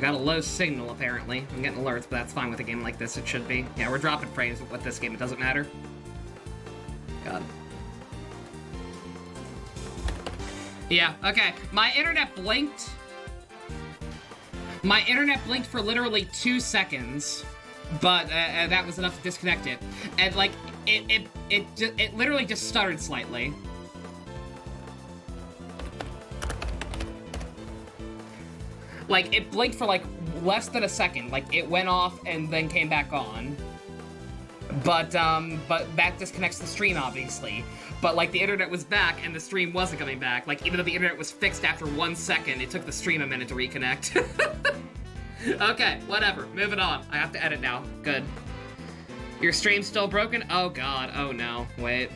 got a low signal apparently. I'm getting alerts, but that's fine with a game like this, it should be. Yeah, we're dropping frames with this game, it doesn't matter. God. Yeah, okay. My internet blinked. My internet blinked for literally 2 seconds, but that was enough to disconnect it. And like, it literally just stuttered slightly. Like, it blinked for, like, less than a second. Like, it went off and then came back on. But that disconnects the stream, obviously. But, like, the internet was back and the stream wasn't coming back. Like, even though the internet was fixed after 1 second, it took the stream a minute to reconnect. Okay, whatever. Moving on. I have to edit now. Good. Your stream's still broken? Oh, God. Oh, no. Wait.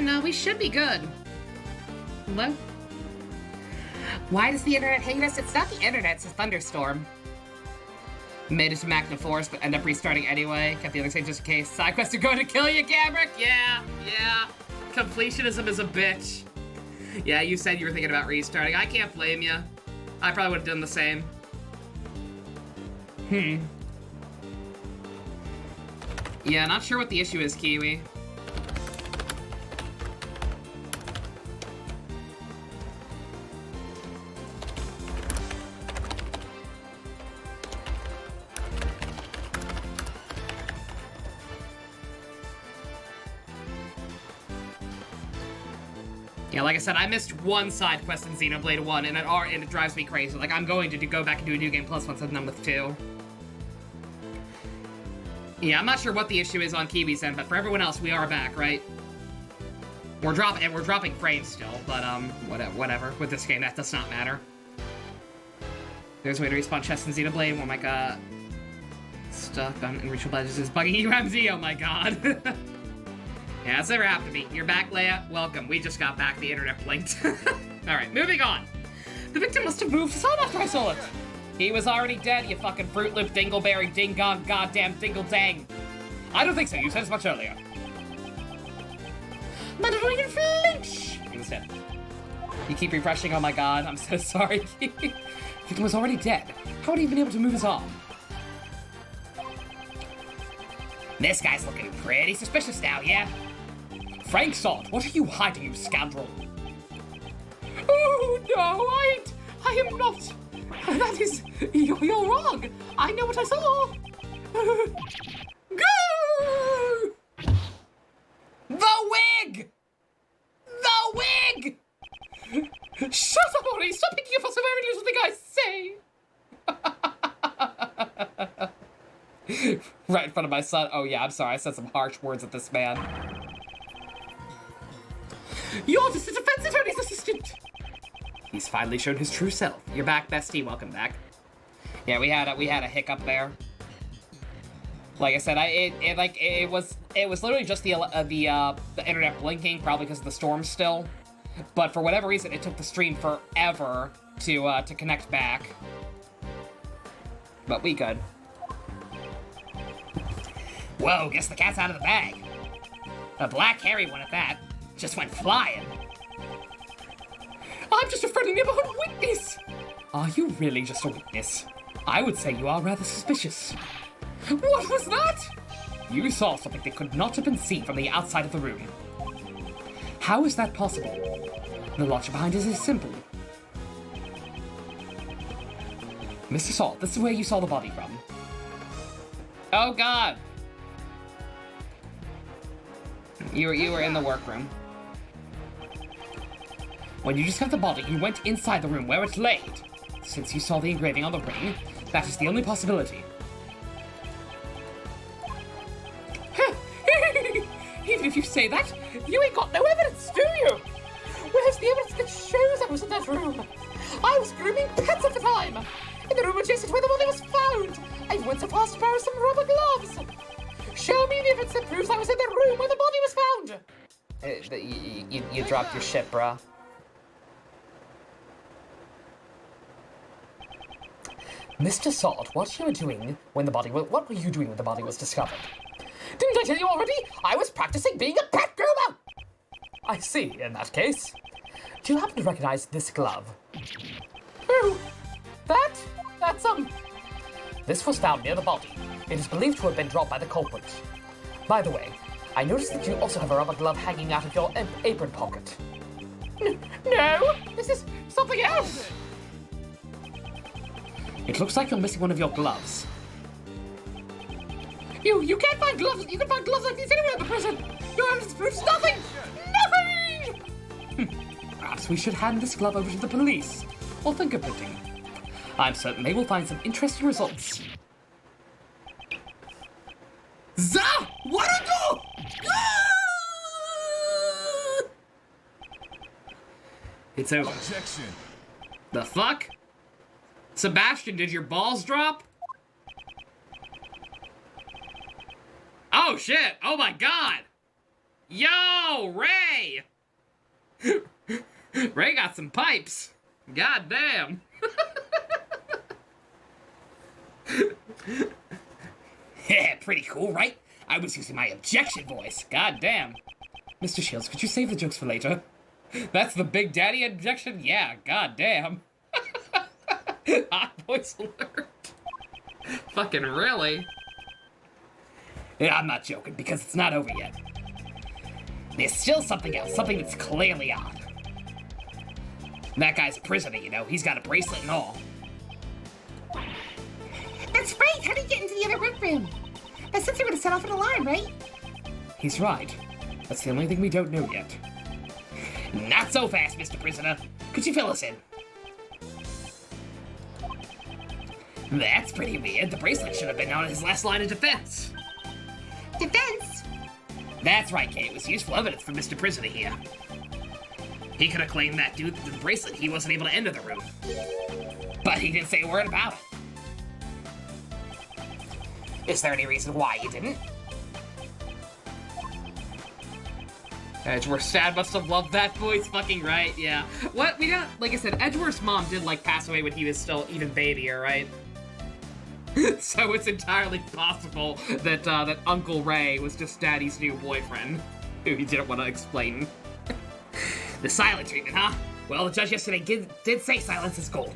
No, we should be good. Hello? Why does the internet hate us? It's not the internet, it's a thunderstorm. Made it to Magna Force, but end up restarting anyway. Kept the other side just in case. Side quests are going to kill you, Gabrick? Yeah. Completionism is a bitch. Yeah, you said you were thinking about restarting. I can't blame you. I probably would have done the same. Yeah, not sure what the issue is, Kiwi. Yeah, like I said, I missed one side quest in Xenoblade 1, and it drives me crazy. Like, I'm going to go back and do a New Game Plus once I'm done with 2. Yeah, I'm not sure what the issue is on Kiwi's end, but for everyone else, we are back, right? We're dropping frames still, but, whatever. With this game, that does not matter. There's a way to respawn chests in Xenoblade. Oh my god. Stuck on Unreachable Edges is bugging you, MZ. Oh my god. Yeah, that's never happened to me. You're back, Leia. Welcome. We just got back. The internet blinked. Alright, moving on. The victim must have moved his arm after I saw it. He was already dead, you fucking Fruit Loop Dingleberry Dingong Goddamn Dingle Dang. I don't think so. You said as much earlier. But I don't even flinch. Instead. You keep refreshing. Oh my god, I'm so sorry. Victim was already dead. How would he have been able to move his arm? This guy's looking pretty suspicious now, yeah? Frank Salt, what are you hiding, you scoundrel? Oh, no, I am not. That is, you're wrong. I know what I saw. Go! The wig! The wig! Shut up, Ori! Stop picking up on so very little thing I say! Right in front of my son. Oh yeah, I'm sorry, I said some harsh words at this man. You're just a defense attorney's assistant! He's finally shown his true self. You're back, bestie. Welcome back. Yeah, we had a hiccup there. Like I said, it was literally just the internet blinking, probably because of the storm still. But for whatever reason, it took the stream forever to connect back. But we good. Whoa, guess the cat's out of the bag. A black hairy one at that. Just went flying. I'm just a friendly neighborhood witness. Are you really just a witness? I would say you are rather suspicious. What was that? You saw something that could not have been seen from the outside of the room. How is that possible? The logic behind it is simple. Mr. Salt, this is where you saw the body from. Oh god! You were in the workroom. When you discovered the body, you went inside the room where it laid. Since you saw the engraving on the ring, that is the only possibility. Even if you say that, you ain't got no evidence, do you? Where's the evidence that shows I was in that room? I was grooming pets at the time. In the room adjacent where the body was found. I went so far as to borrow some rubber gloves. Show me the evidence that proves I was in the room where the body was found. You dropped your shit, bruh. Mr. Salt, what were you doing when the body was discovered? Didn't I tell you already? I was practicing being a pet groomer. I see, in that case. Do you happen to recognize this glove? Who? That's, This was found near the body. It is believed to have been dropped by the culprit. By the way, I noticed that you also have a rubber glove hanging out of your apron pocket. No, this is something else. It looks like you're missing one of your gloves. You can't find gloves. You can find gloves like these anywhere in the prison. Your evidence proves nothing. Nothing. Perhaps we should hand this glove over to the police, or fingerprinting. I'm certain they will find some interesting results. Za! What a go! It's over. Objection. The fuck? Sebastian, did your balls drop? Oh shit! Oh my god! Yo, Ray! Ray got some pipes. God damn. Yeah, pretty cool, right? I was using my objection voice. God damn. Mr. Shields, could you save the jokes for later? That's the Big Daddy objection? Yeah, god damn. Hot voice alert. Fucking really? Yeah, I'm not joking, because it's not over yet. There's still something else, something that's clearly odd. That guy's a prisoner, you know. He's got a bracelet and all. That's right. How did he get into the other workroom? That sensor would have set off an alarm, right? He's right. That's the only thing we don't know yet. Not so fast, Mr. Prisoner. Could you fill us in? That's pretty weird. The bracelet should have been on his last line of defense. Defense? That's right, Kay. It was useful evidence for Mr. Prisoner here. He could have claimed that due to the bracelet, he wasn't able to enter the room. But he didn't say a word about it. Is there any reason why he didn't? Edgeworth's dad must have loved that voice, fucking right, yeah. What, we got, like I said, Edgeworth's mom did, like, pass away when he was still even babier, right? So it's entirely possible that that Uncle Ray was just Daddy's new boyfriend, who he didn't want to explain. The silent treatment, huh? Well, the judge yesterday did say silence is gold.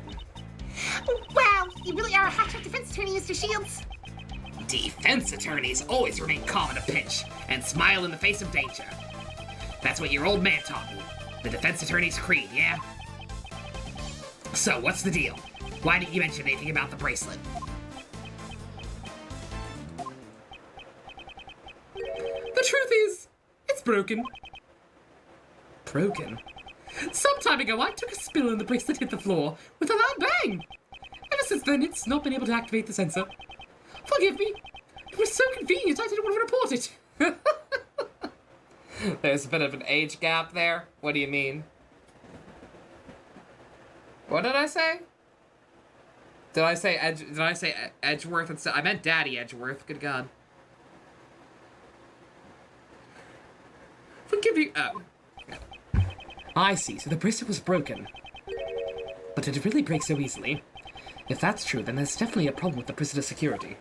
Wow, you really are a hotshot defense attorney, Mr. Shields. Defense attorneys always remain calm in a pinch and smile in the face of danger. That's what your old man taught me. The defense attorney's creed, yeah? So, what's the deal? Why didn't you mention anything about the bracelet? The truth is, it's broken. Broken? Some time ago, I took a spill and the bracelet hit the floor with a loud bang. Ever since then, it's not been able to activate the sensor. Forgive me. It was so convenient, I didn't want to report it. There's a bit of an age gap there. What do you mean? What did I say? Did I say Edgeworth instead? I meant Daddy Edgeworth. Good God. Forgive me. Oh. I see. So the bracelet was broken. But did it really break so easily? If that's true, then there's definitely a problem with the prisoner's security.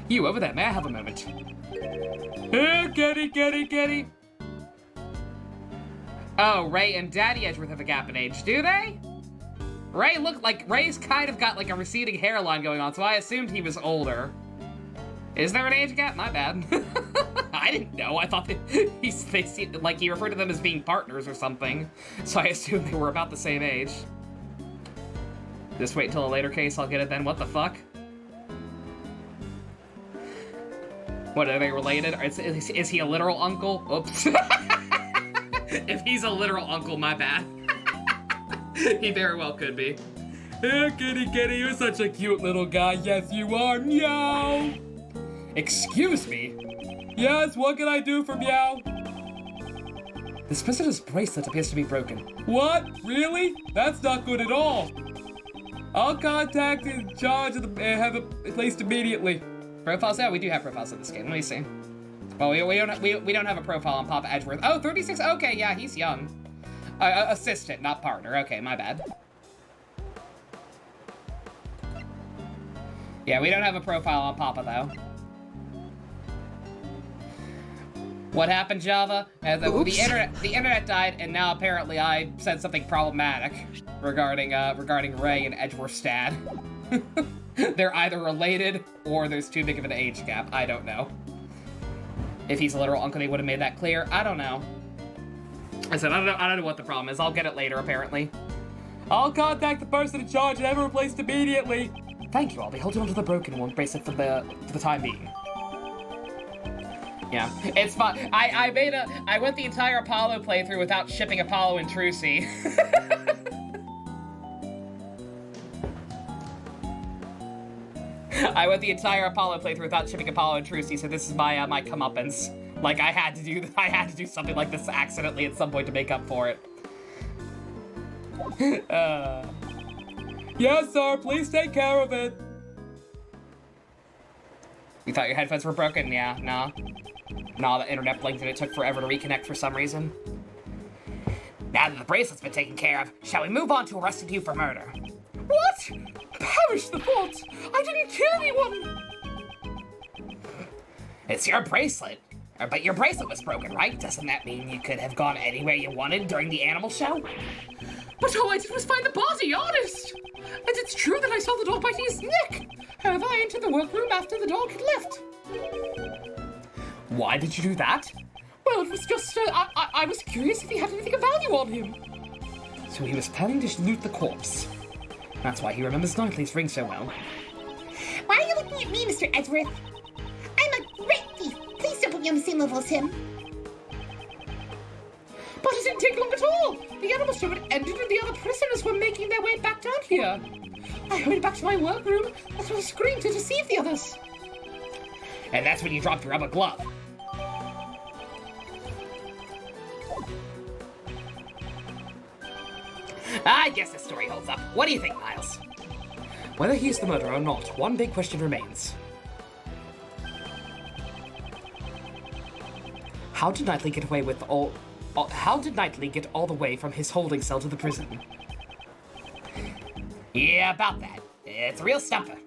You over there, may I have a moment? Hey, Getty. Oh, Ray and Daddy Edgeworth have a gap in age, do they? Ray's kind of got like a receding hairline going on, so I assumed he was older. Is there an age gap? My bad. I didn't know. I thought they seemed like he referred to them as being partners or something, so I assumed they were about the same age. Just wait until a later case, I'll get it then. What the fuck? What, are they related? Is he a literal uncle? Oops. If he's a literal uncle, my bad. He very well could be. Hey, Kitty, you're such a cute little guy. Yes, you are. Meow. Excuse me? Yes, what can I do for Meow? This prisoner's bracelet appears to be broken. What? Really? That's not good at all. I'll contact in charge of the have it placed immediately. Profiles? Yeah, we do have profiles in this game. Let me see. Well, we don't have a profile on Papa Edgeworth. Oh, 36. Okay, yeah, he's young. Assistant, not partner. Okay, my bad. Yeah, we don't have a profile on Papa though. What happened, Java? The internet died, and now apparently I said something problematic regarding Ray and Edgeworth's dad. They're either related or there's too big of an age gap. I don't know. If he's a literal uncle, they would have made that clear. I don't know. I said I don't know what the problem is. I'll get it later, apparently. I'll contact the person in charge and have it replaced immediately. Thank you. I'll be holding onto the broken one bracelet for the time being. Yeah, it's fun. I went the entire Apollo playthrough without shipping Apollo and Trucy. I went the entire Apollo playthrough without shipping Apollo and Trucy, so this is my my comeuppance. Like I had to do something like this accidentally at some point to make up for it. Yes, sir. Please take care of it. You thought your headphones were broken? Yeah, no. No, the internet blinked and it took forever to reconnect for some reason. Now that the bracelet's been taken care of, shall we move on to arresting you for murder? What? Perish the thought! I didn't kill anyone! It's your bracelet. But your bracelet was broken, right? Doesn't that mean you could have gone anywhere you wanted during the animal show? But all I did was find the body, honest! And it's true that I saw the dog biting his neck! However, I entered the workroom after the dog had left. Why did you do that? Well, it was just, I was curious if he had anything of value on him. So he was planning to loot the corpse. That's why he remembers Knightley's ring so well. Why are you looking at me, Mr. Edgeworth? I'm a great thief. Please don't put me on the same level as him. But it didn't take long at all. The animal show had ended and the other prisoners were making their way back down here. I hurried back to my workroom and I screamed to deceive the others. And that's when you dropped your rubber glove. I guess this story holds up. What do you think, Miles? Whether he's the murderer or not, one big question remains. How did Knightley get away with all... How did Knightley get all the way from his holding cell to the prison? Yeah, about that. It's a real stumper.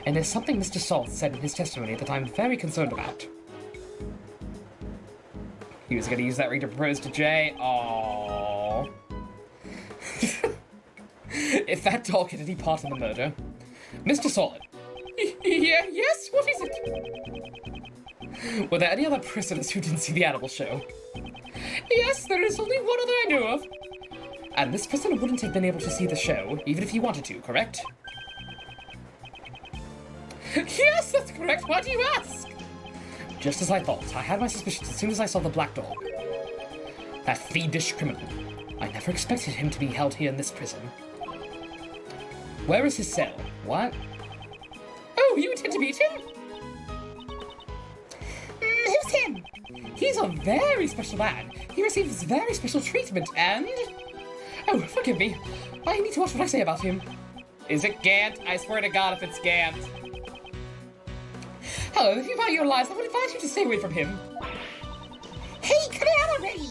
And there's something Mr. Salt said in his testimony that I'm very concerned about. He was gonna use that ring to propose to Jay. Aww. If that dog had any part in the murder... Mr. Solid. Yes, what is it? Were there any other prisoners who didn't see the animal show? Yes, there is only one other I know of. And this prisoner wouldn't have been able to see the show, even if he wanted to, correct? Yes, that's correct. Why do you ask? Just as I thought. I had my suspicions as soon as I saw the black dog. That fiendish criminal. I never expected him to be held here in this prison. Where is his cell? What? Oh, you intend to meet him? Who's him? He's a very special man. He receives very special treatment and... Oh, forgive me. I need to watch what I say about him. Is it Gant? I swear to God if it's Gant. Hello, if you value your lives, I would advise you to stay away from him. Hey, cut it out already!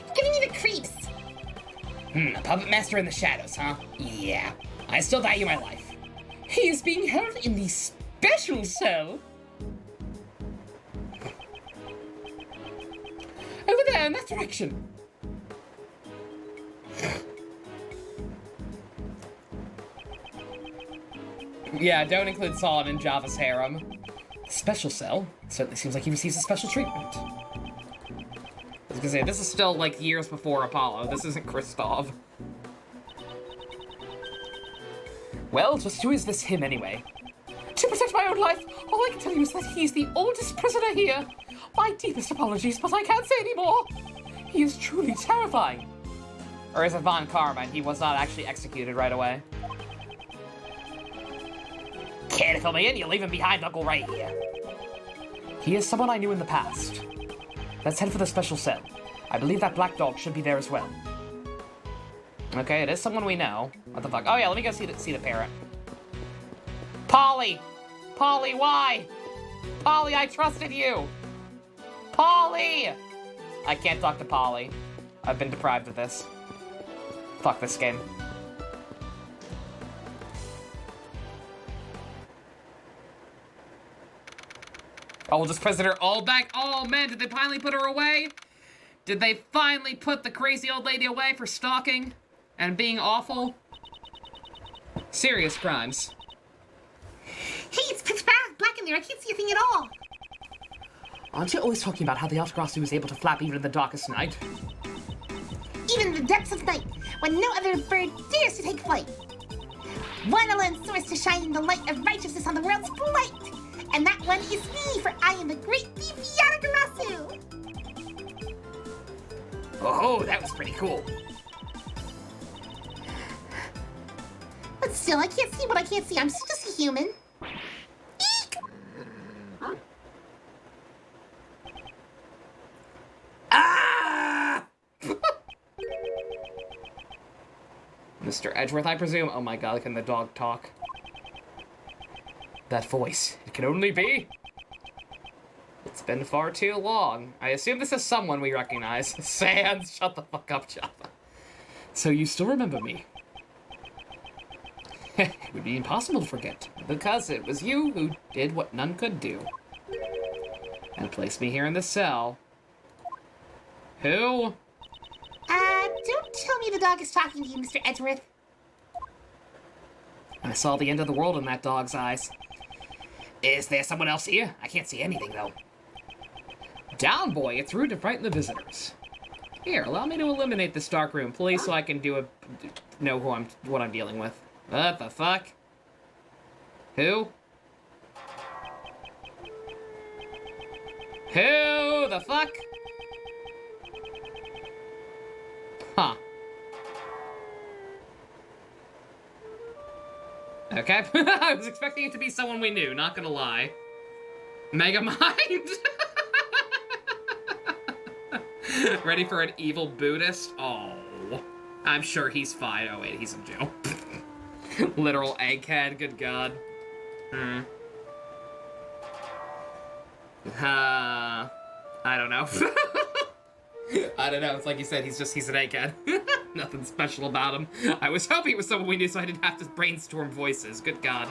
You're giving me the creeps. A puppet master in the shadows, huh? Yeah, I still value my life. He is being held in the special cell. Over there, in that direction. Yeah, don't include Solon in Java's harem. The special cell certainly seems like he receives a special treatment. I was gonna say, this is still like years before Apollo. This isn't Kristoff. Well, just who is this him anyway? To protect my own life, all I can tell you is that he's the oldest prisoner here. My deepest apologies, but I can't say any more. He is truly terrifying. Or is it Von Carmine? He was not actually executed right away. Can't fill me in, you leave him behind, Uncle Ray here. He is someone I knew in the past. Let's head for the special cell. I believe that black dog should be there as well. Okay, it is someone we know. What the fuck? Oh yeah, let me go see the parrot. Polly! Polly, why? Polly, I trusted you! Polly! I can't talk to Polly. I've been deprived of this. Fuck this game. Oldest prisoner all back. Oh man, did they finally put her away? Did they finally put the crazy old lady away for stalking and being awful? Serious crimes. Hey, it's pitch black in there. I can't see a thing at all. Aren't you always talking about how the Outgrassu is able to flap even in the darkest night? Even in the depths of night, when no other bird dares to take flight. One alone soars to shine in the light of righteousness on the world's blight. And that one is me, for I am the great thief Outgrassu. Oh, that was pretty cool. But still, I can't see what I can't see. I'm just a human. Eek! Ah! Mr. Edgeworth, I presume? Oh my god, can the dog talk? That voice, it can only be. It's been far too long. I assume this is someone we recognize. Sans, shut the fuck up, Java. So you still remember me? It would be impossible to forget, because it was you who did what none could do. And placed me here in this cell. Who? Don't tell me the dog is talking to you, Mr. Edgeworth. I saw the end of the world in that dog's eyes. Is there someone else here? I can't see anything, though. Down, boy, it's rude to frighten the visitors. Here, allow me to eliminate this dark room, please, so I can know what I'm dealing with. What the fuck? Who? Who the fuck? Huh. Okay. I was expecting it to be someone we knew, not gonna lie. Megamind? Ready for an evil Buddhist? Oh. I'm sure he's fine. Oh wait, he's in jail. Literal egghead, good god. I don't know. I don't know, it's like you said, he's an egghead. Nothing special about him. I was hoping it was someone we knew so I didn't have to brainstorm voices. Good God.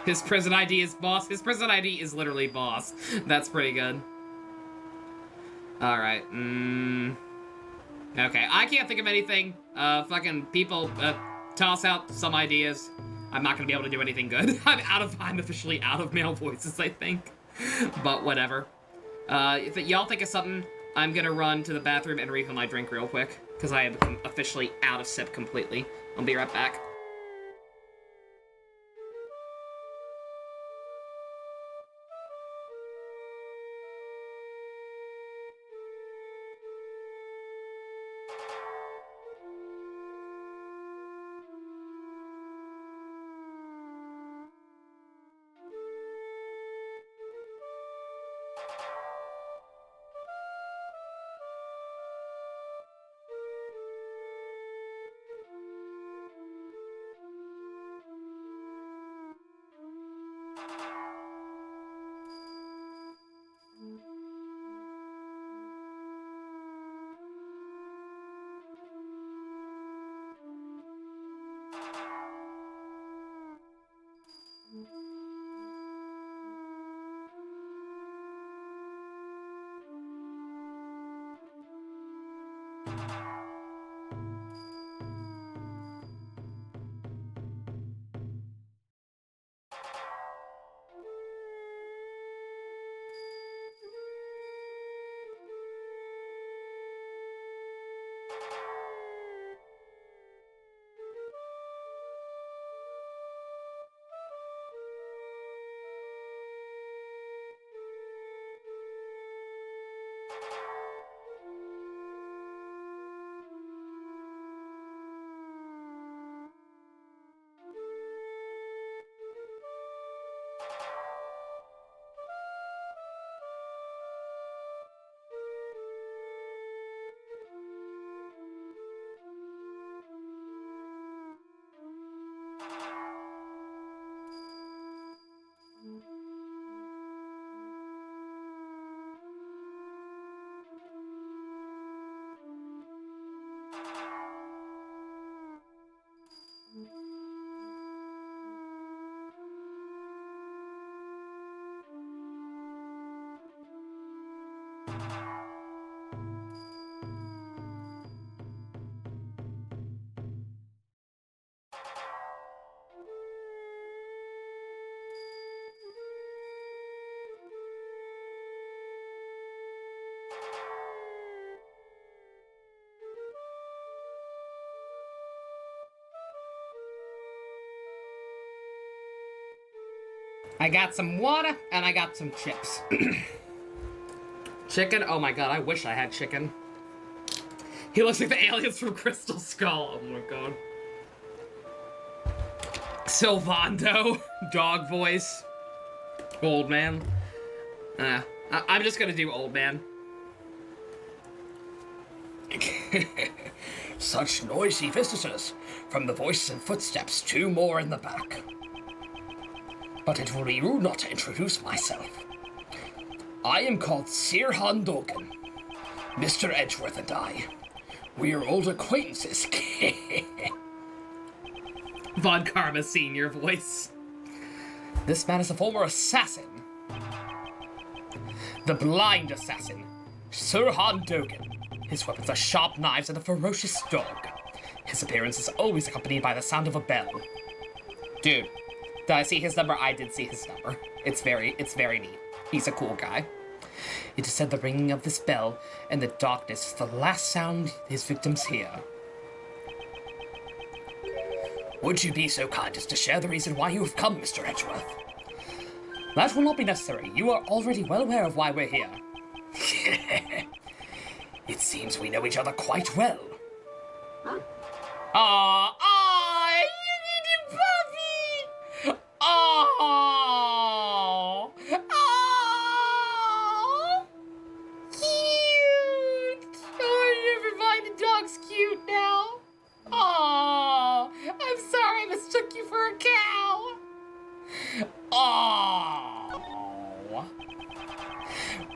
His prison ID is boss. His prison ID is literally boss. That's pretty good. Alright, okay, I can't think of anything. Fucking people, toss out some ideas. I'm not gonna be able to do anything good. I'm officially out of male voices, I think. But whatever. If y'all think of something, I'm gonna run to the bathroom and refill my drink real quick. Because I am officially out of sip completely. I'll be right back. I got some water, and I got some chips. Chicken? Oh my god, I wish I had chicken. He looks like the aliens from Crystal Skull. Oh my god. Sylvando. Dog voice. Old man. I'm just gonna do old man. Such noisy visitors. From the voices and footsteps, 2 more in the back. But it will be rude not to introduce myself. I am called Sirhan Dogan. Mr. Edgeworth and I. We are old acquaintances. Von Karma Senior voice. This man is a former assassin. The blind assassin, Sirhan Dogan. His weapons are sharp knives and a ferocious dog. His appearance is always accompanied by the sound of a bell. Dude. Did I see his number? I did see his number. It's very neat. He's a cool guy. It is said the ringing of this bell and the darkness is the last sound his victims hear. Would you be so kind as to share the reason why you have come, Mr. Edgeworth? That will not be necessary. You are already well aware of why we're here. It seems we know each other quite well. Puppy! Oh! Cute! Oh, never mind, the dog's cute now. Oh, I'm sorry I mistook you for a cow.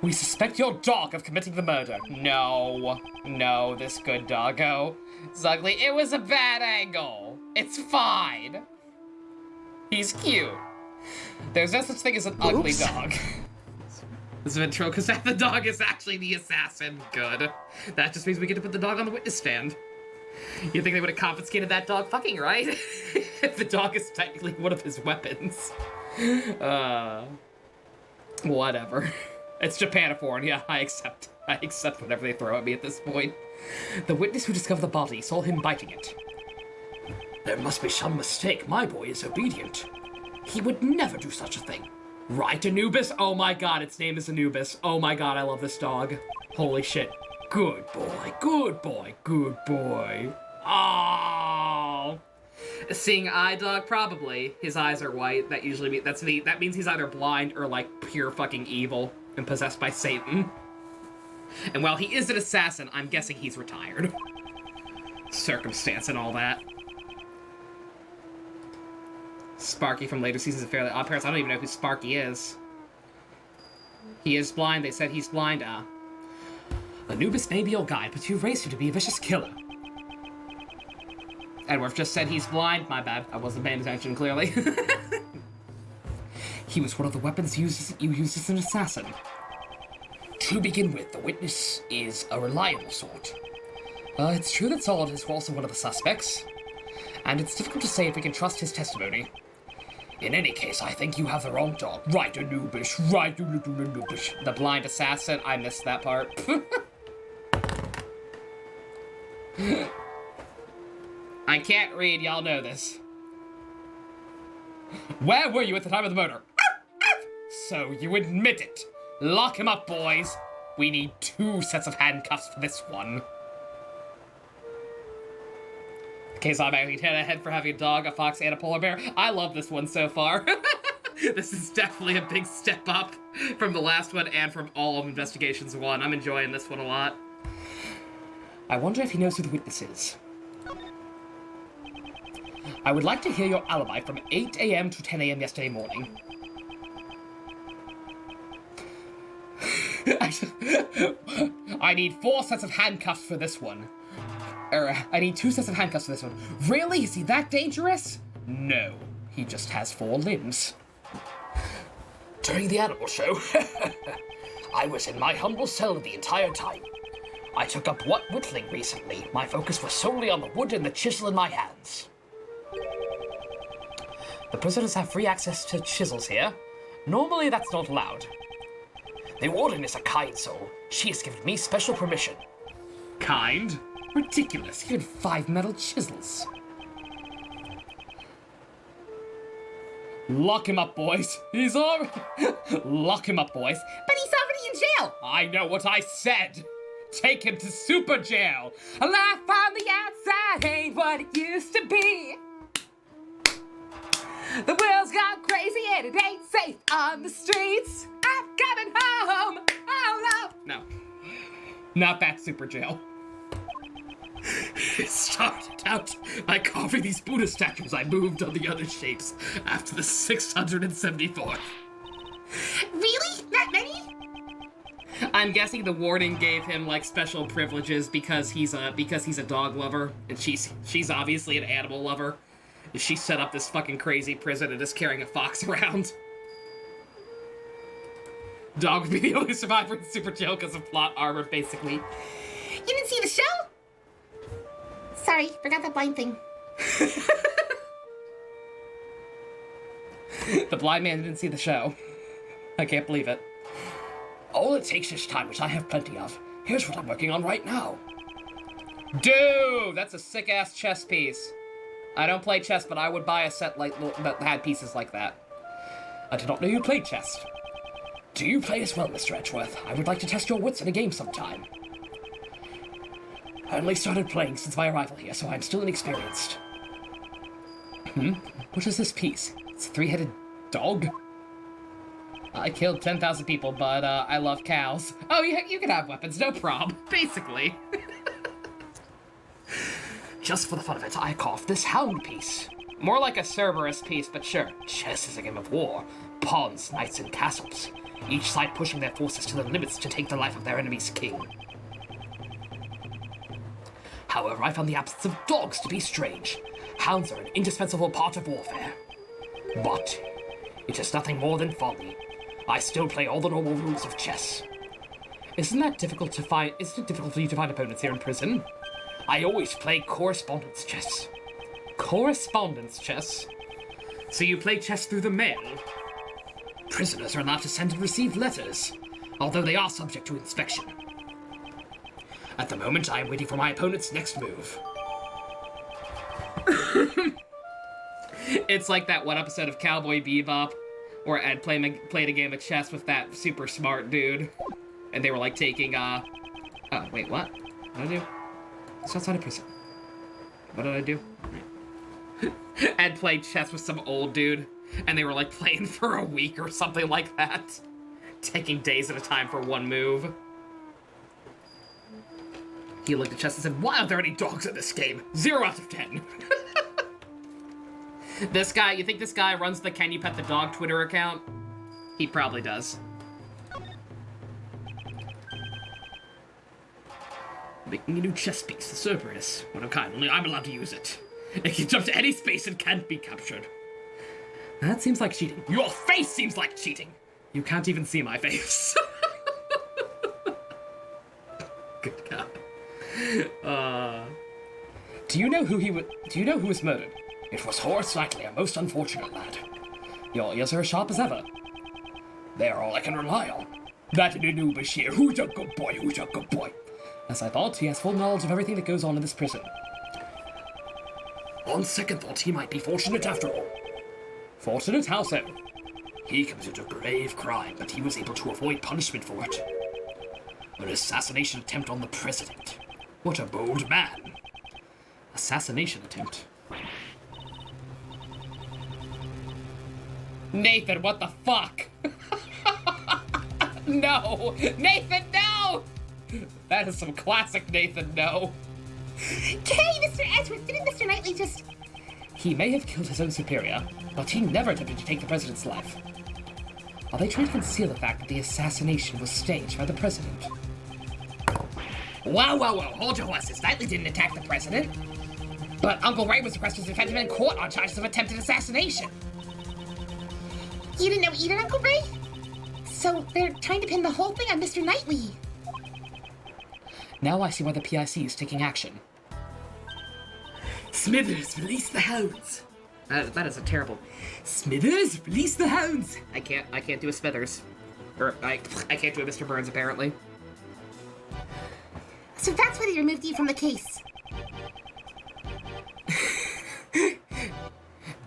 We suspect your dog of committing the murder. No, this good doggo. It's ugly. It was a bad angle. It's fine. He's cute. There's no such thing as an ugly dog. This is intro because the dog is actually the assassin. Good. That just means we get to put the dog on the witness stand. You think they would have confiscated that dog? Fucking right. If the dog is technically one of his weapons. Whatever. It's Japaniforn. Yeah, I accept whatever they throw at me at this point. The witness who discovered the body saw him biting it. There must be some mistake. My boy is obedient. He would never do such a thing. Right, Anubis? Oh my god, its name is Anubis. Oh my god, I love this dog. Holy shit. Good boy, good boy, good boy. Oh. Seeing eye dog, probably. His eyes are white. That usually that means he's either blind or like pure fucking evil and possessed by Satan. And while he is an assassin, I'm guessing he's retired. Circumstance and all that. Sparky from later seasons of Fairly Odd Parents. I don't even know who Sparky is. He is blind. They said he's blind. Anubis may be your guide, but you've raised him to be a vicious killer. Edworth just said he's blind. My bad. I wasn't paying attention, clearly. He was one of the weapons you used as an assassin. To begin with, the witness is a reliable sort. It's true that Solid is also one of the suspects, and it's difficult to say if we can trust his testimony. In any case, I think you have the wrong dog. Right, Anubis. Right, Anubis. The blind assassin. I missed that part. I can't read. Y'all know this. Where were you at the time of the murder? So you admit it. Lock him up, boys. We need 2 sets of handcuffs for this one. Case automatically 10 ahead for having a dog, a fox, and a polar bear. I love this one so far. This is definitely a big step up from the last one and from all of Investigations 1. I'm enjoying this one a lot. I wonder if he knows who the witness is. I would like to hear your alibi from 8 a.m. to 10 a.m. yesterday morning. I need 4 sets of handcuffs for this one. I need 2 sets of handcuffs for this one. Really? Is he that dangerous? No, he just has 4 limbs. During the animal show, I was in my humble cell the entire time. I took up whittling recently. My focus was solely on the wood and the chisel in my hands. The prisoners have free access to chisels here. Normally that's not allowed. The warden is a kind soul. She has given me special permission. Kind? Ridiculous. Even 5 metal chisels. Lock him up, boys. He's already... Lock him up, boys. But he's already in jail. I know what I said. Take him to super jail. A life on the outside ain't what it used to be. The world's gone crazy and it ain't safe on the streets. I'm coming home. Oh no. No. Not that super jail. It started out by carving these Buddha statues. I moved on the other shapes after the 674th. Really? That many? I'm guessing the warden gave him like special privileges because he's a dog lover, and she's obviously an animal lover. She set up this fucking crazy prison and is carrying a fox around. Dog would be the only survivor in super jail because of plot armor, basically. You didn't see the show? Sorry, forgot that blind thing. The blind man didn't see the show. I can't believe it. All it takes is time, which I have plenty of. Here's what I'm working on right now. Dude, that's a sick-ass chess piece. I don't play chess, but I would buy a set like that had pieces like that. I did not know you played chess. Do you play as well, Mr. Edgeworth? I would like to test your wits in a game sometime. I only started playing since my arrival here, so I'm still inexperienced. What is this piece? It's a 3-headed dog? I killed 10,000 people, but I love cows. Oh, you can have weapons, no problem. Basically. Just for the fun of it, I carved this hound piece. More like a Cerberus piece, but sure. Chess is a game of war. Pawns, knights, and castles. each side pushing their forces to the limits to take the life of their enemy's king. However, I found the absence of dogs to be strange. Hounds are an indispensable part of warfare. But it is nothing more than folly. I still play all the normal rules of chess. Isn't it difficult for you to find opponents here in prison? I always play correspondence chess. Correspondence chess? So you play chess through the mail? Prisoners are allowed to send and receive letters, although they are subject to inspection. At the moment, I am waiting for my opponent's next move. It's like that one episode of Cowboy Bebop where Ed played a game of chess with that super smart dude. And they were like taking, oh, wait, what? What did I do? It's outside of prison. What did I do? Ed played chess with some old dude, and they were like playing for a week or something like that. Taking days at a time for one move. He looked at chess and said, why aren't there any dogs in this game? 0 out of 10. This guy, you think this guy runs the Can You Pet the Dog Twitter account? He probably does. Making a new chess piece, the Cerberus. One of kind, only I'm allowed to use it. It can jump to any space and can't be captured. That seems like cheating. Your face seems like cheating! You can't even see my face. Good God. Do you know who was murdered? It was Horace Knightley, a most unfortunate lad. Your ears are as sharp as ever. They are all I can rely on. That Nanu Bashir, who's a good boy, who's a good boy. As I thought, he has full knowledge of everything that goes on in this prison. On second thought, he might be fortunate after all. Fortunate? How so? He committed a grave crime, but he was able to avoid punishment for it. An assassination attempt on the president. What a bold man. Assassination attempt. Nathan, what the fuck? No! Nathan, no! That is some classic Nathan, no. Okay, Mr. Edgeworth, didn't Mr. Knightley just... He may have killed his own superior, but he never attempted to take the president's life. Are they trying to conceal the fact that the assassination was staged by the president? Whoa, hold your horses. Knightley didn't attack the president. But Uncle Ray was requested to defend him in court on charges of attempted assassination. You didn't know either, Uncle Ray? So they're trying to pin the whole thing on Mr. Knightley. Now I see why the PIC is taking action. Smithers, release the hounds. That is a terrible. Smithers, release the hounds. I can't do a Smithers. Or I can't do a Mr. Burns apparently. So that's why they removed you from the case.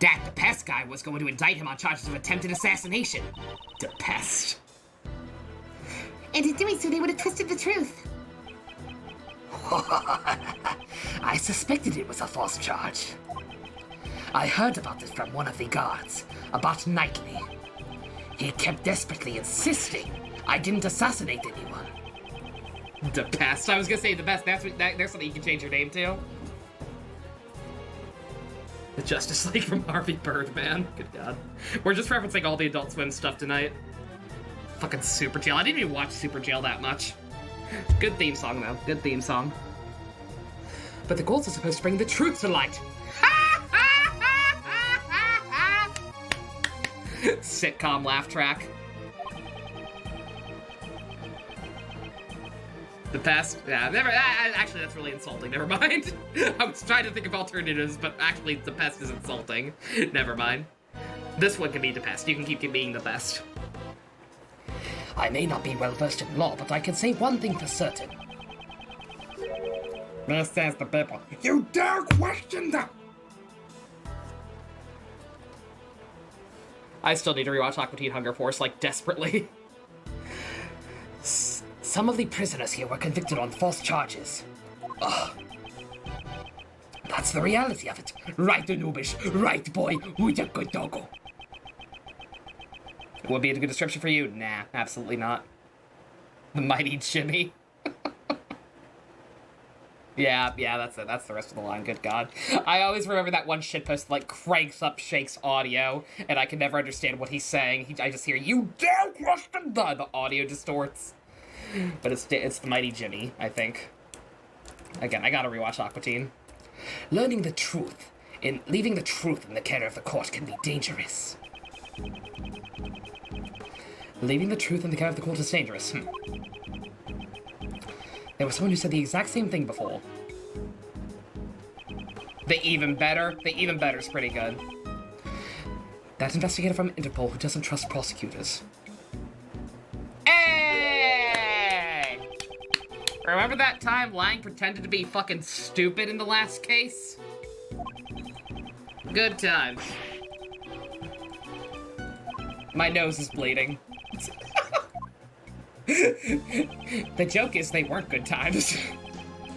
That the pest guy was going to indict him on charges of attempted assassination. The pest. And in doing so, they would have twisted the truth. I suspected it was a false charge. I heard about this from one of the guards, about Knightley. He kept desperately insisting I didn't assassinate anyone. The pest. I was gonna say the best. There's something you can change your name to. The Justice League from Harvey Birdman. Good God. We're just referencing all the Adult Swim stuff tonight. Fucking Super Jail. I didn't even watch Super Jail that much. Good theme song, though. Good theme song. But the goals are supposed to bring the truth to light. Sitcom laugh track. The pest? Yeah, never. Actually, that's really insulting. Never mind. I was trying to think of alternatives, but actually, the pest is insulting. Never mind. This one can be the pest. You can keep being the pest. I may not be well versed in law, but I can say one thing for certain. This says the people. You dare question them! I still need to rewatch Aqua Teen Hunger Force, like, desperately. Some of the prisoners here were convicted on false charges. Ugh. That's the reality of it. Right, Anubish. Right, boy. Who's a good doggo? Would be a good description for you? Nah, absolutely not. The mighty Jimmy. Yeah, that's it. That's the rest of the line. Good God. I always remember that one shitpost that, like, cranks up Shake's audio, and I can never understand what he's saying. I just hear, "You dare question the audio distorts. But it's the mighty Jimmy, I think. Again, I gotta rewatch Aqua Teen. Learning the truth and leaving the truth in the care of the court can be dangerous. Leaving the truth in the care of the court is dangerous. There was someone who said the exact same thing before. The even better is pretty good. That investigator from Interpol who doesn't trust prosecutors. Hey! Remember that time Lang pretended to be fucking stupid in the last case? Good times. My nose is bleeding. The joke is they weren't good times.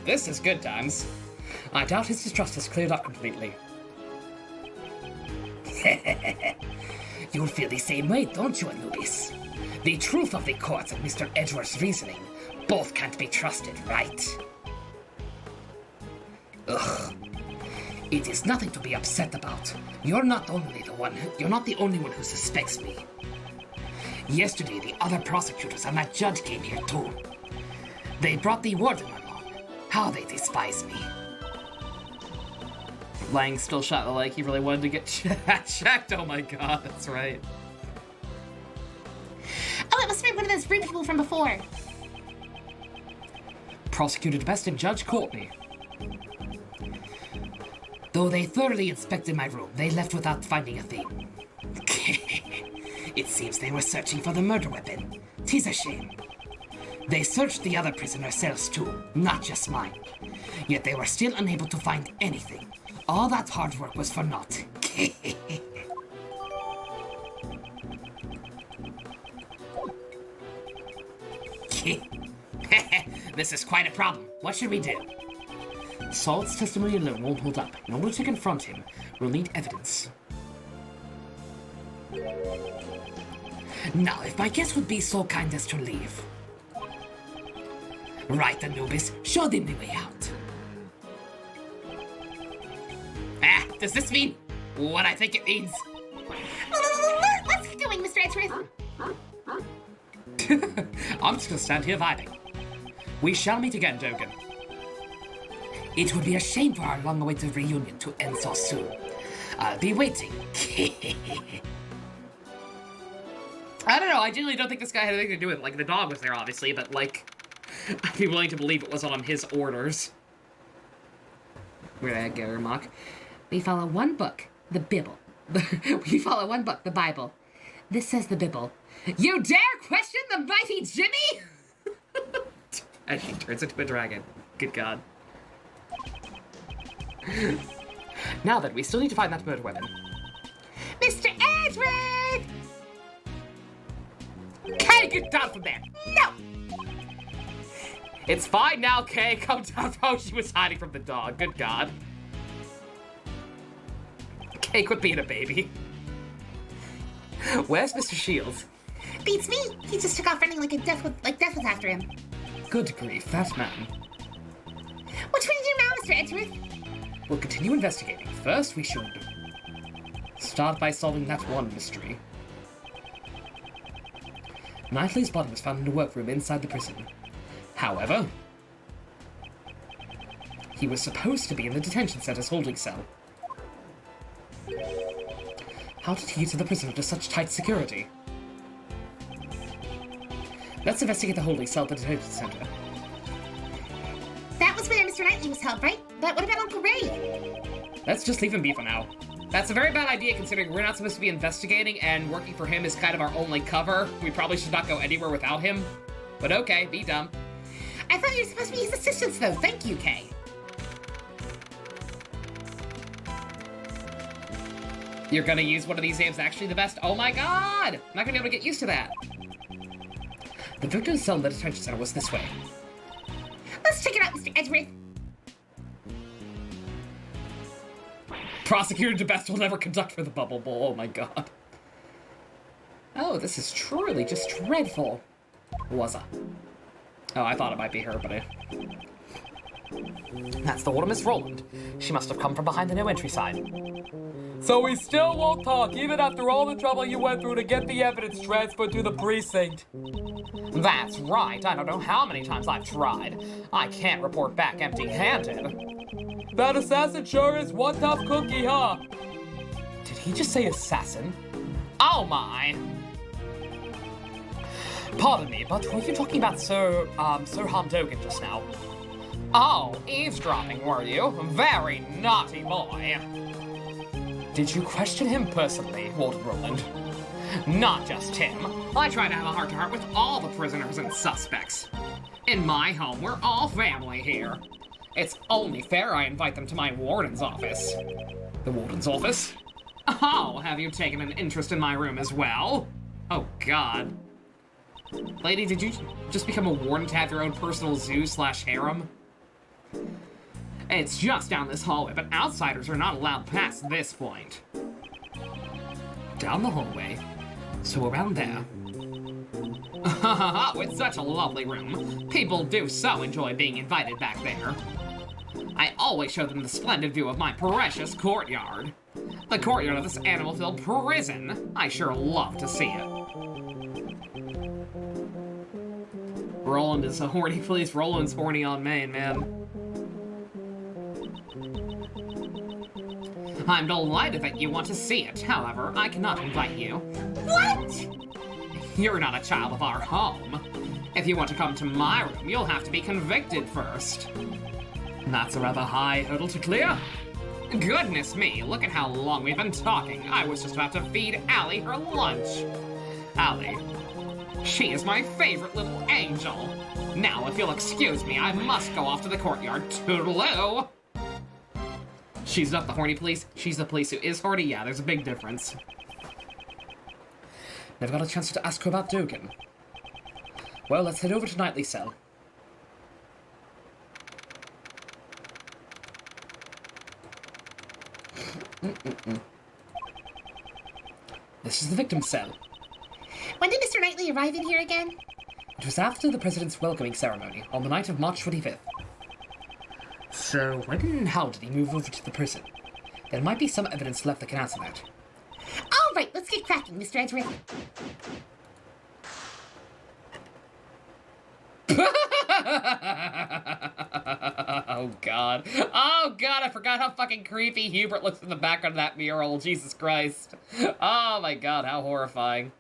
This is good times. I doubt his distrust has cleared up completely. You'll feel the same way, don't you, Anubis? The truth of the court and Mr. Edgeworth's reasoning both can't be trusted, right? Ugh. It is nothing to be upset about. You're not the only one who suspects me. Yesterday, the other prosecutors and that judge came here too. They brought the warden along. How they despise me. Lang still shot the leg. He really wanted to get checked. Oh my God, that's right. Oh, it must have been one of those rude people from before. Prosecutor Best and Judge Courtney. Though they thoroughly inspected my room, they left without finding a thing. It seems they were searching for the murder weapon. 'Tis a shame. They searched the other prisoner cells too, not just mine. Yet they were still unable to find anything. All that hard work was for naught. This is quite a problem. What should we do? Salt's testimony alone won't hold up. In order to confront him, we'll need evidence. Now, if my guest would be so kind as to leave. Right, Anubis, show them the way out. Does this mean what I think it means? Let's get going, Mr. Edgeworth. I'm just gonna stand here vibing. We shall meet again, Dogen. It would be a shame for our long-awaited reunion to end so soon. I'll be waiting. I don't know, I genuinely don't think this guy had anything to do with it. Like, the dog was there, obviously, but, like, I'd be willing to believe it wasn't on his orders. Where'd I get her, Mock? We follow one book, the Bible. We follow one book, the Bible. This says the Bible. You dare question the mighty Jimmy? As she turns into a dragon. Good God. Now then, we still need to find that murder weapon. Mr. Edgeworth! Kay, get down from there! No! It's fine now, Kay. Come down. Oh, she was hiding from the dog. Good God. Kay, quit being a baby. Where's Mr. Shields? Beats me. He just took off running like death was after him. Good grief, that man. What should we do now, Mr. Edgeworth? We'll continue investigating. First, we should start by solving that one mystery. Knightley's body was found in a workroom inside the prison. However, he was supposed to be in the detention center's holding cell. How did he get to the prison under such tight security? Let's investigate the holding cell at the detention center. That was where Mr. Knightley was held, right? But what about Uncle Ray? Let's just leave him be for now. That's a very bad idea considering we're not supposed to be investigating and working for him is kind of our only cover. We probably should not go anywhere without him. But okay, be dumb. I thought you were supposed to be his assistants, though. Thank you, Kay. You're gonna use one of these names actually the best? Oh my God! I'm not gonna be able to get used to that. The victim's cell in the detention center was this way. Let's check it out, Mr. Edgeworth. Prosecutor DeBest will never conduct for the Bubble Bowl. Oh my God. Oh, this is truly just dreadful. Was I? Oh, I thought it might be her, but That's the water Miss Roland. She must have come from behind the no entry sign. So we still won't talk, even after all the trouble you went through to get the evidence transferred to the precinct. That's right. I don't know how many times I've tried. I can't report back empty-handed. That assassin sure is one tough cookie, huh? Did he just say assassin? Oh my! Pardon me, but were you talking about Sir Hondogan just now? Oh, eavesdropping, were you? Very naughty boy. Did you question him personally, Warden Roland? Not just him. I try to have a heart-to-heart with all the prisoners and suspects. In my home, we're all family here. It's only fair I invite them to my warden's office. The warden's office? Oh, have you taken an interest in my room as well? Oh, God. Lady, did you just become a warden to have your own personal zoo/harem? It's just down this hallway, but outsiders are not allowed past this point. Down the hallway, so around there. It's such a lovely room. People do so enjoy being invited back there. I always show them the splendid view of my precious courtyard. The courtyard of this animal-filled prison. I sure love to see it. Roland is a horny police. Roland's horny on Maine, man. I'm delighted that you want to see it. However, I cannot invite you. What? You're not a child of our home. If you want to come to my room, you'll have to be convicted first. That's a rather high hurdle to clear. Goodness me, look at how long we've been talking. I was just about to feed Allie her lunch. Allie, she is my favorite little angel. Now, if you'll excuse me, I must go off to the courtyard. Toodaloo! She's not the horny police. She's the police who is horny. Yeah, there's a big difference. Never got a chance to ask her about Dugan. Well, let's head over to Knightley's cell. This is the victim's cell. When did Mr. Knightley arrive in here again? It was after the president's welcoming ceremony on the night of March 25th. So, when and how did he move over to the prison? There might be some evidence left that can answer that. All right, let's get cracking, Mr. Edgeworth. Oh, God. Oh, God, I forgot how fucking creepy Hubert looks in the background of that mural. Jesus Christ. Oh, my God, how horrifying.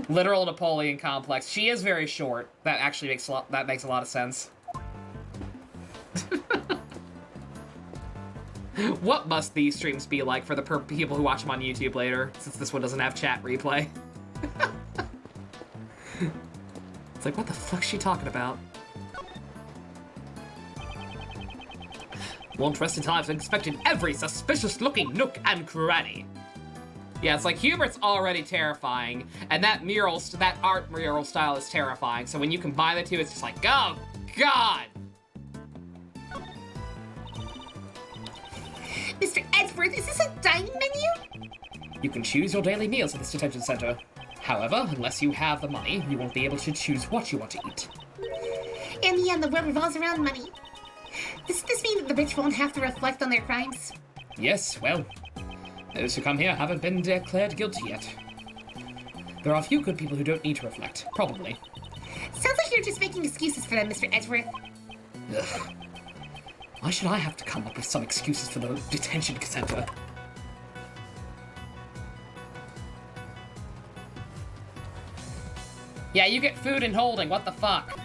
Literal Napoleon complex. She is very short. That actually makes a lot of sense. What must these streams be like for the people who watch them on YouTube later, since this one doesn't have chat replay? It's like, what the fuck's she talking about? Won't rest until I've inspected every suspicious-looking nook and cranny. Yeah, it's like Hubert's already terrifying, and that art mural style is terrifying. So when you combine the two, it's just like, oh God! Mr. Edgeworth, is this a dining menu? You can choose your daily meals at this detention center. However, unless you have the money, you won't be able to choose what you want to eat. And the world revolves around money. Does this mean that the rich won't have to reflect on their crimes? Yes, well, those who come here haven't been declared guilty yet. There are a few good people who don't need to reflect, probably. Sounds like you're just making excuses for them, Mr. Edgeworth. Ugh. Why should I have to come up with some excuses for the detention center? Yeah, you get food and holding, what the fuck?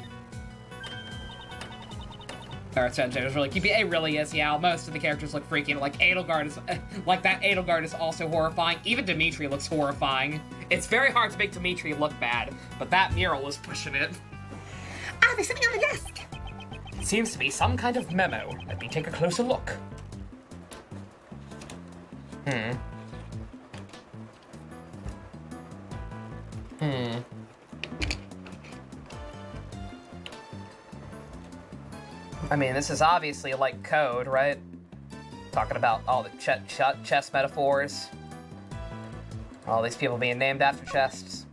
Alright, so it's really creepy. It really is, yeah. Most of the characters look freaky. Like Edelgard is, like that Edelgard is also horrifying. Even Dimitri looks horrifying. It's very hard to make Dimitri look bad, but that mural is pushing it. Ah, there's something on the desk. It seems to be some kind of memo. Let me take a closer look. I mean, this is obviously like code, right? Talking about all the chess metaphors. All these people being named after chests.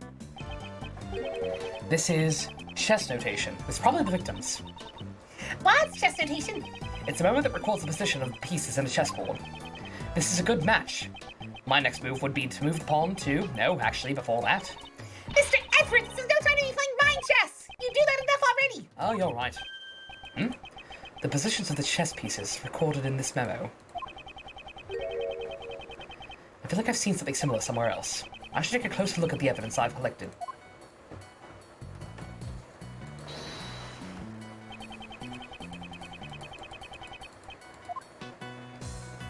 This is chess notation. It's probably the victims. What's chess notation? It's a moment that records the position of the pieces in the chessboard. This is a good match. My next move would be to move the pawn to... No, actually, before that. Mr. Everett, this is no time to be playing mind chess! You do that enough already! Oh, you're right. The positions of the chess pieces recorded in this memo. I feel like I've seen something similar somewhere else. I should take a closer look at the evidence I've collected.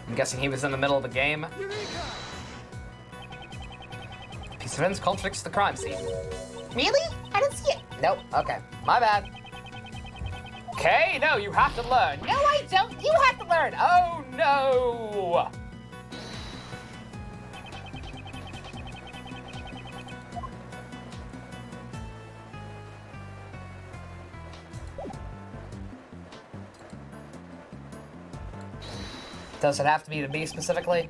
I'm guessing he was in the middle of the game. Piece of evidence contradicts the crime scene. Really? I don't see it. Nope, okay. My bad. Okay, no, you have to learn. No, I don't. You have to learn. Oh, no! Does it have to be to me specifically?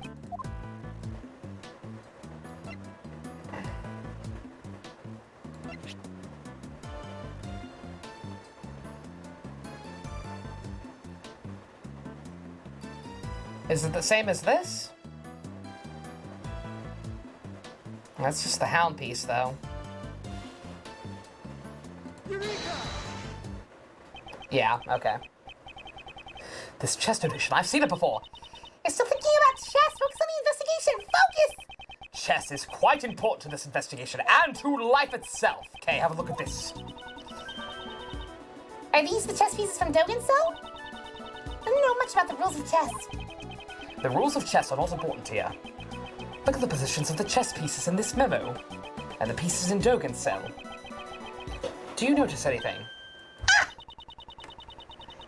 Is it the same as this? That's just the hound piece, though. Yeah, okay. This chess edition, I've seen it before. I'm still thinking about chess. Focus on the investigation. Focus! Chess is quite important to this investigation and to life itself. Okay, have a look at this. Are these the chess pieces from Dogen's cell? I don't know much about the rules of chess. The rules of chess are not important here. Look at the positions of the chess pieces in this memo, and the pieces in Dogen's cell. Do you notice anything? Ah!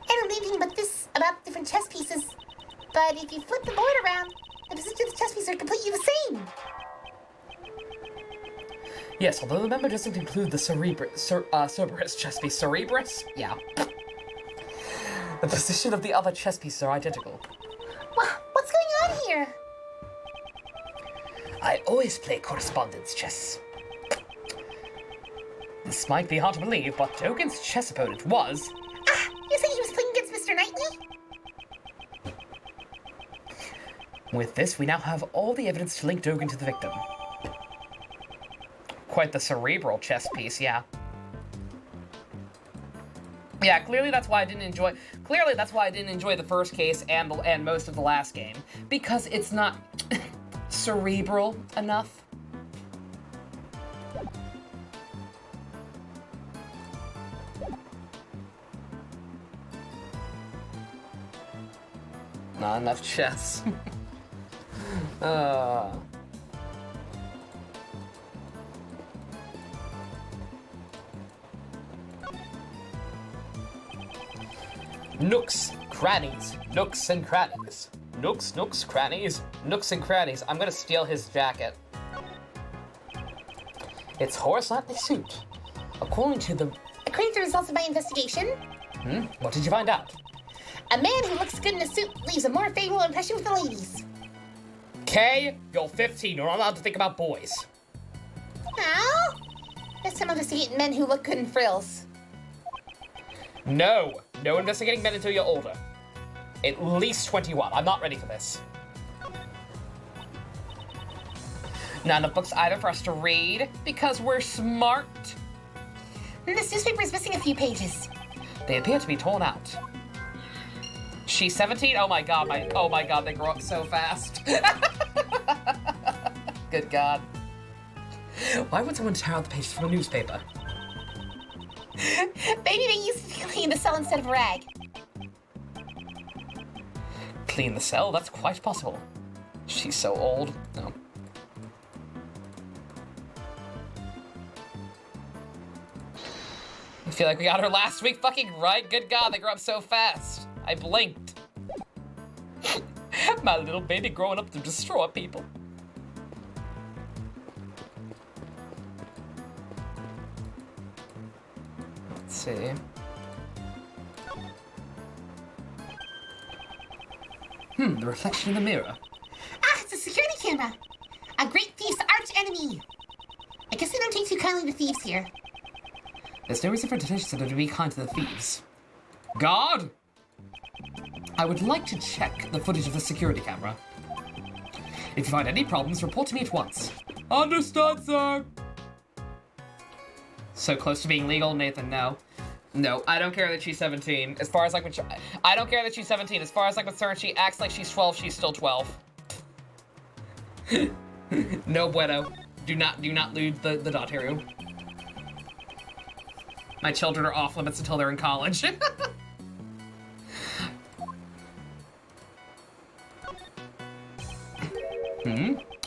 I don't know anything about different chess pieces. But if you flip the board around, the positions of the chess pieces are completely the same. Yes, although the memo doesn't include the Cerberus chess piece. Cerebrus? Yeah. The position of the other chess pieces are identical. What's going on here? I always play correspondence chess. This might be hard to believe, but Dogen's chess opponent was... Ah, you're saying he was playing against Mr. Knightley? With this, we now have all the evidence to link Dogen to the victim. Quite the cerebral chess piece, yeah. Yeah, clearly that's why I didn't enjoy the first case and most of the last game, because it's not cerebral enough. Not enough chess. Nooks, crannies, nooks and crannies. Nooks, nooks, crannies, nooks and crannies. I'm gonna steal his jacket. It's horizontally suit. According to the results of my investigation, what did you find out? a man who looks good in a suit leaves a more favorable impression with the ladies. Kay, you're 15. You're not allowed to think about boys. Oh? Next time I'll investigate men who look good in frills. No. No investigating men until you're older. At least 21. I'm not ready for this. Not enough books either for us to read, because we're smart. This newspaper is missing a few pages. They appear to be torn out. She's 17? Oh my god, they grow up so fast. Good god. Why would someone tear out the pages from a newspaper? Maybe they used to clean the cell instead of a rag. Clean the cell? That's quite possible. She's so old. No. I feel like we got her last week fucking right. Good god, they grow up so fast. I blinked. My little baby growing up to destroy people. Let's see. The reflection in the mirror. Ah, it's a security camera. A great thief's arch enemy. I guess they don't take too kindly to thieves here. There's no reason for detention to be kind to the thieves. Guard! I would like to check the footage of the security camera. If you find any problems, report to me at once. Understood, sir. So close to being legal, Nathan, no. No, I don't care that she's 17. As far as I'm concerned, I don't care that she's 17. As far as I'm concerned, she acts like she's 12, she's still 12. No bueno. Do not lewd the Dotaru. My children are off limits until they're in college.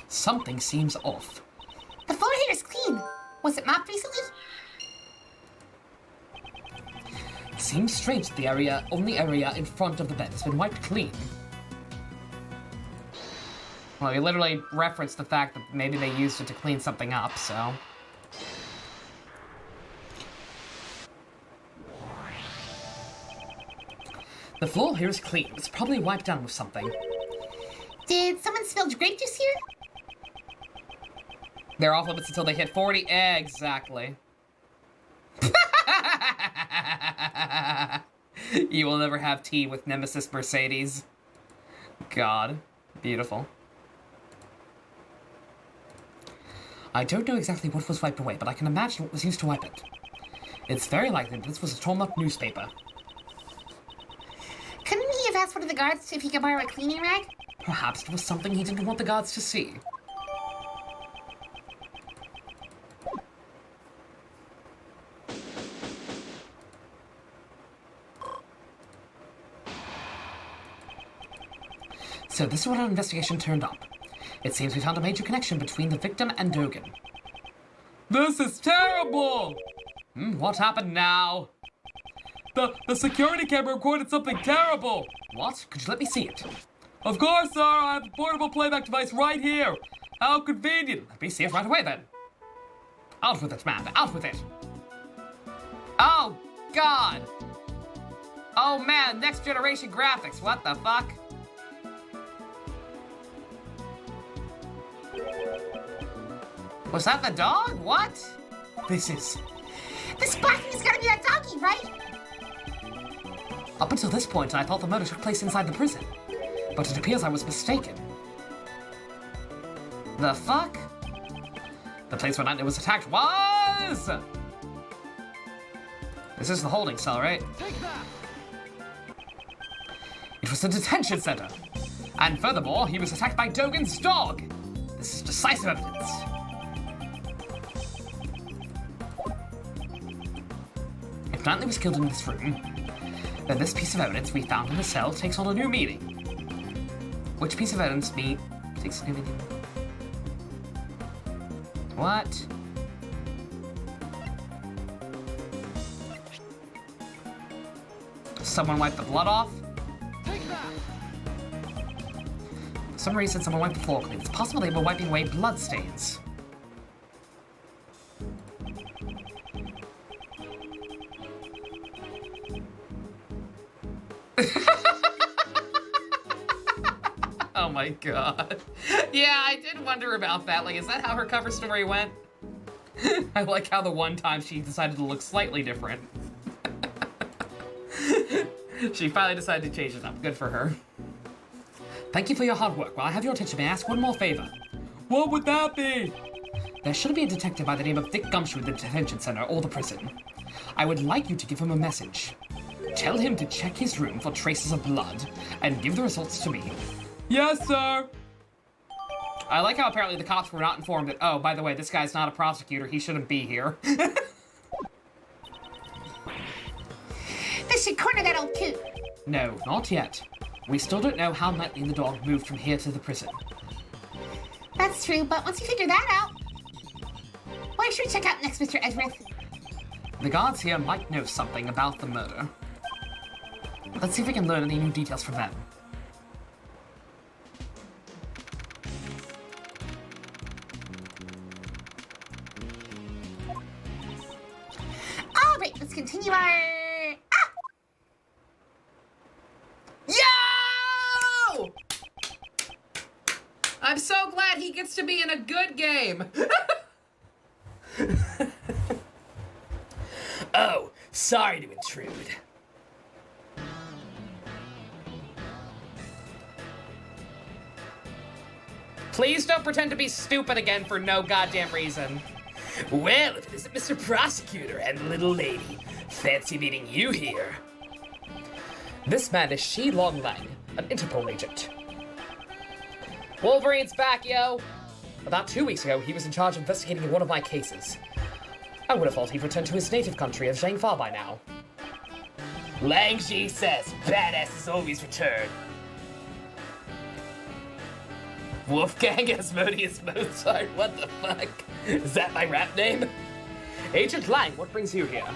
Something seems off. The floor here is clean. Was it mopped recently? It seems strange that the only area in front of the bed has been wiped clean. Well, he literally referenced the fact that maybe they used it to clean something up, so... The floor here is clean. It's probably wiped down with something. Did someone spill grape juice here? They're off limits until they hit 40. Exactly. You will never have tea with Nemesis Mercedes. God. Beautiful. I don't know exactly what was wiped away, but I can imagine what was used to wipe it. It's very likely that this was a torn-up newspaper. Couldn't he have asked one of the guards if he could borrow a cleaning rag? Perhaps it was something he didn't want the guards to see. So this is what our investigation turned up. It seems we found a major connection between the victim and Dogen. This is terrible! What happened now? The security camera recorded something terrible! What? Could you let me see it? Of course, sir! I have a portable playback device right here! How convenient! Let me see it right away, then. Out with it, man. Out with it. Oh, God! Oh, man. Next generation graphics. What the fuck? Was that the dog? What? This barking has gotta be that doggy, right? Up until this point, I thought the murder took place inside the prison. But it appears I was mistaken. The fuck? The place where Nightmare was attacked was... This is the holding cell, right? Take that! It was the detention center. And furthermore, he was attacked by Dogen's dog. This is decisive evidence. If Knightley was killed in this room, then this piece of evidence we found in the cell takes on a new meaning. Which piece of evidence takes a new meaning? What? Someone wiped the blood off? Take that! For some reason, someone wiped the floor clean. It's possible they were wiping away blood stains. Oh my god. Yeah, I did wonder about that. Like, is that how her cover story went? I like how the one time she decided to look slightly different. She finally decided to change it up. Good for her. Thank you for your hard work. While I have your attention, may I ask one more favor? What would that be? There should be a detective by the name of Dick Gumshoe at the detention center or the prison. I would like you to give him a message. Tell him to check his room for traces of blood and give the results to me. Yes, sir! I like how apparently the cops were not informed that, oh, by the way, this guy's not a prosecutor, he shouldn't be here. This should corner that old coot. No, not yet. We still don't know how Knightley and the dog moved from here to the prison. That's true, but once we figure that out... Where should we check out next, Mr. Edgeworth? The guards here might know something about the murder. Let's see if we can learn any new details from them. All right, let's continue our... Yo! I'm so glad he gets to be in a good game. Oh, sorry to intrude. Please don't pretend to be stupid again for no goddamn reason. Well, if it isn't Mr. Prosecutor and the little lady, fancy meeting you here. This man is Shi Long Lang, an Interpol agent. Wolverine's back, yo! About 2 weeks ago, he was in charge of investigating one of my cases. I would have thought he'd returned to his native country of Zhangfa by now. Lang Ji says, badasses always return. Wolfgang Asmodeus Mozart, what the fuck? Is that my rap name? Agent Lang, what brings you here?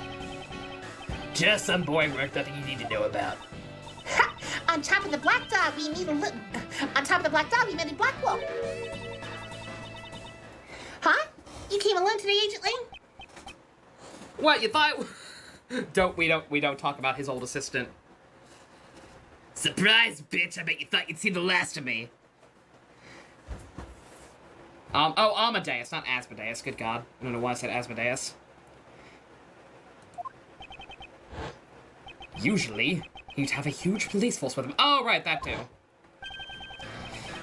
Just some boring work, nothing you need to know about. Ha! On top of the black dog, we need a little. On top of the black dog, we met a black wolf. Huh? You came alone today, Agent Lang? What, you thought... We don't talk about his old assistant. Surprise, bitch! I bet you thought you'd see the last of me. Oh, Amadeus, not Asmodeus. Good God. I don't know why I said Asmodeus. Usually, he'd have a huge police force with him. Oh, right, that too.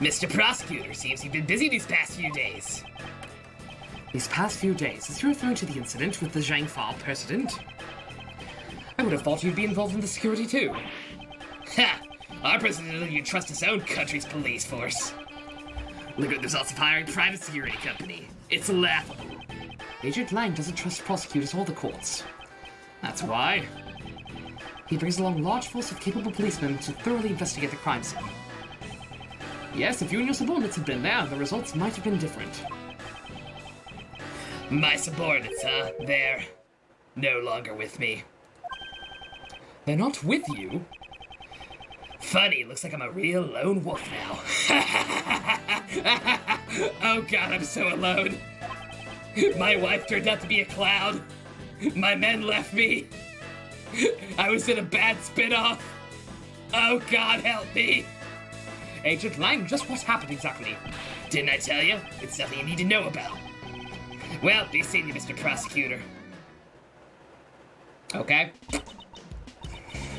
Mr. Prosecutor, seems you've been busy these past few days. These past few days, is he referring to the incident with the Zhangfa president? I would have thought you'd be involved in the security too. Ha! Our president doesn't even trust his own country's police force. Look at the results of hiring a private security company. It's laughable. Agent Lang doesn't trust prosecutors or the courts. That's why. He brings along a large force of capable policemen to thoroughly investigate the crime scene. Yes, if you and your subordinates had been there, the results might have been different. My subordinates, huh? They're no longer with me. They're not with you? Funny, looks like I'm a real lone wolf now. Oh God, I'm so alone. My wife turned out to be a clown. My men left me. I was in a bad spin-off. Oh God, help me. Agent Lang, just what happened exactly? Didn't I tell you? It's something you need to know about. Well, be seeing you, Mr. Prosecutor. Okay.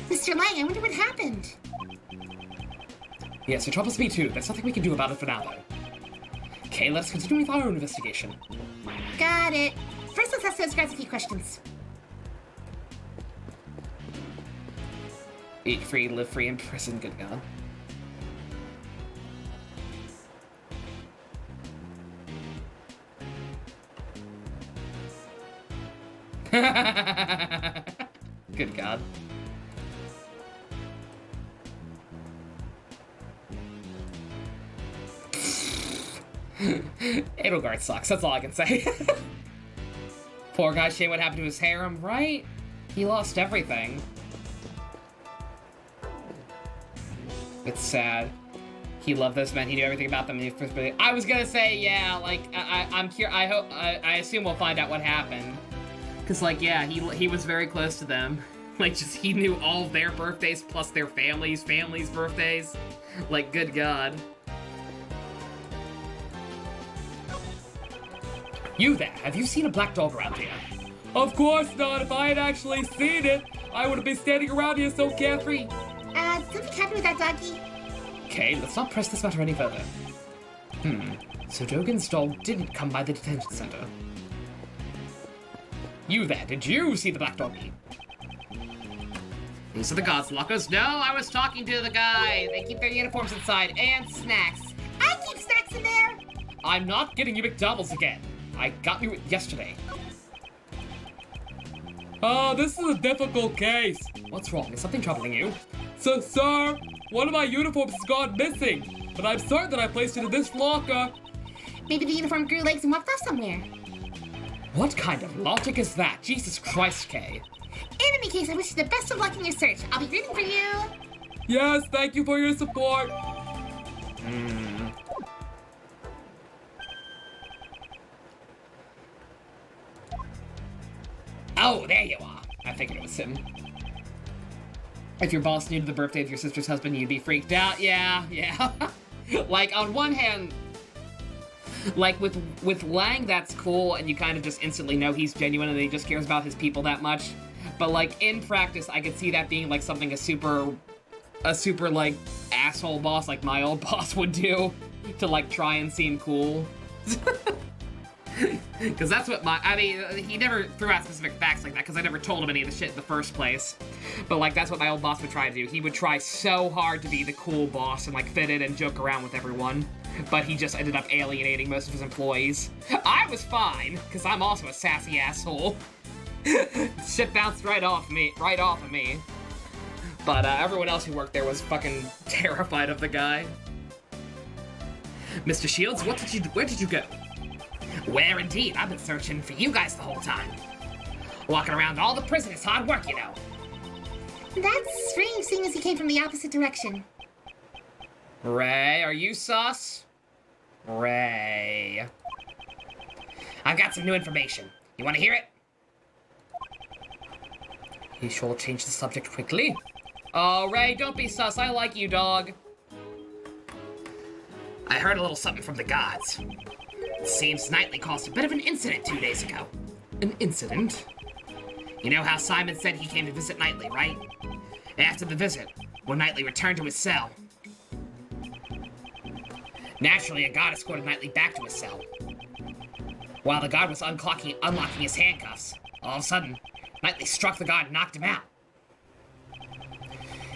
Mr. Lang, I wonder what happened. Yes, it troubles me too. There's nothing we can do about it for now, though. Okay, let's continue with our own investigation. Got it. First, let's ask those guys a few questions. Eat free, live free in prison, good God. Good God. Edelgard sucks, that's all I can say. Poor guy, shame what happened to his harem, right? He lost everything. It's sad. He loved those men, he knew everything about them. I was gonna say, yeah, like, I'm curious, I assume we'll find out what happened. Cause like, yeah, he was very close to them. Like, just, he knew all of their birthdays plus their families' birthdays. Like, good God. You there, have you seen a black dog around here? Of course not. If I had actually seen it, I wouldn't be standing around here so carefree. Something happened with that doggy? Okay, let's not press this matter any further. So Dogen's dog didn't come by the detention center. You there, did you see the black doggy? These are the God's lockers. No, I was talking to the guy. They keep their uniforms inside and snacks. I keep snacks in there. I'm not getting you McDonald's again. I got you yesterday. This is a difficult case. What's wrong? Is something troubling you? So, sir, one of my uniforms has gone missing, but I'm certain that I placed it in this locker. Maybe the uniform grew legs and walked off somewhere. What kind of logic is that? Jesus Christ, Kay. In any case, I wish you the best of luck in your search. I'll be rooting for you. Yes, thank you for your support. Oh, there you are. I figured it was him. If your boss knew the birthday of your sister's husband, you'd be freaked out. Yeah. Like, on one hand, like, with Lang, that's cool, and you kind of just instantly know he's genuine and he just cares about his people that much. But, like, in practice, I could see that being, like, something a super, like, asshole boss like my old boss would do to, like, try and seem cool. Because that's what he never threw out specific facts like that, because I never told him any of the shit in the first place. But, like, that's what my old boss would try to do. He would try so hard to be the cool boss and, like, fit in and joke around with everyone. But he just ended up alienating most of his employees. I was fine, because I'm also a sassy asshole. Shit bounced right off of me. But everyone else who worked there was fucking terrified of the guy. Mr. Shields, where did you go? Where indeed? I've been searching for you guys the whole time. Walking around all the prison is hard work, you know. That's strange, seeing as he came from the opposite direction. Ray, are you sus? Ray. I've got some new information. You want to hear it? He sure changed the subject quickly. Oh, Ray, don't be sus. I like you, dog. I heard a little something from the gods. It seems Knightley caused a bit of an incident 2 days ago. An incident? You know how Simon said he came to visit Knightley, right? After the visit, when Knightley returned to his cell. Naturally, a god escorted Knightley back to his cell. While the god was unlocking his handcuffs, all of a sudden, Knightley struck the god and knocked him out.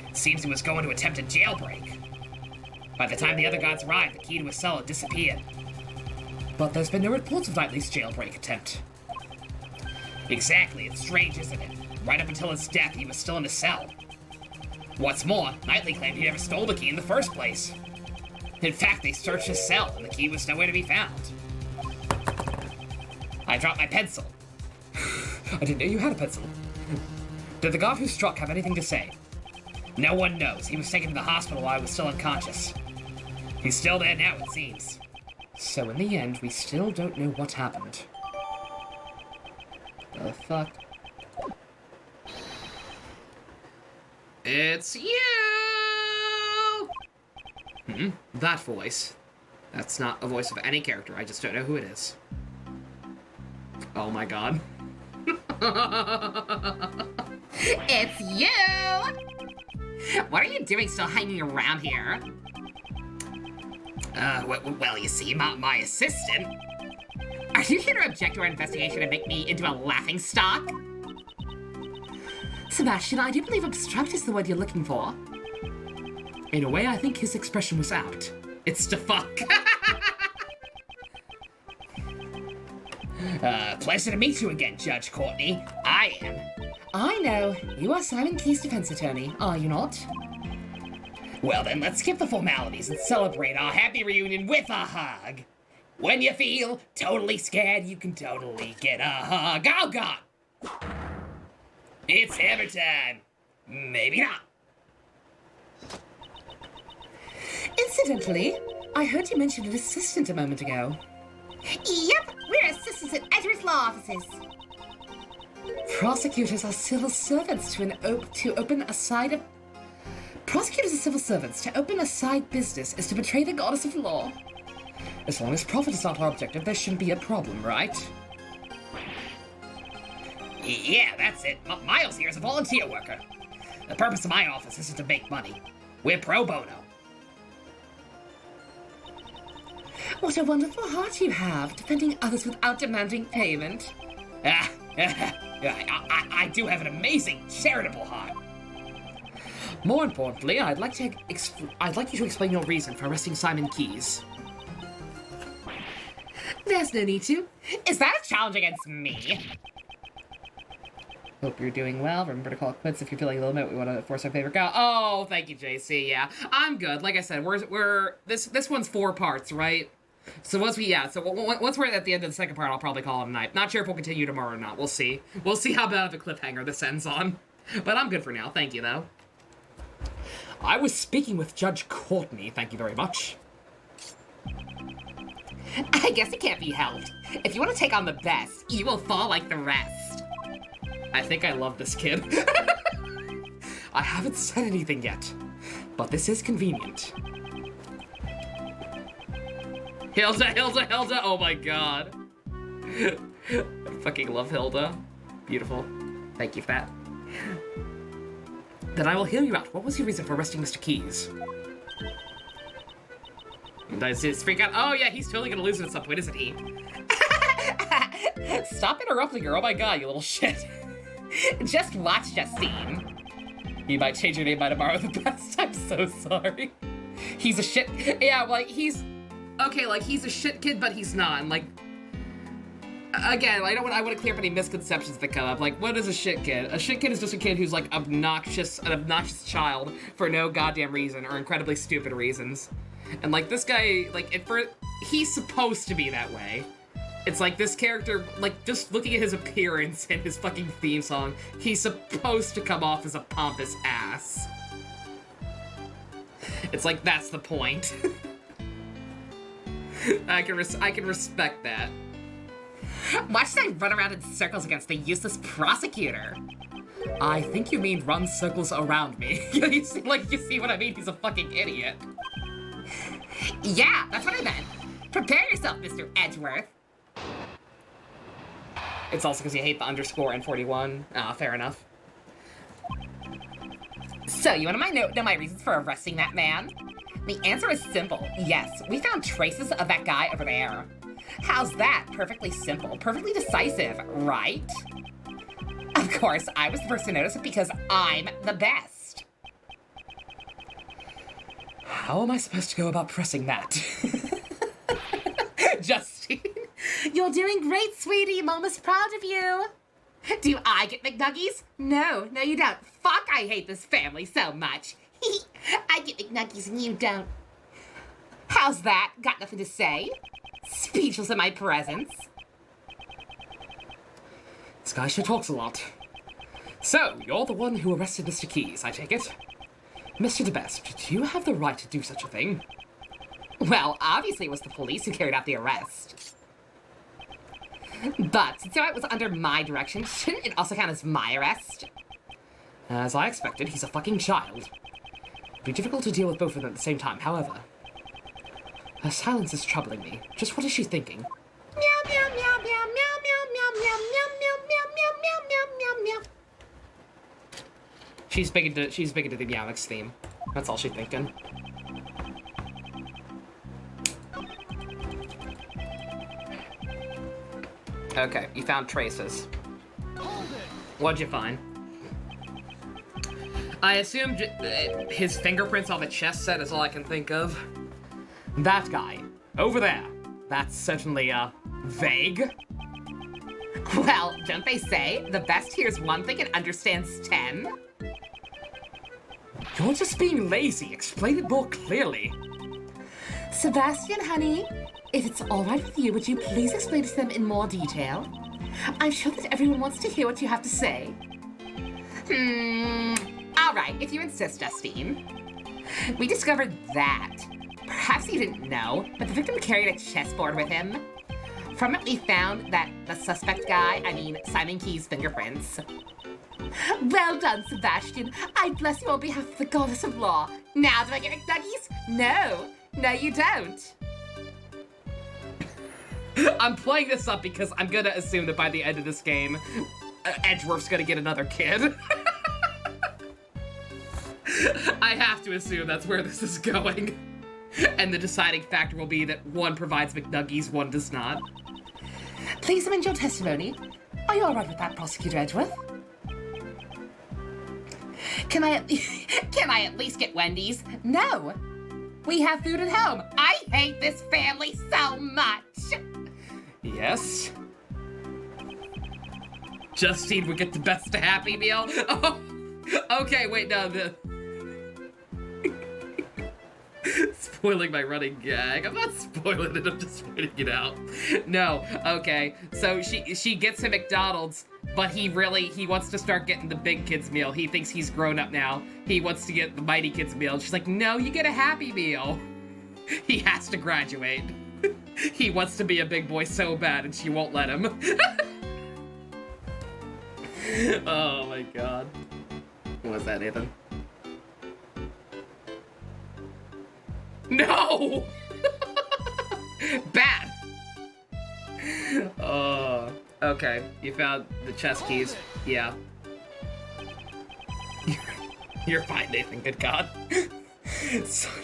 It seems he was going to attempt a jailbreak. By the time the other gods arrived, the key to his cell had disappeared. But there's been no reports of Knightley's jailbreak attempt. Exactly, it's strange, isn't it? Right up until his death, he was still in his cell. What's more, Knightley claimed he never stole the key in the first place. In fact, they searched his cell, and the key was nowhere to be found. I dropped my pencil. I didn't know you had a pencil. Did the god who struck have anything to say? No one knows. He was taken to the hospital while I was still unconscious. He's still there now, it seems. So in the end, we still don't know what happened. The fuck? It's you! That voice. That's not a voice of any character. I just don't know who it is. Oh my god. It's you! What are you doing still hanging around here? Well, you see, my assistant. Are you here to object to our investigation and make me into a laughingstock? Sebastian, I do believe obstruct is the word you're looking for. In a way, I think his expression was apt. It's to fuck. Pleasure to meet you again, Judge Courtney. I am. I know. You are Simon Key's defense attorney, are you not? Well then, let's skip the formalities and celebrate our happy reunion with a hug. When you feel totally scared, you can totally get a hug. Oh god! It's hammer time. Maybe not. Incidentally, I heard you mention an assistant a moment ago. Yep, we're assistants at Edgeworth Law Offices. Prosecutors are civil servants Prosecutors are civil servants. To open a side business is to betray the goddess of law. As long as profit is not our objective, there shouldn't be a problem, right? Yeah, that's it. Miles here is a volunteer worker. The purpose of my office isn't to make money. We're pro bono. What a wonderful heart you have, defending others without demanding payment. I do have an amazing charitable heart. More importantly, I'd like you to explain your reason for arresting Simon Keyes. There's no need to. Is that a challenge against me? Hope you're doing well. Remember to call it quits if you're feeling a little bit. We want to force our favorite guy. Oh, thank you, JC. Yeah, I'm good. Like I said, this one's 4 parts, right? So once we're at the end of the second part, I'll probably call it a night. Not sure if we'll continue tomorrow or not. We'll see. We'll see how bad of a cliffhanger this ends on. But I'm good for now. Thank you, though. I was speaking with Judge Courtney. Thank you very much. I guess it can't be helped. If you want to take on the best, you will fall like the rest. I think I love this kid. I haven't said anything yet, but this is convenient. Hilda, oh my god. I fucking love Hilda. Beautiful. Thank you for that. Then I will hear you out. What was your reason for arresting Mr. Keyes? Does his freak out? Oh yeah, he's totally gonna lose it at some point, isn't he? Stop interrupting her. Oh my god, you little shit. Just watch, Justine. You might change your name by tomorrow the best. I'm so sorry. He's a shit. Yeah, like, he's. Okay, like, he's a shit kid, but he's not. And, like, again, I want to clear up any misconceptions that come up. Like, what is a shit kid? A shit kid is just a kid who's, like, an obnoxious child for no goddamn reason or incredibly stupid reasons. And, like, this guy, like, he's supposed to be that way. It's like this character, like, just looking at his appearance and his fucking theme song, he's supposed to come off as a pompous ass. It's like, that's the point. I can respect that. Watch I run around in circles against the useless prosecutor. I think you mean run circles around me. You see what I mean? He's a fucking idiot. Yeah, that's what I meant. Prepare yourself, Mr. Edgeworth. It's also because you hate the underscore and 41. Ah, fair enough. So, you want to know my reasons for arresting that man? The answer is simple. Yes, we found traces of that guy over there. How's that? Perfectly simple, perfectly decisive, right? Of course, I was the first to notice it because I'm the best. How am I supposed to go about pressing that? Justine. You're doing great, sweetie. Mama's proud of you. Do I get McNuggies? No, you don't. Fuck, I hate this family so much. I get McNuggies and you don't. How's that? Got nothing to say? Speechless in my presence. This guy sure talks a lot. So, you're the one who arrested Mr. Keys, I take it? Mr. DeBest, do you have the right to do such a thing? Well, obviously it was the police who carried out the arrest. But since it was under my direction, shouldn't it also count as my arrest? As I expected, he's a fucking child. It'd be difficult to deal with both of them at the same time, however. Her silence is troubling me. Just what is she thinking? Meow, meow, meow, meow, meow, meow, meow, meow, meow, meow, meow, meow, meow, meow, meow. She's big into the Meowix theme. That's all she's thinking. Okay, you found traces. What'd you find? I assume his fingerprints on the chess set is all I can think of. That guy, over there. That's certainly, vague. Well, don't they say, the best hears one thing and understands 10? You're just being lazy. Explain it more clearly. Sebastian, honey, if it's all right with you, would you please explain to them in more detail? I'm sure that everyone wants to hear what you have to say. All right, if you insist, Justine. We discovered that. Perhaps you didn't know, but the victim carried a chessboard with him. From it, we found that the suspect guy, Simon Key's fingerprints. Well done, Sebastian. I bless you on behalf of the goddess of law. Now, do I get McNuggies? No, you don't. I'm playing this up because I'm gonna assume that by the end of this game, Edgeworth's gonna get another kid. I have to assume that's where this is going. And the deciding factor will be that one provides McNuggies, one does not. Please amend your testimony. Are you all right with that, Prosecutor Edgeworth? Can I at least get Wendy's? No. We have food at home. I hate this family so much. Yes. Justine would get the best of Happy Meal. Oh, okay, wait, no, spoiling my running gag. I'm not spoiling it, I'm just pointing it out. No, okay. So she gets him McDonald's, but he wants to start getting the big kids meal. He thinks he's grown up now. He wants to get the mighty kids meal. She's like, no, you get a Happy Meal. He has to graduate. He wants to be a big boy so bad, and she won't let him. Oh my god. What was that, Nathan? No! Bad! Okay. You found the chess keys. Yeah. You're fine, Nathan. Good God.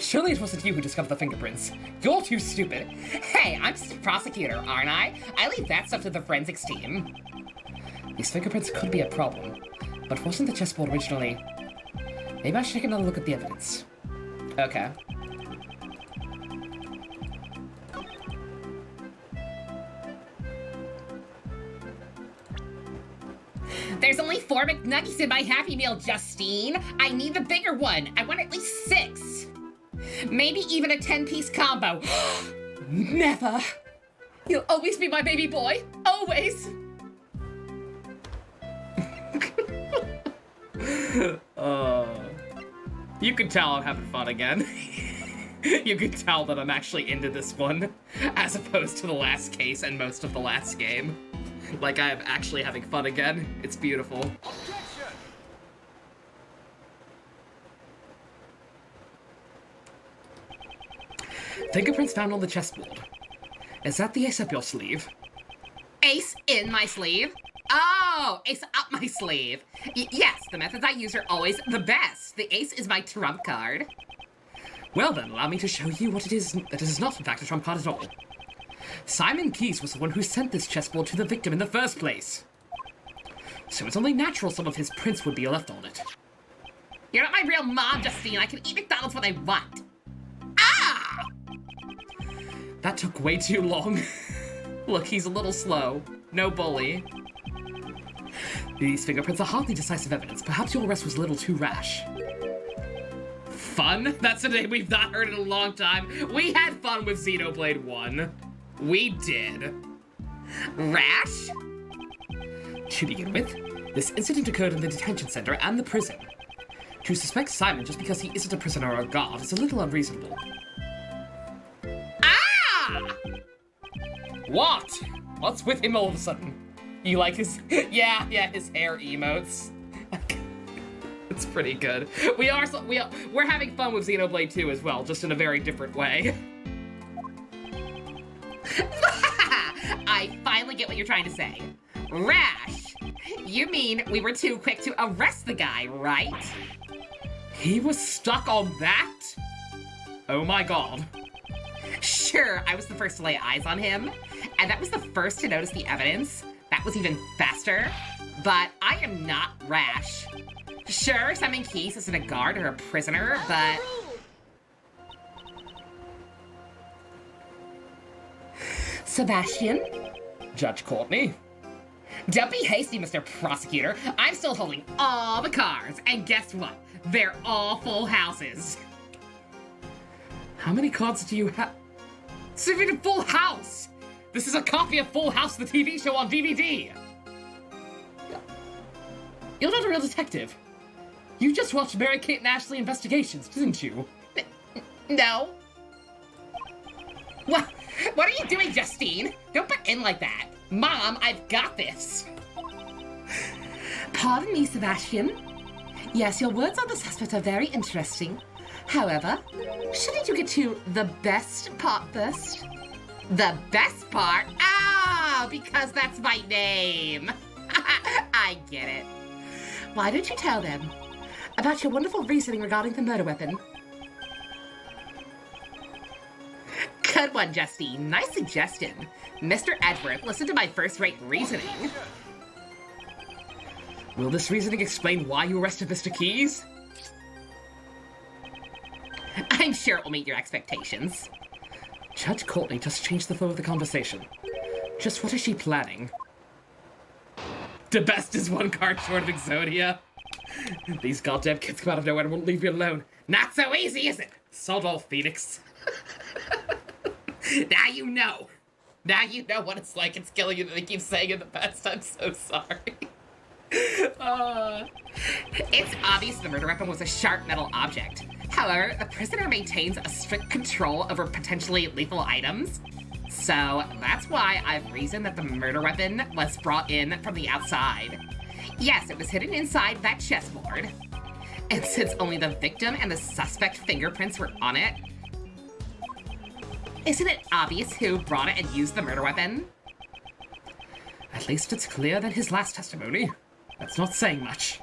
Surely it wasn't you who discovered the fingerprints. You're too stupid. Hey, I'm just a prosecutor, aren't I? I leave that stuff to the forensics team. These fingerprints could be a problem, but wasn't the chessboard originally... Maybe I should take another look at the evidence. Okay. There's only 4 McNuggies in my Happy Meal, Justine. I need the bigger one. I want at least 6. Maybe even a 10-piece combo. Never. You'll always be my baby boy. Always. You can tell I'm having fun again. You can tell that I'm actually into this one, as opposed to the last case and most of the last game. Like, I am actually having fun again. It's beautiful. Fingerprints found on the chessboard. Is that the ace up your sleeve? Ace in my sleeve? Oh, ace up my sleeve. Yes, the methods I use are always the best. The ace is my trump card. Well then, allow me to show you what it is that it is not in fact a trump card at all. Simon Keyes was the one who sent this chessboard to the victim in the first place. So it's only natural some of his prints would be left on it. You're not my real mom, Justine. I can eat McDonald's when I want. Ah! That took way too long. Look, he's a little slow. No bully. These fingerprints are hardly decisive evidence. Perhaps your arrest was a little too rash. Fun? That's a name we've not heard in a long time. We had fun with Xenoblade 1. We did. Rash? To begin with, this incident occurred in the detention center and the prison. To suspect Simon just because he isn't a prisoner or a guard is a little unreasonable. Ah! What? What's with him all of a sudden? You like his... yeah, his hair emotes. It's pretty good. We're having fun with Xenoblade 2 as well, just in a very different way. I finally get what you're trying to say. Rash! You mean we were too quick to arrest the guy, right? He was stuck on that? Oh my god. Sure, I was the first to lay eyes on him, and that was the first to notice the evidence. That was even faster, but I am not Rash. Sure, Simon Keyes isn't a guard or a prisoner, but... Sebastian? Judge Courtney? Don't be hasty, Mr. Prosecutor. I'm still holding all the cards, and guess what? They're all full houses. How many cards do you have? It's even a Full House! This is a copy of Full House, the TV show on DVD! You're not a real detective. You just watched Mary-Kate and Ashley Investigations, didn't you? No. What are you doing, Justine? Don't butt in like that. Mom, I've got this. Pardon me, Sebastian. Yes, your words on the suspect are very interesting. However, shouldn't you get to the best part first? The best part? Ah, because that's my name. I get it. Why don't you tell them about your wonderful reasoning regarding the murder weapon? Good one, Justine. Nice suggestion. Mr. Edgeworth, listen to my first-rate reasoning. Will this reasoning explain why you arrested Mr. Keyes? I'm sure it will meet your expectations. Judge Courtney just changed the flow of the conversation. Just what is she planning? The best is one card short of Exodia. These goddamn kids come out of nowhere and won't leave me alone. Not so easy, is it? Sod all, Phoenix. Now you know. Now you know what it's like. It's killing you that they keep saying in the past. I'm so sorry. It's obvious the murder weapon was a sharp metal object. However, the prisoner maintains a strict control over potentially lethal items. So that's why I've reasoned that the murder weapon was brought in from the outside. Yes, it was hidden inside that chessboard. And since only the victim and the suspect fingerprints were on it, isn't it obvious who brought it and used the murder weapon? At least it's clearer than his last testimony. That's not saying much.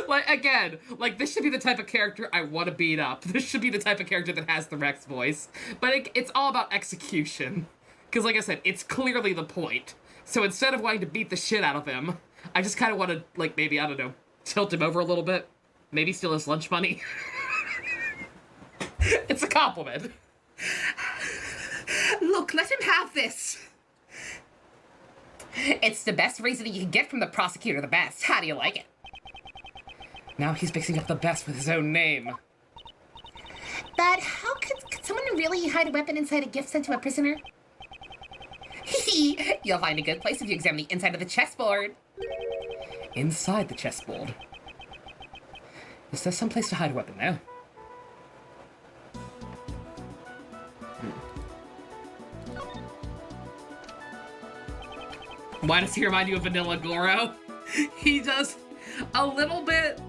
Like, again, like, this should be the type of character I want to beat up. This should be the type of character that has the Rex voice. But it's all about execution. Because, like I said, it's clearly the point. So instead of wanting to beat the shit out of him, I just kind of want to, like, maybe, I don't know, tilt him over a little bit. Maybe steal his lunch money. It's a compliment. Look, let him have this. It's the best reasoning you can get from the prosecutor, the best. How do you like it? Now he's mixing up the best with his own name. But how could someone really hide a weapon inside a gift sent to a prisoner? You'll find a good place if you examine the inside of the chessboard. Inside the chessboard. Is there some place to hide a weapon now? Why does he remind you of Vanilla Goro? He does a little bit,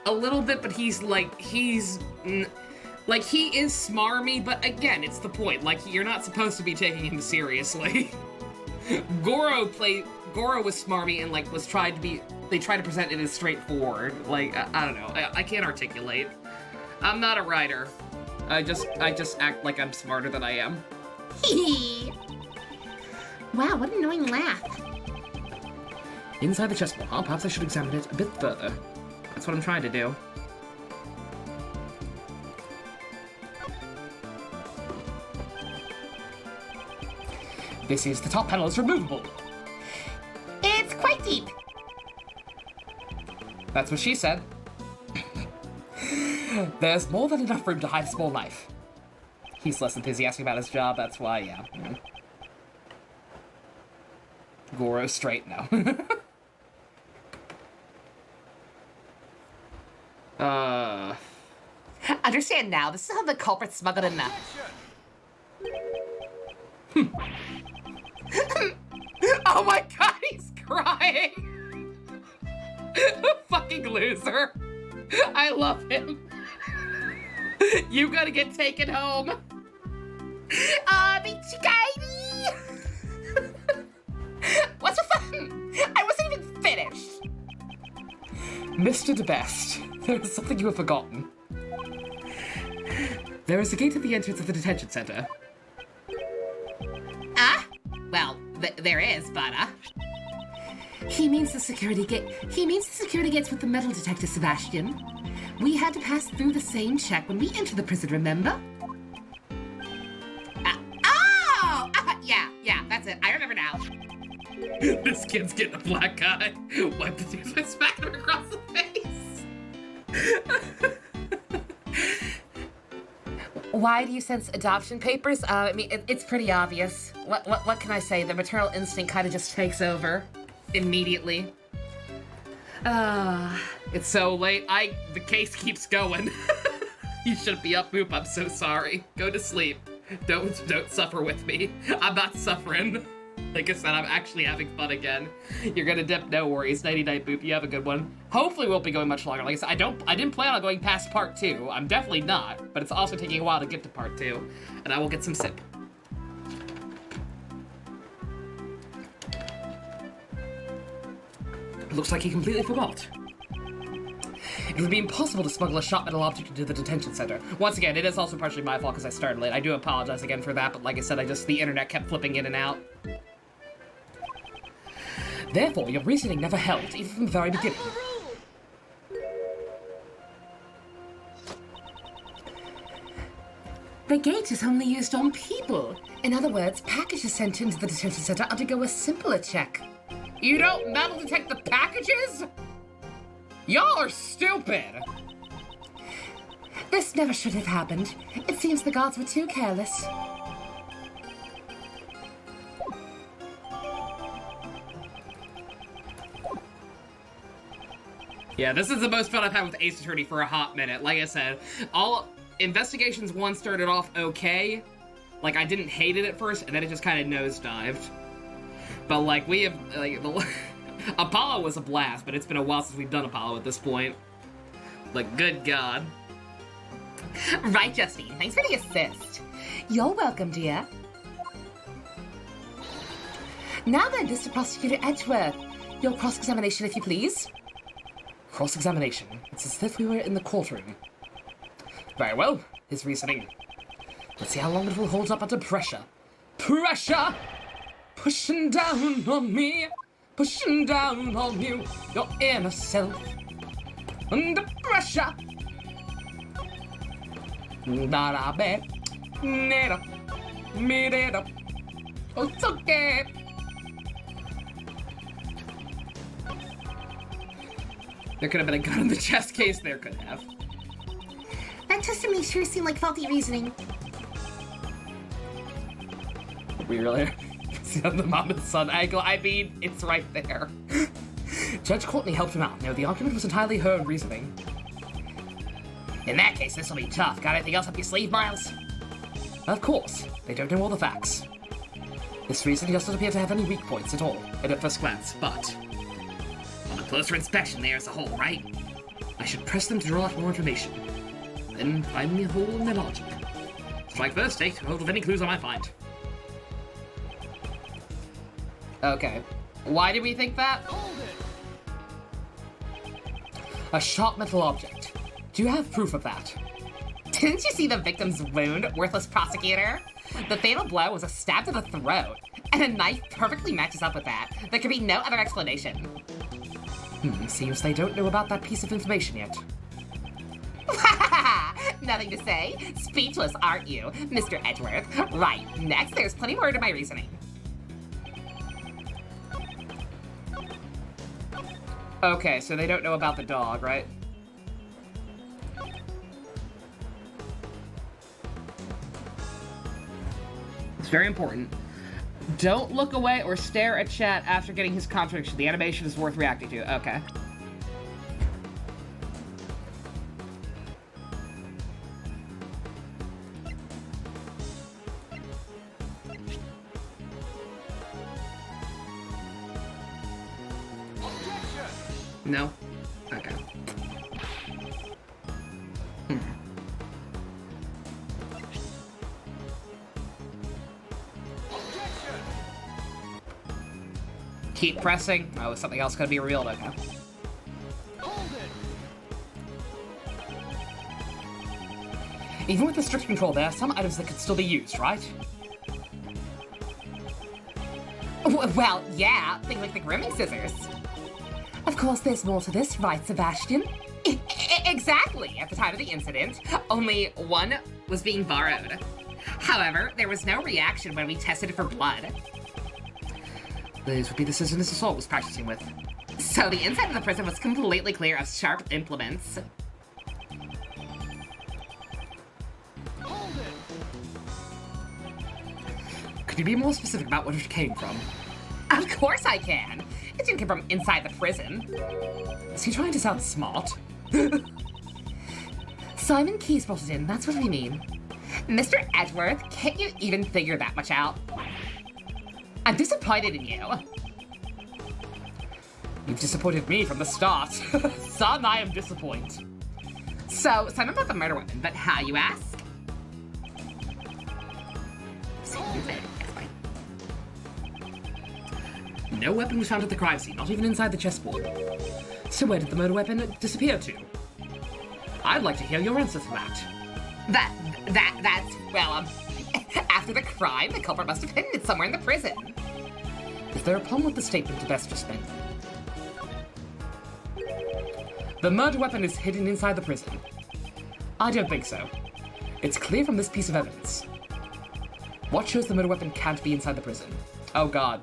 but he's like, he is smarmy, but again, it's the point. Like, you're not supposed to be taking him seriously. Goro was smarmy and, like, they tried to present it as straightforward. Like, I don't know. I can't articulate. I'm not a writer. I just act like I'm smarter than I am. Wow, what an annoying laugh. Inside the chessboard, huh? Perhaps I should examine it a bit further. That's what I'm trying to do. This is the top panel is removable. It's quite deep. That's what she said. There's more than enough room to hide a small knife. He's less enthusiastic about his job, that's why, yeah. Goro straight now. Understand now, this is how the culprit smuggled in the... Oh my god, he's crying! Fucking loser. I love him. You gotta get taken home. Michikairi! What's the fun? I wasn't even finished. Mr. DeBest, there is something you have forgotten. There is a gate at the entrance of the detention center. Well, there is, but, He means the security gate. He means the security gates with the metal detector, Sebastian. We had to pass through the same check when we entered the prison, remember? Yeah, that's it. I remember now. This kid's getting a black eye. Wipe the tears by smacking him across the face. Why do you sense adoption papers? I mean, it's pretty obvious. What can I say? The maternal instinct kind of just takes over immediately. It's so late. The case keeps going. You shouldn't be up, Boop. I'm so sorry. Go to sleep. Don't suffer with me. I'm not suffering. Like I said, I'm actually having fun again. You're gonna dip, no worries. Nighty night, Boop. You have a good one. Hopefully, we won't be going much longer. Like I said, I didn't plan on going past part 2. I'm definitely not, but it's also taking a while to get to part 2, and I will get some sip. Looks like he completely forgot. It would be impossible to smuggle a shot metal object into the detention center. Once again, it is also partially my fault because I started late. I do apologize again for that, but like I said, the internet kept flipping in and out. Therefore, your reasoning never held, even from the very beginning. The gate is only used on people. In other words, packages sent into the detention center undergo a simpler check. You don't metal detect the packages? Y'all are stupid! This never should have happened. It seems the guards were too careless. Yeah, this is the most fun I've had with Ace Attorney for a hot minute. Like I said, all Investigations 1 started off okay. Like, I didn't hate it at first, and then it just kind of nosedived. But, like, we have, like, Apollo was a blast, but it's been a while since we've done Apollo at this point. Like, good God. Right, Justine. Thanks for the assist. You're welcome, dear. Now then, Mr. Prosecutor Edgeworth, your cross-examination, if you please. Cross-examination. It's as if we were in the courtroom. Very well. His reasoning. Let's see how long it will hold up under pressure. Pressure! Pushing down on me. Pushing down on you. Your inner self. Under pressure. Ba-da-ba. Neda. Me-da. Oh, it's okay. There could have been a gun in the chest case. There could have. That test to me sure seemed like faulty reasoning. We really see on the mom and son angle. I mean, it's right there. Judge Courtney helped him out. No, the argument was entirely her reasoning. In that case, this will be tough. Got anything else up your sleeve, Miles? Of course. They don't know all the facts. This reasoning doesn't appear to have any weak points at all. At first glance, but on a closer inspection, they are as a whole, right? I should press them to draw out more information. Then find me a hole in their logic. Strike first, take hold of any clues I might find. Okay. Why do we think that? A sharp metal object. Do you have proof of that? Didn't you see the victim's wound, worthless prosecutor? The fatal blow was a stab to the throat, and a knife perfectly matches up with that. There could be no other explanation. Seems they don't know about that piece of information yet. Nothing to say. Speechless, aren't you, Mr. Edgeworth? Right, next, there's plenty more to my reasoning. Okay, so they don't know about the dog, right? It's very important. Don't look away or stare at chat after getting his contradiction. The animation is worth reacting to. Okay. No? Okay. Keep pressing. Oh, is something else going to be revealed? Okay. Even with the strict control, there are some items that could still be used, right? Well, yeah, things like the grooming scissors. Of course, there's more to this, right, Sebastian? Exactly. At the time of the incident, only one was being borrowed. However, there was no reaction when we tested it for blood. These would be the scissors Mrs. Salt was practicing with. So the inside of the prison was completely clear of sharp implements. Could you be more specific about where it came from? Of course I can. It didn't come from inside the prison. Is he trying to sound smart? Simon Keys brought it in, that's what we mean. Mr. Edgeworth, can't you even figure that much out? I'm disappointed in you. You've disappointed me from the start. Son, I am disappointed. So, Simon bought the murder weapon, but how, you ask? No weapon was found at the crime scene, not even inside the chessboard. So where did the murder weapon disappear to? I'd like to hear your answer to that. That's, well, after the crime, the culprit must have hidden it somewhere in the prison. Is there a problem with the statement to best just made? The murder weapon is hidden inside the prison. I don't think so. It's clear from this piece of evidence. What shows the murder weapon can't be inside the prison? Oh god.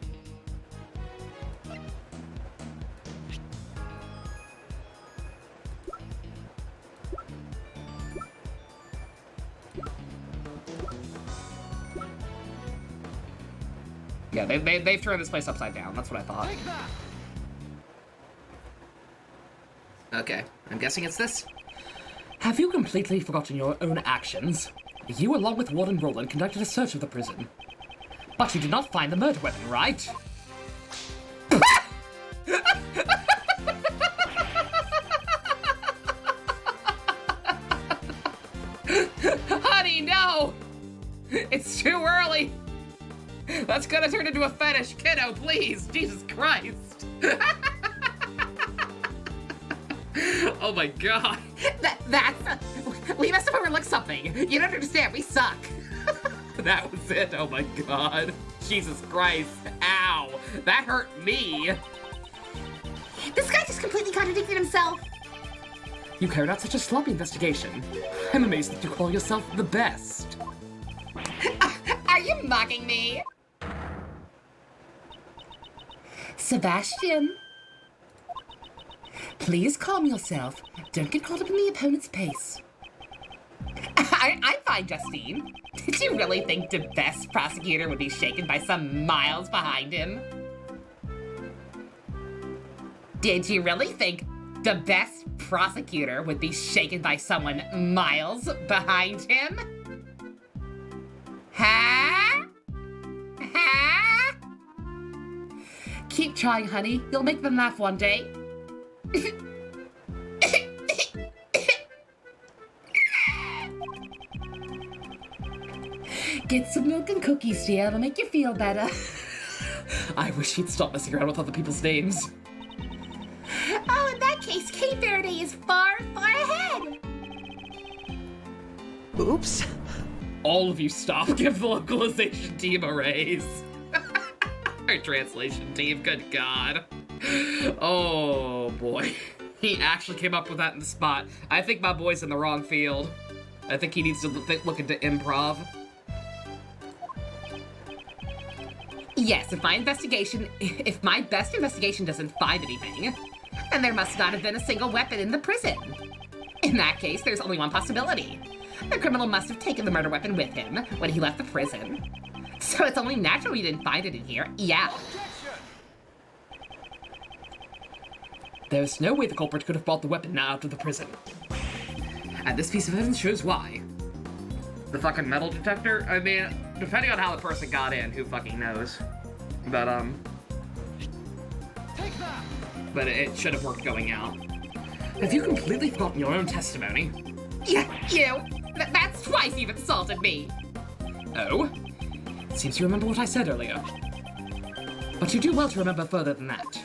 Yeah, they've turned this place upside down. That's what I thought. Okay, I'm guessing it's this. Have you completely forgotten your own actions? You, along with Warden Roland, conducted a search of the prison. But you did not find the murder weapon, right? Honey, no! It's too early! That's gonna turn into a fetish, kiddo, please! Jesus Christ! Oh my god. We must have overlooked something. You don't understand, we suck. That was it. Oh my god. Jesus Christ. Ow. That hurt me. This guy just completely contradicted himself. You carried out such a sloppy investigation. I'm amazed that you call yourself the best. Are you mocking me? Sebastian. Please calm yourself. Don't get caught up in the opponent's pace. I'm fine, Justine. Did you really think the best prosecutor would be shaken by some miles behind him? Did you really think the best prosecutor would be shaken by someone miles behind him? Huh? Huh? Keep trying, honey. You'll make them laugh one day. Get some milk and cookies, dear. It'll make you feel better. I wish he'd stop messing around with other people's names. Oh, in that case, Cape Verde is far, far ahead. Oops. All of you stop. Give the localization team a raise. Our translation team, good god. Oh boy. He actually came up with that in the spot. I think my boy's in the wrong field. I think he needs to look into improv. Yes, if my best investigation doesn't find anything, then there must not have been a single weapon in the prison. In that case, there's only one possibility. The criminal must have taken the murder weapon with him when he left the prison. So it's only natural we didn't find it in here. Yeah. There's no way the culprit could have brought the weapon out of the prison. And this piece of evidence shows why. The fucking metal detector? I mean, depending on how the person got in, who fucking knows. But it should have worked going out. Have you completely forgotten your own testimony? Yeah, you. That's twice you've insulted me. Oh? It seems you remember what I said earlier. But you do well to remember further than that.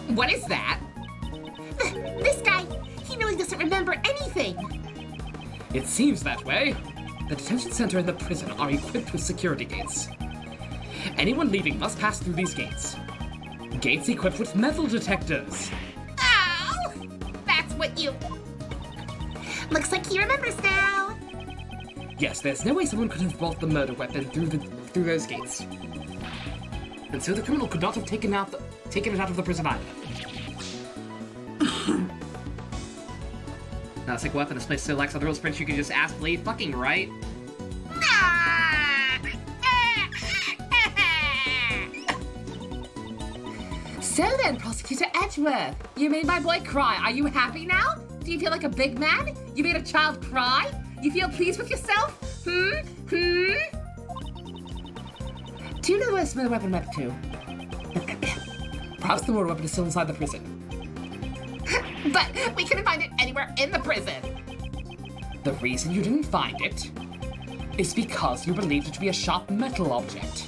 What is that? This guy, he really doesn't remember anything. It seems that way. The detention center and the prison are equipped with security gates. Anyone leaving must pass through these gates. Gates equipped with metal detectors. Oh, that's what you... Looks like he remembers now. Yes, there's no way someone could have brought the murder weapon through those gates. And so the criminal could not have taken it out of the prison either. Now, it's like weapon, this place so lacks on the rules, Prince, you can just ask Lee, fucking right? So then, Prosecutor Edgeworth, you made my boy cry. Are you happy now? Do you feel like a big man? You made a child cry? You feel pleased with yourself? Do you know where the murder weapon went to? Perhaps the murder weapon is still inside the prison. But we couldn't find it anywhere in the prison. The reason you didn't find it is because you believed it to be a sharp metal object.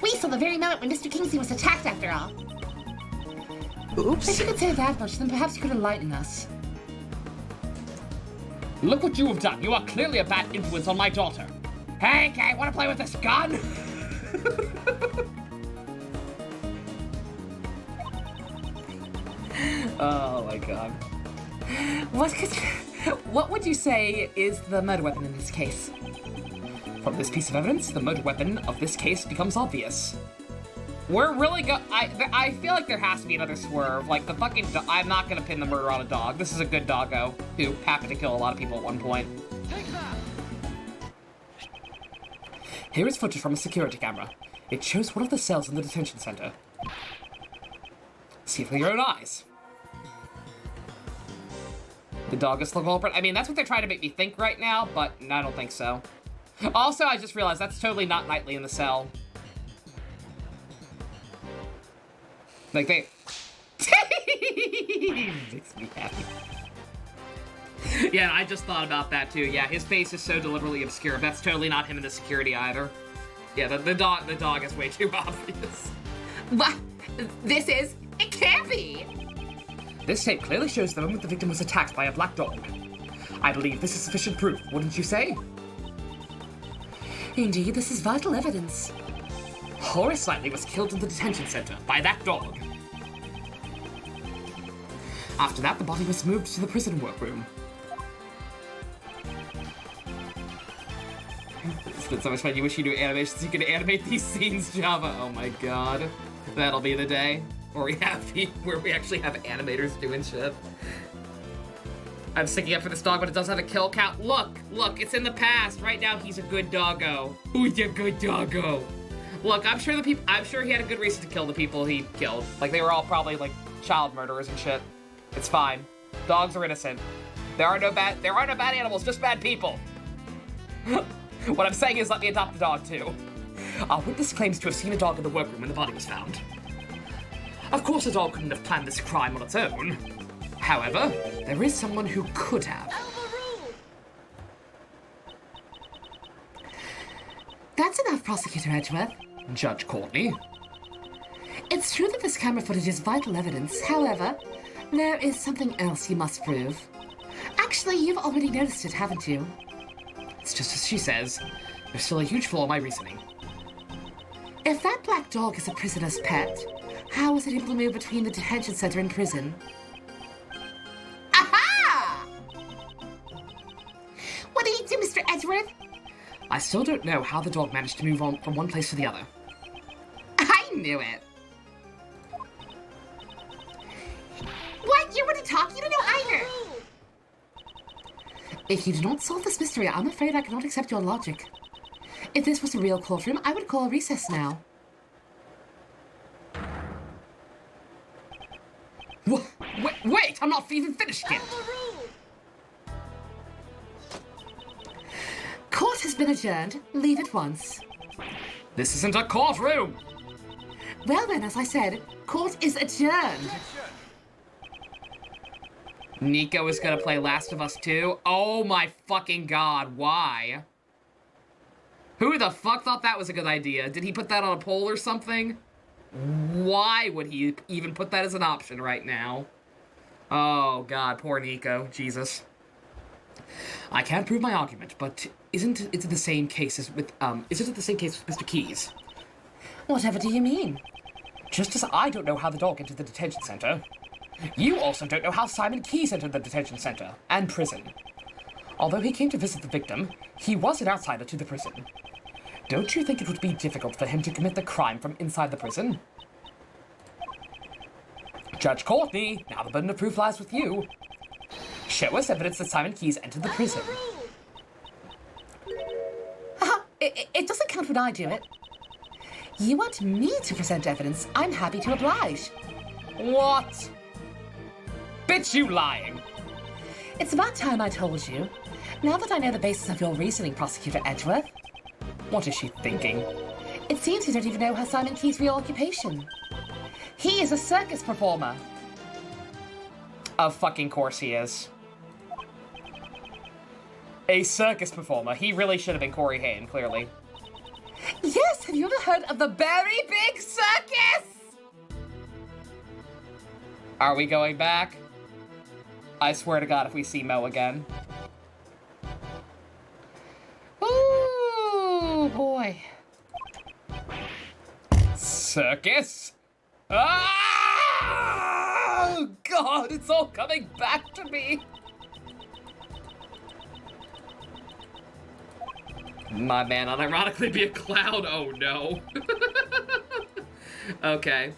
We saw the very moment when Mr. Kingsley was attacked, after all. Oops. If you could say that much, then perhaps you could enlighten us. Look what you have done. You are clearly a bad influence on my daughter. Hey, Kay, want to play with this gun? Oh my god. What would you say is the murder weapon in this case? From this piece of evidence, the murder weapon of this case becomes obvious. We're really I feel like there has to be another swerve. Like, the fucking I'm not gonna pin the murder on a dog. This is a good doggo who happened to kill a lot of people at one point. Here is footage from a security camera. It shows one of the cells in the detention center. See it with your own eyes. The dog is the culprit. I mean, that's what they're trying to make me think right now, but I don't think so. Also, I just realized that's totally not Knightley in the cell. Like, they... Makes me happy. Yeah, I just thought about that, too. Yeah, his face is so deliberately obscure. That's totally not him in the security, either. Yeah, the dog is way too obvious. What? It can't be. This tape clearly shows the moment the victim was attacked by a black dog. I believe this is sufficient proof, wouldn't you say? Indeed, this is vital evidence. Horace Lightly was killed in the detention center by that dog. After that, the body was moved to the prison workroom. It's been so much fun. You wish you knew animations. You could animate these scenes, Java. Oh my god. That'll be the day where we actually have animators doing shit. I'm sticking up for this dog, but it does have a kill count. Look, it's in the past. Right now, he's a good doggo. Who's a good doggo? Look, I'm sure he had a good reason to kill the people he killed. Like, they were all probably, like, child murderers and shit. It's fine. Dogs are innocent. There are no bad animals, just bad people. What I'm saying is let me adopt the dog, too. Our witness claims to have seen a dog in the workroom when the body was found. Of course, a dog couldn't have planned this crime on its own. However, there is someone who could have. That's enough, Prosecutor Edgeworth. Judge Courtney. It's true that this camera footage is vital evidence. However, there is something else you must prove. Actually, you've already noticed it, haven't you? It's just as she says. There's still a huge flaw in my reasoning. If that black dog is a prisoner's pet, how was it able to move between the detention center and prison? Aha! What did he do, Mr. Edgeworth? I still don't know how the dog managed to move on from one place to the other. I knew it. What? You wouldn't talk? You don't know either. If you do not solve this mystery, I'm afraid I cannot accept your logic. If this was a real courtroom, I would call a recess now. Wait, I'm not even finished yet. Court has been adjourned. Leave at once. This isn't a courtroom. Well then, as I said, court is adjourned. Nico is gonna play Last of Us 2? Oh my fucking god, why? Who the fuck thought that was a good idea? Did he put that on a poll or something? Why would he even put that as an option right now? Oh god, poor Nico. Jesus. I can't prove my argument, but isn't it the same case as with Mr. Keyes? Whatever do you mean? Just as I don't know how the dog entered the detention center, you also don't know how Simon Keyes entered the detention center and prison. Although he came to visit the victim, he was an outsider to the prison. Don't you think it would be difficult for him to commit the crime from inside the prison? Judge Courtney, now the burden of proof lies with you. Show us evidence that Simon Keyes entered the prison. It doesn't count when I do it. You want me to present evidence? I'm happy to oblige. What? Bitch, you lying. It's about time I told you. Now that I know the basis of your reasoning, Prosecutor Edgeworth. What is she thinking? It seems you don't even know how Simon Keyes' real occupation. He is a circus performer. Of fucking course he is. A circus performer. He really should have been Corey Haim, clearly. Yes, have you ever heard of the Very Big Circus? Are we going back? I swear to God if we see Mo again. Ooh, boy. Circus? Ah! Oh, God, it's all coming back to me. My man unironically be a clown. Oh, no. Okay.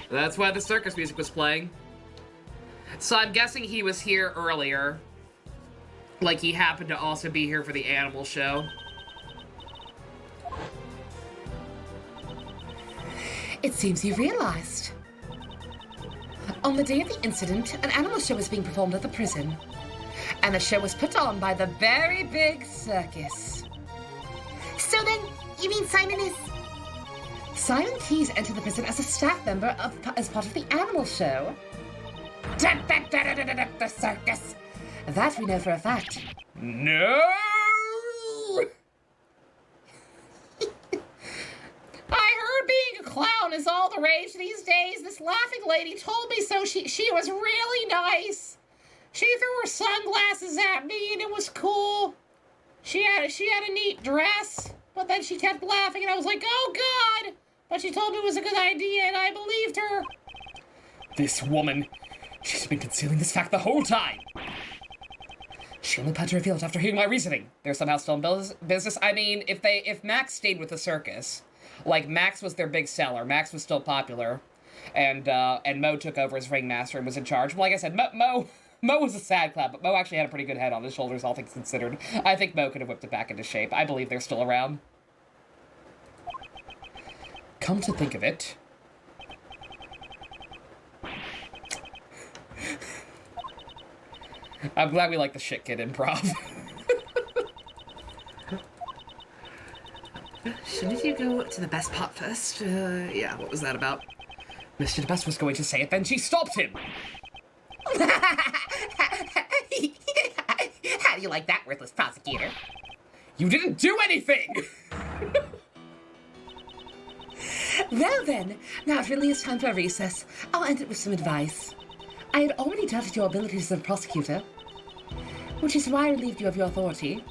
That's why the circus music was playing. So I'm guessing he was here earlier. Like he happened to also be here for the animal show. It seems you realized. On the day of the incident, an animal show was being performed at the prison. And the show was put on by the Very Big Circus. So then, you mean Simon is... Simon Keyes entered the prison as a staff member as part of the animal show. The circus. That we know for a fact. No! I heard being a clown clown is all the rage these days. This laughing lady told me so. She was really nice. She threw her sunglasses at me and it was cool. She had a neat dress, but then she kept laughing and I was like, oh God! But she told me it was a good idea and I believed her. This woman, she's been concealing this fact the whole time. She only planned to reveal it after hearing my reasoning. They're somehow still in business. I mean, if Max stayed with the circus, like Max was their big seller, Max was still popular, and Mo took over as ringmaster and was in charge. Well, like I said, Mo was a sad clown, but Mo actually had a pretty good head on his shoulders, all things considered. I think Mo could have whipped it back into shape. I believe they're still around. Come to think of it, I'm glad we like the shit kid improv. Shouldn't you go to the best part first? Yeah, what was that about? Mr. DeBest was going to say it, then she stopped him. How do you like that, worthless prosecutor? You didn't do anything! Well then, now it really is time for a recess. I'll end it with some advice. I had already doubted your abilities as a prosecutor, which is why I relieved you of your authority.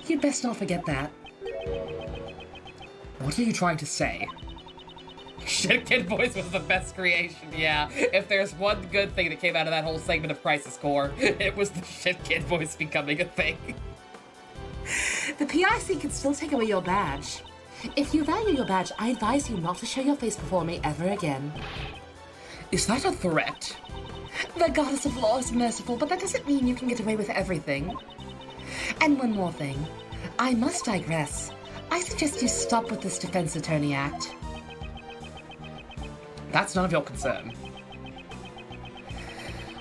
You'd best not forget that. What are you trying to say? Shit Kid voice was the best creation, yeah. If there's one good thing that came out of that whole segment of Crisis Core, it was the Shit Kid voice becoming a thing. The PIC can still take away your badge. If you value your badge, I advise you not to show your face before me ever again. Is that a threat? The goddess of law is merciful, but that doesn't mean you can get away with everything. And one more thing. I must digress. I suggest you stop with this Defense Attorney Act. That's none of your concern.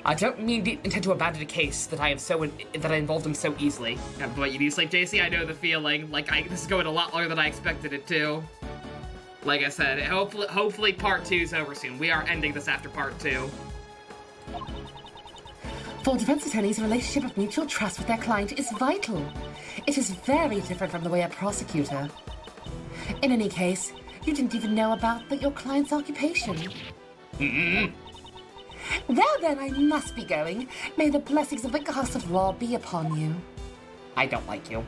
I don't intend to abandon a case that I involved him so easily. But you do sleep, JC? I know the feeling. Like, this is going a lot longer than I expected it to. Like I said, hopefully part 2 is over soon. We are ending this after part 2. For defense attorneys, a relationship of mutual trust with their client is vital. It is very different from the way a prosecutor. In any case, you didn't even know about your client's occupation. Well then, I must be going. May the blessings of the goddess of law be upon you. I don't like you.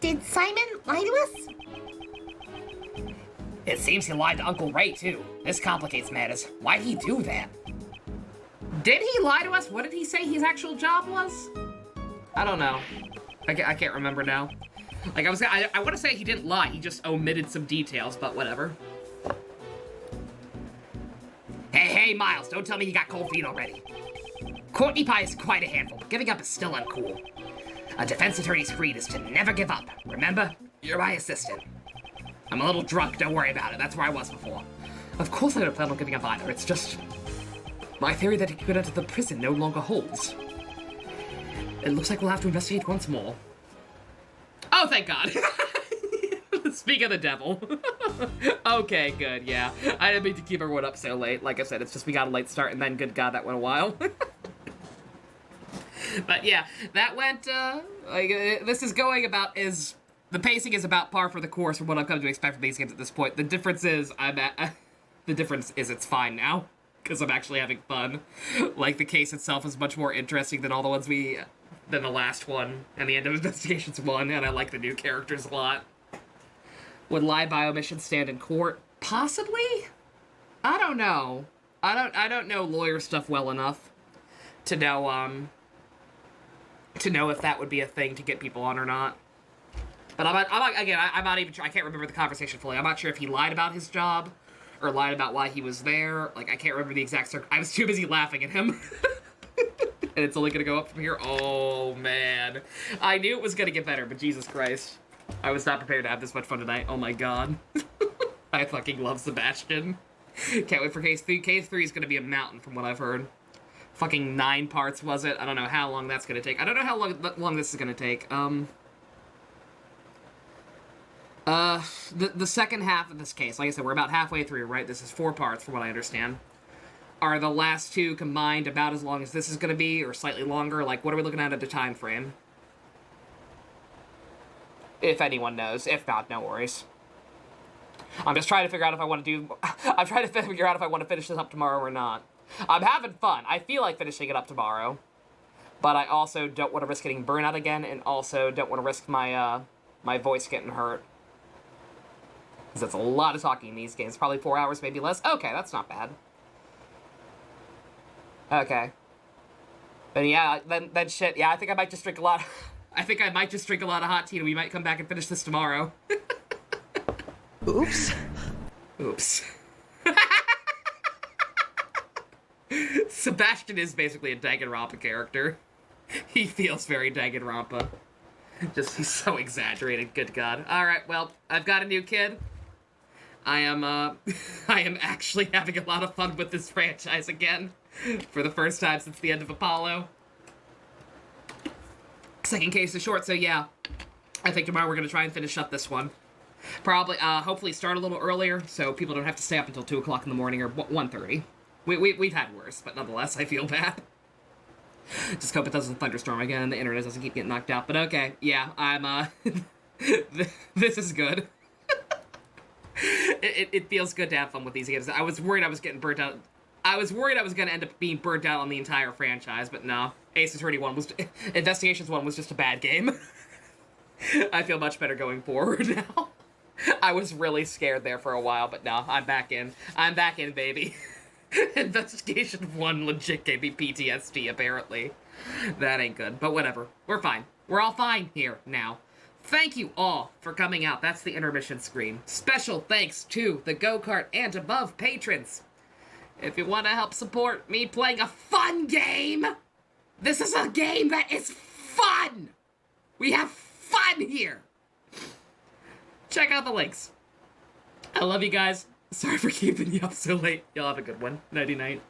Did Simon lie to us? It seems he lied to Uncle Ray, too. This complicates matters. Why'd he do that? Did he lie to us? What did he say his actual job was? I don't know. I can't remember now. Like, I want to say he didn't lie. He just omitted some details, but whatever. Hey, Miles, don't tell me you got cold feet already. Courtney Pie is quite a handful, but giving up is still uncool. A defense attorney's creed is to never give up. Remember? You're my assistant. I'm a little drunk, don't worry about it. That's where I was before. Of course I don't plan on giving up either. It's just... my theory that he could enter the prison no longer holds. It looks like we'll have to investigate once more. Oh, thank God. Speak of the devil. Okay, good, yeah. I didn't mean to keep everyone up so late. Like I said, it's just we got a late start, and then, good God, that went a while. But yeah, that went, this is going about the pacing is about par for the course from what I've come to expect from these games at this point. The difference is, it's fine now, because I'm actually having fun. Like, the case itself is much more interesting than all the ones than the last one, and the End of Investigations 1, and I like the new characters a lot. Would lie by omission stand in court? Possibly? I don't know. I don't know lawyer stuff well enough to know if that would be a thing to get people on or not. But I'm not even sure. I can't remember the conversation fully. I'm not sure if he lied about his job or lied about why he was there. Like, I can't remember the exact I was too busy laughing at him. And it's only gonna go up from here. Oh, man. I knew it was gonna get better, but Jesus Christ. I was not prepared to have this much fun tonight. Oh my God. I fucking love Sebastian. Can't wait for case 3. Case 3 is gonna be a mountain from what I've heard. Fucking 9 parts, was it? I don't know how long that's gonna take. I don't know how long this is gonna take. The second half of this case, like I said, we're about halfway through, right? This is 4 parts from what I understand. Are the last two combined about as long as this is going to be, or slightly longer? Like, what are we looking at the time frame? If anyone knows. If not, no worries. I'm just trying to figure out if I want to do... I'm trying to figure out if I want to finish this up tomorrow or not. I'm having fun. I feel like finishing it up tomorrow. But I also don't want to risk getting burnout again, and also don't want to risk my, my voice getting hurt. Because that's a lot of talking in these games. Probably 4 hours, maybe less. Okay, that's not bad. Okay. Then yeah, then shit. Yeah, I think I might just drink a lot. I think I might just drink a lot of hot tea, and we might come back and finish this tomorrow. Oops. Oops. Sebastian is basically a Danganronpa character. He feels very Danganronpa. Just, he's so exaggerated, good God. Alright, well, I've got a new kid. I am actually having a lot of fun with this franchise again. For the first time since the end of Apollo. Second case is short, so yeah. I think tomorrow we're gonna try and finish up this one. Probably, hopefully start a little earlier, so people don't have to stay up until 2 o'clock in the morning, or 1:30. We've had worse, but nonetheless, I feel bad. Just hope it doesn't thunderstorm again and the internet doesn't keep getting knocked out. But okay, yeah, I'm, this is good. It feels good to have fun with these games. I was worried I was getting burnt out. I was worried I was going to end up being burnt out on the entire franchise, but no. Ace Attorney 1 was... Investigations 1 was just a bad game. I feel much better going forward now. I was really scared there for a while, but no, I'm back in. I'm back in, baby. Investigation 1 legit gave me PTSD, apparently. That ain't good, but whatever. We're fine. We're all fine here now. Thank you all for coming out. That's the intermission screen. Special thanks to the Go-Kart and Above patrons. If you want to help support me playing a fun game, this is a game that is fun! We have fun here! Check out the links. I love you guys. Sorry for keeping you up so late. Y'all have a good one. Nighty-night.